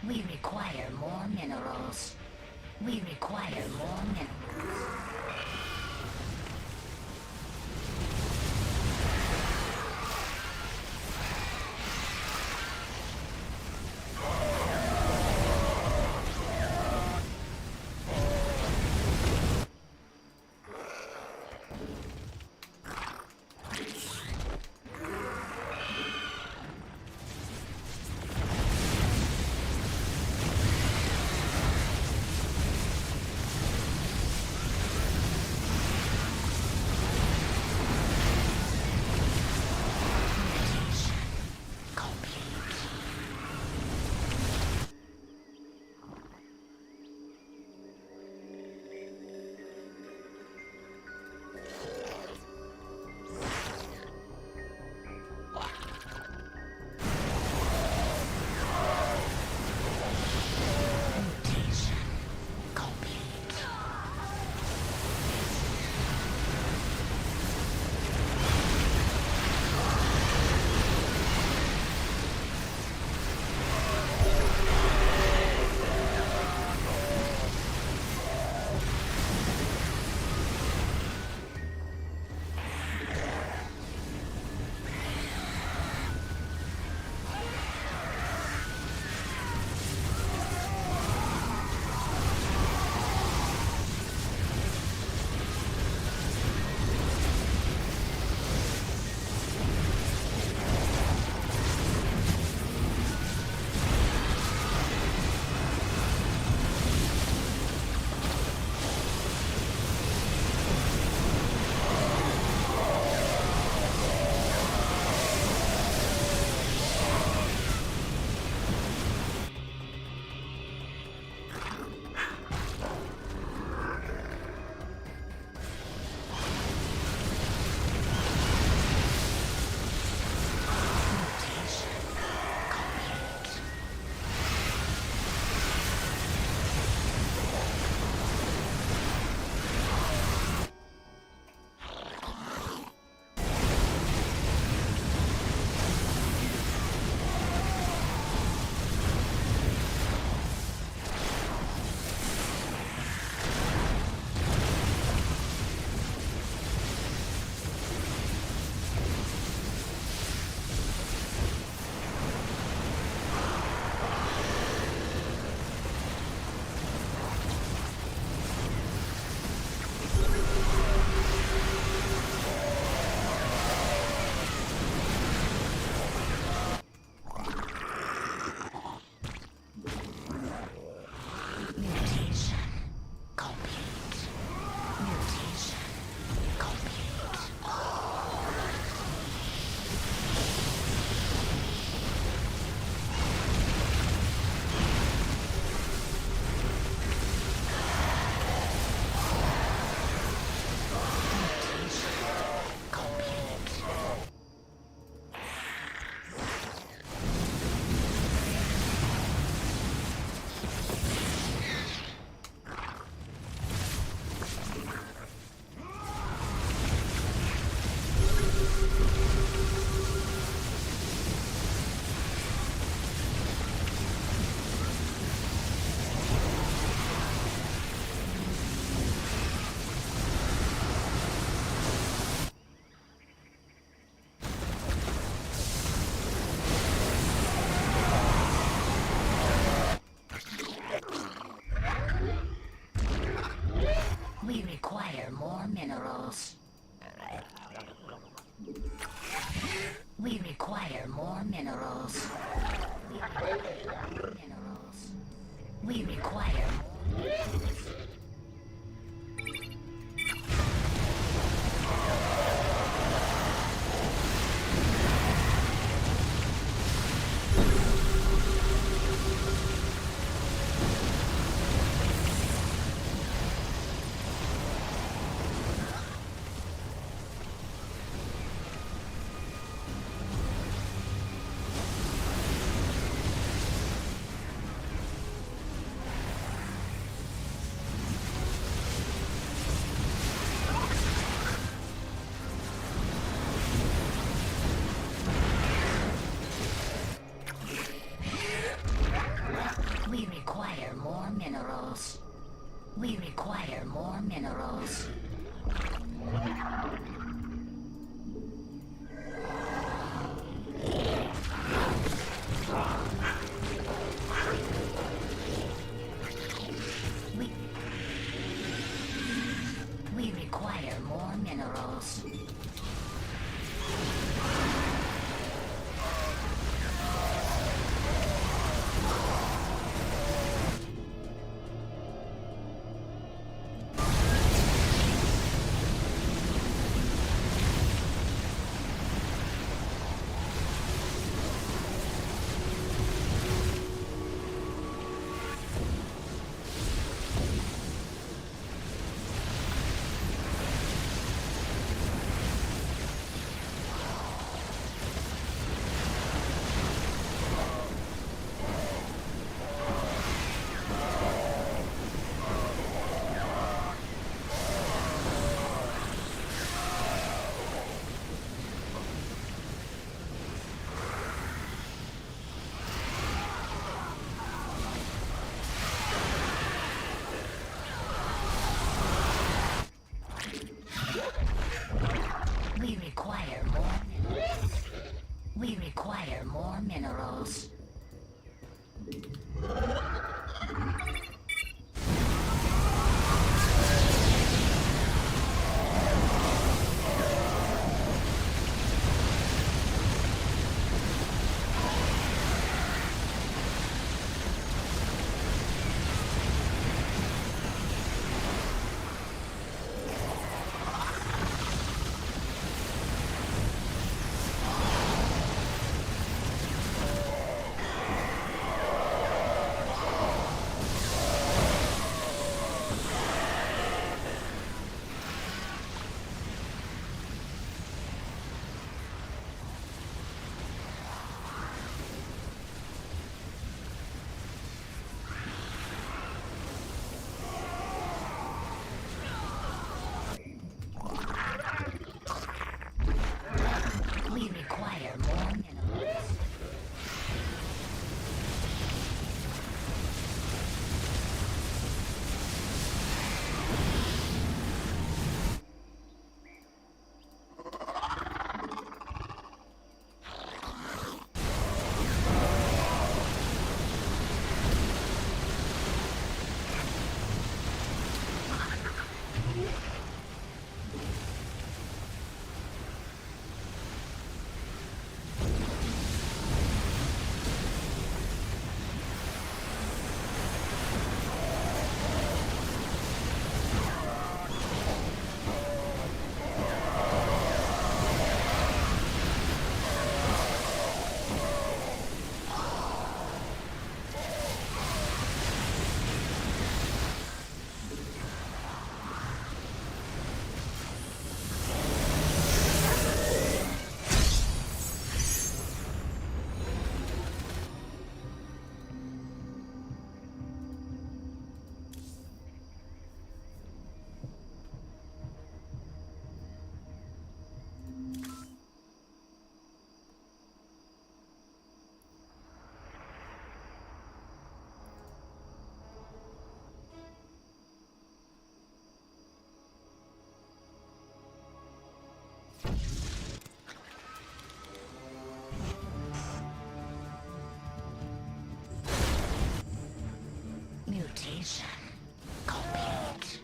P: We require more minerals. We require more minerals. We require more minerals. We require more minerals. We require more minerals. We require more minerals. We require more minerals. We require more minerals. We require more minerals. We require more minerals. We require more minerals. Mutation complete.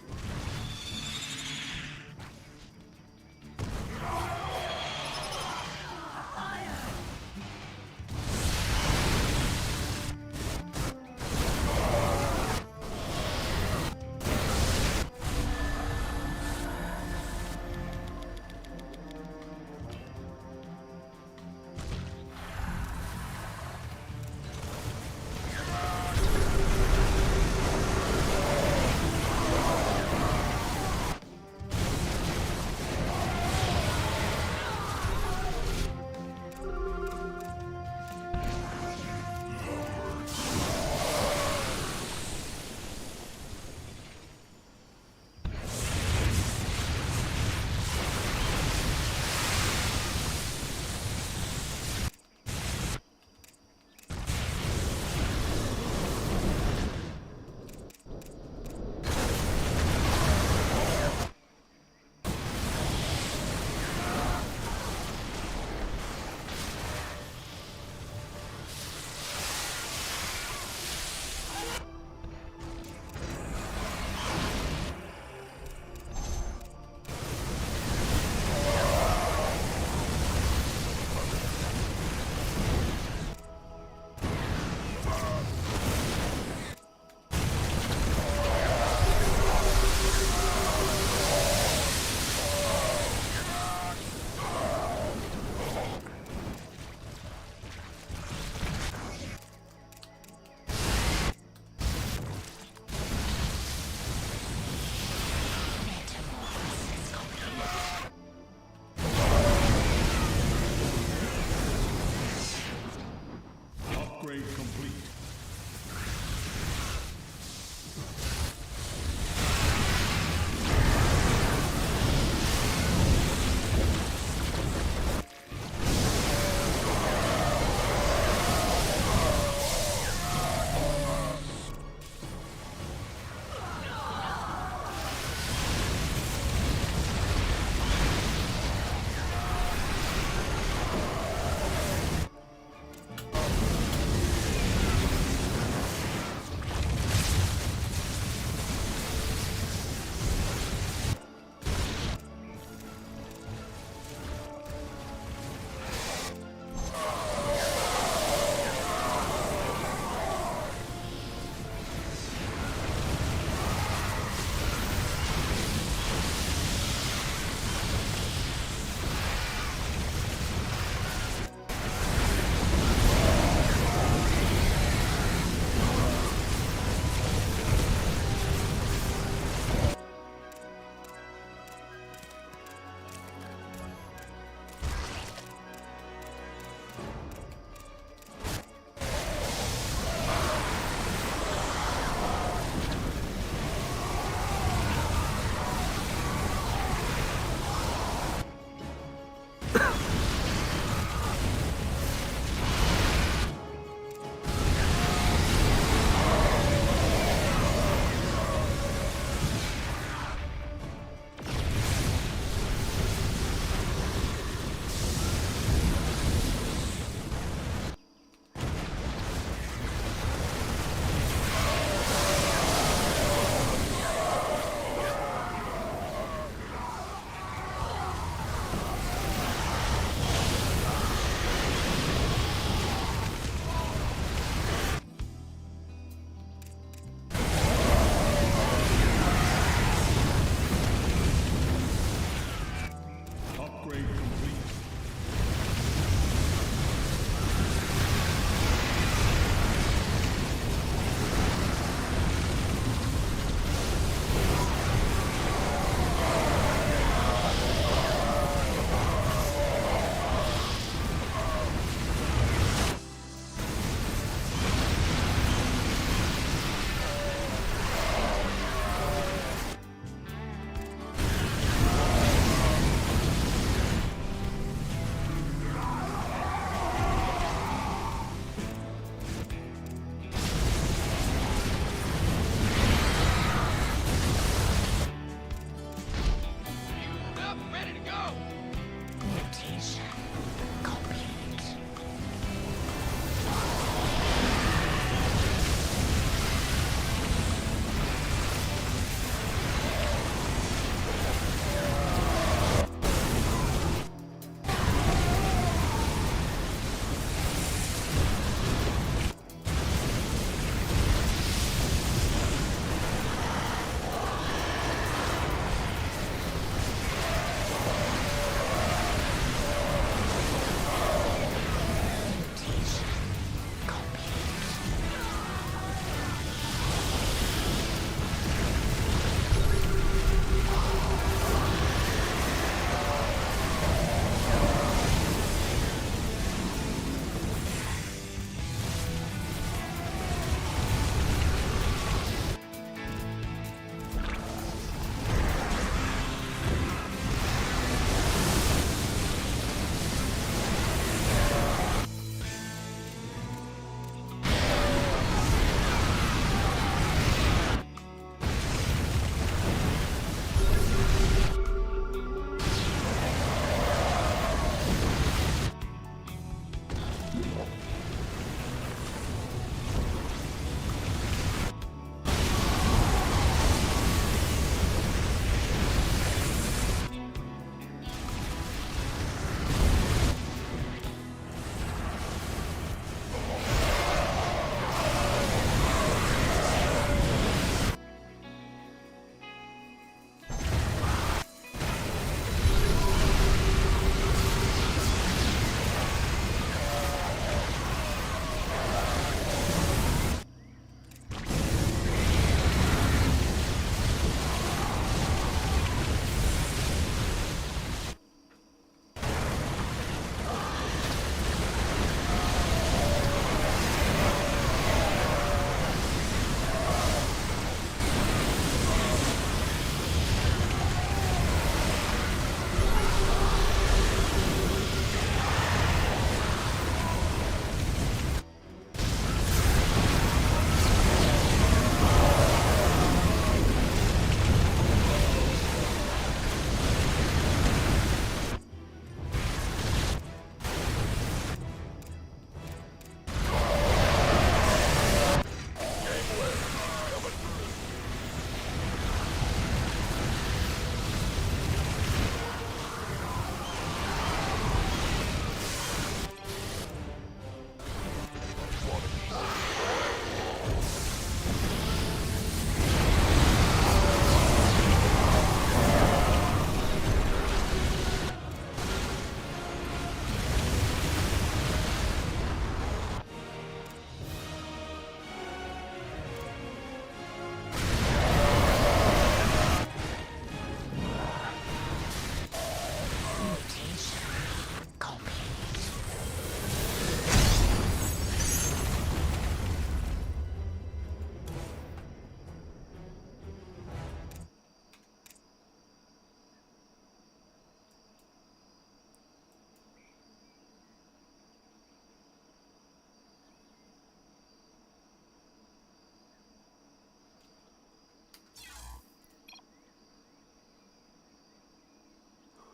D: Upgrade complete.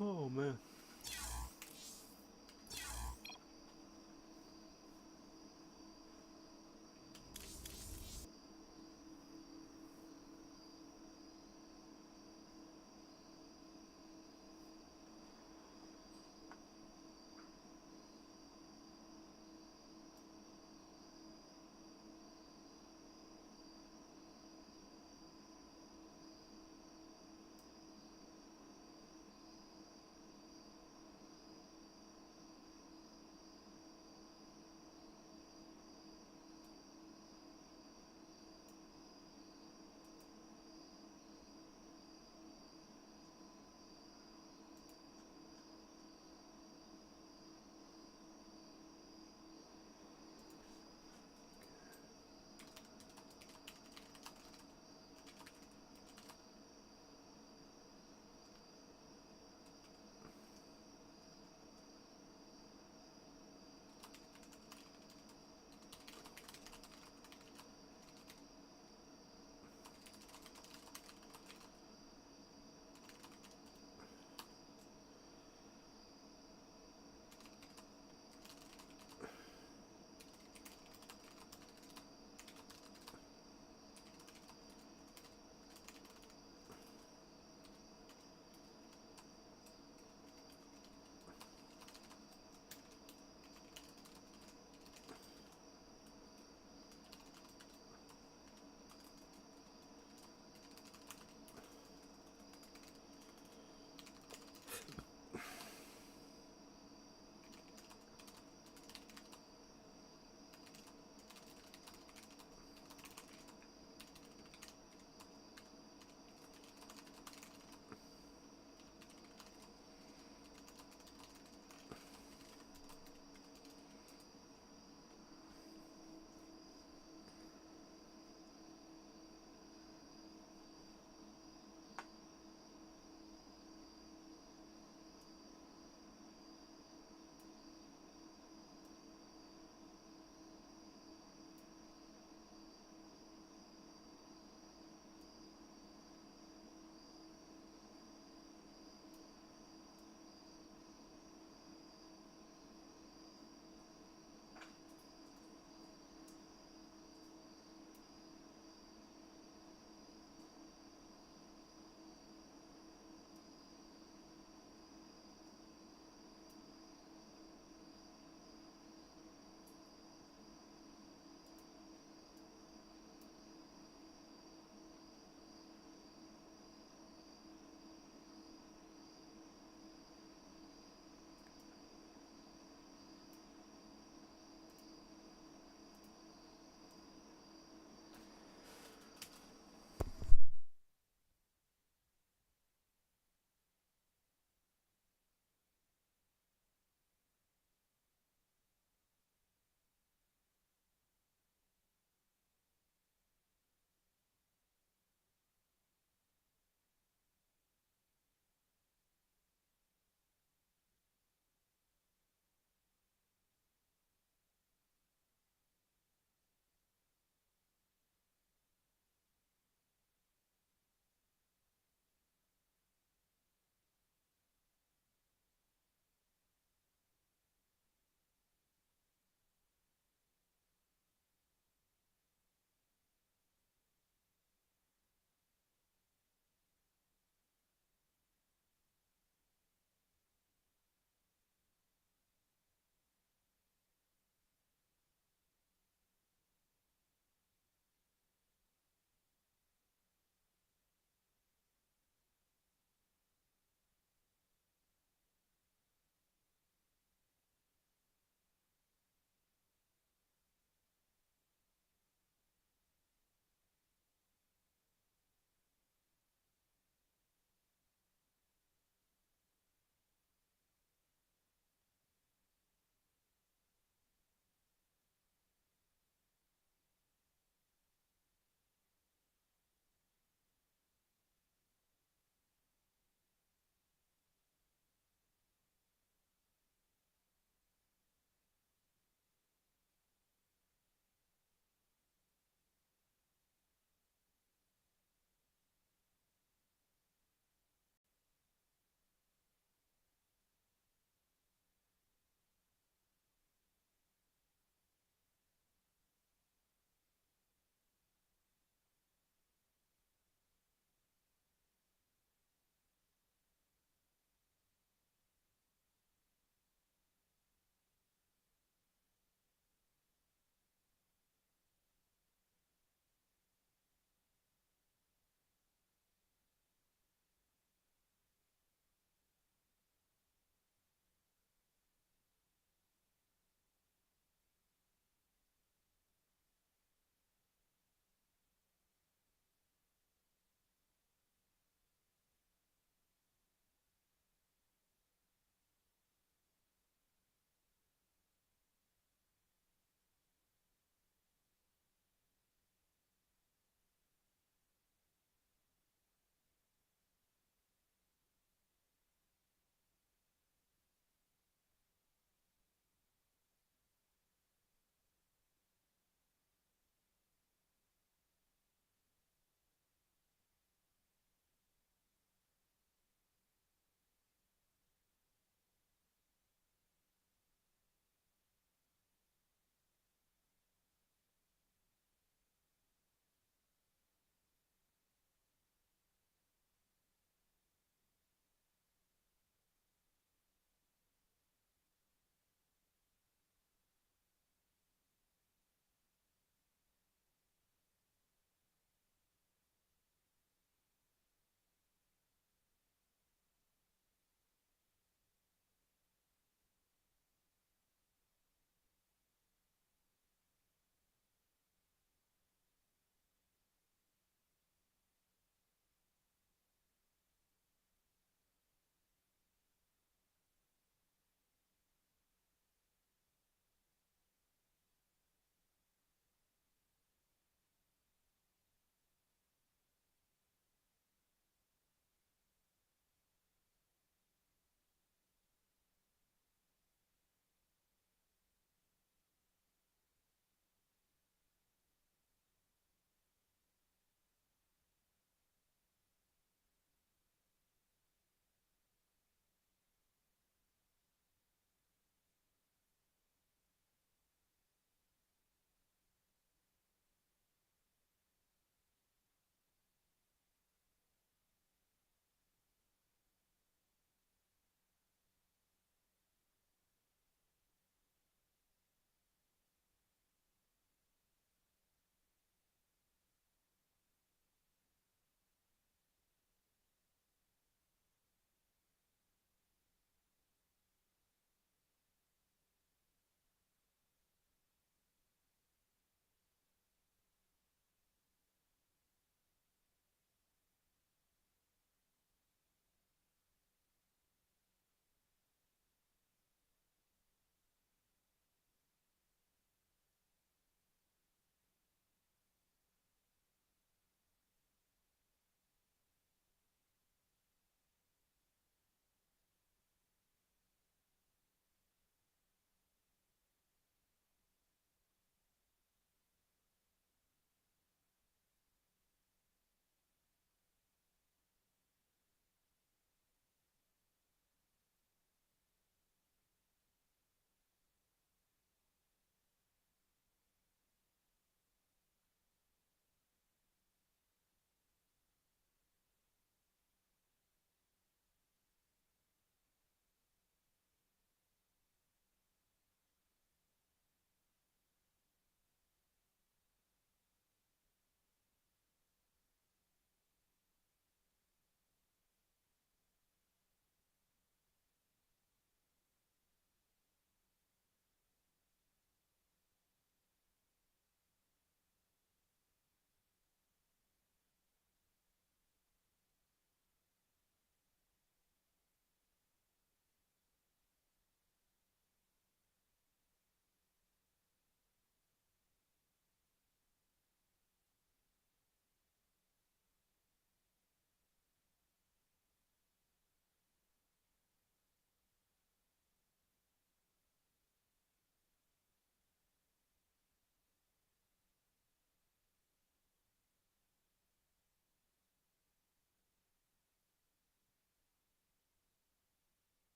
M: Oh man.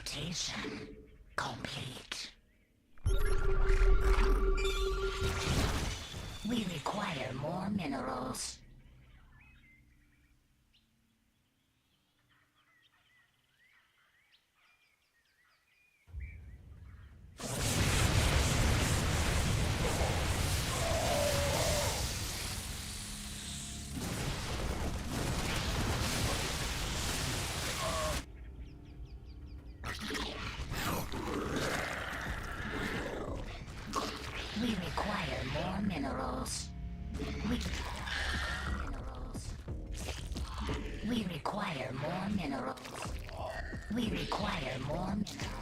P: Mutation complete. We require more minerals. We require more minerals. We require more minerals. We require more minerals.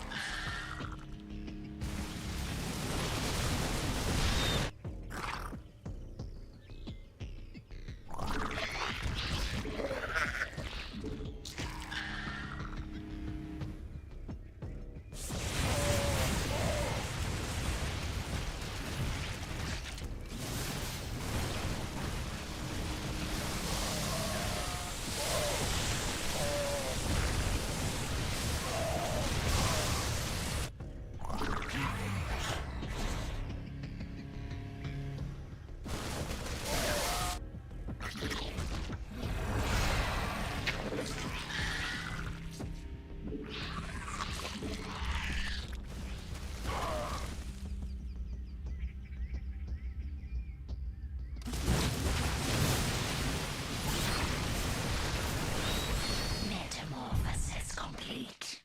P: Metamorphosis complete.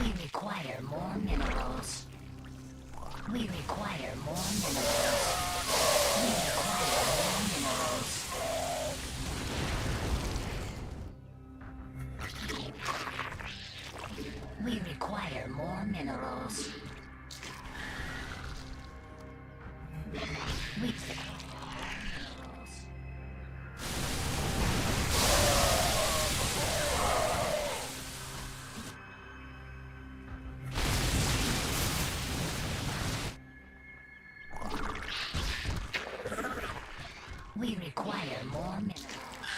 P: We require more minerals. We require more minerals. We require more minerals. We require more minerals. We We require more minerals.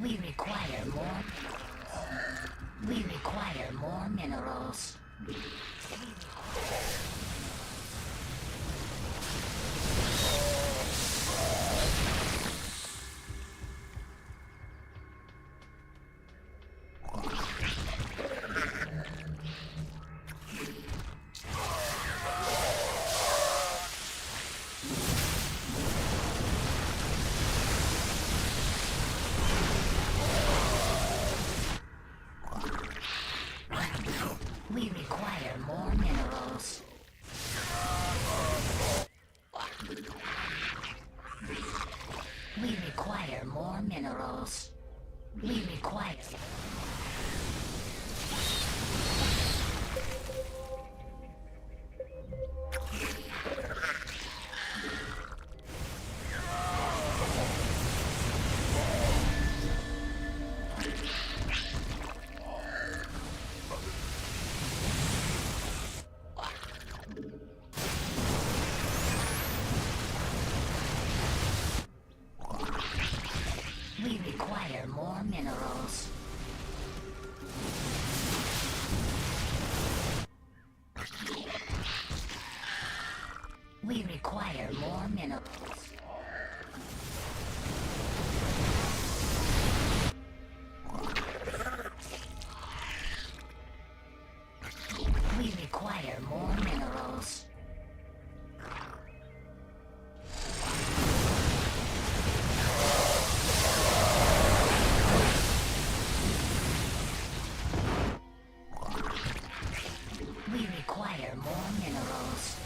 P: We require more minerals. We require more minerals. We require more minerals. We require more minerals. We require more minerals. We require... We require more minerals. We require more minerals. We require more minerals. We require more minerals.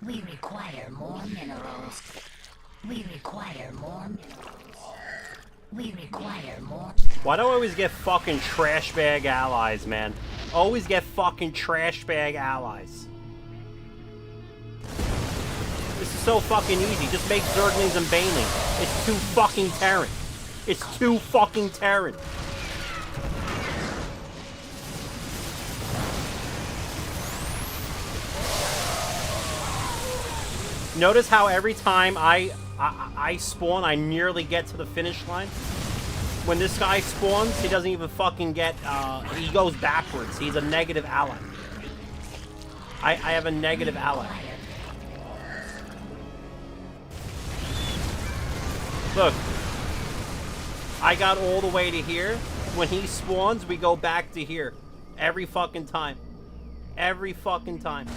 P: We require more minerals. We require more minerals. We require more.
M: Why do I always get fucking trash bag allies, man? Always get fucking trash bag allies. This is so fucking easy. Just make Zerglings and Baneling. It's too fucking Terran. It's too fucking Terran. Notice how every time I spawn, I nearly get to the finish line. When this guy spawns, he doesn't even fucking get, he goes backwards. He's a negative ally. I have a negative ally. Look. I got all the way to here. When he spawns, we go back to here. Every fucking time. Every fucking time.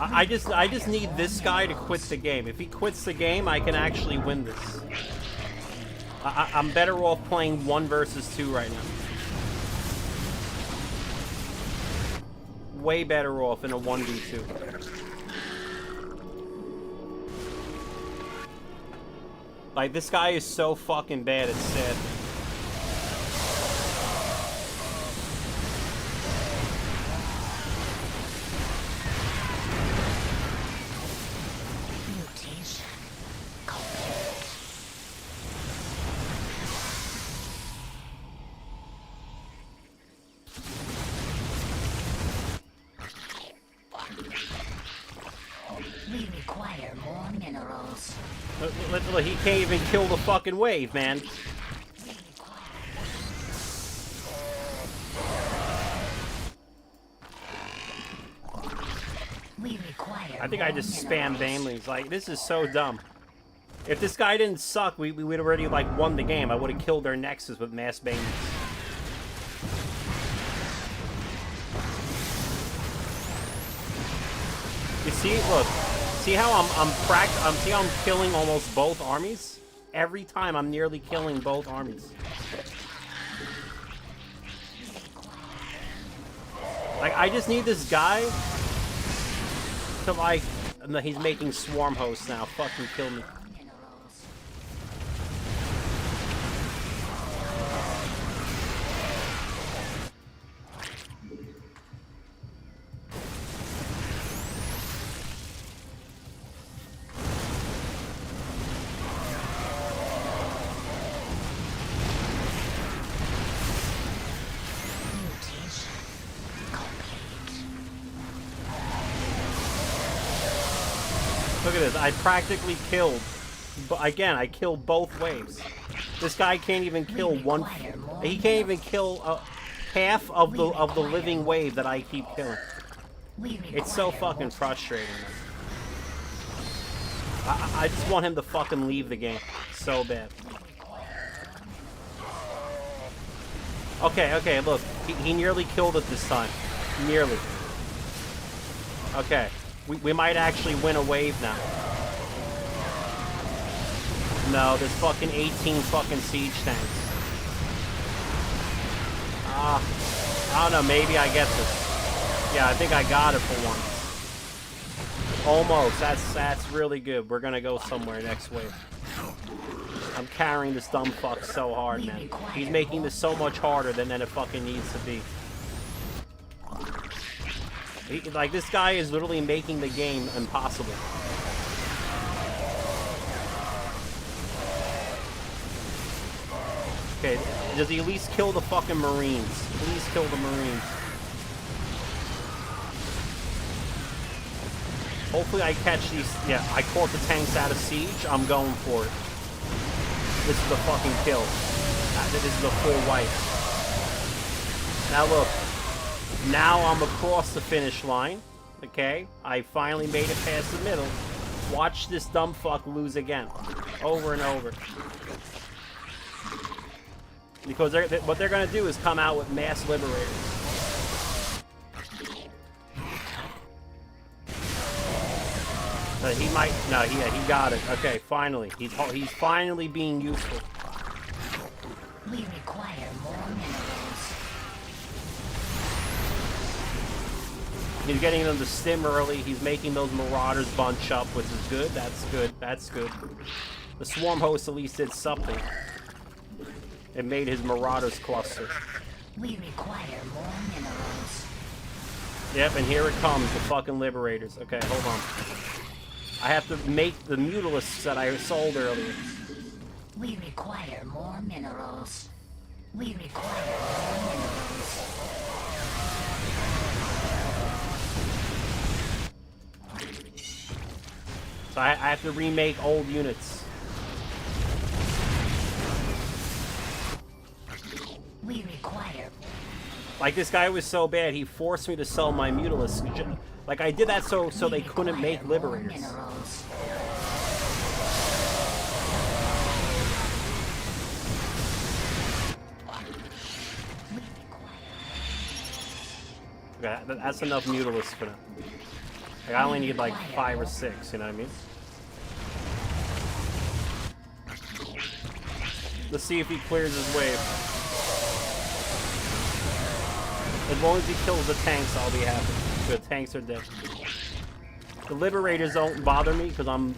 M: I just need this guy to quit the game. If he quits the game, I can actually win this. I'm better off playing 1 versus 2 right now. Way better off in a 1v2. Like, this guy is so fucking bad, it's sad.
P: We require more minerals.
M: Look, he can't even kill the fucking wave, man.
P: We require
M: I think I just spam Banelings. Like, this is so dumb. If this guy didn't suck, we would already, like, won the game. I would have killed their Nexus with mass Banelings. You see, look. See how see how I'm killing almost both armies? Every time I'm nearly killing both armies. Like, I just need this guy to, like, he's making swarm hosts now. Fucking kill me. Look at this, I practically killed, but again, I killed both waves. This guy can't even kill one, he can't even kill half of the living wave that I keep killing. It's so fucking frustrating. I just want him to fucking leave the game, so bad. Okay, look, he nearly killed it this time, nearly. Okay. We might actually win a wave now. No, there's fucking 18 fucking siege tanks. I don't know, maybe I get this. Yeah, I think I got it for once. Almost, that's really good. We're gonna go somewhere next wave. I'm carrying this dumb fuck so hard, man. He's making this so much harder than it fucking needs to be. Like, this guy is literally making the game impossible. Okay, does he at least kill the fucking Marines? Please kill the Marines. Hopefully I catch these. Yeah, I caught the tanks out of siege. I'm going for it. This is the fucking kill. This is the full wipe. Now look. Now I'm across the finish line, okay? I finally made it past the middle. Watch this dumb fuck lose again, over and over. Because what they're gonna do is come out with mass liberators. He might. No, he got it. Okay, finally. He's finally being useful.
P: We require more minerals.
M: He's getting them to stim early. He's making those marauders bunch up, which is good. That's good. That's good. The swarm host at least did something. It made his marauders cluster.
P: We require more minerals.
M: Yep, and here it comes, the fucking liberators. Okay, hold on. I have to make the mutalisks that I sold earlier.
P: We require more minerals. We require more minerals.
M: So I have to remake old units.
P: We require.
M: Like, this guy was so bad, he forced me to sell my mutalisks. Like, I did that so they couldn't make liberators.
P: Minerals.
M: Okay, that's enough mutalisks for now. Like, I only need like 5 or 6, you know what I mean? Let's see if he clears his wave. As long as he kills the tanks, I'll be happy. The tanks are dead. The liberators don't bother me because I'm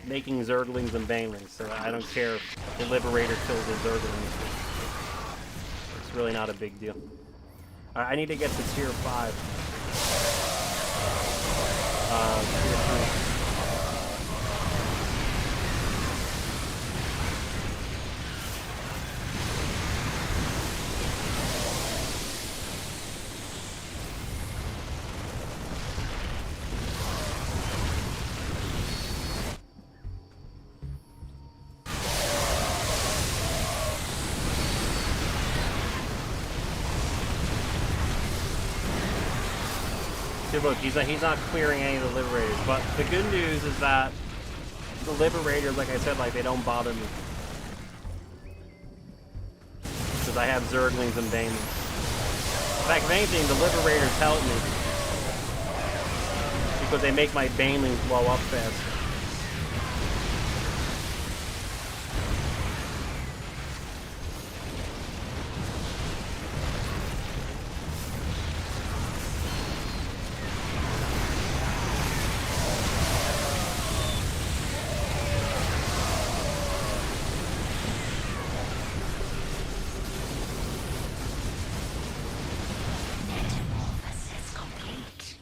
M: making zerglings and banelings, so I don't care if the liberator kills the zerglings. It's really not a big deal. Alright, I need to get to tier 5. Tier 3. See, look, he's not clearing any of the liberators, but the good news is that the liberators, like I said, like, they don't bother me. Because I have zerglings and banelings. In fact, if anything, the liberators help me. Because they make my banelings blow up faster.
P: Metamorphosis complete.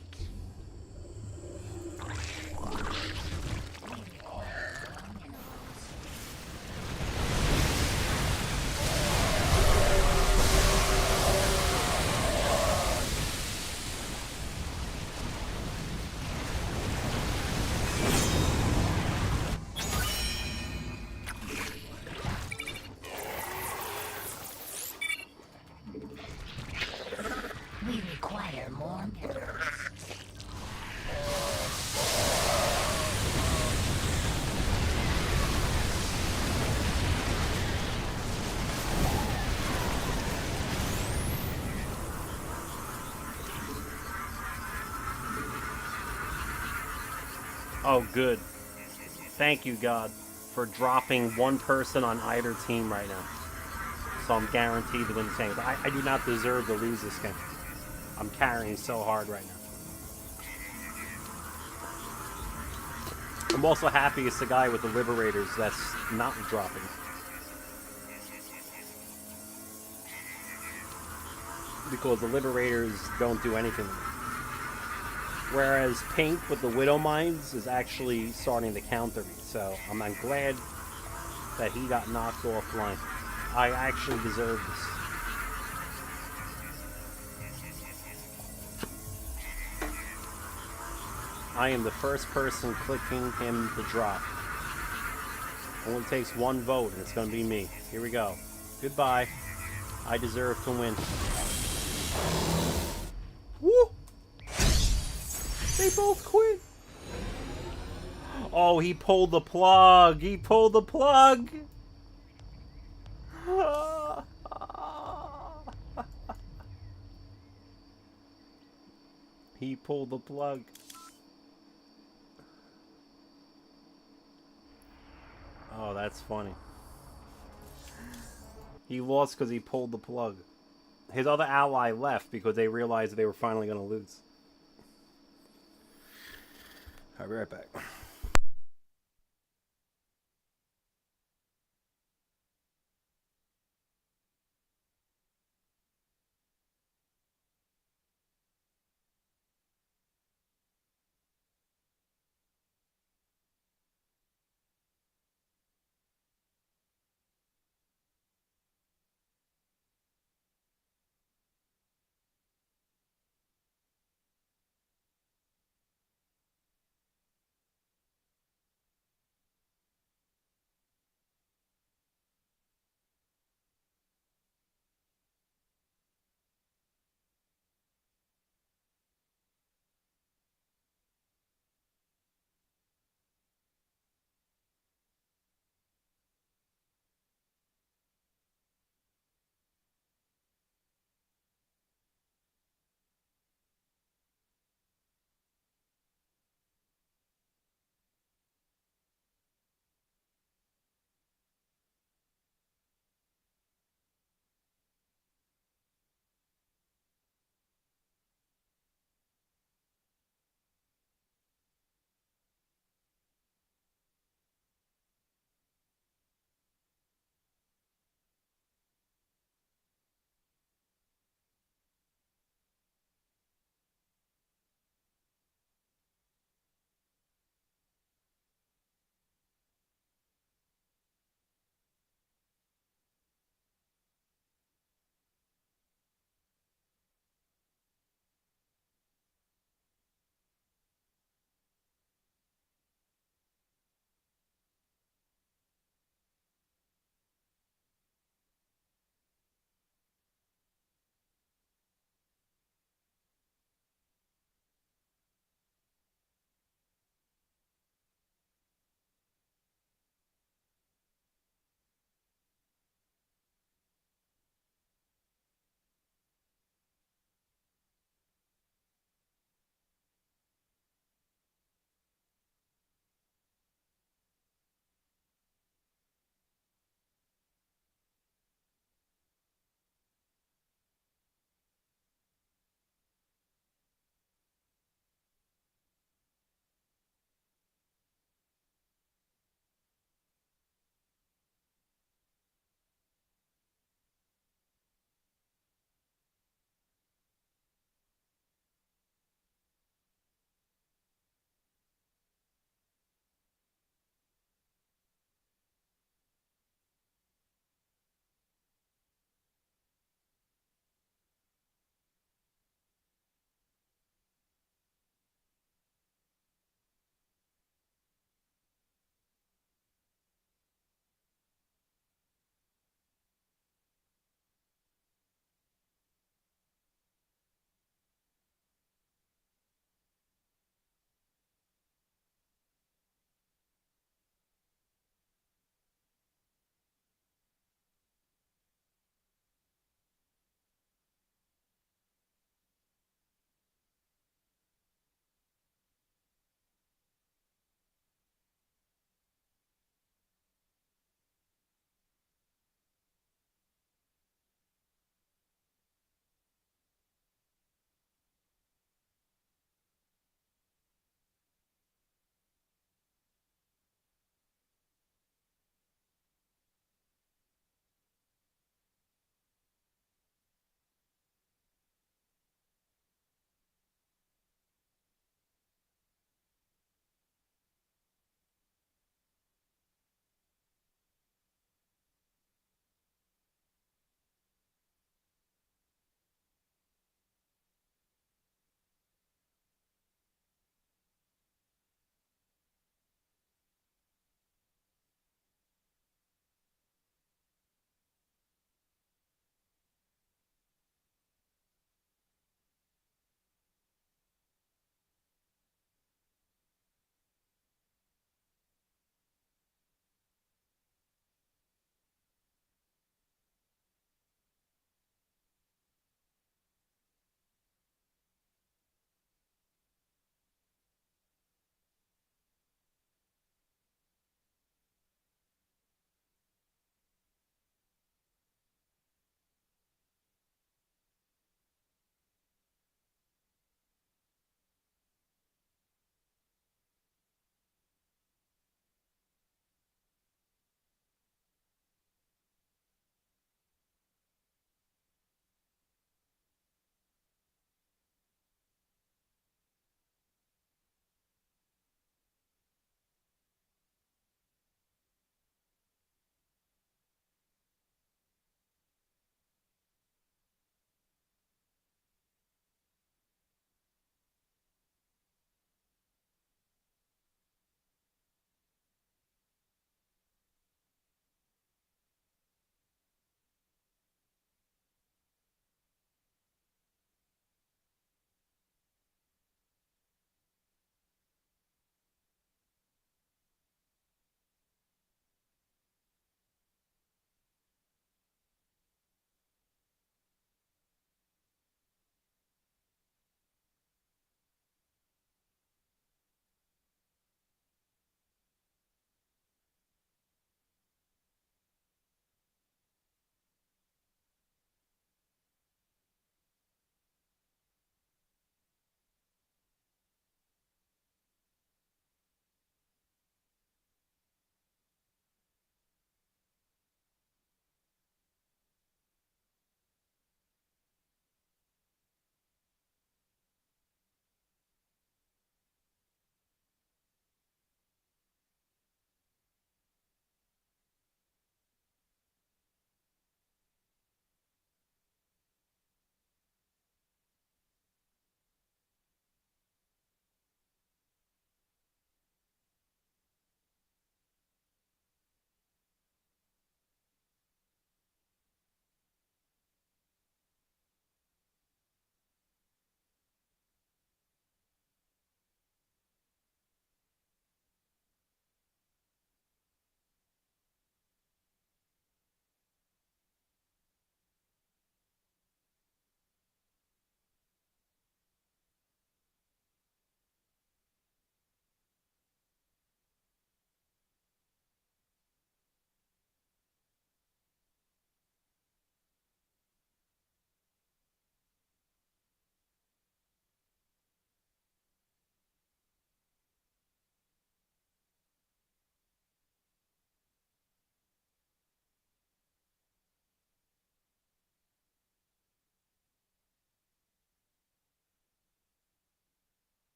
P: We require more minerals.
M: Oh, good. Thank you, God, for dropping one person on either team right now. So I'm guaranteed to win the tank. I do not deserve to lose this game. I'm carrying so hard right now. I'm also happy it's the guy with the liberators that's not dropping. Because the liberators don't do anything to me. Whereas Pink with the Widow Mines is actually starting to counter me. So I'm glad that he got knocked offline. I actually deserve this. I am the first person clicking him to drop. Only takes one vote, and it's going to be me. Here we go. Goodbye. I deserve to win. Woo! They both quit. Oh, he pulled the plug. He pulled the plug. He pulled the plug. that's funny. He lost because he pulled the plug. His other ally left because they realized they were finally going to lose. I'll be right back.